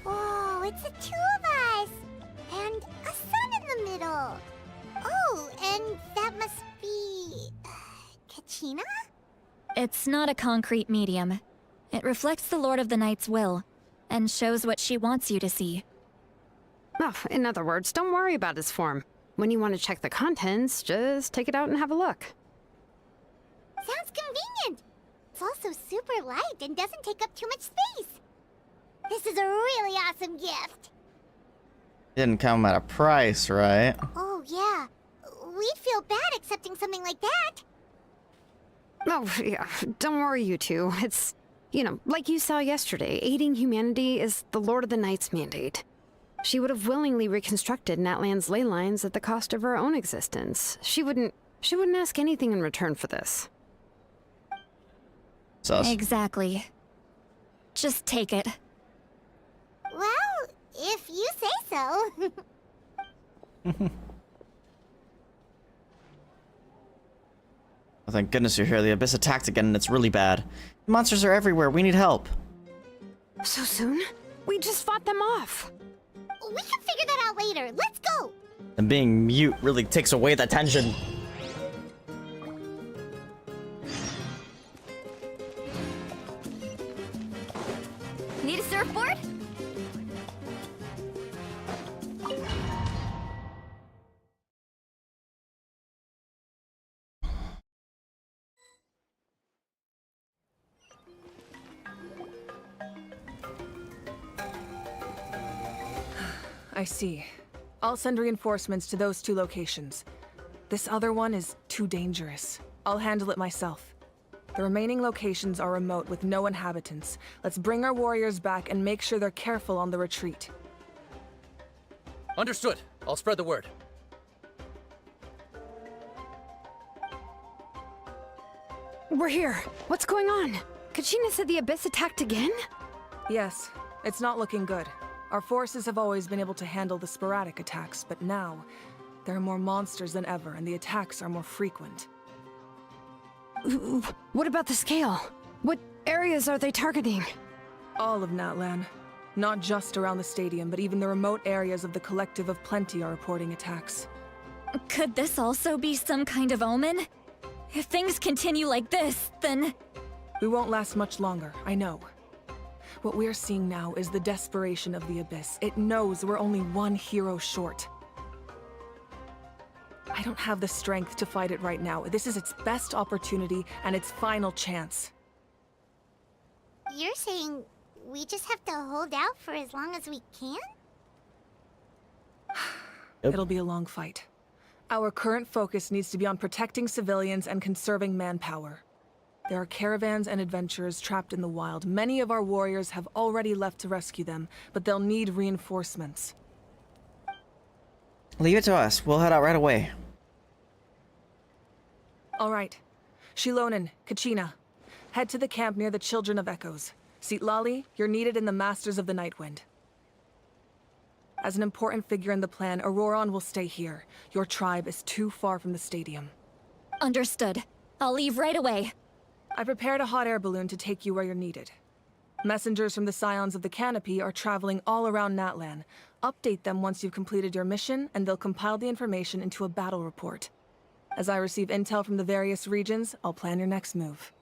Oh, it's the two of us! And a sun in the middle! Oh, and that must be... Kachina? It's not a concrete medium. It reflects the Lord of the Night's will, and shows what she wants you to see. Oh, in other words, don't worry about his form. When you want to check the contents, just take it out and have a look. Sounds convenient! It's also super light and doesn't take up too much space. This is a really awesome gift. Didn't come at a price, right? Oh, yeah. We'd feel bad accepting something like that. Oh, yeah, don't worry, you two. It's You know, like you saw yesterday, aiding humanity is the Lord of the Night's mandate. She would have willingly reconstructed Natlan's ley lines at the cost of her own existence. She wouldn't ask anything in return for this. Sus. Exactly. Just take it. Well, if you say so. Oh, thank goodness you're here. The Abyss attacked again and it's really bad. Monsters are everywhere. We need help. So soon? We just fought them off. We can figure that out later. Let's go. And being mute really takes away the tension. Need a surfboard? I see. I'll send reinforcements to those 2 locations. This other one is too dangerous. I'll handle it myself. The remaining locations are remote with no inhabitants. Let's bring our warriors back and make sure they're careful on the retreat. Understood. I'll spread the word. We're here. What's going on? Kachina said the Abyss attacked again? Yes, it's not looking good. Our forces have always been able to handle the sporadic attacks, but now, there are more monsters than ever, and the attacks are more frequent. What about the scale? What areas are they targeting? All of Natlan. Not just around the stadium, but even the remote areas of the Collective of Plenty are reporting attacks. Could this also be some kind of omen? If things continue like this, then... We won't last much longer, I know. What we're seeing now is the desperation of the Abyss. It knows we're only one hero short. I don't have the strength to fight it right now. This is its best opportunity and its final chance. You're saying we just have to hold out for as long as we can? It'll be a long fight. Our current focus needs to be on protecting civilians and conserving manpower. There are caravans and adventurers trapped in the wild. Many of our warriors have already left to rescue them, but they'll need reinforcements. Leave it to us. We'll head out right away. All right. Xilonen, Kachina. Head to the camp near the Children of Echoes. Citlali, you're needed in the Masters of the Nightwind. As an important figure in the plan, Ororon will stay here. Your tribe is too far from the stadium. Understood. I'll leave right away. I prepared a hot air balloon to take you where you're needed. Messengers from the Scions of the Canopy are traveling all around Natlan. Update them once you've completed your mission, and they'll compile the information into a battle report. As I receive intel from the various regions, I'll plan your next move.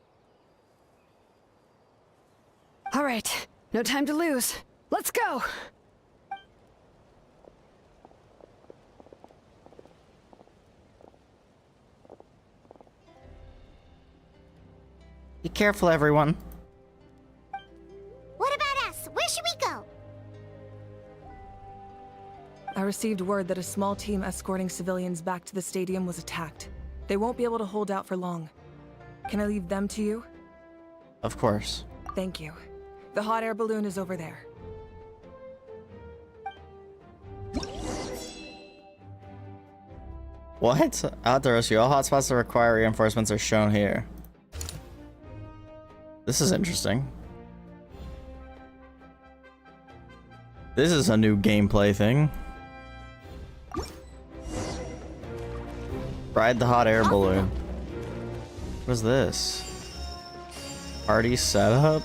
All right, no time to lose. Let's go! Be careful, everyone. What about us? Where should we go? I received word that a small team escorting civilians back to the stadium was attacked. They won't be able to hold out for long. Can I leave them to you? Of course. Thank you. The hot air balloon is over there. What? Outdoor rescue. All hotspots that require reinforcements are shown here. This is interesting. This is a new gameplay thing. Ride the hot air balloon. What is this? Party setup?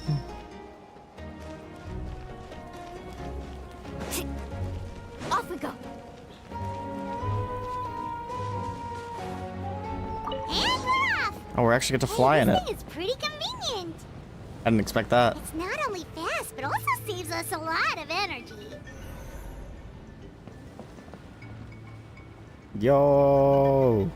Off we go. And we're off. Oh, we actually get to fly in it. This thing is pretty convenient. I didn't expect that. It's not only fast, but also saves us a lot of energy. Yo.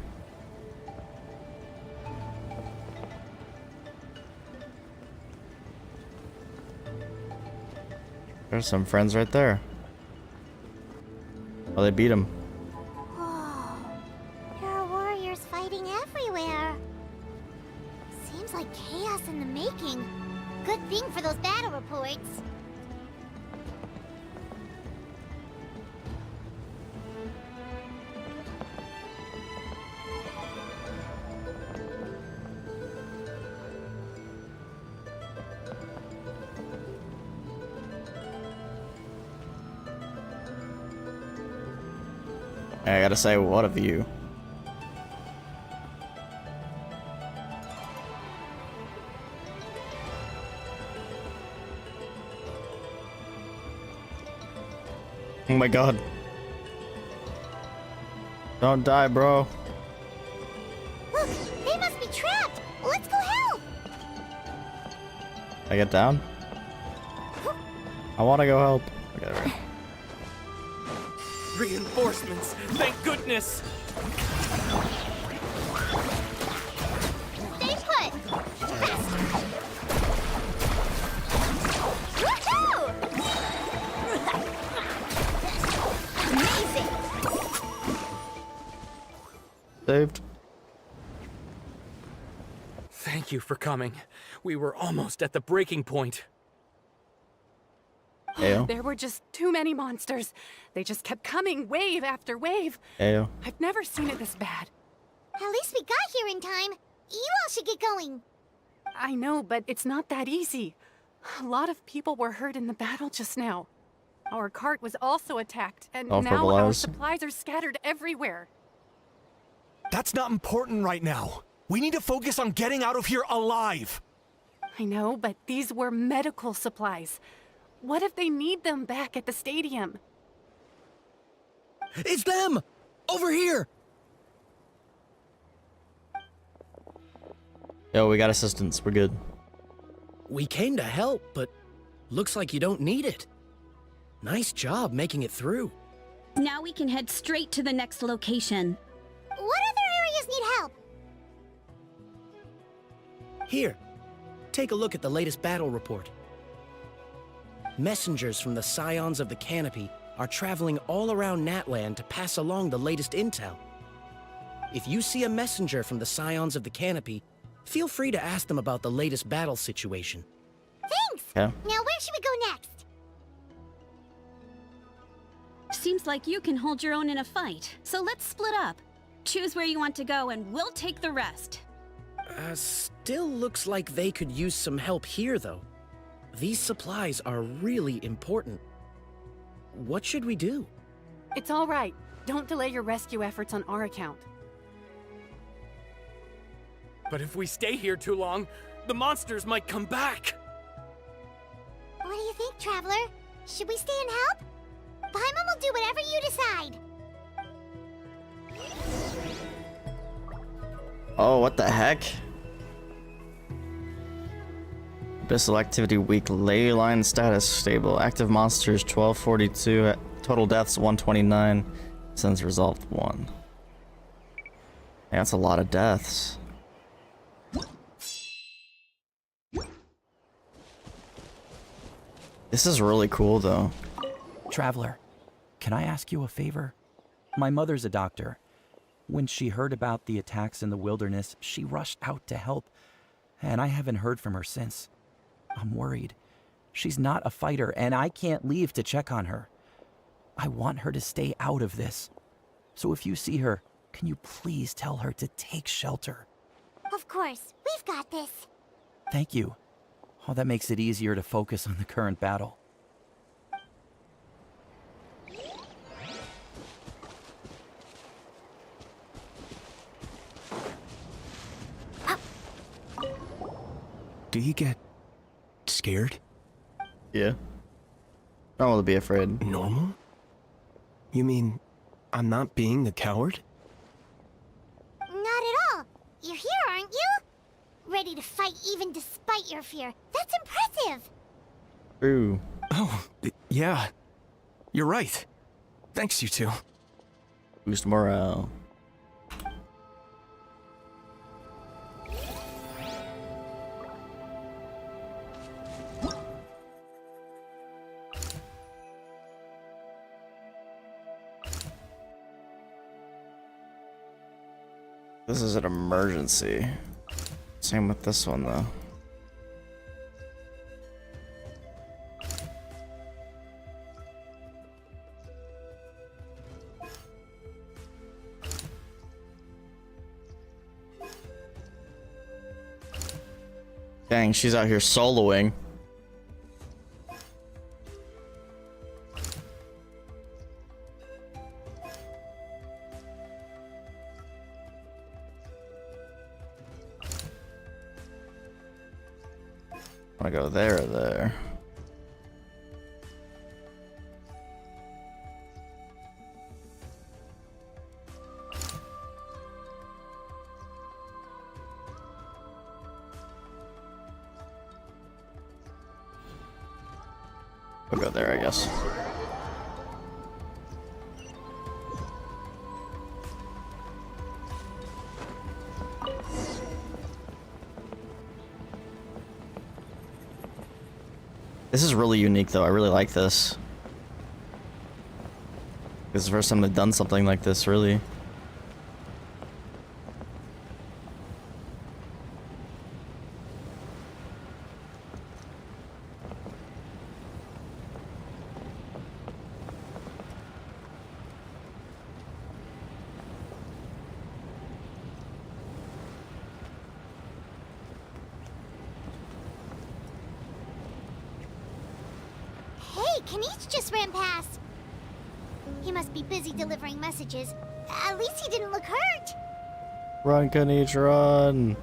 There's some friends right there. Oh, they beat him. Whoa. There are warriors fighting everywhere. Seems like chaos in the making. Good thing for those battle reports. I gotta say, what a view. Oh my god. Don't die, bro. Look, they must be trapped. Let's go help. I get down? I wanna go help. Okay. Reinforcements! Thank goodness! Stay put. Woohoo! Amazing. Saved. Thank you for coming. We were almost at the breaking point. Ayo. There were just too many monsters. They just kept coming, wave after wave. Ayo. I've never seen it this bad. At least we got here in time. You all should get going. I know, but it's not that easy. A lot of people were hurt in the battle just now. Our cart was also attacked, and All now our fertilized. supplies are scattered everywhere. That's not important right now. We need to focus on getting out of here alive. I know, but these were medical supplies. What if they need them back at the stadium? It's them! Over here! Yo, we got assistance. We're good. We came to help, but looks like you don't need it. Nice job making it through. Now we can head straight to the next location. What other areas need help? Here, take a look at the latest battle report. Messengers from the Scions of the Canopy are traveling all around Natland to pass along the latest intel. If you see a messenger from the Scions of the Canopy, feel free to ask them about the latest battle situation. Thanks. Yeah. Now where should we go next? Seems like you can hold your own in a fight, so let's split up. Choose where you want to go and we'll take the rest. Still looks like they could use some help here, though. These supplies are really important. What should we do? It's all right. Don't delay your rescue efforts on our account. But if we stay here too long, the monsters might come back. What do you think, Traveler? Should we stay and help? Paimon will do whatever you decide. Oh, what the heck? Abyssal activity weak. Ley line status stable. Active monsters 1242. Total deaths 129. Since resolved 1. Yeah, that's a lot of deaths. This is really cool though. Traveler, can I ask you a favor? My mother's a doctor. When she heard about the attacks in the wilderness, she rushed out to help, and I haven't heard from her since. I'm worried. She's not a fighter, and I can't leave to check on her. I want her to stay out of this. So if you see her, can you please tell her to take shelter? Of course, we've got this. Thank you. Oh, that makes it easier to focus on the current battle. Do you get scared? Yeah. Normal to be afraid. Normal? You mean I'm not being a coward? Not at all. You're here, aren't you? Ready to fight even despite your fear. That's impressive. True. Oh, yeah. You're right. Thanks, you two. Boost morale. This is an emergency. Same with this one though. Dang, she's out here soloing. I wanna go there or there. We'll go there, I guess. This is really unique, though. I really like this. This is the first time they've done something like this, really. Hey, Kinich just ran past. He must be busy delivering messages. At least he didn't look hurt. Run, Kinich, run!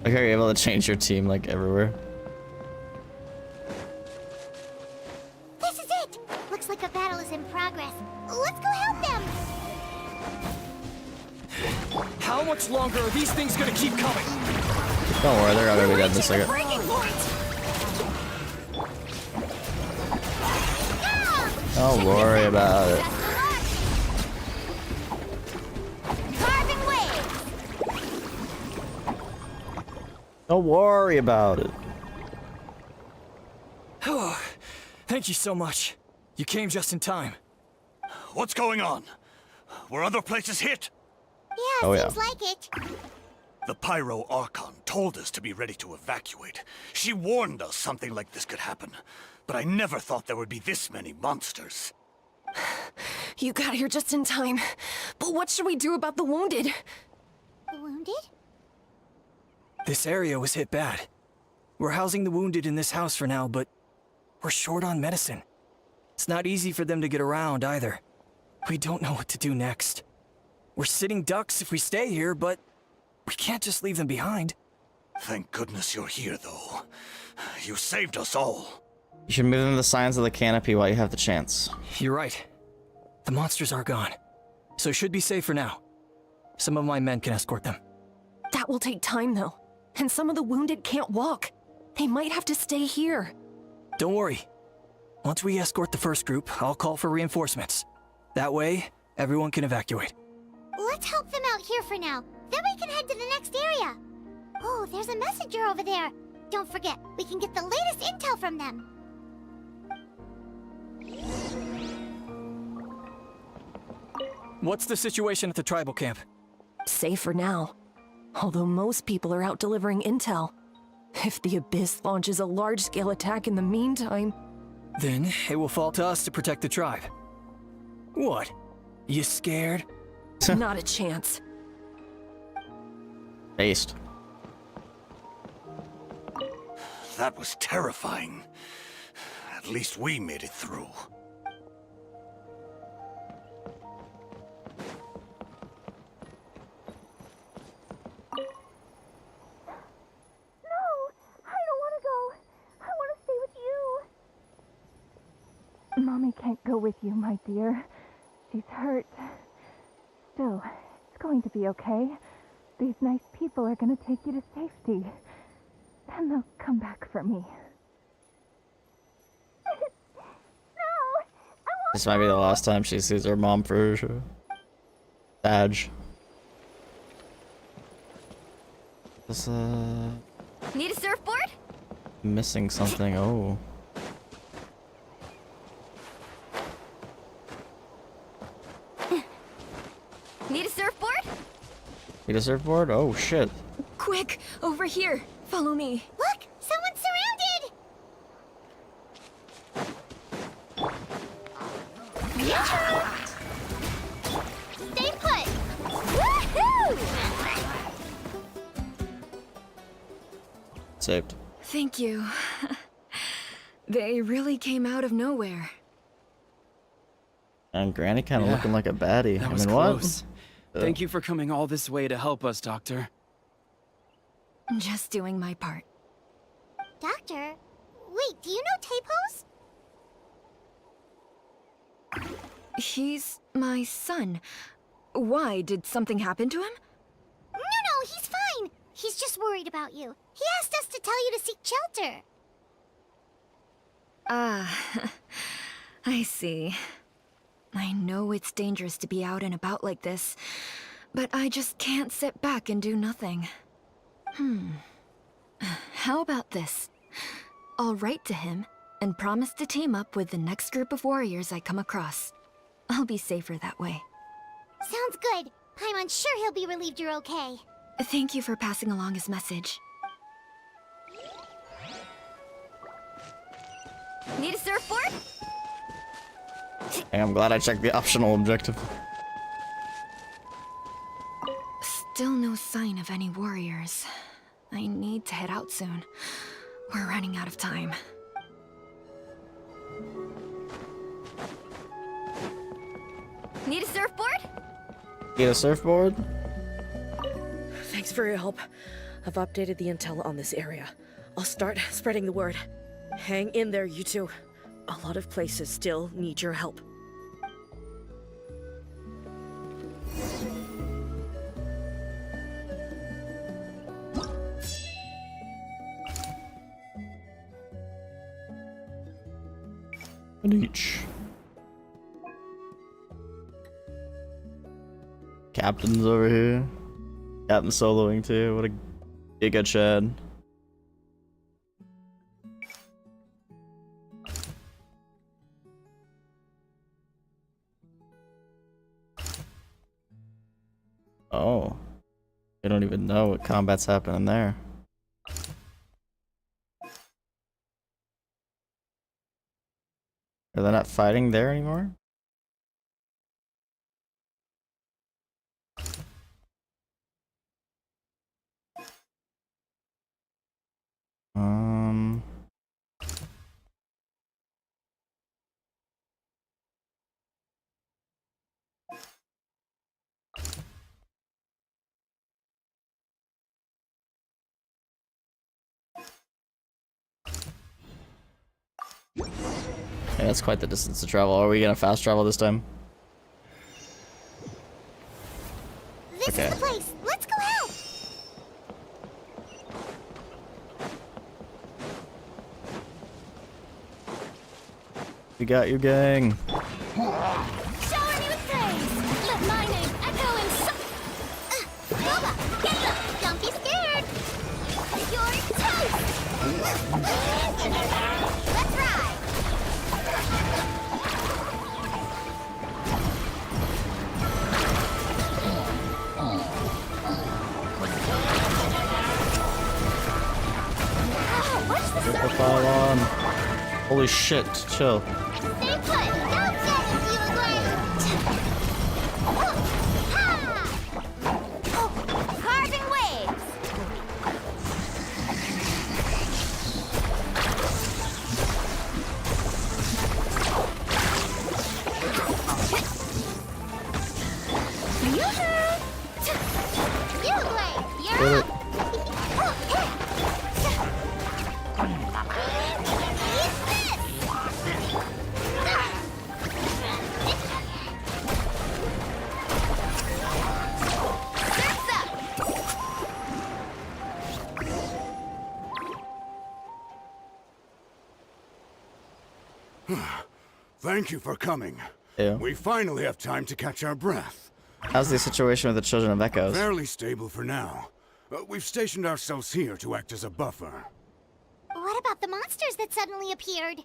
Like, are you able to change your team, like, everywhere? This is it! Looks like a battle is in progress. Let's go help them! How much longer are these things gonna keep coming? Don't worry, they're gonna be dead in a second. Don't worry about it. Carving waves! Don't worry about it. Oh, thank you so much. You came just in time. What's going on? Were other places hit? Yeah, Oh, seems like it. The Pyro Archon told us to be ready to evacuate. She warned us something like this could happen. But I never thought there would be this many monsters. You got here just in time. But what should we do about the wounded? The wounded? This area was hit bad. We're housing the wounded in this house for now, but we're short on medicine. It's not easy for them to get around either. We don't know what to do next. We're sitting ducks if we stay here, but we can't just leave them behind. Thank goodness you're here, though. You saved us all. You should move into the signs of the canopy while you have the chance. You're right. The monsters are gone, so it should be safe for now. Some of my men can escort them. That will take time, though. And some of the wounded can't walk. They might have to stay here. Don't worry. Once we escort the first group, I'll call for reinforcements. That way, everyone can evacuate. Let's help them out here for now. Then we can head to the next area. Oh, there's a messenger over there. Don't forget, we can get the latest intel from them. What's the situation at the tribal camp? Safe for now. Although most people are out delivering intel. If the Abyss launches a large-scale attack in the meantime... Then it will fall to us to protect the tribe. What? You scared? Not a chance. Based. That was terrifying. At least we made it through. Mommy can't go with you, my dear. She's hurt. Still, it's going to be okay. These nice people are going to take you to safety. Then they'll come back for me. This might be the last time she sees her mom for sure. Badge. This, Need a surfboard? missing something. Oh. Need a surfboard? Need a surfboard? Oh shit. Quick, over here. Follow me. Look, someone's surrounded! saved. Thank you. They really came out of nowhere. And Granny kind of Yeah, looking like a baddie. That I was mean, close. what? Thank you for coming all this way to help us, Doctor. Just doing my part. Doctor? Wait, do you know Tapos? He's my son. Why? Did something happen to him? No, he's fine. He's just worried about you. He asked us to tell you to seek shelter. Ah, I see. I know it's dangerous to be out and about like this, but I just can't sit back and do nothing. How about this? I'll write to him and promise to team up with the next group of warriors I come across. I'll be safer that way. Sounds good. I'm sure he'll be relieved you're okay. Thank you for passing along his message. Need a surfboard? Hey, I'm glad I checked the optional objective. Still no sign of any warriors. I need to head out soon. We're running out of time. Need a surfboard? Get a surfboard? Thanks for your help. I've updated the intel on this area. I'll start spreading the word. Hang in there, you two. A lot of places still need your help. Kinich. Captain's over here. Captain soloing too. What a giga Chad. Oh. They don't even know what combat's happening there. Are they not fighting there anymore? Yeah, that's quite the distance to travel. Are we gonna fast travel this time? This is the place. Let's go help. We got you, gang. Shower me with praise! Let my name echo in Boba, get up. Don't be scared. You're toast. Let's ride. Get the file on. Holy shit, chill. Stay put. Don't get it, carving waves. You're up. Thank you for coming. Ew. We finally have time to catch our breath. How's the situation with the Children of Echoes? Fairly stable for now. We've stationed ourselves here to act as a buffer. What about the monsters that suddenly appeared?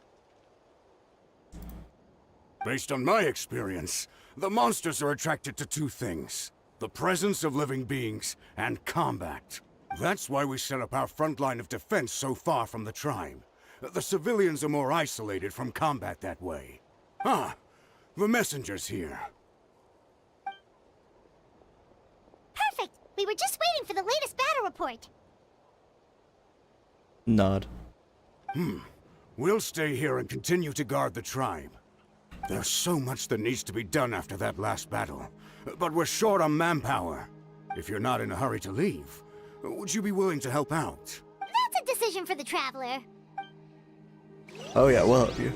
Based on my experience, the monsters are attracted to two things: the presence of living beings and combat. That's why we set up our front line of defense so far from the tribe. The civilians are more isolated from combat that way. Ah, the messenger's here. Perfect. We were just waiting for the latest battle report. Nod. We'll stay here and continue to guard the tribe. There's so much that needs to be done after that last battle, but we're short on manpower. If you're not in a hurry to leave, would you be willing to help out? That's a decision for the traveler. Oh yeah, we'll help you.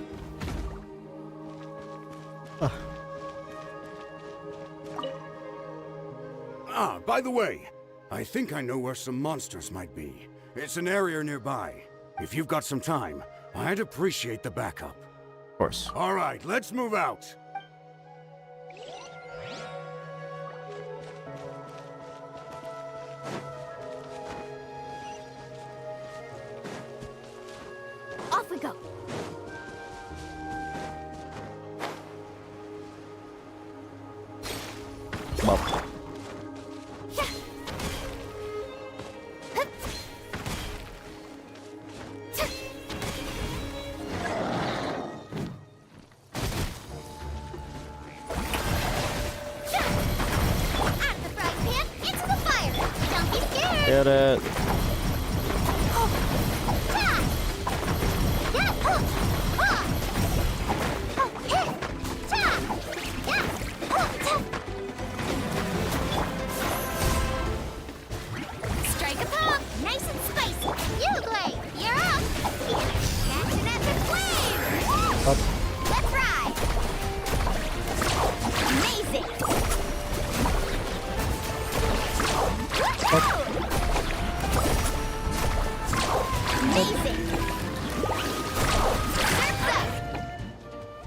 By the way, I think I know where some monsters might be. It's an area nearby. If you've got some time, I'd appreciate the backup. Of course. All right, let's move out. Off we go. Well. Get it. Strike a pop, nice and spicy. Uglay, you're up. Catching at the flame. Up. Let's ride. Amazing.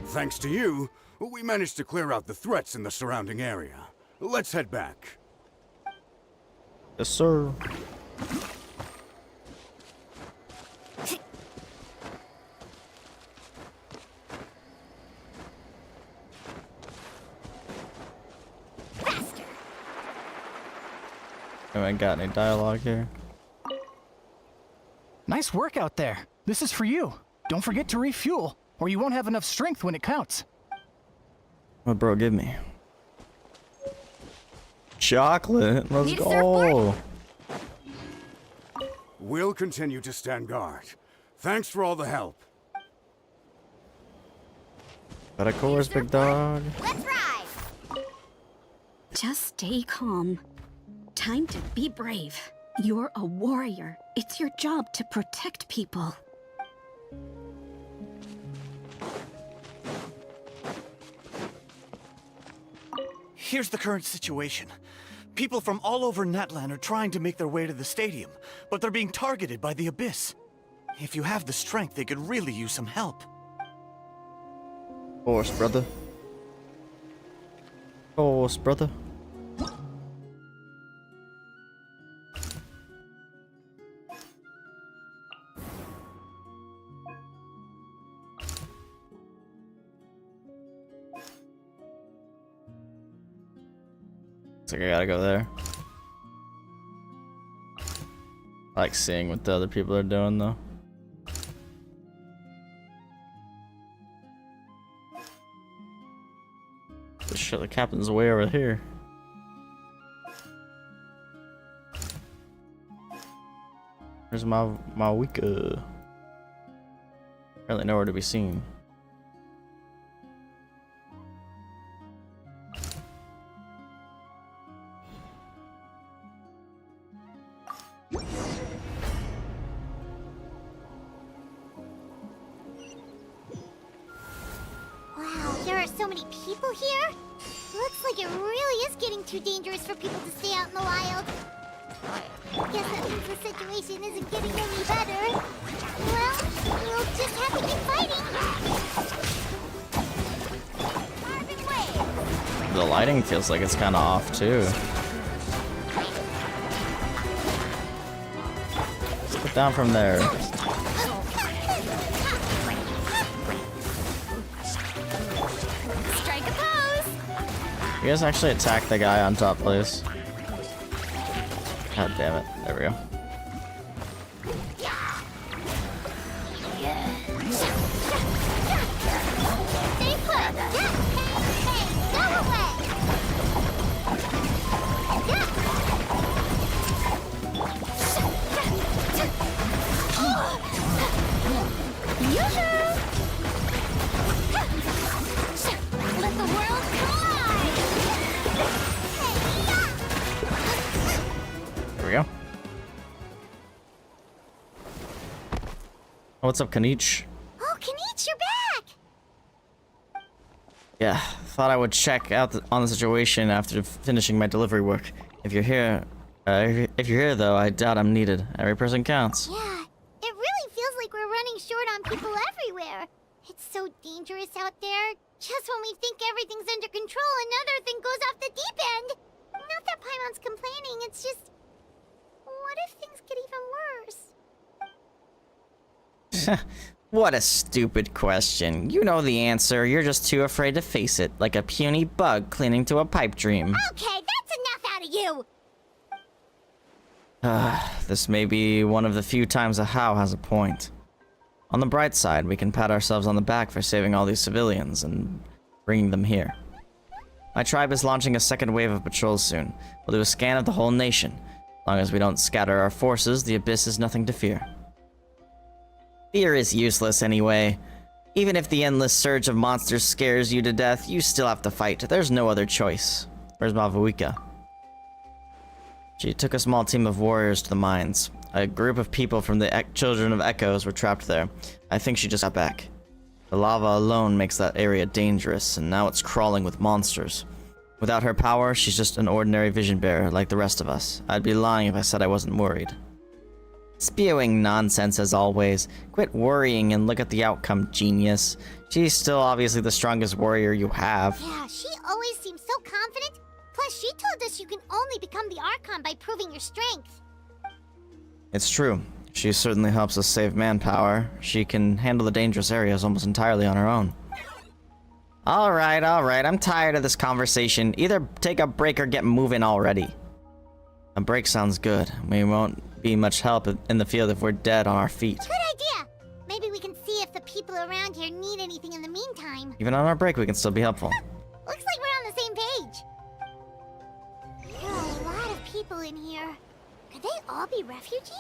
Thanks to you, we managed to clear out the threats in the surrounding area. Let's head back. Yes, sir. Haven't got any dialogue here. Nice work out there. This is for you. Don't forget to refuel, or you won't have enough strength when it counts. What bro give me? Chocolate. Let's Need a go. We'll continue to stand guard. Thanks for all the help. But of course, big dog. Let's ride. Just stay calm. Time to be brave. You're a warrior. It's your job to protect people. Here's the current situation. People from all over Natlan are trying to make their way to the stadium, but they're being targeted by the Abyss. If you have the strength, they could really use some help. Of course, brother. Of course, brother. Looks like I gotta go there. I like seeing what the other people are doing though. The shit, the captain's way over here. Where's my Wika? Apparently nowhere to be seen. Wow, there are so many people here. Looks like it really is getting too dangerous for people to stay out in the wild. Guess that means the situation isn't getting any better. Well, we'll just have to keep fighting. Carving waves. The lighting feels like it's kind of off too. Let's put down from there. Strike a pose. You guys actually attack the guy on top, please. God damn it. There we go. Stay put. Hey, go away. What's up, Kinich? Oh, Kinich, you're back! Yeah, thought I would check out on the situation after finishing my delivery work. If you're here, though, I doubt I'm needed. Every person counts. Yeah, it really feels like we're running short on people everywhere. It's so dangerous out there. Just when we think everything's under control, another thing goes off the deep end. Not that Paimon's complaining, it's just... What if things get even worse? What a stupid question. You know the answer, you're just too afraid to face it, like a puny bug clinging to a pipe dream. Okay, that's enough out of you! This may be one of the few times a How has a point. On the bright side, we can pat ourselves on the back for saving all these civilians and bringing them here. My tribe is launching a second wave of patrols soon. We'll do a scan of the whole nation. As long as we don't scatter our forces, the Abyss is nothing to fear. Fear is useless anyway. Even if the endless surge of monsters scares you to death, you still have to fight. There's no other choice. Where's Mavuika? She took a small team of warriors to the mines. A group of people from the Children of Echoes were trapped there. I think she just got back. The lava alone makes that area dangerous, and now it's crawling with monsters. Without her power, she's just an ordinary vision bearer like the rest of us. I'd be lying if I said I wasn't worried. Spewing nonsense as always. Quit worrying and look at the outcome, genius. She's still obviously the strongest warrior you have. Yeah, she always seems so confident. Plus, she told us you can only become the Archon by proving your strength. It's true. She certainly helps us save manpower. She can handle the dangerous areas almost entirely on her own. Alright, I'm tired of this conversation. Either take a break or get moving already. A break sounds good. We won't be much help in the field if we're dead on our feet. Good idea! Maybe we can see if the people around here need anything in the meantime. Even on our break, we can still be helpful. Looks like we're on the same page. There are a lot of people in here. Could they all be refugees?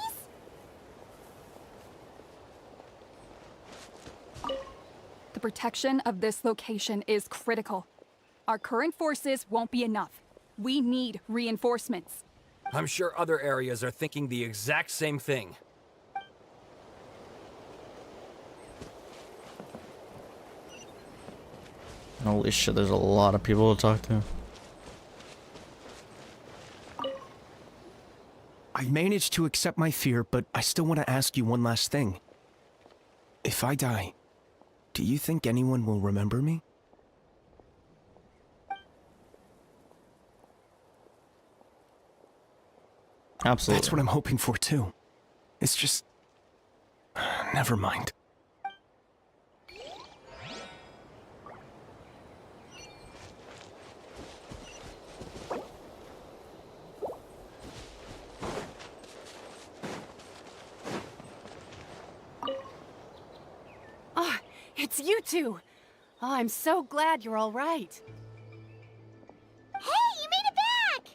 The protection of this location is critical. Our current forces won't be enough. We need reinforcements. I'm sure other areas are thinking the exact same thing. Holy shit, there's a lot of people to talk to. I managed to accept my fear, but I still want to ask you one last thing. If I die, do you think anyone will remember me? Absolutely. That's what I'm hoping for too. It's just... never mind. Ah, it's you two. Oh, I'm so glad you're all right. Hey, you made it back!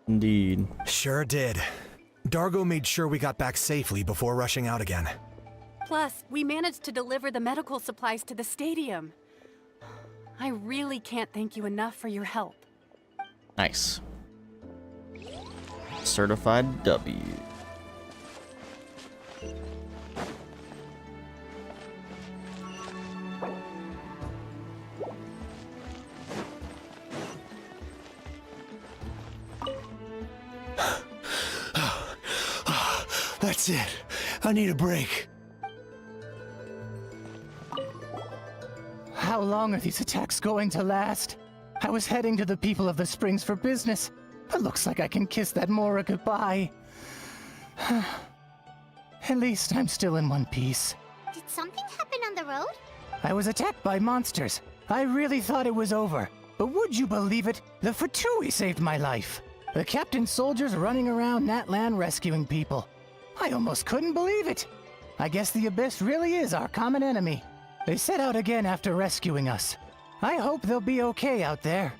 Indeed. Sure did. Dargo made sure we got back safely before rushing out again. Plus, we managed to deliver the medical supplies to the stadium. I really can't thank you enough for your help. Nice. Certified W. That's it. I need a break. How long are these attacks going to last? I was heading to the people of the Springs for business, but looks like I can kiss that Mora goodbye. At least I'm still in one piece. Did something happen on the road? I was attacked by monsters. I really thought it was over. But would you believe it? The Fatui saved my life. The captain's soldiers running around Natlan rescuing people. I almost couldn't believe it. I guess the Abyss really is our common enemy. They set out again after rescuing us. I hope they'll be okay out there.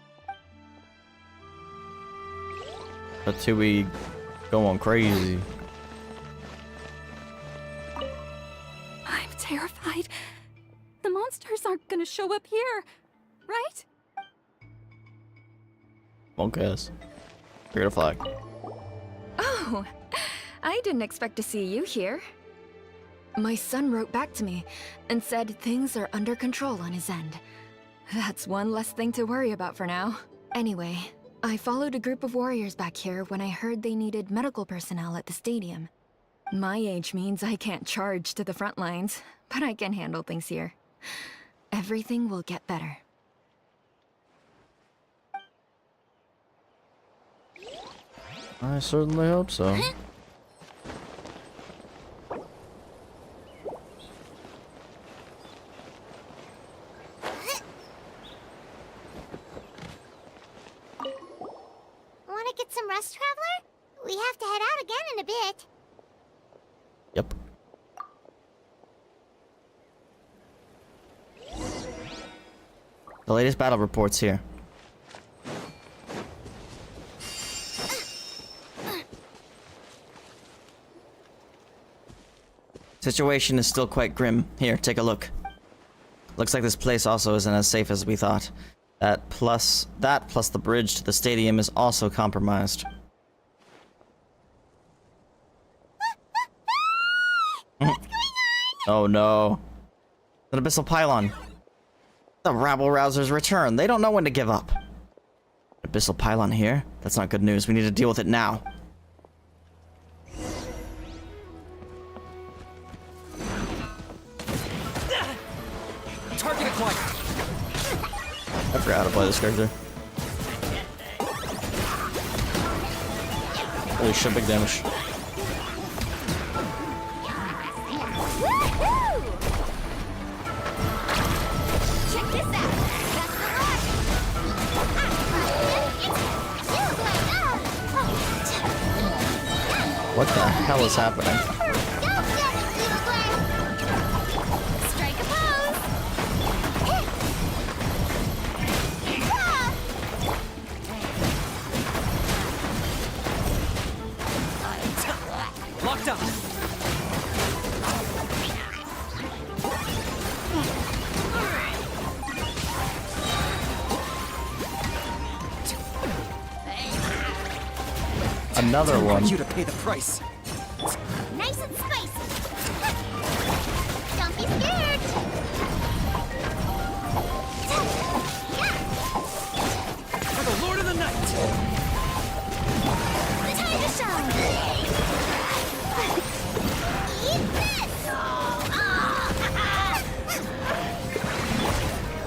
Fatui going crazy. I'm terrified. The monsters aren't gonna show up here, right? Won't guess. Create a flag. Oh, I didn't expect to see you here. My son wrote back to me and said things are under control on his end. That's one less thing to worry about for now. Anyway, I followed a group of warriors back here when I heard they needed medical personnel at the stadium. My age means I can't charge to the front lines, but I can handle things here. Everything will get better. I certainly hope so. Want to get some rest, Traveler? We have to head out again in a bit. Yep. The latest battle reports here. Situation is still quite grim. Here, take a look. Looks like this place also isn't as safe as we thought. That plus the bridge to the stadium is also compromised. Oh no. An abyssal pylon. The rabble-rousers return. They don't know when to give up. Abyssal pylon here? That's not good news. We need to deal with it now. Target acquired. I forgot how to play this character. Holy shit, big damage. Check this out. What the hell is happening? Strike a pose. Locked up. Another one. You to pay the price. Nice and spicy. Don't be scared. For the Lord of the Night. Time to shine. Eat this.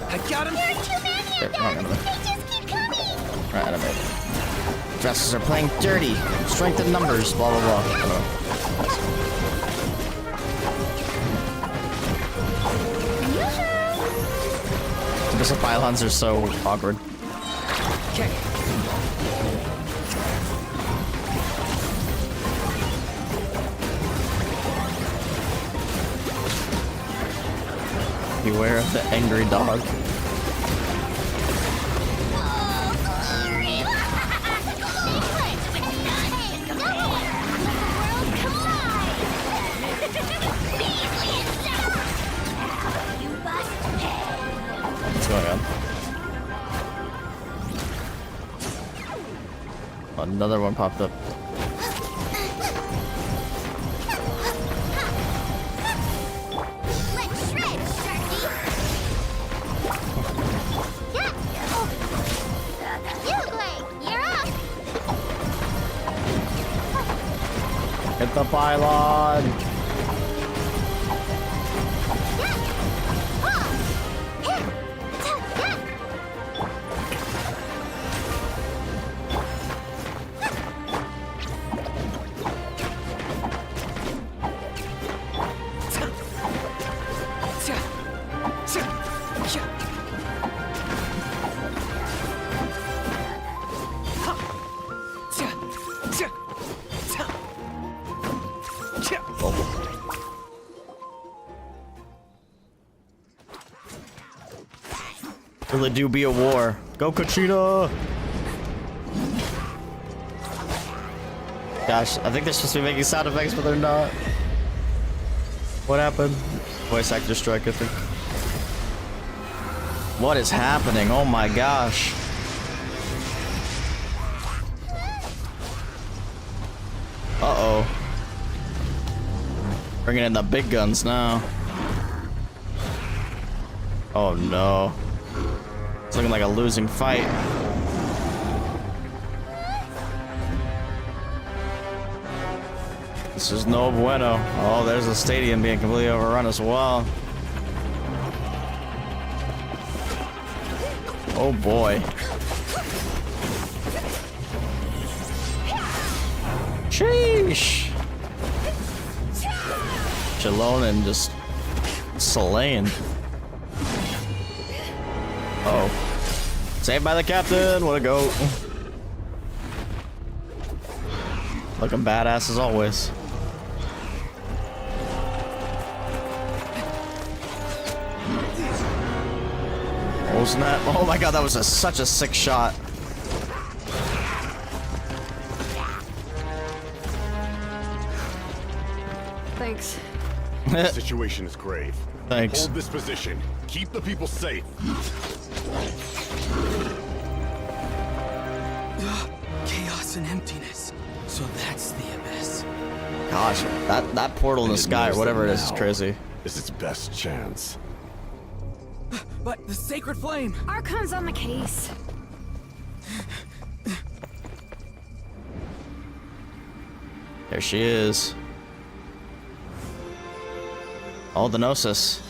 I got him. There are too many of Wrong them. enemy. They just keep coming. Right, enemy. Dresses are playing dirty. Strength in numbers, blah blah blah. Abyssal pylons are so awkward. Okay. Beware of the angry dog. What's going on? Another one popped up. Let's shred, Sharky. Yeah. You, Blake, you're up. Hit the pylon! Will it do be a war? Go Katrina! Gosh, I think they're supposed to be making sound effects, but they're not. What happened? Voice actor strike, I think. What is happening? Oh my gosh. Uh-oh. Bringing in the big guns now. Oh no. It's looking like a losing fight. This is no bueno. Oh, there's the stadium being completely overrun as well. Oh boy. Sheesh. Xilonen just slaying. Oh. Saved by the captain. What a goat. Looking badass as always. Oh snap. Oh my god, that was such a sick shot. Thanks. The situation is grave. Thanks. Hold this position. Keep the people safe. Chaos and emptiness. So that's the abyss. Gosh, that portal in the sky or whatever it is crazy. Is its best chance. But the sacred flame! Archon's on the case. There she is. Oh, the Gnosis.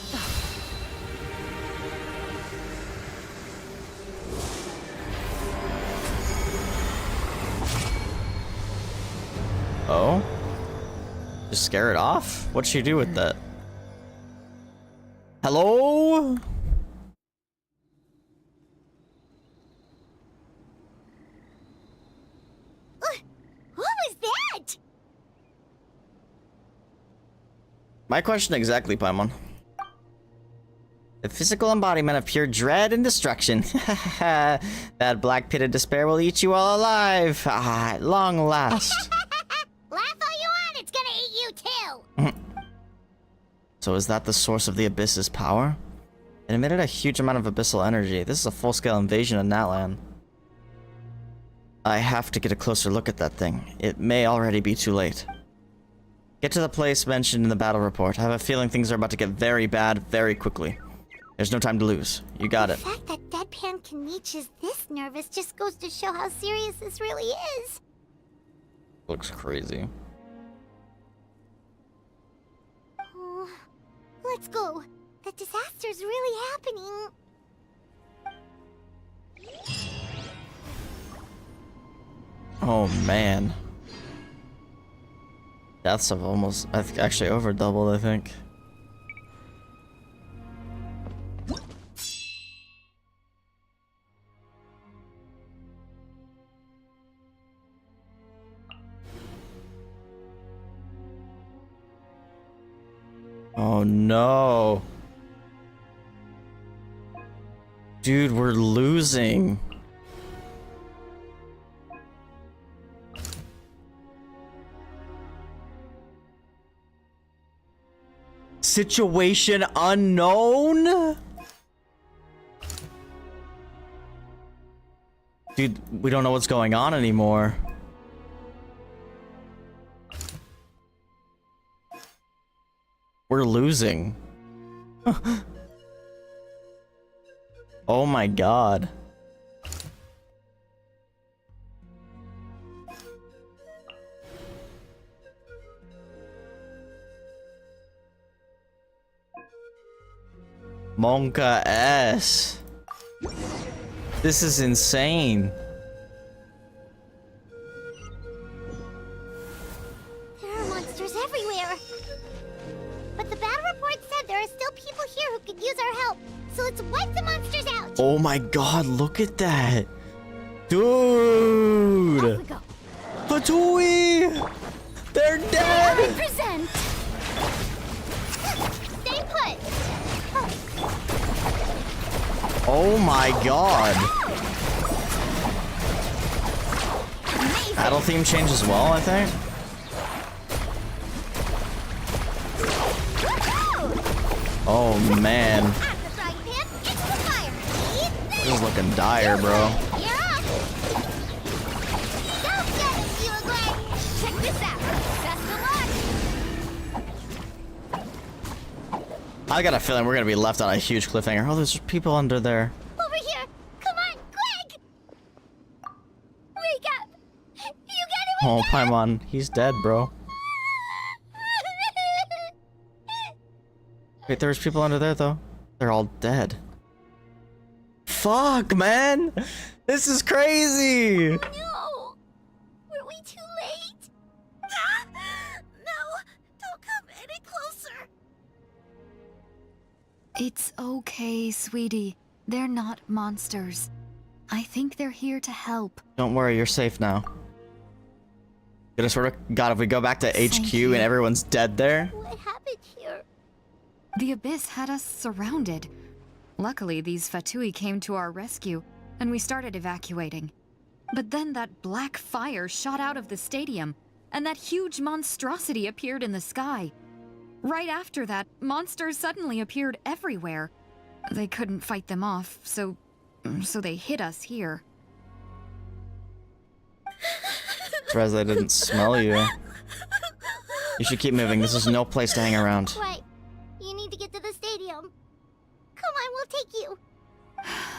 Oh? Just scare it off? What'd she do with that? Hello? What was that? My question exactly, Paimon. The physical embodiment of pure dread and destruction. That black pit of despair will eat you all alive. Ah, at long last. Laugh all you want, it's gonna eat you too. So is that the source of the Abyss's power? It emitted a huge amount of abyssal energy. This is a full-scale invasion of Natlan. I have to get a closer look at that thing. It may already be too late. Get to the place mentioned in the battle report. I have a feeling things are about to get very bad very quickly. There's no time to lose. You got it. The fact that deadpan Kinich is this nervous just goes to show how serious this really is. Looks crazy. Oh, let's go. The disaster's really happening. Oh man. Deaths have almost, actually over doubled, I think. Oh no. Dude, we're losing. Situation unknown? Dude, we don't know what's going on anymore. We're losing. Oh my god. Monka S. This is insane. There are monsters everywhere. But the battle report said there are still people here who could use our help. So let's wipe the monsters out. Oh my god, look at that. Dude. Off we go. Fatui! They're dead! Represent. Stay put. Oh my god. Battle theme change as well, I think. Oh man. This is looking dire, bro. Check this out. Best of luck. I got a feeling we're gonna be left on a huge cliffhanger. Oh, there's people under there. Over here! Come on, quick! Wake up! You gotta Oh, Paimon, he's dead, bro. Wait, there's people under there though. They're all dead. Fuck, man! This is crazy! No! Were we too late? No! Don't come any closer! It's okay, sweetie. They're not monsters. I think they're here to help. Don't worry, you're safe now. Could I swear to God, if we go back to HQ and everyone's dead there? What happened here? The Abyss had us surrounded. Luckily, these Fatui came to our rescue, and we started evacuating. But then that black fire shot out of the stadium, and that huge monstrosity appeared in the sky. Right after that, monsters suddenly appeared everywhere. They couldn't fight them off, so they hit us here. Surprised they didn't smell you. You should keep moving. This is no place to hang around. Right. You need to get to the stadium. Come on, we'll take you.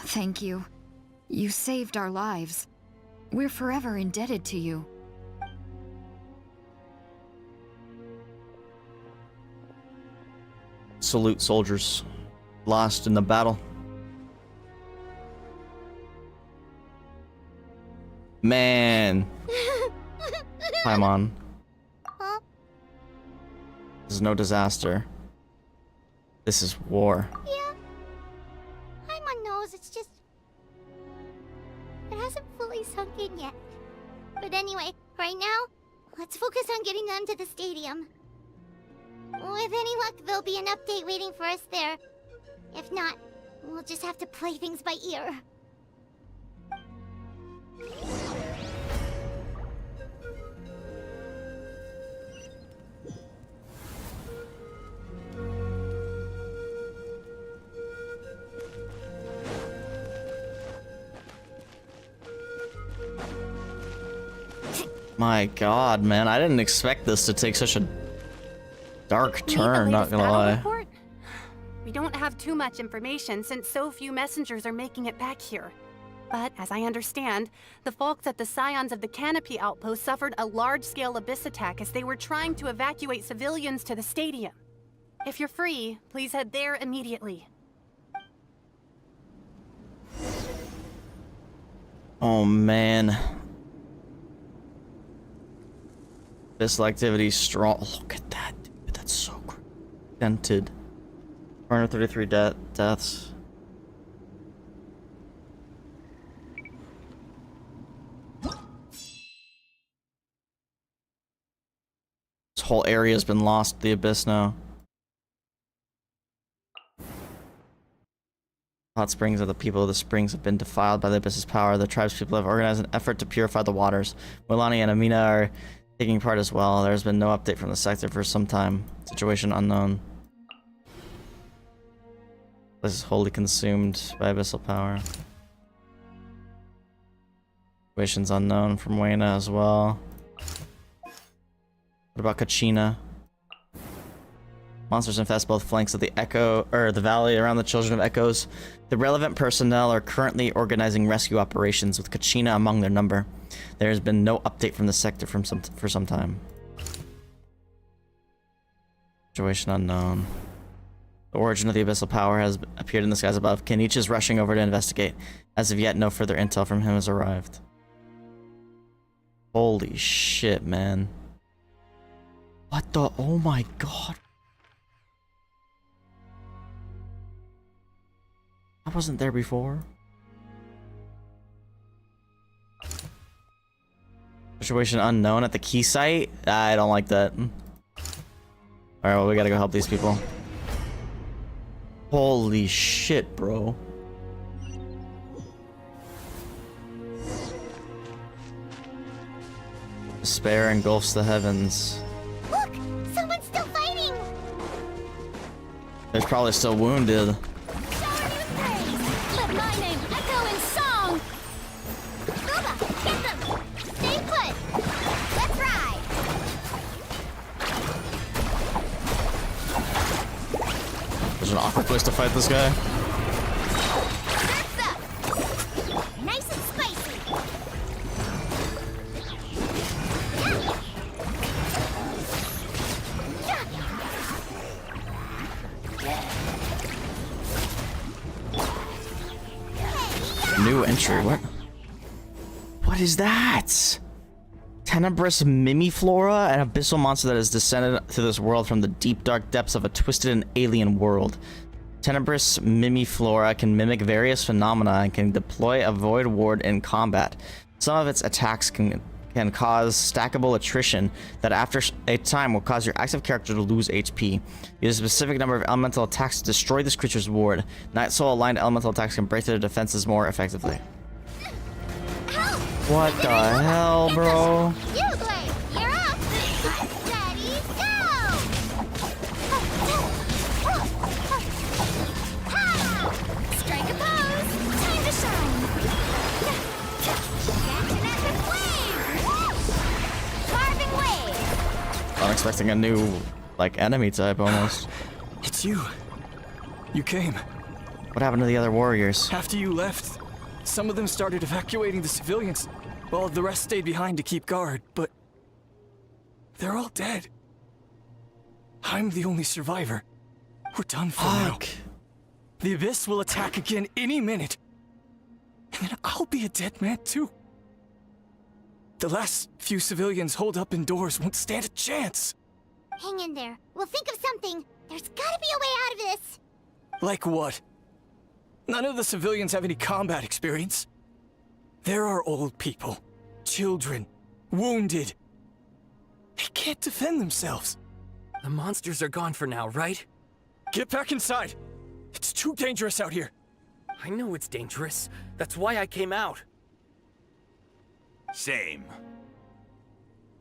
Thank you. You saved our lives. We're forever indebted to you. Salute soldiers lost in the battle. Man. Paimon. Huh? This is no disaster. This is war. Yeah. Paimon knows, it's just... It hasn't fully sunk in yet. But anyway, right now, let's focus on getting them to the stadium. With any luck, there'll be an update waiting for us there. If not, we'll just have to play things by ear. My God, man, I didn't expect this to take such a dark turn, not gonna lie. Report? We don't have too much information since so few messengers are making it back here. But as I understand, the folks at the Scions of the Canopy outpost suffered a large-scale abyss attack as they were trying to evacuate civilians to the stadium. If you're free, please head there immediately. Oh man. Abyssal activity strong. Look at that, dude. That's so dented. 433 deaths. This whole area has been lost to the Abyss now. Hot springs of the people of the springs have been defiled by the Abyss's power. The tribe's people have organized an effort to purify the waters. Milani and Amina are taking part as well. There's been no update from the sector for some time. Situation unknown. This is wholly consumed by abyssal power. Situation's unknown from Wayna as well. What about Kachina? Monsters infest both flanks of the the valley around the Children of Echoes. The relevant personnel are currently organizing rescue operations with Kachina among their number. There has been no update from the sector for some time. Situation unknown. The origin of the abyssal power has appeared in the skies above. Kinich is rushing over to investigate. As of yet, no further intel from him has arrived. Holy shit, man. What the? Oh my God. I wasn't there before. Situation unknown at the key site? I don't like that. Alright, well, we gotta go help these people. Holy shit, bro. Despair engulfs the heavens. Look! Someone's still fighting! They're probably still wounded. Let my name echo in song! Luba, get them! Stay put! Let's ride! There's place to fight this guy. Nice and spicy. New entry. What? What is that? Tenebrous Mimiflora, an abyssal monster that has descended to this world from the deep dark depths of a twisted and alien world. Tenebrous Mimiflora can mimic various phenomena and can deploy a void ward in combat. Some of its attacks can cause stackable attrition that after a time will cause your active character to lose HP. Use a specific number of elemental attacks to destroy this creature's ward. Night Soul aligned elemental attacks can break their defenses more effectively. What the hell, bro? You, Blade, you're up. Ready, go! Strike a pose. Time to shine. Catching at the flame. Carving wave. I'm expecting a new, like, enemy type almost. It's you. You came. What happened to the other warriors? After you left, some of them started evacuating the civilians, while the rest stayed behind to keep guard, but they're all dead. I'm the only survivor. We're done for now. The Abyss will attack again any minute. And then I'll be a dead man too. The last few civilians holed up indoors won't stand a chance. Hang in there. We'll think of something. There's gotta be a way out of this. Like what? None of the civilians have any combat experience. There are old people, children, wounded. They can't defend themselves. The monsters are gone for now, right? Get back inside. It's too dangerous out here. I know it's dangerous. That's why I came out. Same.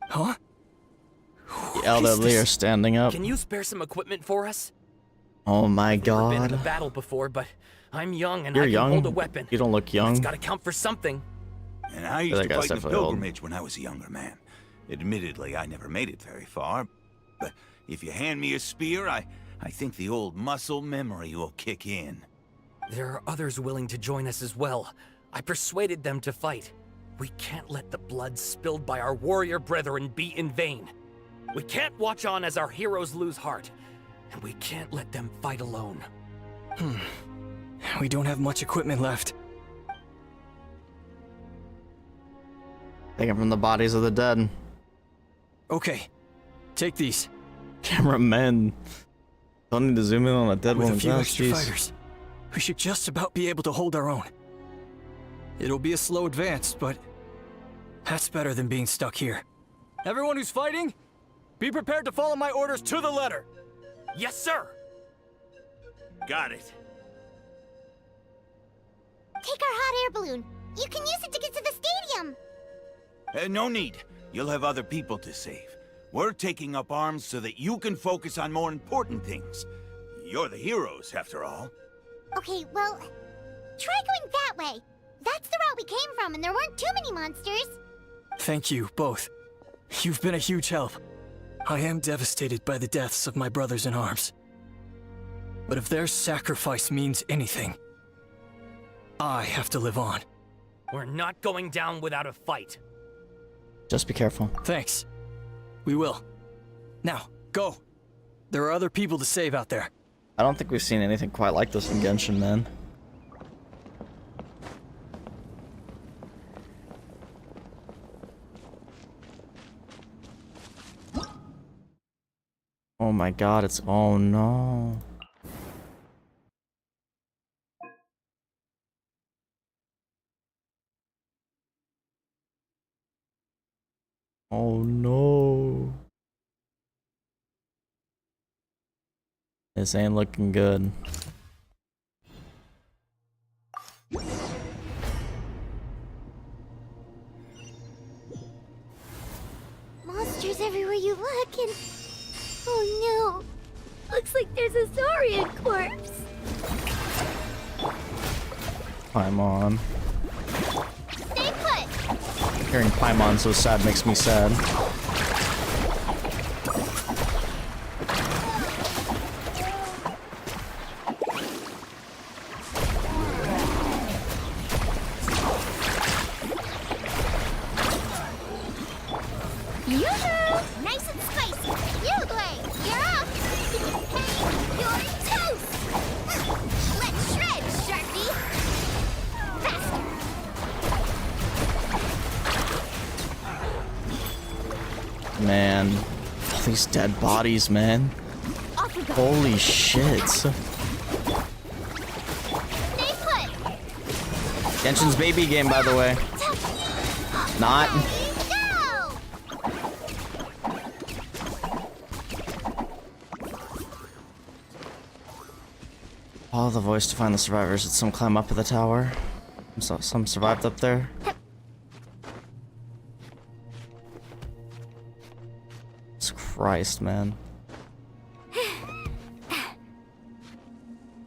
Huh? The elderly are standing up. Can you spare some equipment for us? Oh my I've never been in god. a battle before, but I'm young and You're I can young. hold a weapon. You don't look young. It's gotta count for something. And I used to fight the pilgrimage when I was a younger man. Admittedly, I never made it very far. But if you hand me a spear, I think the old muscle memory will kick in. There are others willing to join us as well. I persuaded them to fight. We can't let the blood spilled by our warrior brethren be in vain. We can't watch on as our heroes lose heart. And we can't let them fight alone. We don't have much equipment left. Taken from the bodies of the dead. Okay, take these. Cameramen. Don't need to zoom in on a dead With a woman's few ass, extra jeez. fighters, we should just about be able to hold our own. It'll be a slow advance, but that's better than being stuck here. Everyone who's fighting, be prepared to follow my orders to the letter. Yes, sir! Got it. Take our hot air balloon. You can use it to get to the stadium. No need. You'll have other people to save. We're taking up arms so that you can focus on more important things. You're the heroes, after all. Okay, well, try going that way. That's the route we came from, and there weren't too many monsters. Thank you, both. You've been a huge help. I am devastated by the deaths of my brothers in arms. But if their sacrifice means anything, I have to live on. We're not going down without a fight. Just be careful. Thanks. We will. Now, go. There are other people to save out there. I don't think we've seen anything quite like this in Genshin, man. Oh my god, it's... oh no. Oh no. This ain't looking good. Monsters everywhere you look, and... oh no. Looks like there's a Saurian corpse. Paimon. Stay put. Hearing Paimon so sad makes me sad. Yoo-hoo! Nice and spicy. You, Blade, you're up. Hey, you're toast. Let's shred, Sharpie. Faster. Man, all these dead bodies, man. Holy shit. Stay put. Genshin's baby game, by the way. Not. Follow the voice to find the survivors. Did some climb up to the tower? Some survived up there? Jesus Christ, man.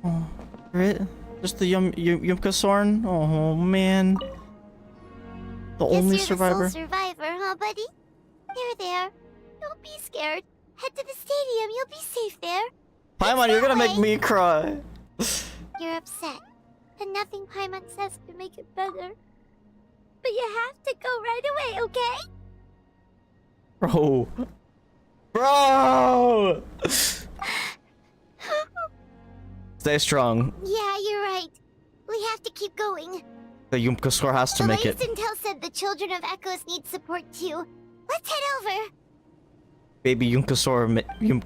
Oh, Grit? Just the Yumka Sorn? Oh, man. The only survivor? The sole survivor, huh, buddy? There. Don't be scared. Head to the stadium. You'll be safe there. Paimon, you're gonna make me cry. You're upset. And nothing Paimon says can make it better. But you have to go right away, okay? Bro. Bro! Stay strong. Yeah, you're right. We have to keep going. The Yumka Sor has to make it. The latest intel said the children of Echoes need support too. Let's head over. Baby Yumka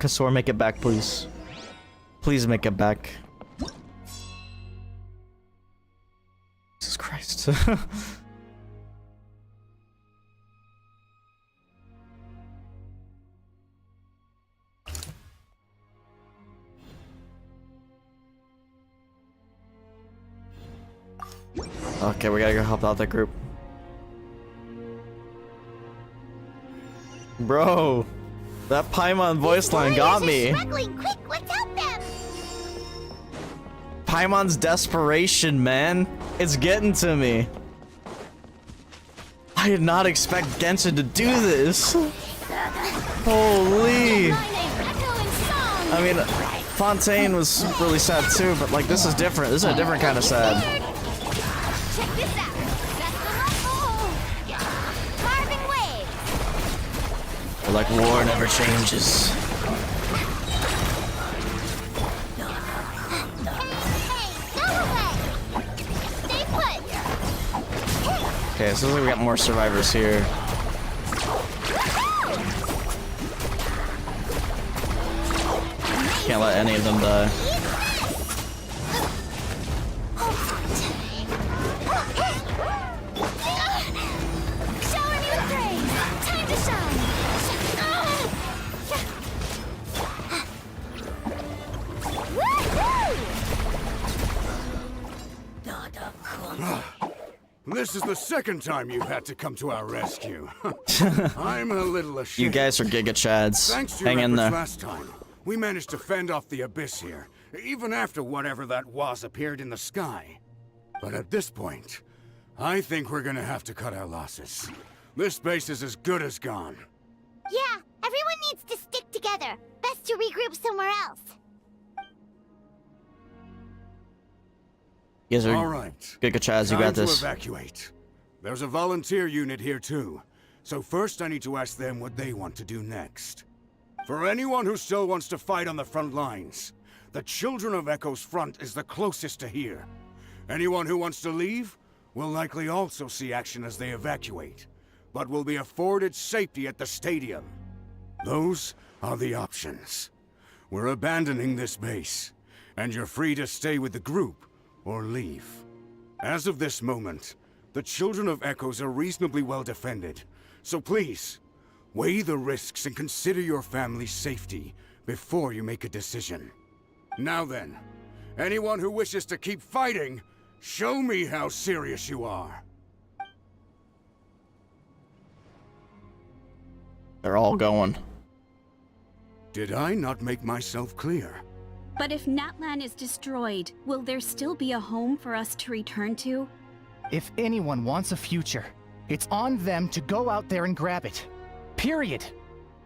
Sor, make it back, please. Please make it back. Jesus Christ. Okay, we gotta go help out that group. Bro, that Paimon voice line got me. Struggling. Quick, let's help them. Paimon's desperation, man. It's getting to me. I did not expect Genshin to do this. Holy. I mean, Fontaine was really sad too, but like this is different. This is a different kind of sad. Check this out. Carving waves. But like war never changes. Okay, so we got more survivors here. Can't let any of them die. Shower me with praise. Time to shine. This is the second time you've had to come to our rescue. I'm a little ashamed. You guys are Giga Chads. Thanks to your Hang in efforts there. last time, we managed to fend off the abyss here, even after whatever that was appeared in the sky. But at this point, I think we're gonna have to cut our losses. This base is as good as gone. Yeah, everyone needs to stick together. Best to regroup somewhere else. You guys are All right. Giga Chads, you Time got this. to evacuate. There's a volunteer unit here too. So first I need to ask them what they want to do next. For anyone who still wants to fight on the front lines, the Children of Echo's front is the closest to here. Anyone who wants to leave will likely also see action as they evacuate, but will be afforded safety at the stadium. Those are the options. We're abandoning this base, and you're free to stay with the group or leave. As of this moment, the Children of Echoes are reasonably well defended, so please, weigh the risks and consider your family's safety before you make a decision. Now then, anyone who wishes to keep fighting, show me how serious you are. They're all going. Did I not make myself clear? But if Natlan is destroyed, will there still be a home for us to return to? If anyone wants a future, it's on them to go out there and grab it. Period.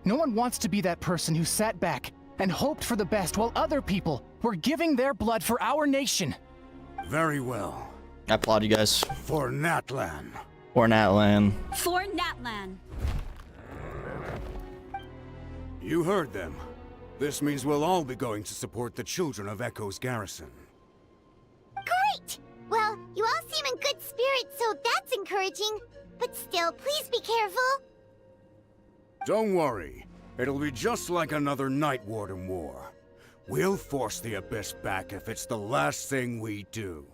No one wants to be that person who sat back and hoped for the best while other people were giving their blood for our nation. Very well. I applaud you guys. For Natlan. Or Natlan. For Natlan. You heard them. This means we'll all be going to support the children of Echo's garrison. Great! Well, you all seem in good spirits, so that's encouraging. But still, please be careful. Don't worry. It'll be just like another Night Warden war. We'll force the Abyss back if it's the last thing we do.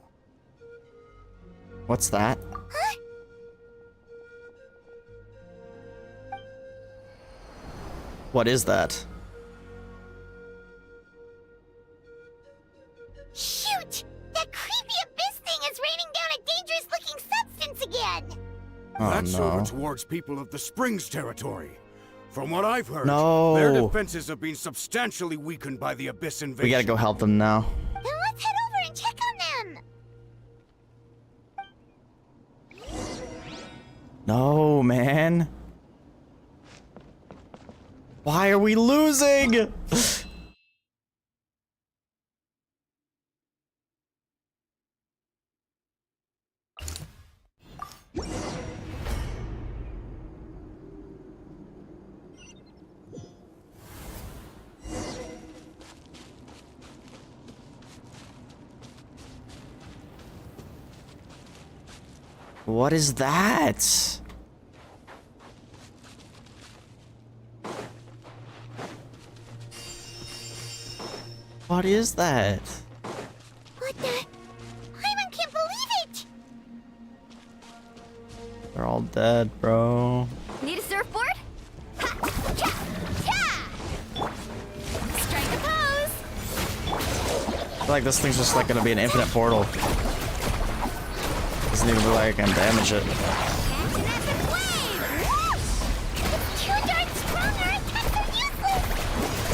What's that? Huh? What is that? Shoot! That creepy Abyss thing is raining down a dangerous-looking substance again! Oh, That's no. over towards people of the Springs territory. From what I've heard, No. their defenses have been substantially weakened by the Abyss invasion. We gotta go help them now. Then let's head over and check on them! No, man. Why are we losing? What is that? What is that? What the? Hyman can't believe it! They're all dead, bro. Need a surfboard? Ha! Cha! Cha! Strike a pose! I feel like this thing's just like gonna be an infinite portal. Doesn't even look like I can damage it. Too darn strong, or attacks are useless!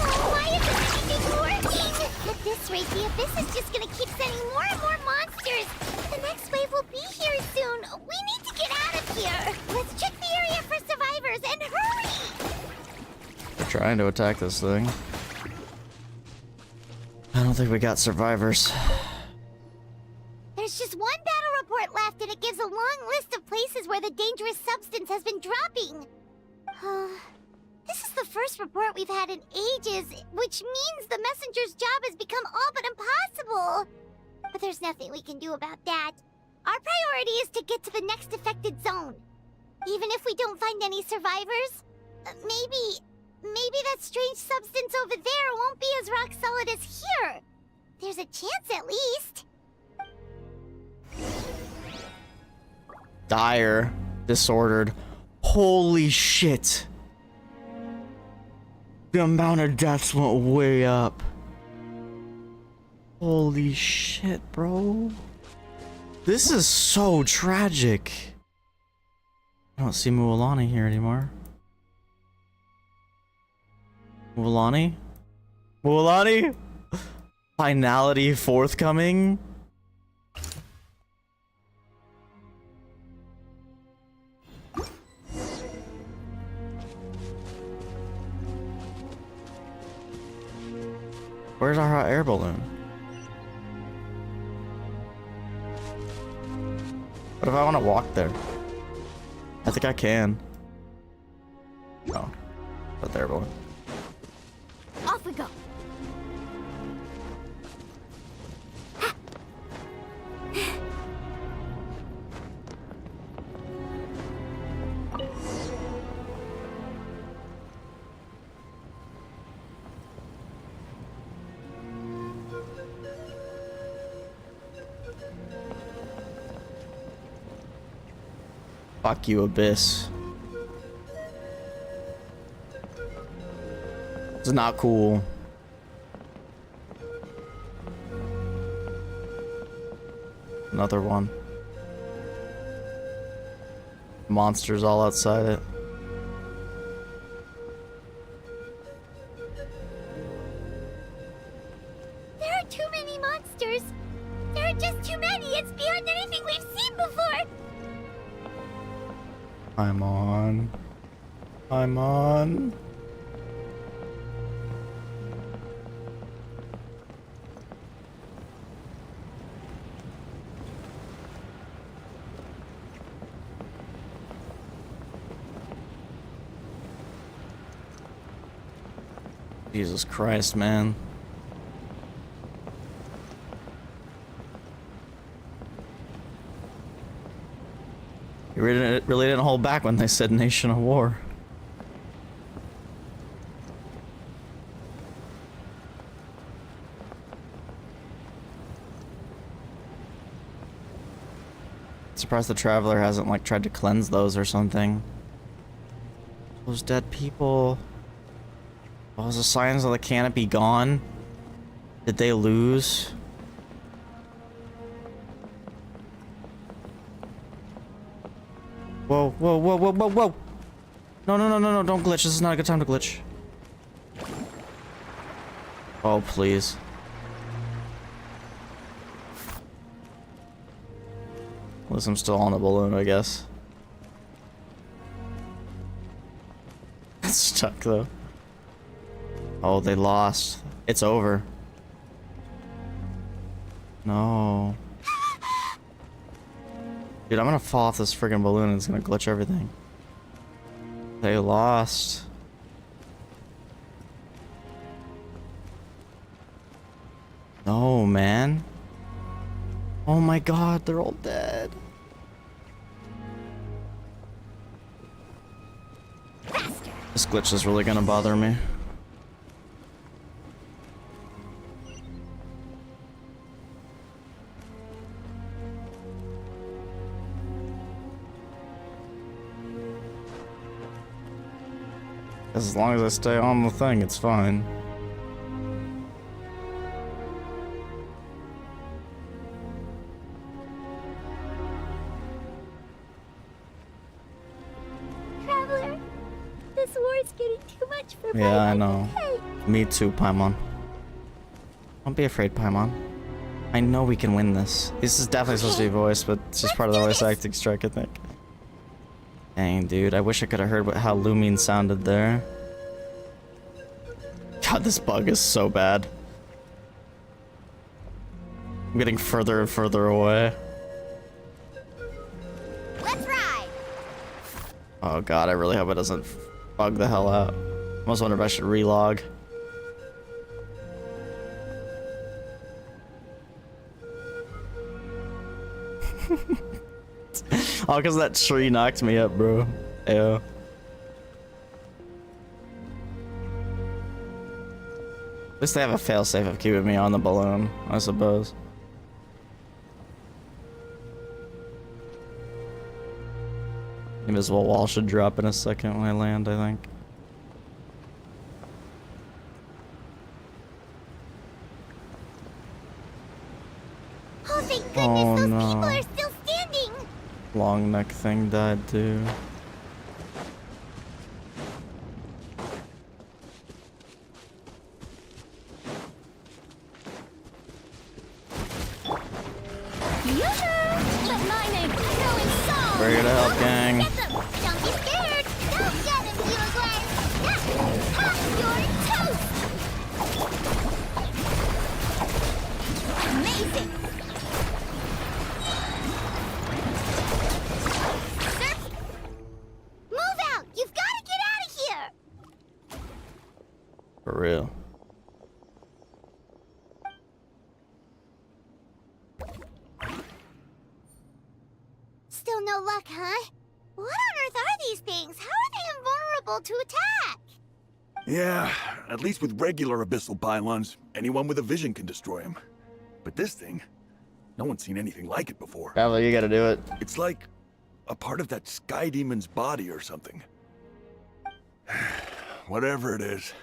Oh, why isn't anything working? At this rate, the Abyss is just gonna keep sending more and more monsters! The next wave will be here soon! We need to get out of here! Let's check the area for survivors, and hurry! They're trying to attack this thing. I don't think we got survivors. There's just one battle report left, and it gives a long list of places where the dangerous substance has been dropping. This is the first report we've had in ages, which means the messenger's job has become all but impossible. But there's nothing we can do about that. Our priority is to get to the next affected zone. Even if we don't find any survivors, maybe that strange substance over there won't be as rock solid as here. There's a chance at least. Dire. Disordered. Holy shit. The amount of deaths went way up. Holy shit, bro. This is so tragic. I don't see Mualani here anymore. Mualani? Mualani? Finality forthcoming? Where's our hot air balloon? What if I want to walk there? I think I can. Oh, but there, balloon. Off we go. Fuck you, Abyss. It's not cool. Another one. Monsters all outside it. There are too many monsters. There are just too many. It's beyond anything we've seen before. I'm on. I'm on. Jesus Christ, man. You really didn't hold back when they said nation of war. Surprised the Traveler hasn't like tried to cleanse those or something. Those dead people. Oh, was the signs of the canopy gone? Did they lose? Whoa, whoa, whoa, whoa, whoa, whoa! No, no, no, no, no, don't glitch. This is not a good time to glitch. Oh, please. At least I'm still on the balloon, I guess. It's stuck, though. Oh, they lost. It's over. No. Dude, I'm gonna fall off this friggin' balloon and it's gonna glitch everything. They lost. No, man. Oh my god, they're all dead. This glitch is really gonna bother me. As long as I stay on the thing, it's fine. Traveler, this war is getting too much for Yeah, my I know. head. Me too, Paimon. Don't be afraid, Paimon. I know we can win this. This is definitely supposed to be voice, but it's just part of the voice acting strike, I think. Dang, dude, I wish I could have heard how Lumine sounded there. God, this bug is so bad. I'm getting further and further away. Let's ride. Oh god, I really hope it doesn't bug the hell out. I almost wonder if I should relog. Oh, because that tree knocked me up, bro. Ew. At least they have a failsafe of keeping me on the balloon, I suppose. Invisible wall should drop in a second when I land, I think. Oh, thank goodness Oh, those no. people are still standing. Long neck thing died too. Let my name echo in song! We're here to help, gang. Get them. Don't be scared. Don't get him, Uruguay. Ha! You're toast. Amazing. Sir, move out. You've got to get out of here. For real. Still no luck, huh? What on earth are these things? How are they invulnerable to attack? Yeah, at least with regular abyssal pylons, anyone with a vision can destroy them. But this thing, no one's seen anything like it before. Traveler, you gotta do it. It's like a part of that sky demon's body or something. Whatever it is,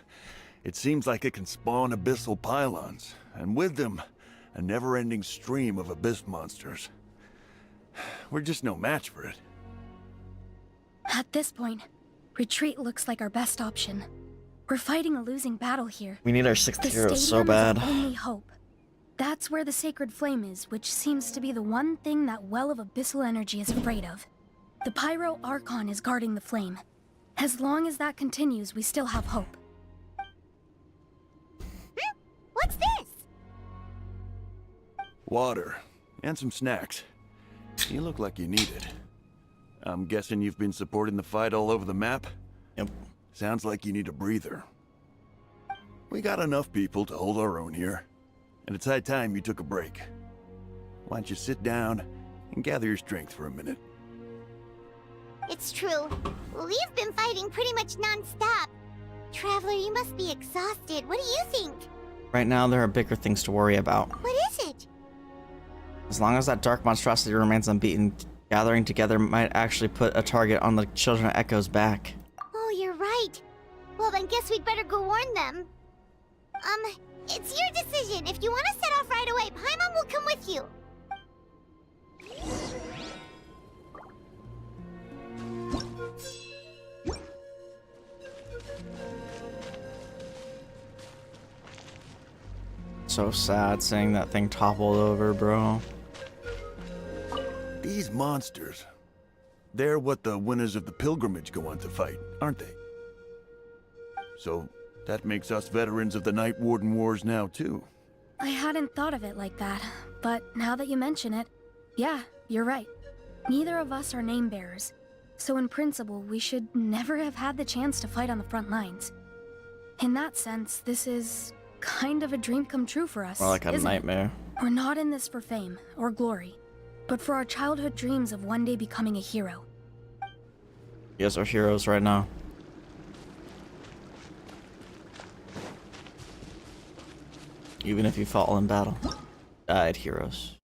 it seems like it can spawn abyssal pylons, and with them, a never-ending stream of abyss monsters. We're just no match for it. At this point, retreat looks like our best option. We're fighting a losing battle here. We need our sixth The hero so stadium bad. is our only hope. That's where the sacred flame is, which seems to be the one thing that well of abyssal energy is afraid of. The pyro Archon is guarding the flame. As long as that continues, we still have hope. What's this? Water, and some snacks. You look like you need it. I'm guessing you've been supporting the fight all over the map? Yep. Sounds like you need a breather. We got enough people to hold our own here. And it's high time you took a break. Why don't you sit down and gather your strength for a minute? It's true. We've been fighting pretty much non-stop. Traveler, you must be exhausted. What do you think? Right now, there are bigger things to worry about. What is it? As long as that dark monstrosity remains unbeaten, gathering together might actually put a target on the Children of Echo's back. Oh, you're right. Well, then guess we'd better go warn them. It's your decision. If you want to set off right away, Paimon will come with you. So sad seeing that thing toppled over, bro. These monsters, they're what the winners of the pilgrimage go on to fight, aren't they? So that makes us veterans of the Night Warden Wars now, too. I hadn't thought of it like that, but now that you mention it, yeah, you're right. Neither of us are name bearers, so in principle, we should never have had the chance to fight on the front lines. In that sense, this is kind of a dream come true for us. More like a isn't it? nightmare. We're not in this for fame or glory, but for our childhood dreams of one day becoming a hero. You guys are heroes right now. Even if you fall in battle. Died heroes.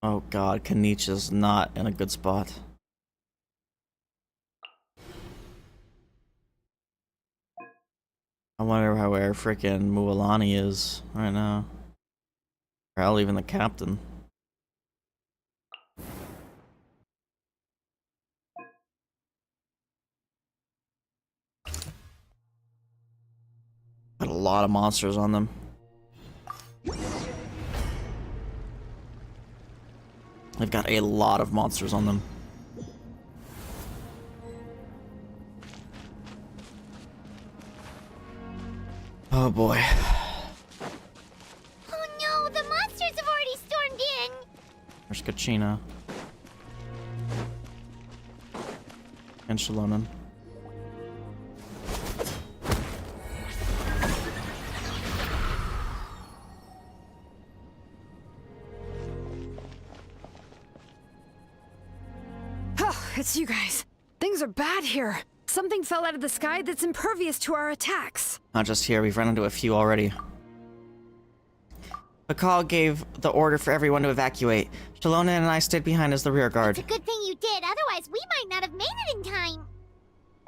Oh god, Kinich is not in a good spot. I wonder where freaking Mualani is right now. Or hell, even the captain. Got a lot of monsters on them. They've got a lot of monsters on them. Oh boy. Oh no, the monsters have already stormed in. There's Kachina. And Xilonen. It's you guys. Things are bad here. Something fell out of the sky that's impervious to our attacks. Not just here, we've run into a few already. The call gave the order for everyone to evacuate. Xilonen and I stayed behind as the rear guard. It's a good thing you did, otherwise we might not have made it in time.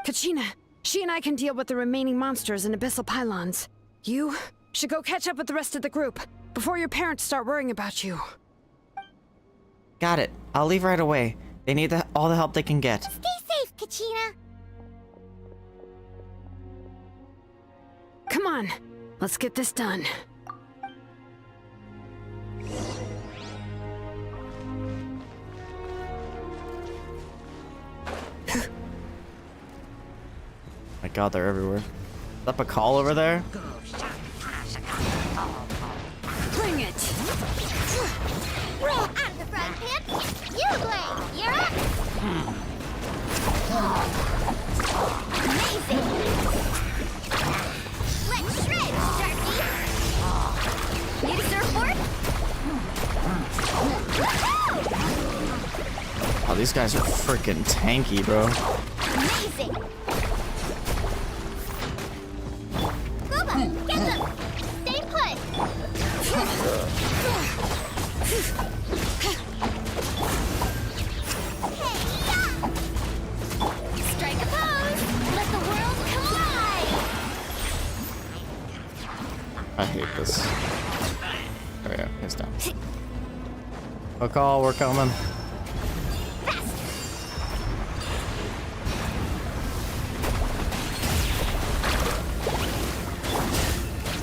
Kachina, she and I can deal with the remaining monsters and abyssal pylons. You should go catch up with the rest of the group before your parents start worrying about you. Got it. I'll leave right away. They need all the help they can get. Stay safe, Kachina. Come on, let's get this done. My god, they're everywhere. Is that a call over there? Bring it! Roll out of the front pit. You, Blade, you're up. Amazing. Let's shred, Sharky. Need a surfboard? Oh, these guys are freaking tanky, bro. Amazing. Booba, get them. Stay put. Strike a pose. Let the world collide. I hate this. Oh yeah, he's down. A call, we're coming.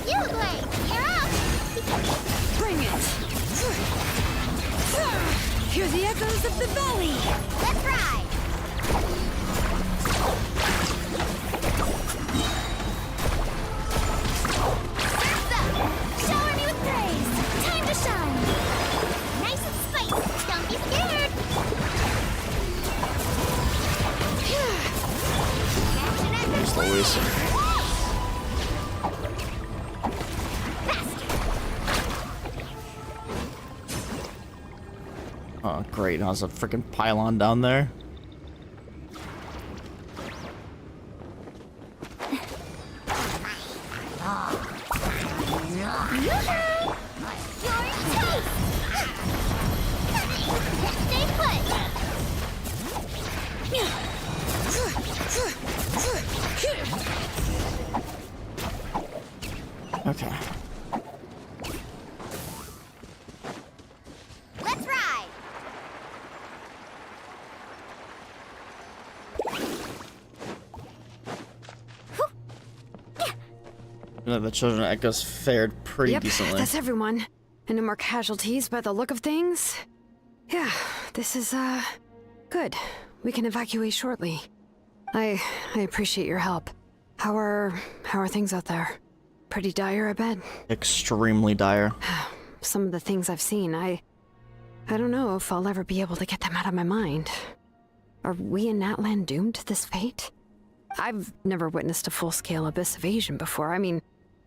You, Blade, you're up. Bring it! Hear the echoes of the valley! Let's ride. Surf's up. Shower me with praise. Time to shine. Nice and spicy. Don't be scared. There's Louis. Great, now there's a freaking pylon down there. Okay. Let's ride. The children at Echoes fared pretty decently. That's everyone. And no more casualties by the look of things. Yeah, this is, good. We can evacuate shortly. I appreciate your help. How are things out there? Pretty dire, I bet. Extremely dire. Some of the things I've seen, I don't know if I'll ever be able to get them out of my mind. Are we in Natlan doomed to this fate? I've never witnessed a full-scale abyss invasion before. I mean,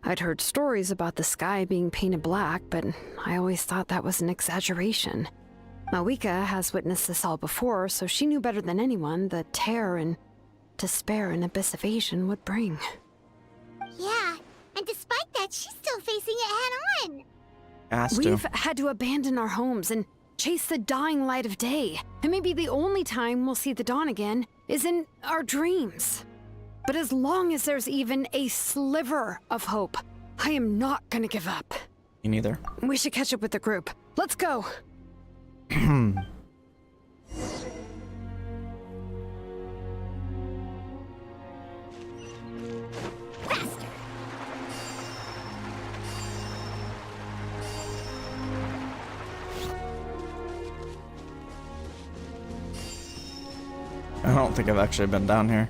I'd heard stories about the sky being painted black, but I always thought that was an exaggeration. Mawika has witnessed this all before, so she knew better than anyone the terror and despair an abyss invasion would bring. Yeah, and despite that, she's still facing it head-on. We've had to abandon our homes and chase the dying light of day. And maybe the only time we'll see the dawn again is in our dreams. But as long as there's even a sliver of hope, I am not gonna give up. Me neither. We should catch up with the group. Let's go. I don't think I've actually been down here.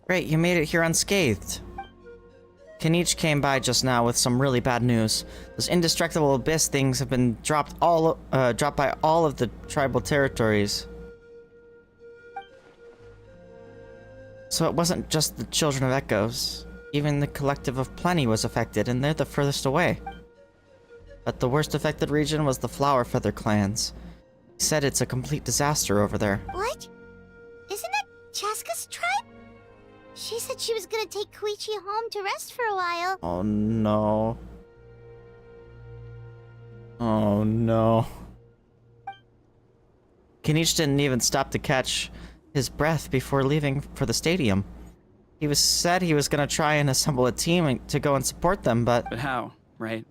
Great, you made it here unscathed. Kinich came by just now with some really bad news. Those indestructible abyss things have been dropped by all of the tribal territories. So it wasn't just the Children of Echoes. Even the Collective of Plenty was affected, and they're the furthest away. But the worst affected region was the Flower Feather clans. He said it's a complete disaster over there. What? Isn't that Chaska's tribe? She said she was gonna take Koichi home to rest for a while. Oh no. Oh no. Kinich didn't even stop to catch his breath before leaving for the stadium. He said he was gonna try and assemble a team to go and support them, but... But how, right?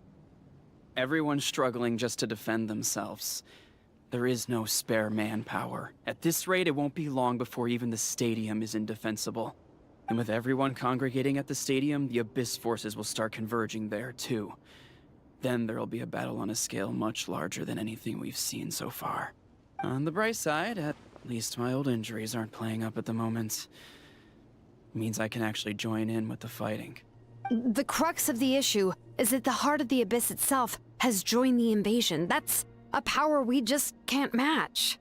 Everyone's struggling just to defend themselves. There is no spare manpower. At this rate, it won't be long before even the stadium is indefensible. And with everyone congregating at the stadium, the Abyss forces will start converging there, too. Then there'll be a battle on a scale much larger than anything we've seen so far. On the bright side, at least my old injuries aren't playing up at the moment. Means I can actually join in with the fighting. The crux of the issue is that the heart of the Abyss itself has joined the invasion. That's a power we just can't match.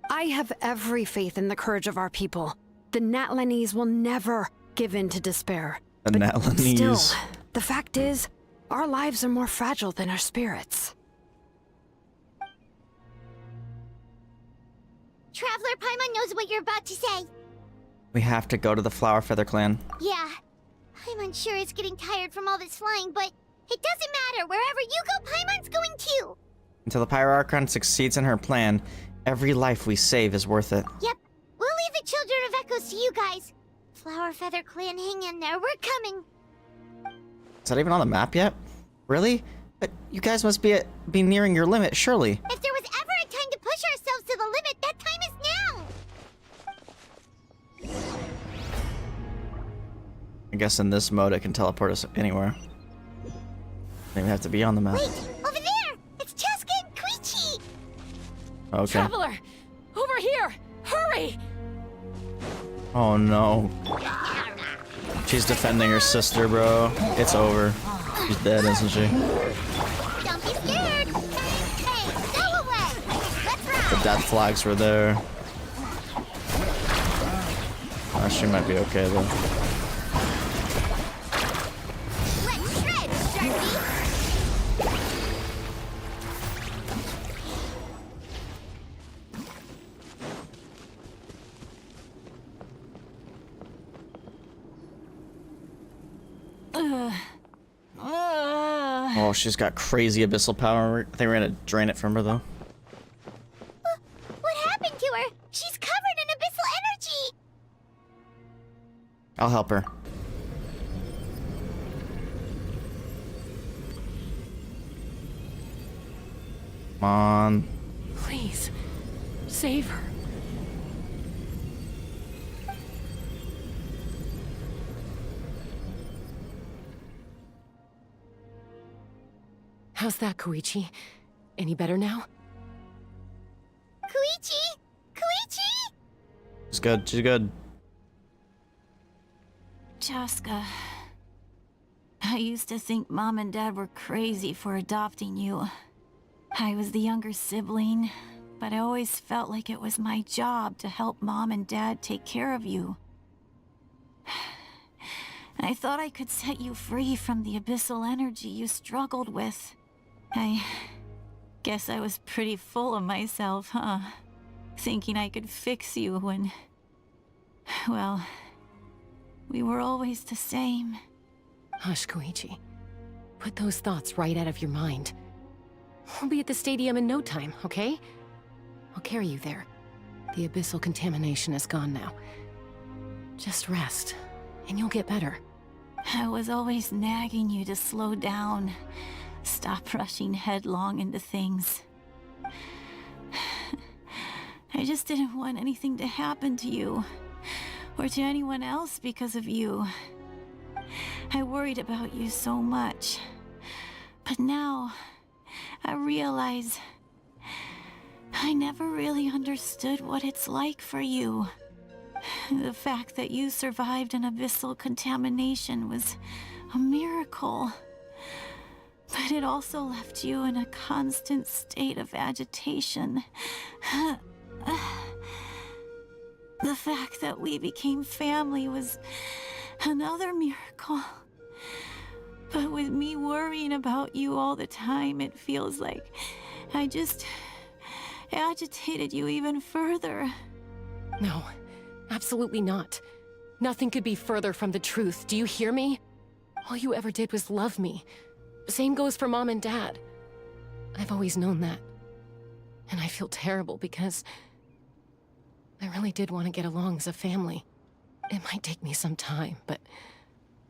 I have every faith in the courage of our people. The Natlanese will never give in to despair. The Natlanese. Still, the fact is, our lives are more fragile than our spirits. Traveler Paimon knows what you're about to say. We have to go to the Flower Feather clan. Yeah. Paimon's sure is getting tired from all this flying, but it doesn't matter. Wherever you go, Paimon's going too. Until the Pyro Archon succeeds in her plan, every life we save is worth it. Yep. We'll leave the Children of Echoes to you guys. Flower Feather clan, hang in there. We're coming. Is that even on the map yet? Really? But you guys must be nearing your limit, surely. If there was ever a time to push ourselves to the limit, that time is now. I guess in this mode it can teleport us anywhere. Maybe have to be on the map. Wait, over there! It's Chaska and Koichi! Okay. Traveler! Over here! Hurry! Oh no. She's defending her sister, bro. It's over. She's dead, isn't she? Don't be scared. Hey, go away. Let's ride. The death flags were there. Oh, she might be okay though. Let's shred, Sharky. Oh, she's got crazy abyssal power. I think we're gonna drain it from her though. What happened to her? She's covered in abyssal energy. I'll help her. Come on. Please, save her. How's that, Koichi? Any better now? Koichi? Koichi? She's good. She's good. Chaska, I used to think Mom and Dad were crazy for adopting you. I was the younger sibling, but I always felt like it was my job to help Mom and Dad take care of you. I thought I could set you free from the abyssal energy you struggled with. I guess I was pretty full of myself, huh? Thinking I could fix you when... well, we were always the same. Hush, Koichi. Put those thoughts right out of your mind. We'll be at the stadium in no time, okay? I'll carry you there. The abyssal contamination is gone now. Just rest, and you'll get better. I was always nagging you to slow down. Stop rushing headlong into things. I just didn't want anything to happen to you, or to anyone else because of you. I worried about you so much. But now, I realize I never really understood what it's like for you. The fact that you survived an abyssal contamination was a miracle. But it also left you in a constant state of agitation. The fact that we became family was another miracle. But with me worrying about you all the time, it feels like I just agitated you even further. No, absolutely not. Nothing could be further from the truth. Do you hear me? All you ever did was love me. Same goes for Mom and Dad. I've always known that. And I feel terrible because I really did want to get along as a family. It might take me some time, but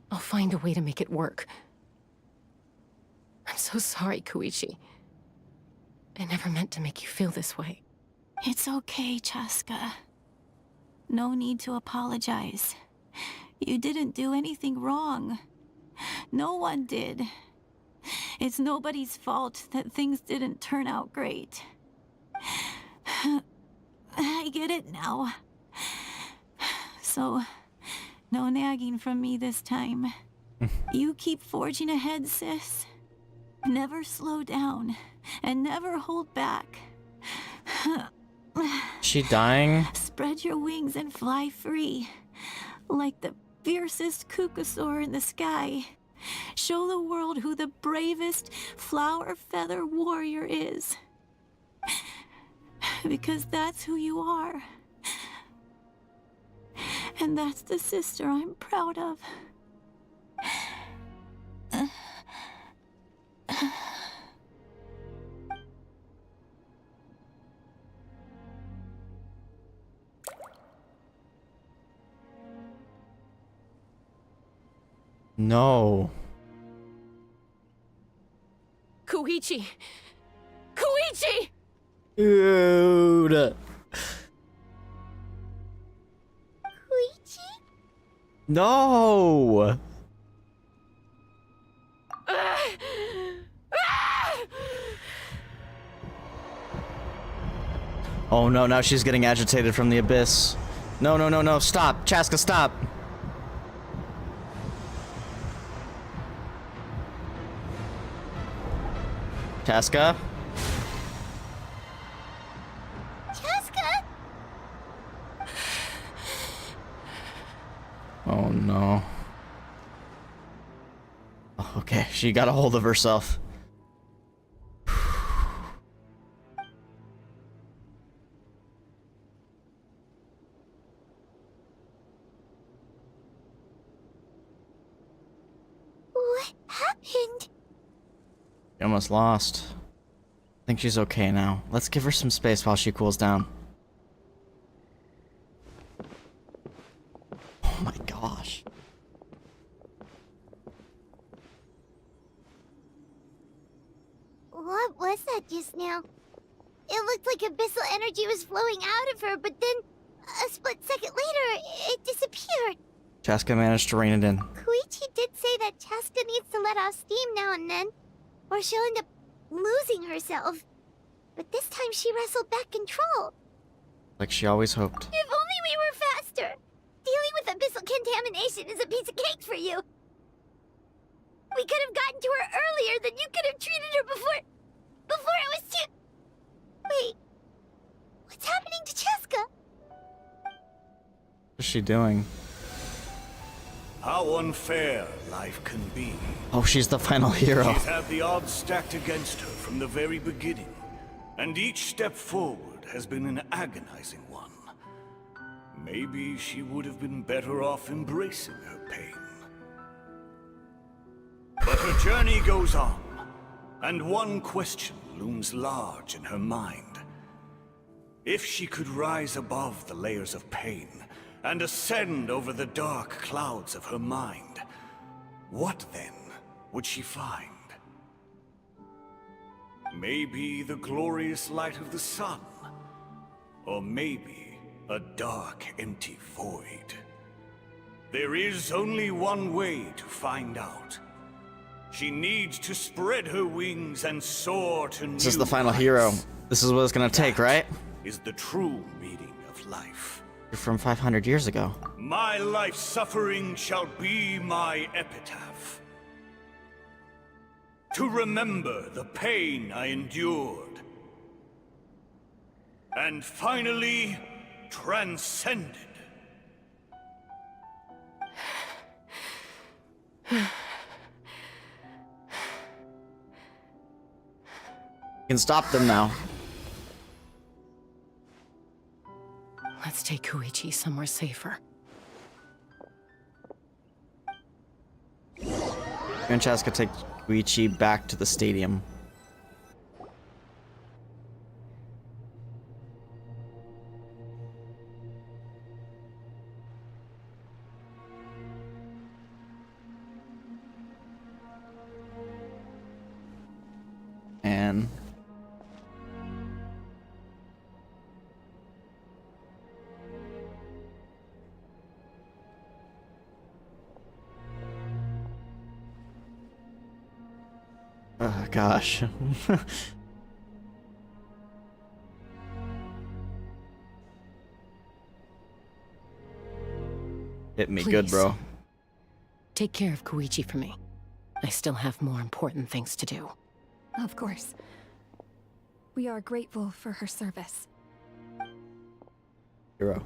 I'll find a way to make it work. I'm so sorry, Koichi. I never meant to make you feel this way. It's okay, Chaska. No need to apologize. You didn't do anything wrong. No one did. It's nobody's fault that things didn't turn out great. I get it now. So, no nagging from me this time. You keep forging ahead, sis. Never slow down, and never hold back. She dying? Spread your wings and fly free, like the fiercest kukasaur in the sky. Show the world who the bravest flower feather warrior is. Because that's who you are. And that's the sister I'm proud of. No. Koichi! Koichi! Dude. Koichi? No. Oh no, now she's getting agitated from the abyss. No, no, no, no, stop. Chaska, stop. Chaska? Chaska? Oh no. Oh, okay, she got a hold of herself. What happened? She almost lost. I think she's okay now. Let's give her some space while she cools down. Oh my gosh. What was that just now? It looked like abyssal energy was flowing out of her, but then a split second later, it disappeared. Chaska managed to rein it in. Koichi did say that Chaska needs to let off steam now and then, or she'll end up losing herself. But this time she wrestled back control. Like she always hoped. If only we were faster! Dealing with abyssal contamination is a piece of cake for you. We could have gotten to her earlier, then you could have treated her before it was too... Wait, what's happening to Chaska? What's she doing? How unfair life can be. Oh, she's the final hero. She's had the odds stacked against her from the very beginning, and each step forward has been an agonizing one. Maybe she would have been better off embracing her pain. But her journey goes on, and one question looms large in her mind. If she could rise above the layers of pain and ascend over the dark clouds of her mind, what then would she find? Maybe the glorious light of the sun, or maybe a dark, empty void. There is only one way to find out. She needs to spread her wings and soar to new heights. This is the final hero. This is what it's gonna take, right? Is the true meaning of life. You're from 500 years ago. My life's suffering shall be my epitaph. To remember the pain I endured. And finally, transcended. You can stop them now. Let's take Koichi somewhere safer. Francesca take Koichi back to the stadium. And oh gosh. Hit me good, bro. Take care of Koichi for me. I still have more important things to do. Of course. We are grateful for her service. Hero.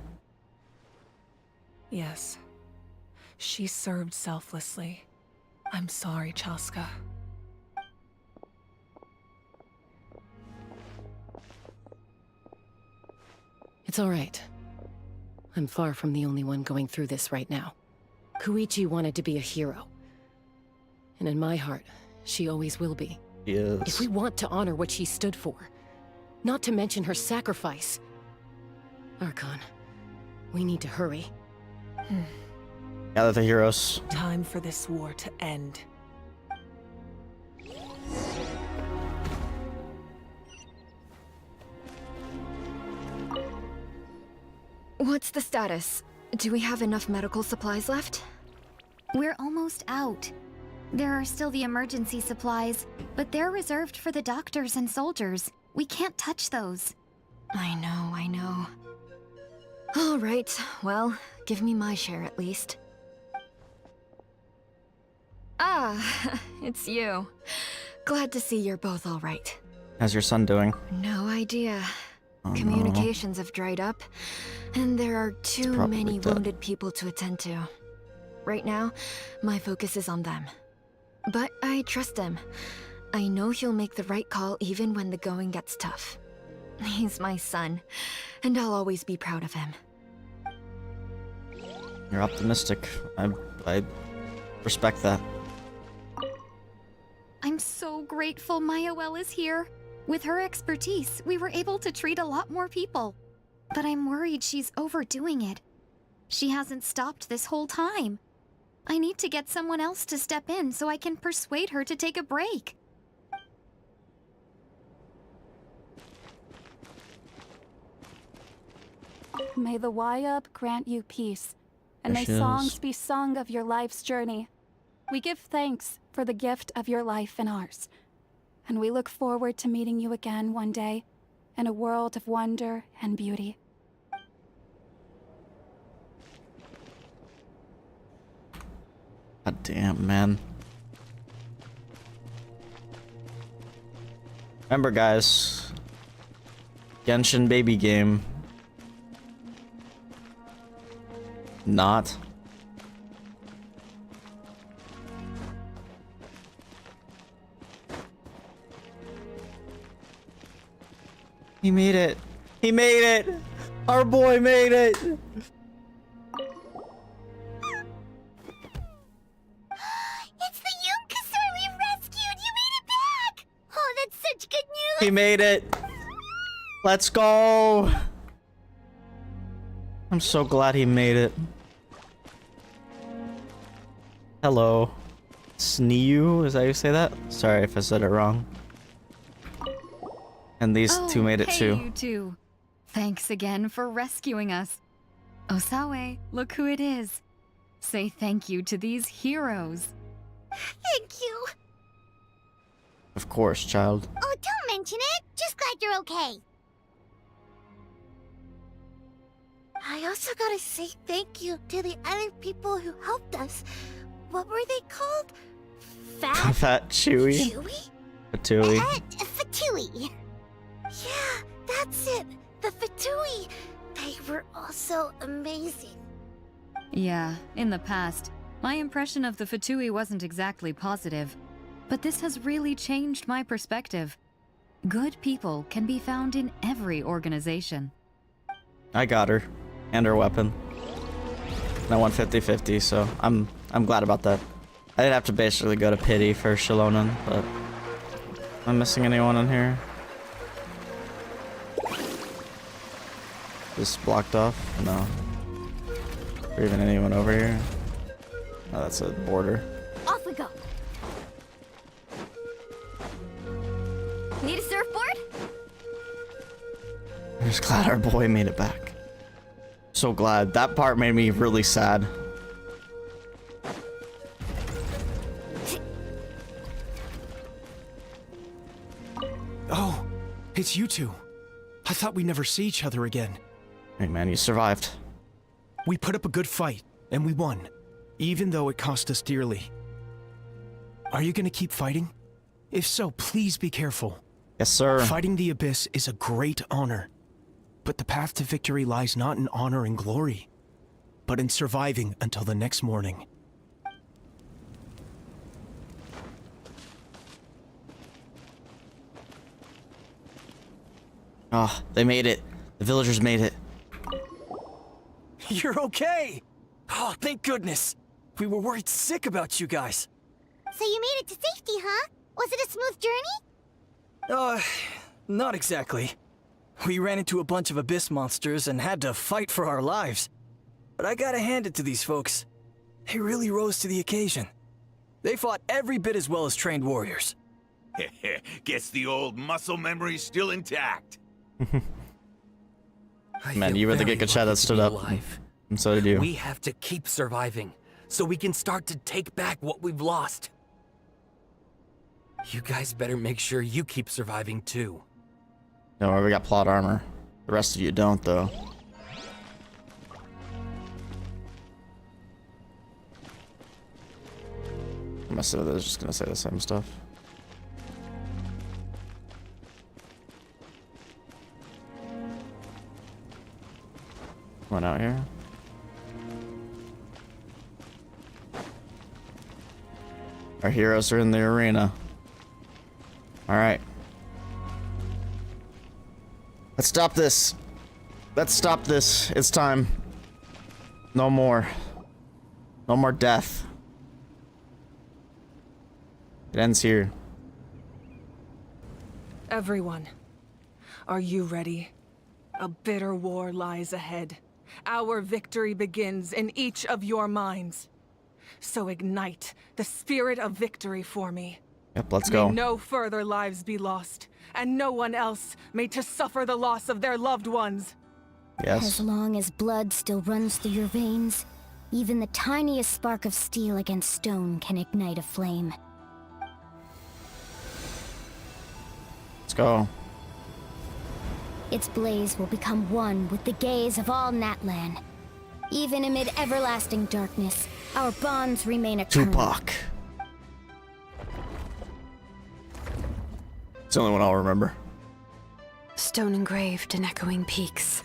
Yes. She served selflessly. I'm sorry, Chaska. It's all right. I'm far from the only one going through this right now. Koichi wanted to be a hero. And in my heart, she always will be. Yes. If we want to honor what she stood for, not to mention her sacrifice. Archon, we need to hurry. Gather the heroes. Time for this war to end. What's the status? Do we have enough medical supplies left? We're almost out. There are still the emergency supplies, but they're reserved for the doctors and soldiers. We can't touch those. I know. All right, well, give me my share at least. Ah, it's you. Glad to see you're both all right. How's your son doing? No idea. Oh, Communications have dried up, and there are too many dead. wounded people to attend to. Right now, my focus is on them. But I trust him. I know he'll make the right call even when the going gets tough. He's my son, and I'll always be proud of him. You're optimistic. I respect that. I'm so grateful Mayoel is here. With her expertise, we were able to treat a lot more people. But I'm worried she's overdoing it. She hasn't stopped this whole time. I need to get someone else to step in so I can persuade her to take a break. May the Wayub grant you peace, and There may she is. songs be sung of your life's journey. We give thanks for the gift of your life and ours, and we look forward to meeting you again one day in a world of wonder and beauty. God damn, man. Remember, guys. Genshin baby game. Not. He made it. He made it. Our boy made it. It's the Yunkasur we rescued! You made it back! Oh, that's such good news! He made it. Let's go. I'm so glad he made it. Hello. Sneu, is that how you say that? Sorry if I said it wrong. And these two made it too. You two. Thanks again for rescuing us. Osawe, look who it is. Say thank you to these heroes. Thank you! Of course, child. Oh, don't mention it! Just glad you're okay. I also gotta say thank you to the other people who helped us. What were they called? Fat Chewy. Chewy? Fatui. Fatui. Yeah, that's it. The Fatui. They were also amazing. Yeah, in the past, my impression of the Fatui wasn't exactly positive. But this has really changed my perspective. Good people can be found in every organization. I got her. And her weapon. And I won 50-50, so I'm glad about that. I did have to basically go to pity for Xilonen, but... Am I missing anyone in here? This blocked off? No. Or even anyone over here? Oh, that's a border. Off we go. Need a surfboard? I'm just glad our boy made it back. So glad. That part made me really sad. Oh, it's you two. I thought we'd never see each other again. Hey man, you survived. We put up a good fight, and we won. Even though it cost us dearly. Are you gonna keep fighting? If so, please be careful. Yes, sir. Fighting the Abyss is a great honor. But the path to victory lies not in honor and glory, but in surviving until the next morning. Oh, they made it. The villagers made it. You're okay! Oh, thank goodness! We were worried sick about you guys. So you made it to safety, huh? Was it a smooth journey? Not exactly. We ran into a bunch of abyss monsters and had to fight for our lives. But I gotta hand it to these folks. They really rose to the occasion. They fought every bit as well as trained warriors. Guess the old muscle memory's still intact. Man, you were the Gikachad that stood up. And so did you. We have to keep surviving, so we can start to take back what we've lost. You guys better make sure you keep surviving too. Don't worry, we got plot armor. The rest of you don't, though. I'm just gonna say the same stuff. One out here. Our heroes are in the arena. Alright. Let's stop this. Let's stop this. It's time. No more. No more death. It ends here. Everyone, are you ready? A bitter war lies ahead. Our victory begins in each of your minds. So ignite the spirit of victory for me. Yep, let's go. May no further lives be lost, and no one else made to suffer the loss of their loved ones. Yes. As long as blood still runs through your veins, even the tiniest spark of steel against stone can ignite a flame. Let's go. Its blaze will become one with the gaze of all Natlan. Even amid everlasting darkness, our bonds remain eternal. Tupac. It's the only one I'll remember. Stone engraved in echoing peaks.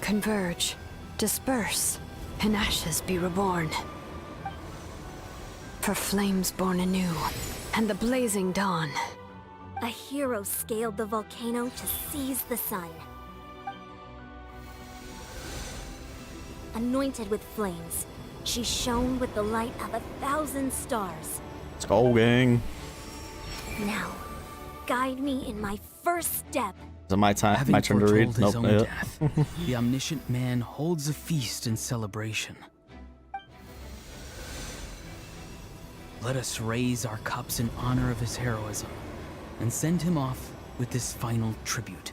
Converge, disperse, and ashes be reborn. For flames born anew, and the blazing dawn. A hero scaled the volcano to seize the sun. Anointed with flames, she shone with the light of 1,000 stars. Let's go, gang. Now, guide me in my first step. Is it my time? Having My turn to read? foretold his Nope. own Yep. death, the omniscient man holds a feast in celebration. Let us raise our cups in honor of his heroism and send him off with this final tribute.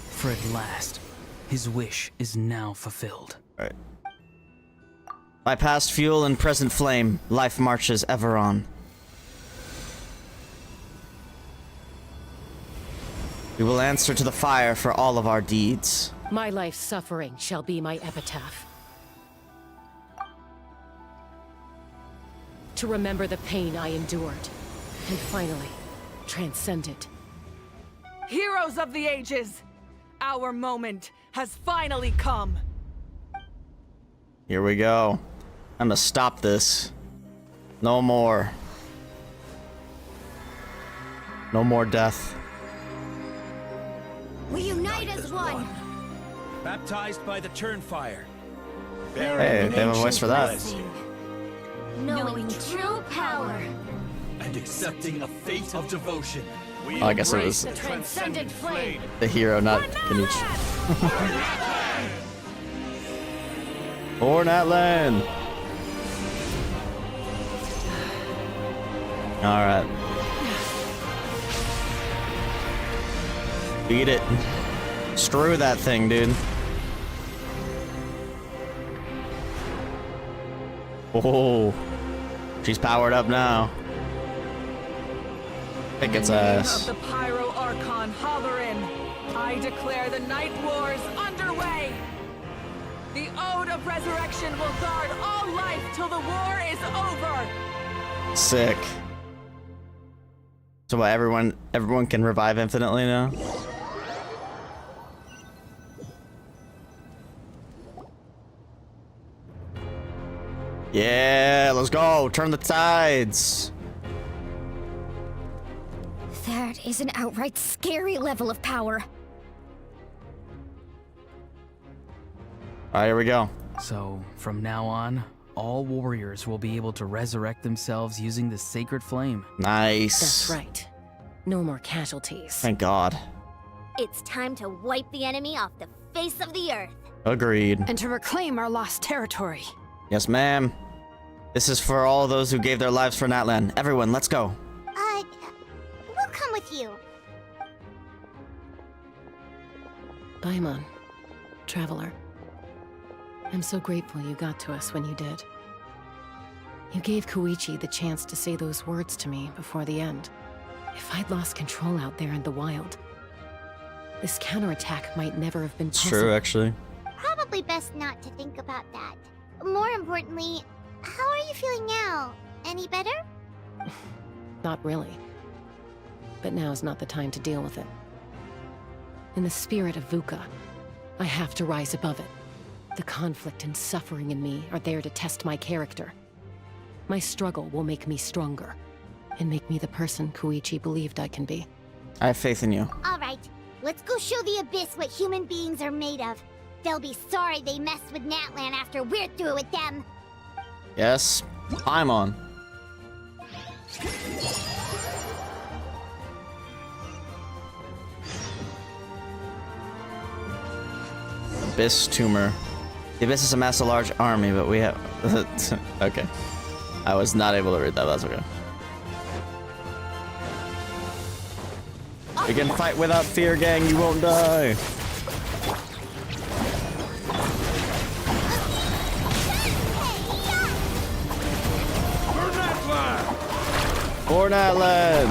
For at last, his wish is now fulfilled. Right. By past fuel and present flame, life marches ever on. We will answer to the fire for all of our deeds. My life's suffering shall be my epitaph. To remember the pain I endured, and finally, transcend it. Heroes of the ages, our moment has finally come. Here we go. I'm gonna stop this. No more. No more death. We unite as one. Baptized by the Turnfire. Hey, they have a voice for that. Knowing true power. And accepting a fate of devotion. Oh, I guess it was The transcendent flame. the hero, not Kinich. For Natlan! Alright. Beat it. Screw that thing, dude. Oh, she's powered up now. Kick its ass. Of the Pyro Archon Xilonen, I declare the Night Wars underway. The Ode of Resurrection will guard all life till the war is over. Sick. So what, everyone can revive infinitely now? Yeah, let's go. Turn the tides. That is an outright scary level of power. All right, here we go. So, from now on, all warriors will be able to resurrect themselves using the sacred flame. Nice. That's right. No more casualties. Thank God. It's time to wipe the enemy off the face of the earth. Agreed. And to reclaim our lost territory. Yes, ma'am. This is for all those who gave their lives for Natlan. Everyone, let's go. We'll come with you. Paimon, traveler. I'm so grateful you got to us when you did. You gave Koichi the chance to say those words to me before the end. If I'd lost control out there in the wild, this counterattack might never have been possible. It's true, actually. Probably best not to think about that. More importantly, how are you feeling now? Any better? Not really. but now's not the time to deal with it. In the spirit of VUCA, I have to rise above it. The conflict and suffering in me are there to test my character. My struggle will make me stronger, and make me the person Koichi believed I can be. I have faith in you. Alright, let's go show the Abyss what human beings are made of. They'll be sorry they messed with Natlan after we're through with them. Yes, I'm on. Abyss tumor. The Abyss has amassed a large army, but we have... Okay. I was not able to read that, that's okay. We can fight without fear, gang, you won't die! For Natlan!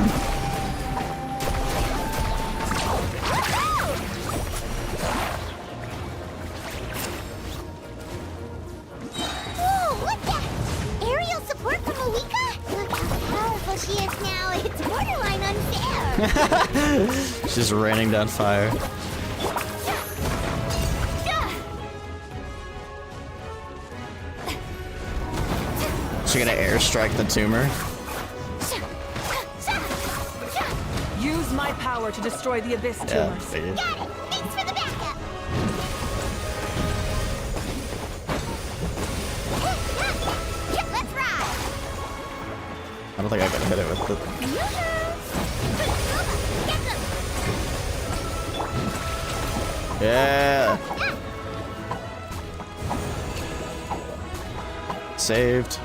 Whoa, look that! Aerial support from Malika? Look how powerful she is now. It's borderline unfair. She's just raining down fire. She gonna airstrike the tumor? Use my power to destroy the Abyss tumors. Figured. Got it! Thanks for the backup! Let's ride! I don't think I can hit it with the... Yeah! Saved.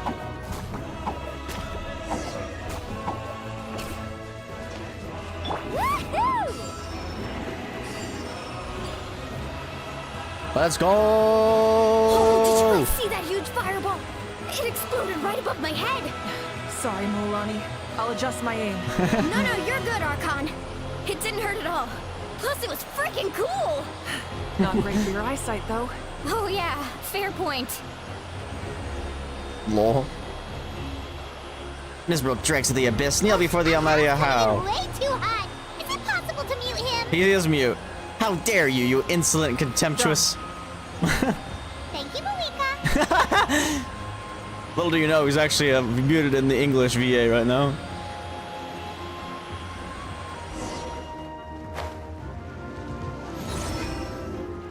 Let's go! Oh, did you guys see that huge fireball? It exploded right above my head. Sorry, Mulani. I'll adjust my aim. No, you're good, Archon. It didn't hurt at all. Plus, it was freaking cool. Not great for your eyesight, though. Oh yeah, fair point. Lol. Miserable dregs of the Abyss, kneel before the Almighty How. Way too hot! Is it possible to mute him? He is mute. How dare you, you insolent, contemptuous... Thank you, Malika. Little do you know, he's actually muted in the English VA right now.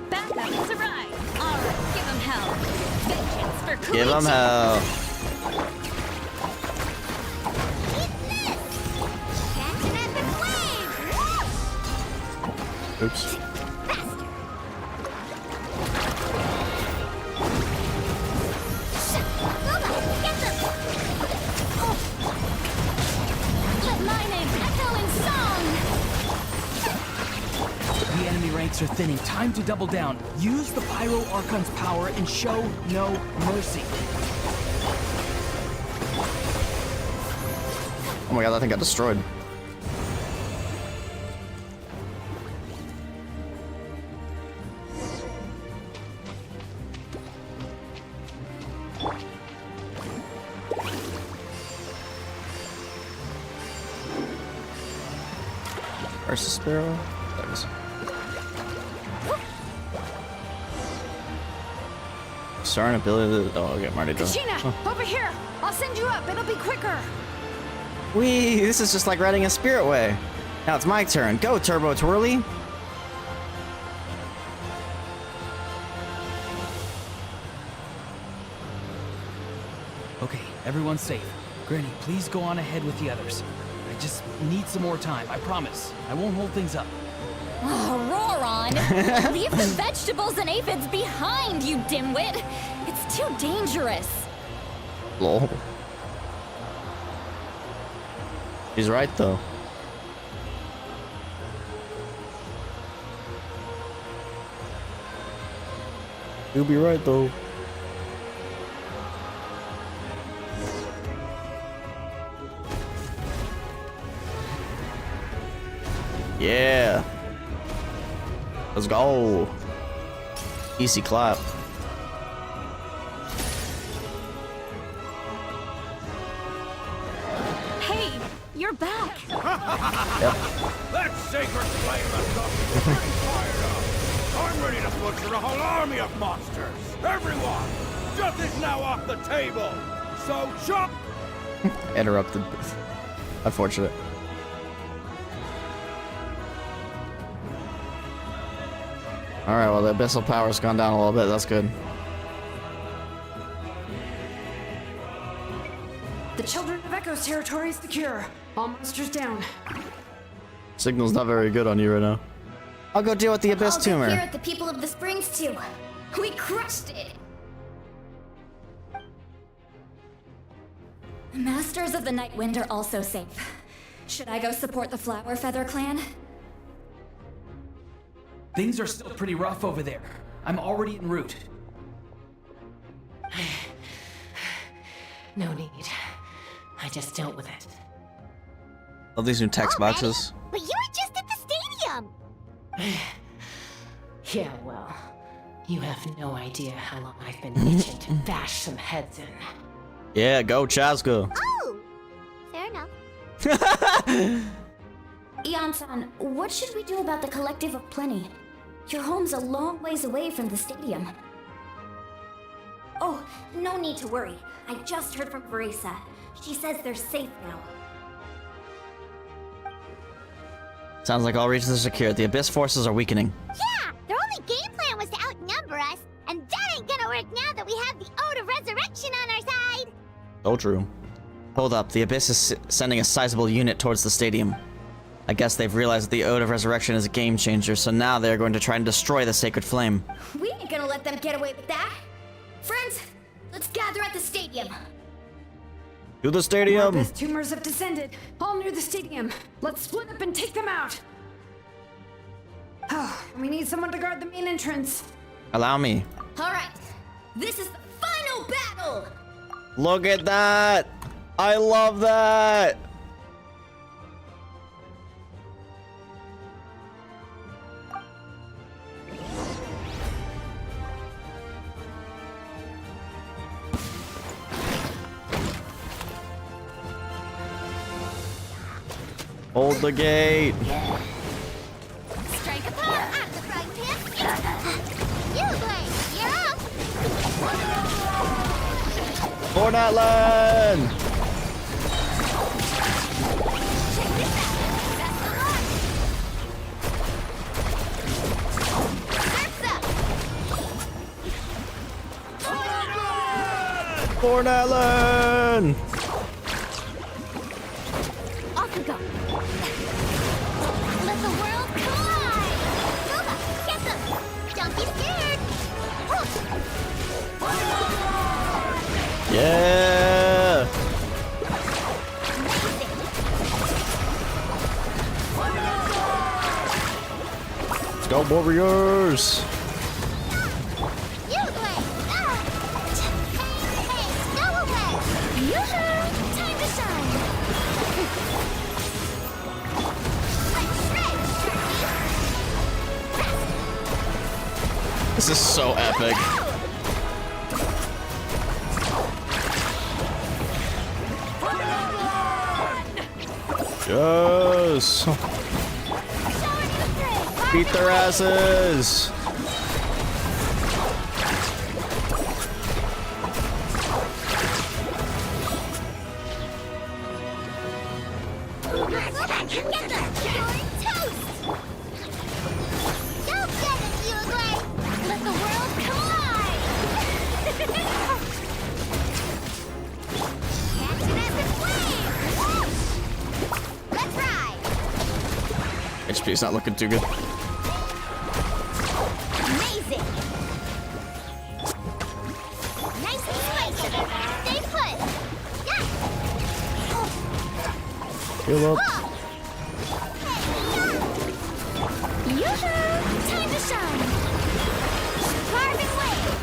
Backup has arrived. All right, give him hell. Vengeance for Koichi. Give him hell. Oops. The enemy ranks are thinning. Time to double down. Use the Pyro Archon's power and show no mercy. Oh my god, that thing got destroyed. Where's the sparrow? There it is. Starring ability to... Oh, okay, I'm already done. Kashina, over here. I'll send you up. It'll be quicker. Whee! This is just like riding a spirit way. Now it's my turn. Go, Turbo Twirly! Okay, everyone's safe. Granny, please go on ahead with the others. I just need some more time, I promise. I won't hold things up. Ororon! Leave the vegetables and aphids behind, you dimwit! It's too dangerous. Lol. He's right, though. You'll be right, though. Yeah. Let's go. Easy clap. Hey, you're back. Yep. That sacred flame has got me pretty fired up. I'm ready to butcher a whole army of monsters. Everyone, death is now off the table. So chop. Interrupted. Unfortunate. Alright, well the abyssal power's gone down a little bit, that's good. The Children of Echo's territory is secure. All monsters down. Signal's not very good on you right now. I'll go deal with the abyss All tumor. good here at the people of the Springs too. We crushed it. Masters of the Night Wind are also safe. Should I go support the Flower Feather clan? Things are still pretty rough over there. I'm already en route. No need. I just dealt with it. All these new text boxes. But you were just at the stadium. Yeah, well, you have no idea how long I've been itching to bash some heads in. Yeah, go Chaska. Oh, fair enough. Ian-san, what should we do about the Collective of Plenty? Your home's a long ways away from the stadium. Oh, no need to worry. I just heard from Verisa. She says they're safe now. Sounds like all regions are secure. The abyss forces are weakening. Yeah, their only game plan was to outnumber us, and that ain't gonna work now that we have the Ode of Resurrection on our side. So true. Hold up, the abyss is sending a sizable unit towards the stadium. I guess they've realized that the Ode of Resurrection is a game changer, so now they're going to try and destroy the sacred flame. We ain't gonna let them get away with that. Friends, let's gather at the stadium. To the stadium! Abyss tumors have descended, all near the stadium. Let's split up and take them out. Oh, we need someone to guard the main entrance. Allow me. All right, this is the final battle. Look at that! I love that! Hold the gate. Strike a blow at the frying pan. You Blade, you're up. Fortnite land! Fortnite land! Off we go. Let the world collide. Nova, get them. Don't be scared. Yeah! Let's go, Warriors! You Blade. Hey, go away. Yoo-hoo! Time to shine. This is so epic. Yes! Beat their asses! Get them. You're toast. Don't get it, you Blade. Let the world collide. Catch it as it flames. Let's ride. HP's not looking too good. Amazing. Nice and spicy. Stay put. Yeah. Heal up. Yoo-hoo! Time to shine. Carving waves.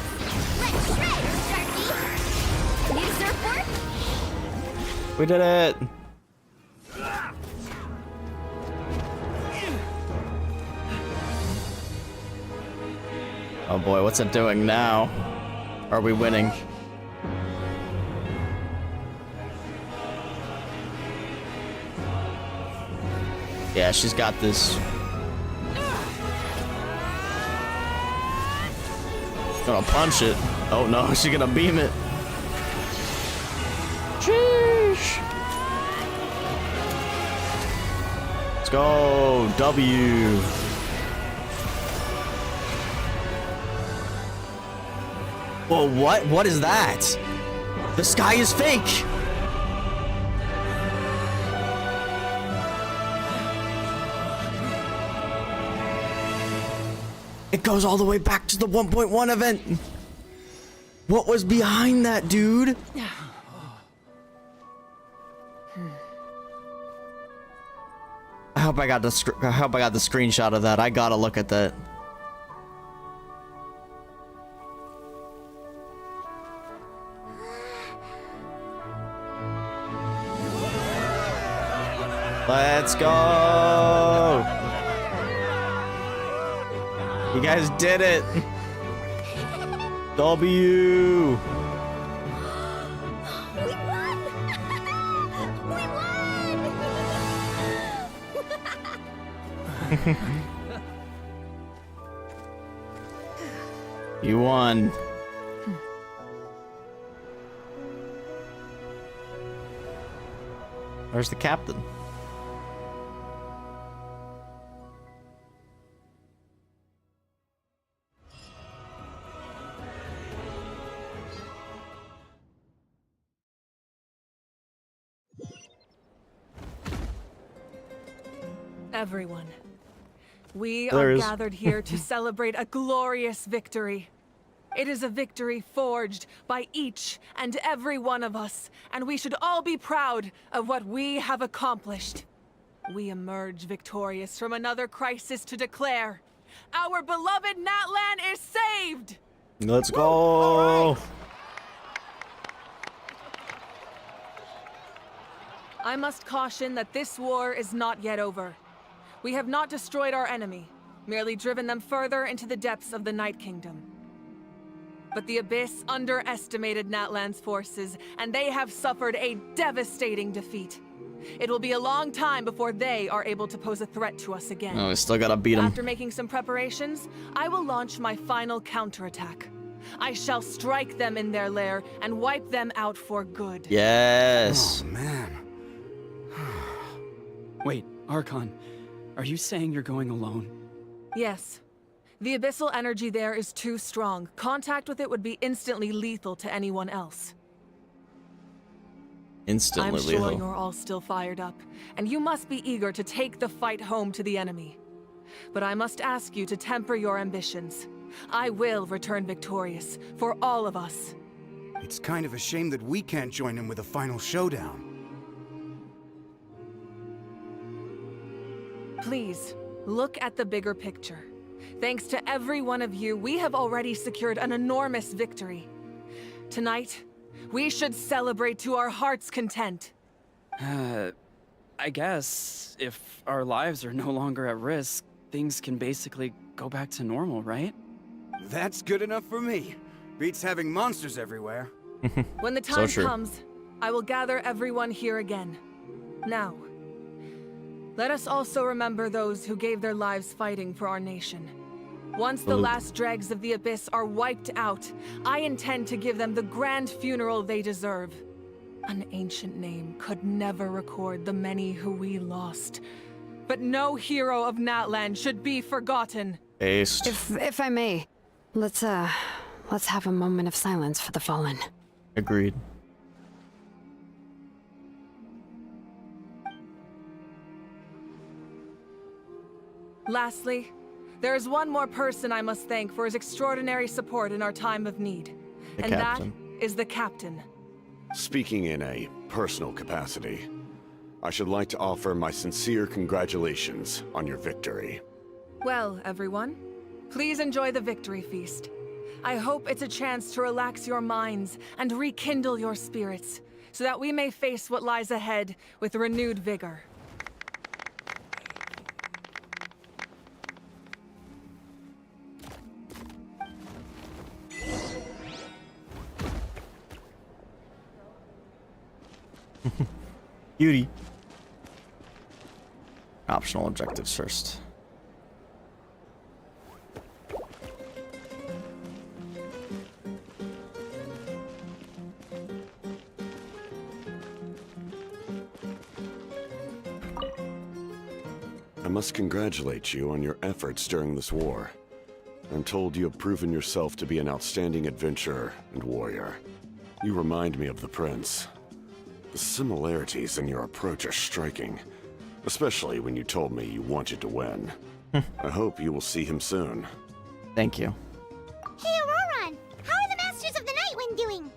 Let's shred, Sharky. Need a surfboard? We did it! Oh boy, what's it doing now? Are we winning? Yeah, she's got this. Gonna punch it. Oh no, she's gonna beam it. Sheesh. Let's go, W. Whoa, what? What is that? The sky is fake. It goes all the way back to the 1.1 event. What was behind that, dude? I hope I got the screenshot of that. I gotta look at that. Let's go! You guys did it! W! You won. Where's the captain? Everyone, we are gathered here to celebrate a glorious victory. It is a victory forged by each and every one of us, and we should all be proud of what we have accomplished. We emerge victorious from another crisis to declare, our beloved Natlan is saved! Let's go! I must caution that this war is not yet over. We have not destroyed our enemy, merely driven them further into the depths of the Night Kingdom. But the Abyss underestimated Natlan's forces, and they have suffered a devastating defeat. It will be a long time before they are able to pose a threat to us again. Oh, we still gotta beat them. After making some preparations, I will launch my final counterattack. I shall strike them in their lair and wipe them out for good. Yes. Oh, man. Wait, Archon, are you saying you're going alone? Yes. The abyssal energy there is too strong. Contact with it would be instantly lethal to anyone else. Instantly I'm sure lethal. you're all still fired up, and you must be eager to take the fight home to the enemy. But I must ask you to temper your ambitions. I will return victorious, for all of us. It's kind of a shame that we can't join him with a final showdown. Please, look at the bigger picture. Thanks to every one of you, we have already secured an enormous victory. Tonight, we should celebrate to our heart's content. I guess if our lives are no longer at risk, things can basically go back to normal, right? That's good enough for me. Beats having monsters everywhere. When the time comes, I will gather everyone here again. Now, let us also remember those who gave their lives fighting for our nation. Once the last dregs of the Abyss are wiped out, I intend to give them the grand funeral they deserve. An ancient name could never record the many who we lost. But no hero of Natlan should be forgotten. Aced. If I may, let's have a moment of silence for the fallen. Agreed. Lastly, there is one more person I must thank for his extraordinary support in our time of need. And that is the captain. Speaking in a personal capacity, I should like to offer my sincere congratulations on your victory. Well, everyone, please enjoy the victory feast. I hope it's a chance to relax your minds and rekindle your spirits, so that we may face what lies ahead with renewed vigor. Beauty. optional objectives first. I must congratulate you on your efforts during this war. I'm told you have proven yourself to be an outstanding adventurer and warrior. You remind me of the Prince. The similarities in your approach are striking, especially when you told me you wanted to win. I hope you will see him soon. Thank you. Hey, Ororon! How are the Masters of the Nightwind doing?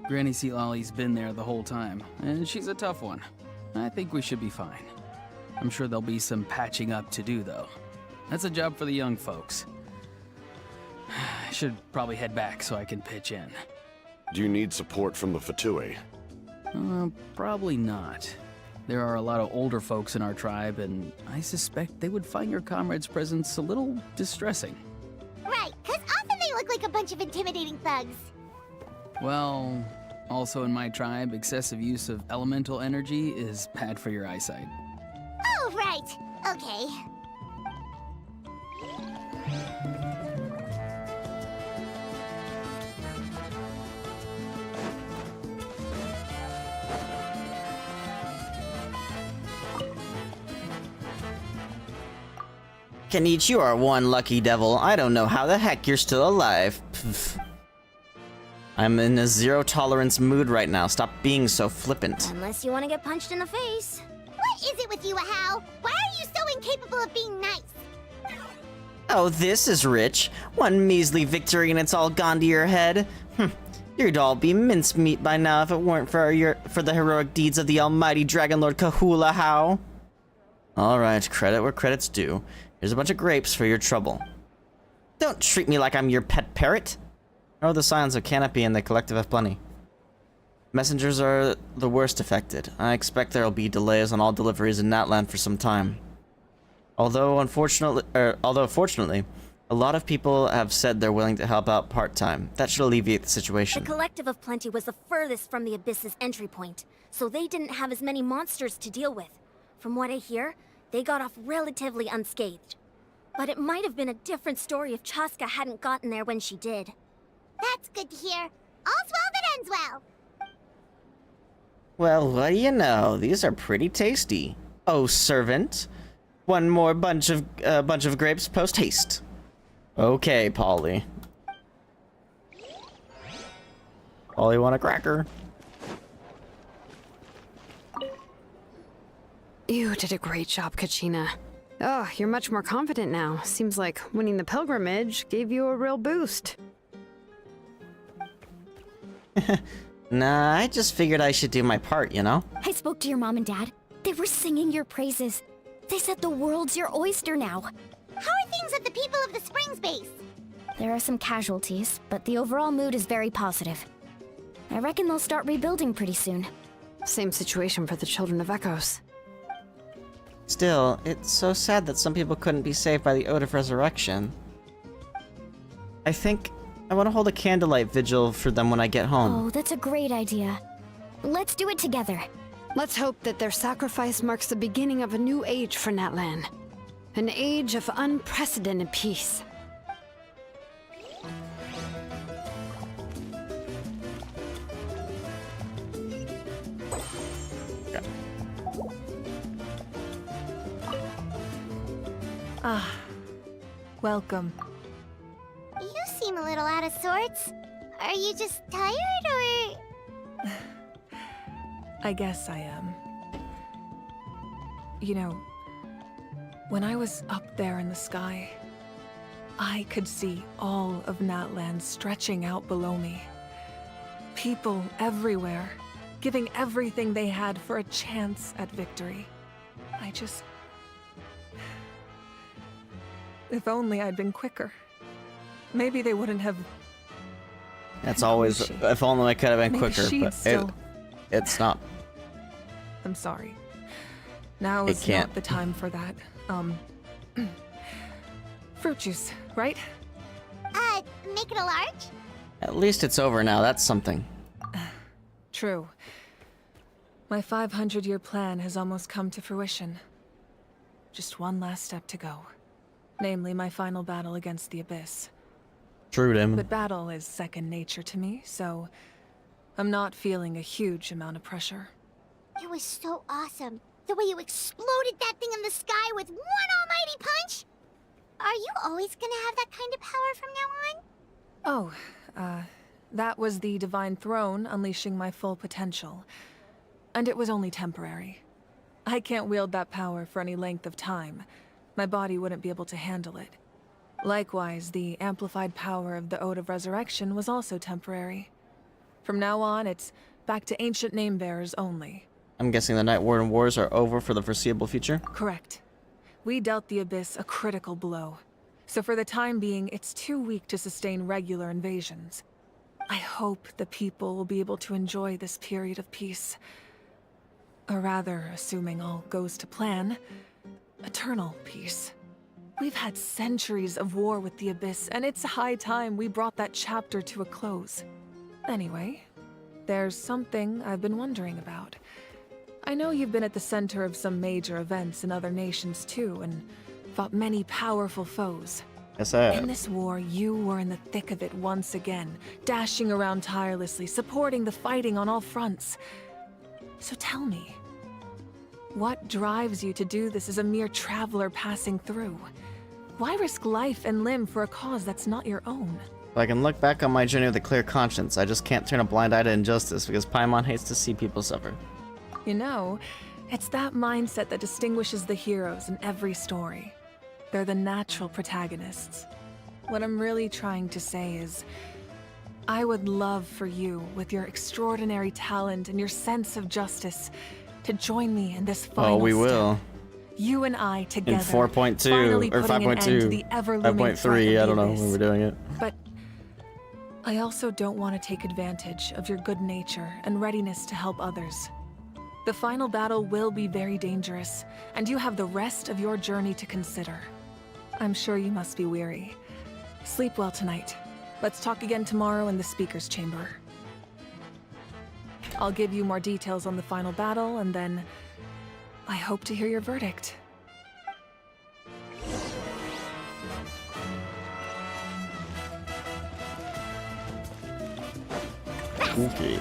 Granny Citlali's been there the whole time, and she's a tough one. I think we should be fine. I'm sure there'll be some patching up to do, though. That's a job for the young folks. I should probably head back so I can pitch in. Do you need support from the Fatui? Probably not. There are a lot of older folks in our tribe, and I suspect they would find your comrade's presence a little distressing. Right, because often they look like a bunch of intimidating thugs. Well, also in my tribe, excessive use of elemental energy is bad for your eyesight. Oh, right. Okay. Kinich, you are one lucky devil. I don't know how the heck you're still alive. Pff. I'm in a zero-tolerance mood right now. Stop being so flippant. Unless you want to get punched in the face. What is it with you, Ahau? Why are you so incapable of being nice? Oh, this is rich. One measly victory and it's all gone to your head. You'd all be mincemeat by now if it weren't for the heroic deeds of the almighty Dragon Lord Kahula How. Alright, credit where credit's due. Here's a bunch of grapes for your trouble. Don't treat me like I'm your pet parrot. How are the Scions of Canopy and the Collective have plenty? Messengers are the worst affected. I expect there will be delays on all deliveries in Natlan for some time. Although fortunately, a lot of people have said they're willing to help out part-time. That should alleviate the situation. The Collective of Plenty was the furthest from the Abyss's entry point, so they didn't have as many monsters to deal with. From what I hear, they got off relatively unscathed. But it might have been a different story if Chaska hadn't gotten there when she did. That's good to hear. All's well that ends well. Well, what do you know? These are pretty tasty. Oh, servant. One more bunch of grapes post haste. Okay, Polly. Polly want a cracker? You did a great job, Kachina. Oh, you're much more confident now. Seems like winning the pilgrimage gave you a real boost. Nah, I just figured I should do my part, you know? I spoke to your mom and dad. They were singing your praises. They said the world's your oyster now. How are things at the People of the Springs base? There are some casualties, but the overall mood is very positive. I reckon they'll start rebuilding pretty soon. Same situation for the Children of Echoes. Still, it's so sad that some people couldn't be saved by the Ode of Resurrection. I think I want to hold a candlelight vigil for them when I get home. Oh, that's a great idea. Let's do it together. Let's hope that their sacrifice marks the beginning of a new age for Natlan. An age of unprecedented peace. Ah, welcome. You seem a little out of sorts. Are you just tired, or...? I guess I am. You know, when I was up there in the sky, I could see all of Natlan stretching out below me. People everywhere, giving everything they had for a chance at victory. I just... If only I'd been quicker. Maybe they wouldn't have... That's always... If only I could have been quicker, but it's not. I'm sorry. Now is not the time for that. Fruit juice, right? Make it a large? At least it's over now, that's something. True. My 500-year plan has almost come to fruition. Just one last step to go. Namely, my final battle against the Abyss. True, Damon. But battle is second nature to me, so I'm not feeling a huge amount of pressure. It was so awesome. The way you exploded that thing in the sky with one almighty punch! Are you always gonna have that kind of power from now on? Oh, that was the Divine Throne unleashing my full potential. And it was only temporary. I can't wield that power for any length of time. My body wouldn't be able to handle it. Likewise, the amplified power of the Ode of Resurrection was also temporary. From now on, it's back to ancient name-bearers only. I'm guessing the Night Warden Wars are over for the foreseeable future? Correct. We dealt the Abyss a critical blow. So for the time being, it's too weak to sustain regular invasions. I hope the people will be able to enjoy this period of peace. Or rather, assuming all goes to plan, eternal peace. We've had centuries of war with the Abyss, and it's high time we brought that chapter to a close. Anyway, there's something I've been wondering about. I know you've been at the center of some major events in other nations too, and fought many powerful foes. Yes, I have. In this war, you were in the thick of it once again, dashing around tirelessly, supporting the fighting on all fronts. So tell me, what drives you to do this as a mere traveler passing through? Why risk life and limb for a cause that's not your own? If I can look back on my journey with a clear conscience, I just can't turn a blind eye to injustice because Paimon hates to see people suffer. You know, it's that mindset that distinguishes the heroes in every story. They're the natural protagonists. What I'm really trying to say is, I would love for you, with your extraordinary talent and your sense of justice, to join me in this final Oh, we will. You and I together. In 4.2 or 5.2, 5.3, I don't know when we're doing it. But I also don't want to take advantage of your good nature and readiness to help others. The final battle will be very dangerous, and you have the rest of your journey to consider. I'm sure you must be weary. Sleep well tonight. Let's talk again tomorrow in the speaker's chamber. I'll give you more details on the final battle, and then I hope to hear your verdict. Okay.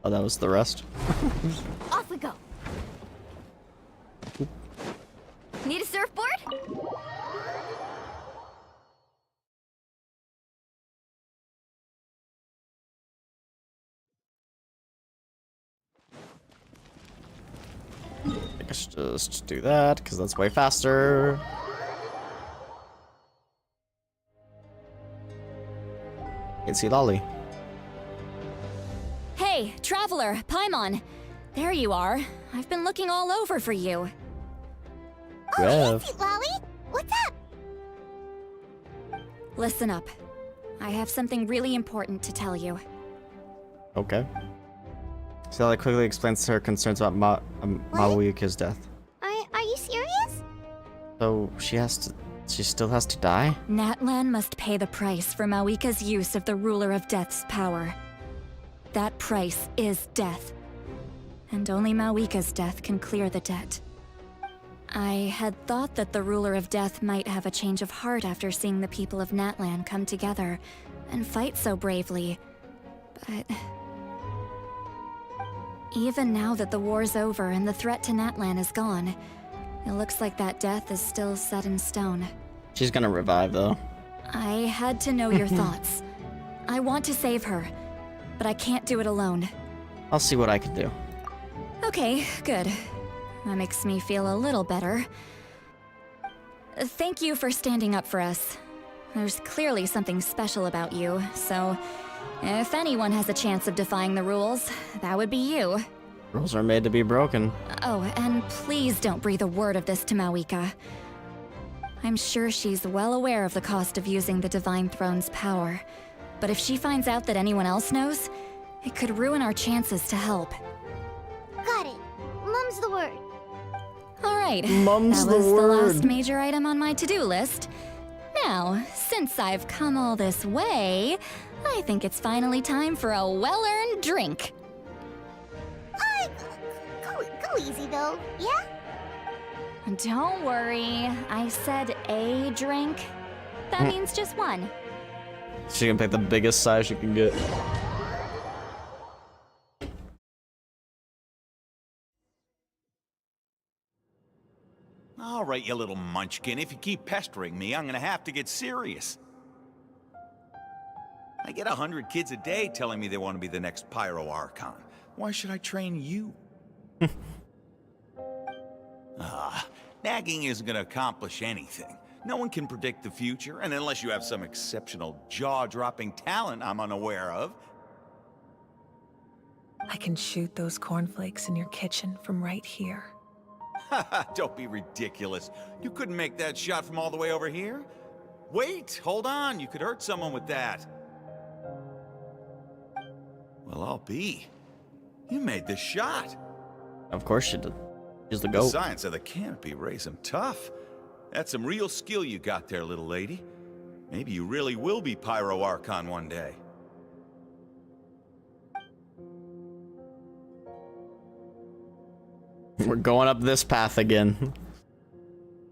Oh, that was the rest. Off we go. Need a surfboard? I guess just do that, because that's way faster. It's Citlali. Hey, traveler, Paimon. There you are. I've been looking all over for you. Oh, hey, Citlali. What's up? Listen up. I have something really important to tell you. Okay. Citlali quickly explains her concerns about Mawuika's death. Are you serious? So she still has to die? Natlan must pay the price for Mawuika's use of the Ruler of Death's power. That price is death. And only Mawuika's death can clear the debt. I had thought that the Ruler of Death might have a change of heart after seeing the people of Natlan come together and fight so bravely. But even now that the war's over and the threat to Natlan is gone, it looks like that death is still set in stone. She's gonna revive, though. I had to know your thoughts. I want to save her, but I can't do it alone. I'll see what I can do. Okay, good. That makes me feel a little better. Thank you for standing up for us. There's clearly something special about you, so if anyone has a chance of defying the rules, that would be you. Rules are made to be broken. Oh, and please don't breathe a word of this to Mawuika. I'm sure she's well aware of the cost of using the Divine Throne's power, but if she finds out that anyone else knows, it could ruin our chances to help. Mum's the word. Alright, Mum's that was the the word. last major item on my to-do list. Now, since I've come all this way, I think it's finally time for a well-earned drink. Go easy though, yeah? Don't worry, I said a drink. That means just one. She can pick the biggest size she can get. All right, you little munchkin. If you keep pestering me, I'm gonna have to get serious. I get 100 kids a day telling me they want to be the next Pyro Archon. Why should I train you? Nagging isn't gonna accomplish anything. No one can predict the future, and unless you have some exceptional jaw-dropping talent I'm unaware of. I can shoot those cornflakes in your kitchen from right here. Don't be ridiculous. You couldn't make that shot from all the way over here? Wait, hold on. You could hurt someone with that. Well, I'll be. You made the shot. Of course she did. She's the The goat. science of the canopy raised him tough. That's some real skill you got there, little lady. Maybe you really will be Pyro Archon one day. We're going up this path again.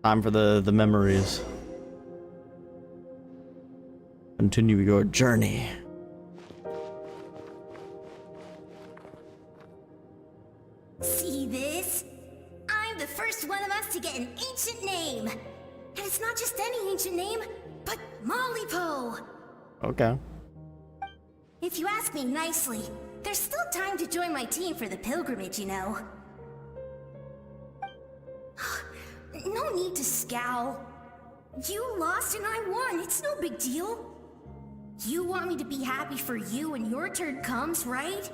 Time for the memories. Continue your journey. See this? I'm the first one of us to get an ancient name. And it's not just any ancient name, but Mollypo. Okay. If you ask me nicely, there's still time to join my team for the pilgrimage, you know. No need to scowl. You lost and I won, it's no big deal. You want me to be happy for you when your turn comes, right?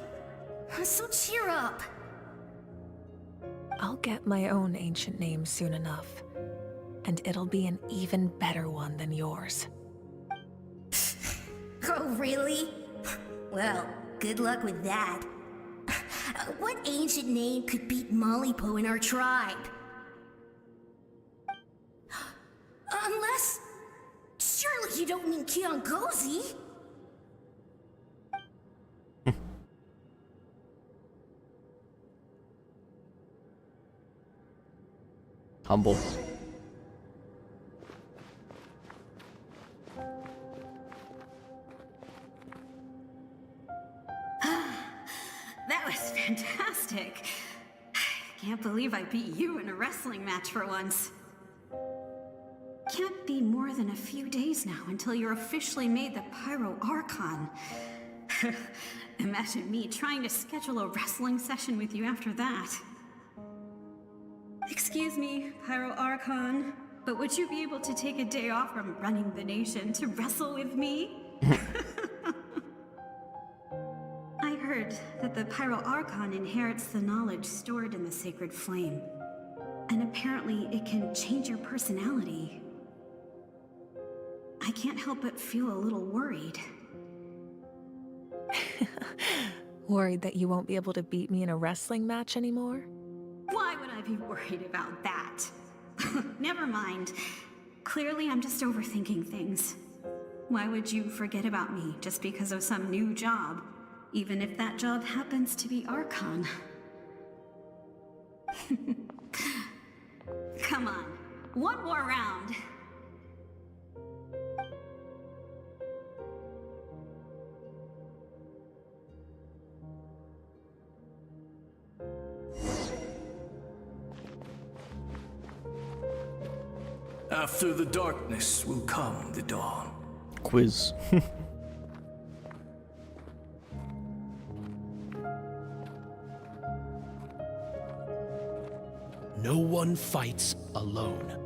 So cheer up. I'll get my own ancient name soon enough. And it'll be an even better one than yours. Oh, really? Well, good luck with that. What ancient name could beat Mollypo in our tribe? Unless... surely you don't mean Kiangozi? Humble. That was fantastic. Can't believe I beat you in a wrestling match for once. Can't be more than a few days now until you're officially made the Pyro Archon. Imagine me trying to schedule a wrestling session with you after that. Excuse me, Pyro Archon, but would you be able to take a day off from running the nation to wrestle with me? I heard that the Pyro Archon inherits the knowledge stored in the sacred flame. And apparently it can change your personality. I can't help but feel a little worried. Worried that you won't be able to beat me in a wrestling match anymore? Why would I be worried about that? Never mind. Clearly I'm just overthinking things. Why would you forget about me just because of some new job? Even if that job happens to be Archon. Come on, one more round. After the darkness will come the dawn. Quiz. No one fights alone.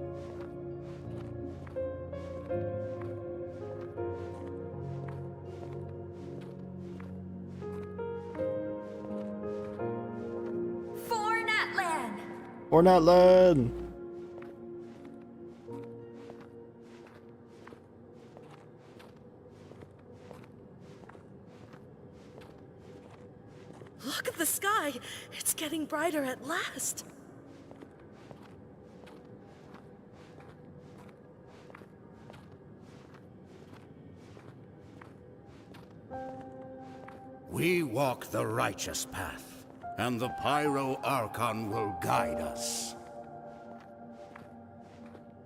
For Natlan! Or not land. Look at the sky! It's getting brighter at last! We walk the righteous path, and the Pyro Archon will guide us.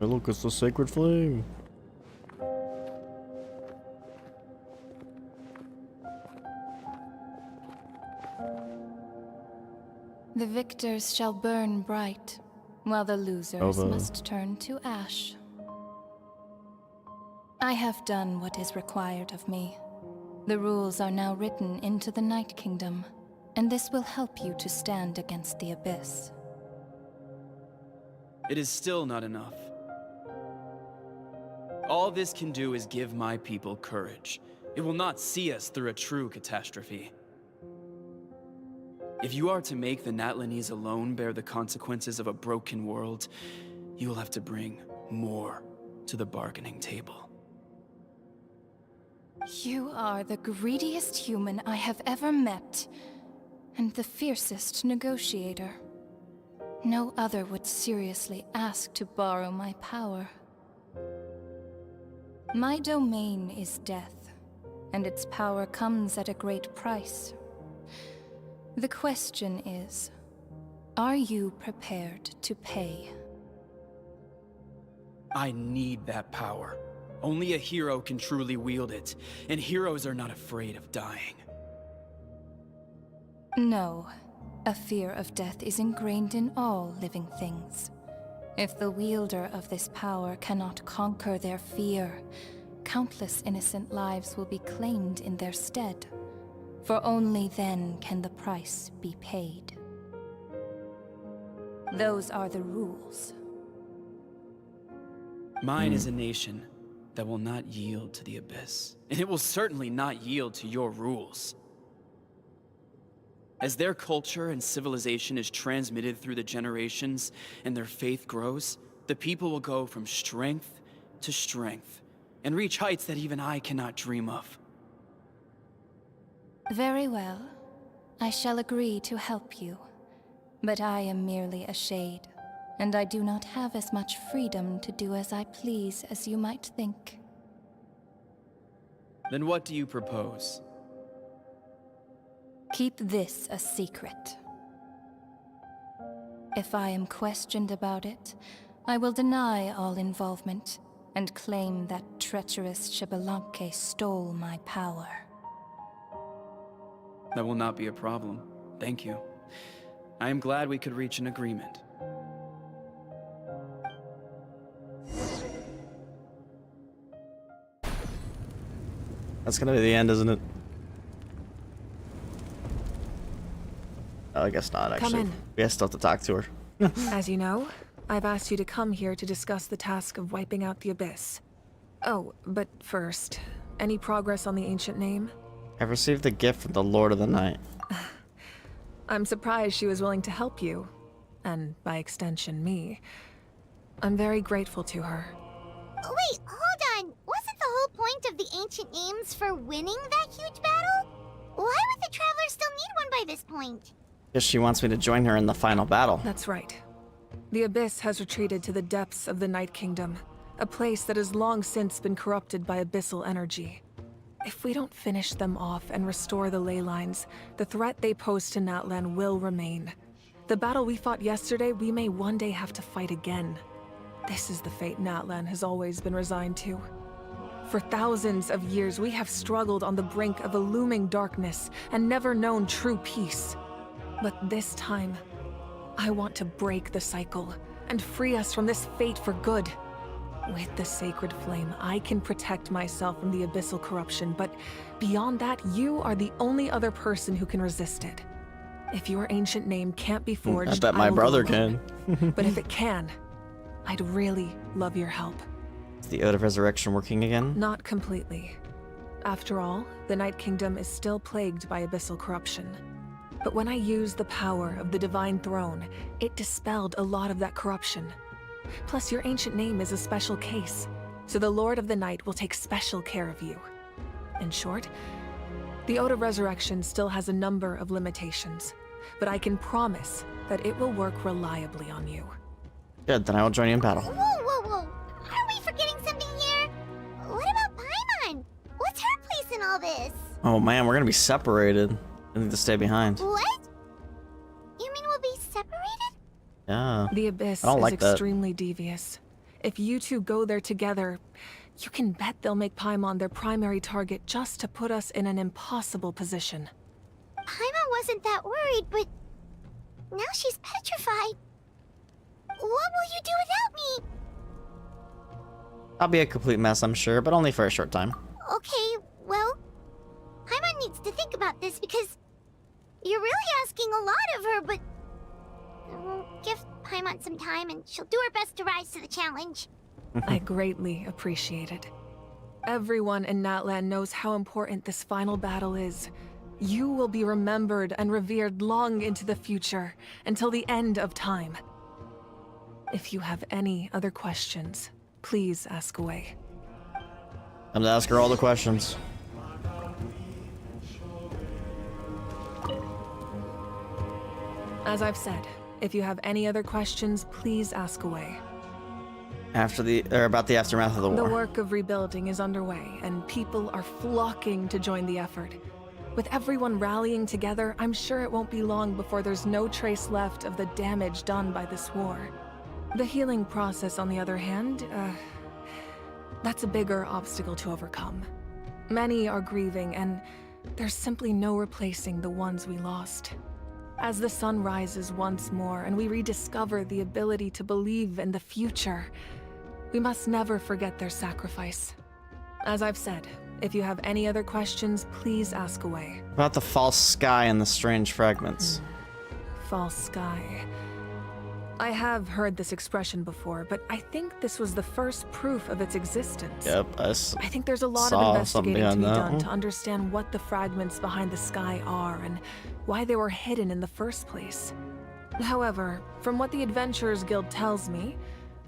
Hey, look, it's the sacred flame. The victors shall burn bright, while the losers must turn to ash. I have done what is required of me. The rules are now written into the Night Kingdom, and this will help you to stand against the Abyss. It is still not enough. All this can do is give my people courage. It will not see us through a true catastrophe. If you are to make the Natlanese alone bear the consequences of a broken world, you will have to bring more to the bargaining table. You are the greediest human I have ever met, and the fiercest negotiator. No other would seriously ask to borrow my power. My domain is death, and its power comes at a great price. The question is, are you prepared to pay? I need that power. Only a hero can truly wield it, and heroes are not afraid of dying. No. A fear of death is ingrained in all living things. If the wielder of this power cannot conquer their fear, countless innocent lives will be claimed in their stead. For only then can the price be paid. Those are the rules. Mine is a nation that will not yield to the Abyss, and it will certainly not yield to your rules. As their culture and civilization is transmitted through the generations and their faith grows, the people will go from strength to strength and reach heights that even I cannot dream of. Very well. I shall agree to help you. But I am merely a shade, and I do not have as much freedom to do as I please as you might think. Then what do you propose? Keep this a secret. If I am questioned about it, I will deny all involvement and claim that treacherous Xbalanque stole my power. That will not be a problem. Thank you. I am glad we could reach an agreement. That's gonna be the end, isn't it? Oh, I guess not, actually. Come in. We still have to talk to her. As you know, I've asked you to come here to discuss the task of wiping out the Abyss. Oh, but first, any progress on the ancient name? I've received a gift from the Lord of the Night. I'm surprised she was willing to help you. And by extension, me. I'm very grateful to her. Wait, hold on. Wasn't the whole point of the ancient names for winning that huge battle? Why would the Traveler still need one by this point? Because she wants me to join her in the final battle. That's right. The Abyss has retreated to the depths of the Night Kingdom, a place that has long since been corrupted by abyssal energy. If we don't finish them off and restore the ley lines, the threat they pose to Natlan will remain. The battle we fought yesterday, we may one day have to fight again. This is the fate Natlan has always been resigned to. For thousands of years, we have struggled on the brink of a looming darkness and never known true peace. But this time, I want to break the cycle and free us from this fate for good. With the sacred flame, I can protect myself from the abyssal corruption, but beyond that, you are the only other person who can resist it. If your ancient name can't be forged, I bet my brother can. But if it can, I'd really love your help. Is the Ode of Resurrection working again? Not completely. After all, the Night Kingdom is still plagued by abyssal corruption. But when I used the power of the Divine Throne, it dispelled a lot of that corruption. Plus, your ancient name is a special case, so the Lord of the Night will take special care of you. In short, The Ode of Resurrection still has a number of limitations, but I can promise that it will work reliably on you. Good, then I will join you in battle. Whoa, whoa, whoa! Are we forgetting something here? What about Paimon? What's her place in all this? Oh man, we're gonna be separated. I need to stay behind. What? You mean we'll be separated? Yeah. The Abyss I don't is like that. extremely devious. If you two go there together, you can bet they'll make Paimon their primary target just to put us in an impossible position. Paimon wasn't that worried, but now she's petrified. What will you do without me? I'll be a complete mess, I'm sure, but only for a short time. Okay, well, Paimon needs to think about this because you're really asking a lot of her, but we'll give Paimon some time and she'll do her best to rise to the challenge. I greatly appreciate it. Everyone in Natlan knows how important this final battle is. You will be remembered and revered long into the future, until the end of time. If you have any other questions, please ask away. I'm gonna ask her all the questions. As I've said, if you have any other questions, please ask away. About the aftermath of the war. The work of rebuilding is underway, and people are flocking to join the effort. With everyone rallying together, I'm sure it won't be long before there's no trace left of the damage done by this war. The healing process, on the other hand, that's a bigger obstacle to overcome. Many are grieving, and there's simply no replacing the ones we lost. As the sun rises once more and we rediscover the ability to believe in the future, we must never forget their sacrifice. As I've said, if you have any other questions, please ask away. About the false sky and the strange fragments. False sky. I have heard this expression before, but I think this was the first proof of its existence. Yep, I think there's a lot of investigating to be done to understand what the fragments behind the sky are and why they were hidden in the first place. However, from what the Adventurers Guild tells me,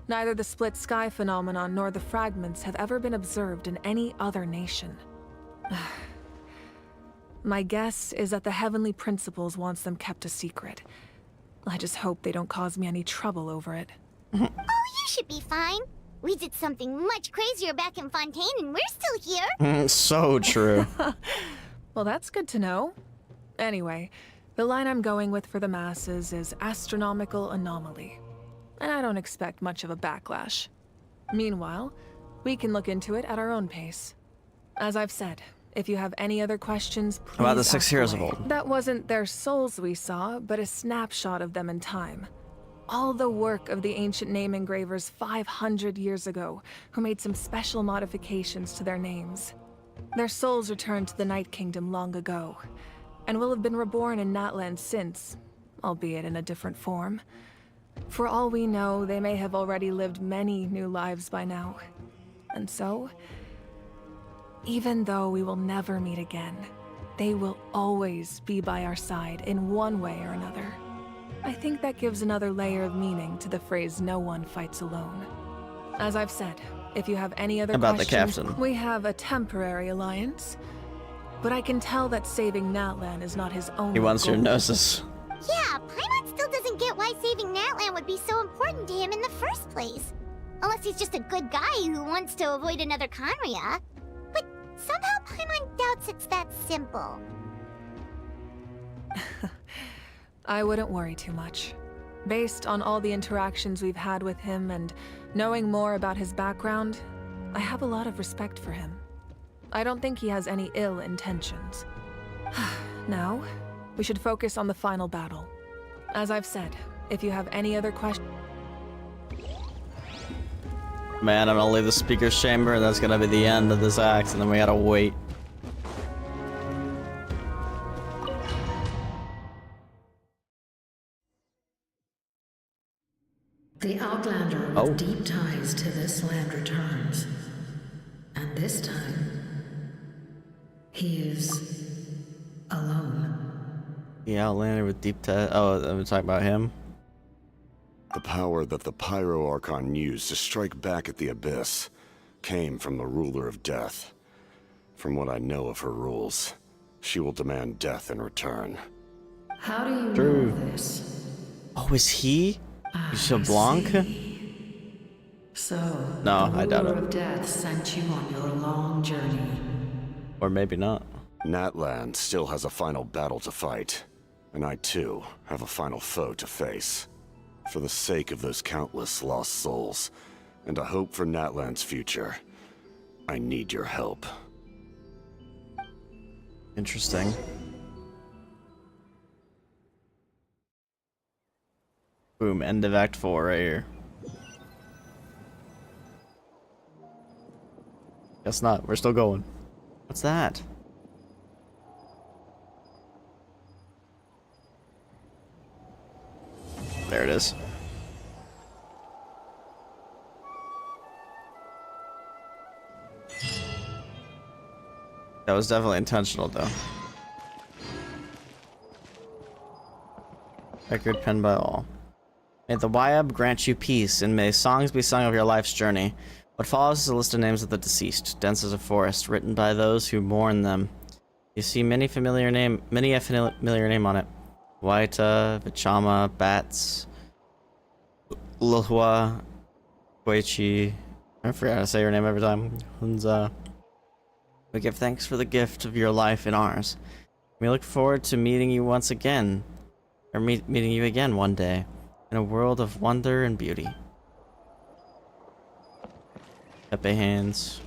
neither the split sky phenomenon nor the fragments have ever been observed in any other nation. My guess is that the Heavenly Principles wants them kept a secret. I just hope they don't cause me any trouble over it. Oh, you should be fine. We did something much crazier back in Fontaine and we're still here. So true. Well, that's good to know. Anyway, the line I'm going with for the masses is astronomical anomaly. And I don't expect much of a backlash. Meanwhile, we can look into it at our own pace. As I've said, if you have any other questions, please about the 6 ask heroes away. of old? That wasn't their souls we saw, but a snapshot of them in time. All the work of the ancient name engravers 500 years ago, who made some special modifications to their names. Their souls returned to the Night Kingdom long ago, and will have been reborn in Natlan since, albeit in a different form. For all we know, they may have already lived many new lives by now. And so, even though we will never meet again, they will always be by our side in one way or another. I think that gives another layer of meaning to the phrase, "no one fights alone." As I've said, if you have any other about questions, the captain? we have a temporary alliance. But I can tell that saving Natlan is not his only He wants your goal. gnosis. Yeah, Paimon still doesn't get why saving Natlan would be so important to him in the first place. Unless he's just a good guy who wants to avoid another Conria. But somehow Paimon doubts it's that simple. I wouldn't worry too much. Based on all the interactions we've had with him and knowing more about his background, I have a lot of respect for him. I don't think he has any ill intentions. Now, we should focus on the final battle. As I've said, if you have any other questions... Man, I'm gonna leave the speaker's chamber, and that's gonna be the end of this act, and then we gotta wait. The Outlander with deep ties to this land returns. And this time, he is alone. The Outlander with deep ties. Oh, I'm talking about him? The power that the Pyro Archon used to strike back at the Abyss came from the Ruler of Death. From what I know of her rules, she will demand death in return. How do you True. know this? Oh, is he? Blanc? So, No, the I doubt ruler it. of death sent you on your long journey. Or maybe not. Natlan still has a final battle to fight, and I too have a final foe to face. For the sake of those countless lost souls, and a hope for Natlan's future, I need your help. Interesting. Boom, end of Act 4 right here. Guess not, we're still going. What's that? There it is. That was definitely intentional, though. Record penned by all. May the Wyab grant you peace, and may songs be sung of your life's journey. What follows is a list of names of the deceased, dense as a forest, written by those who mourn them. You see many a familiar name on it. Waita, Vichama, Bats, Lhua, Koichi. I forgot to say your name every time. Hunza. We give thanks for the gift of your life and ours. We look forward to meeting you once again, or meeting you again one day, in a world of wonder and beauty. Pepe hands.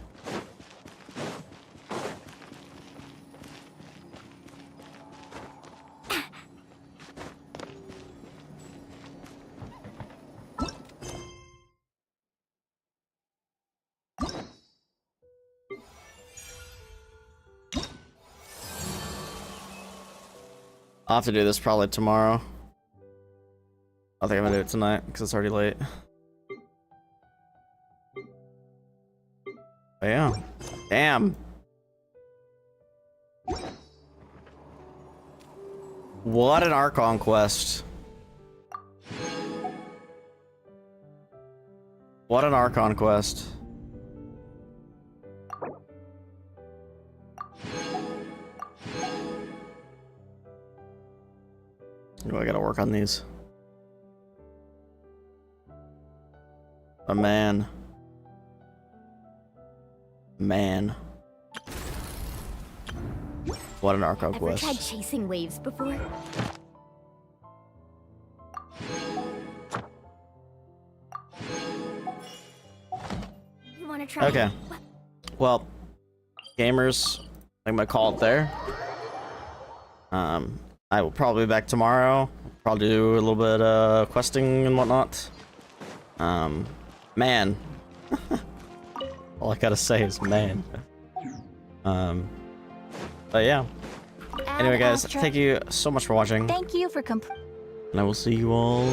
I'll have to do this probably tomorrow. I think I'm gonna do it tonight because it's already late. But yeah. Damn. What an Archon quest. What an Archon quest. Oh, I gotta work on these. A man. Man. What an Archon Ever quest. tried chasing waves before? You wanna try? Okay. Well, gamers, I'm gonna call it there. I will probably be back tomorrow. Probably do a little bit of questing and whatnot. Man. All I gotta say is man. But yeah. Anyway, guys, thank you so much for watching. Thank you for and I will see you all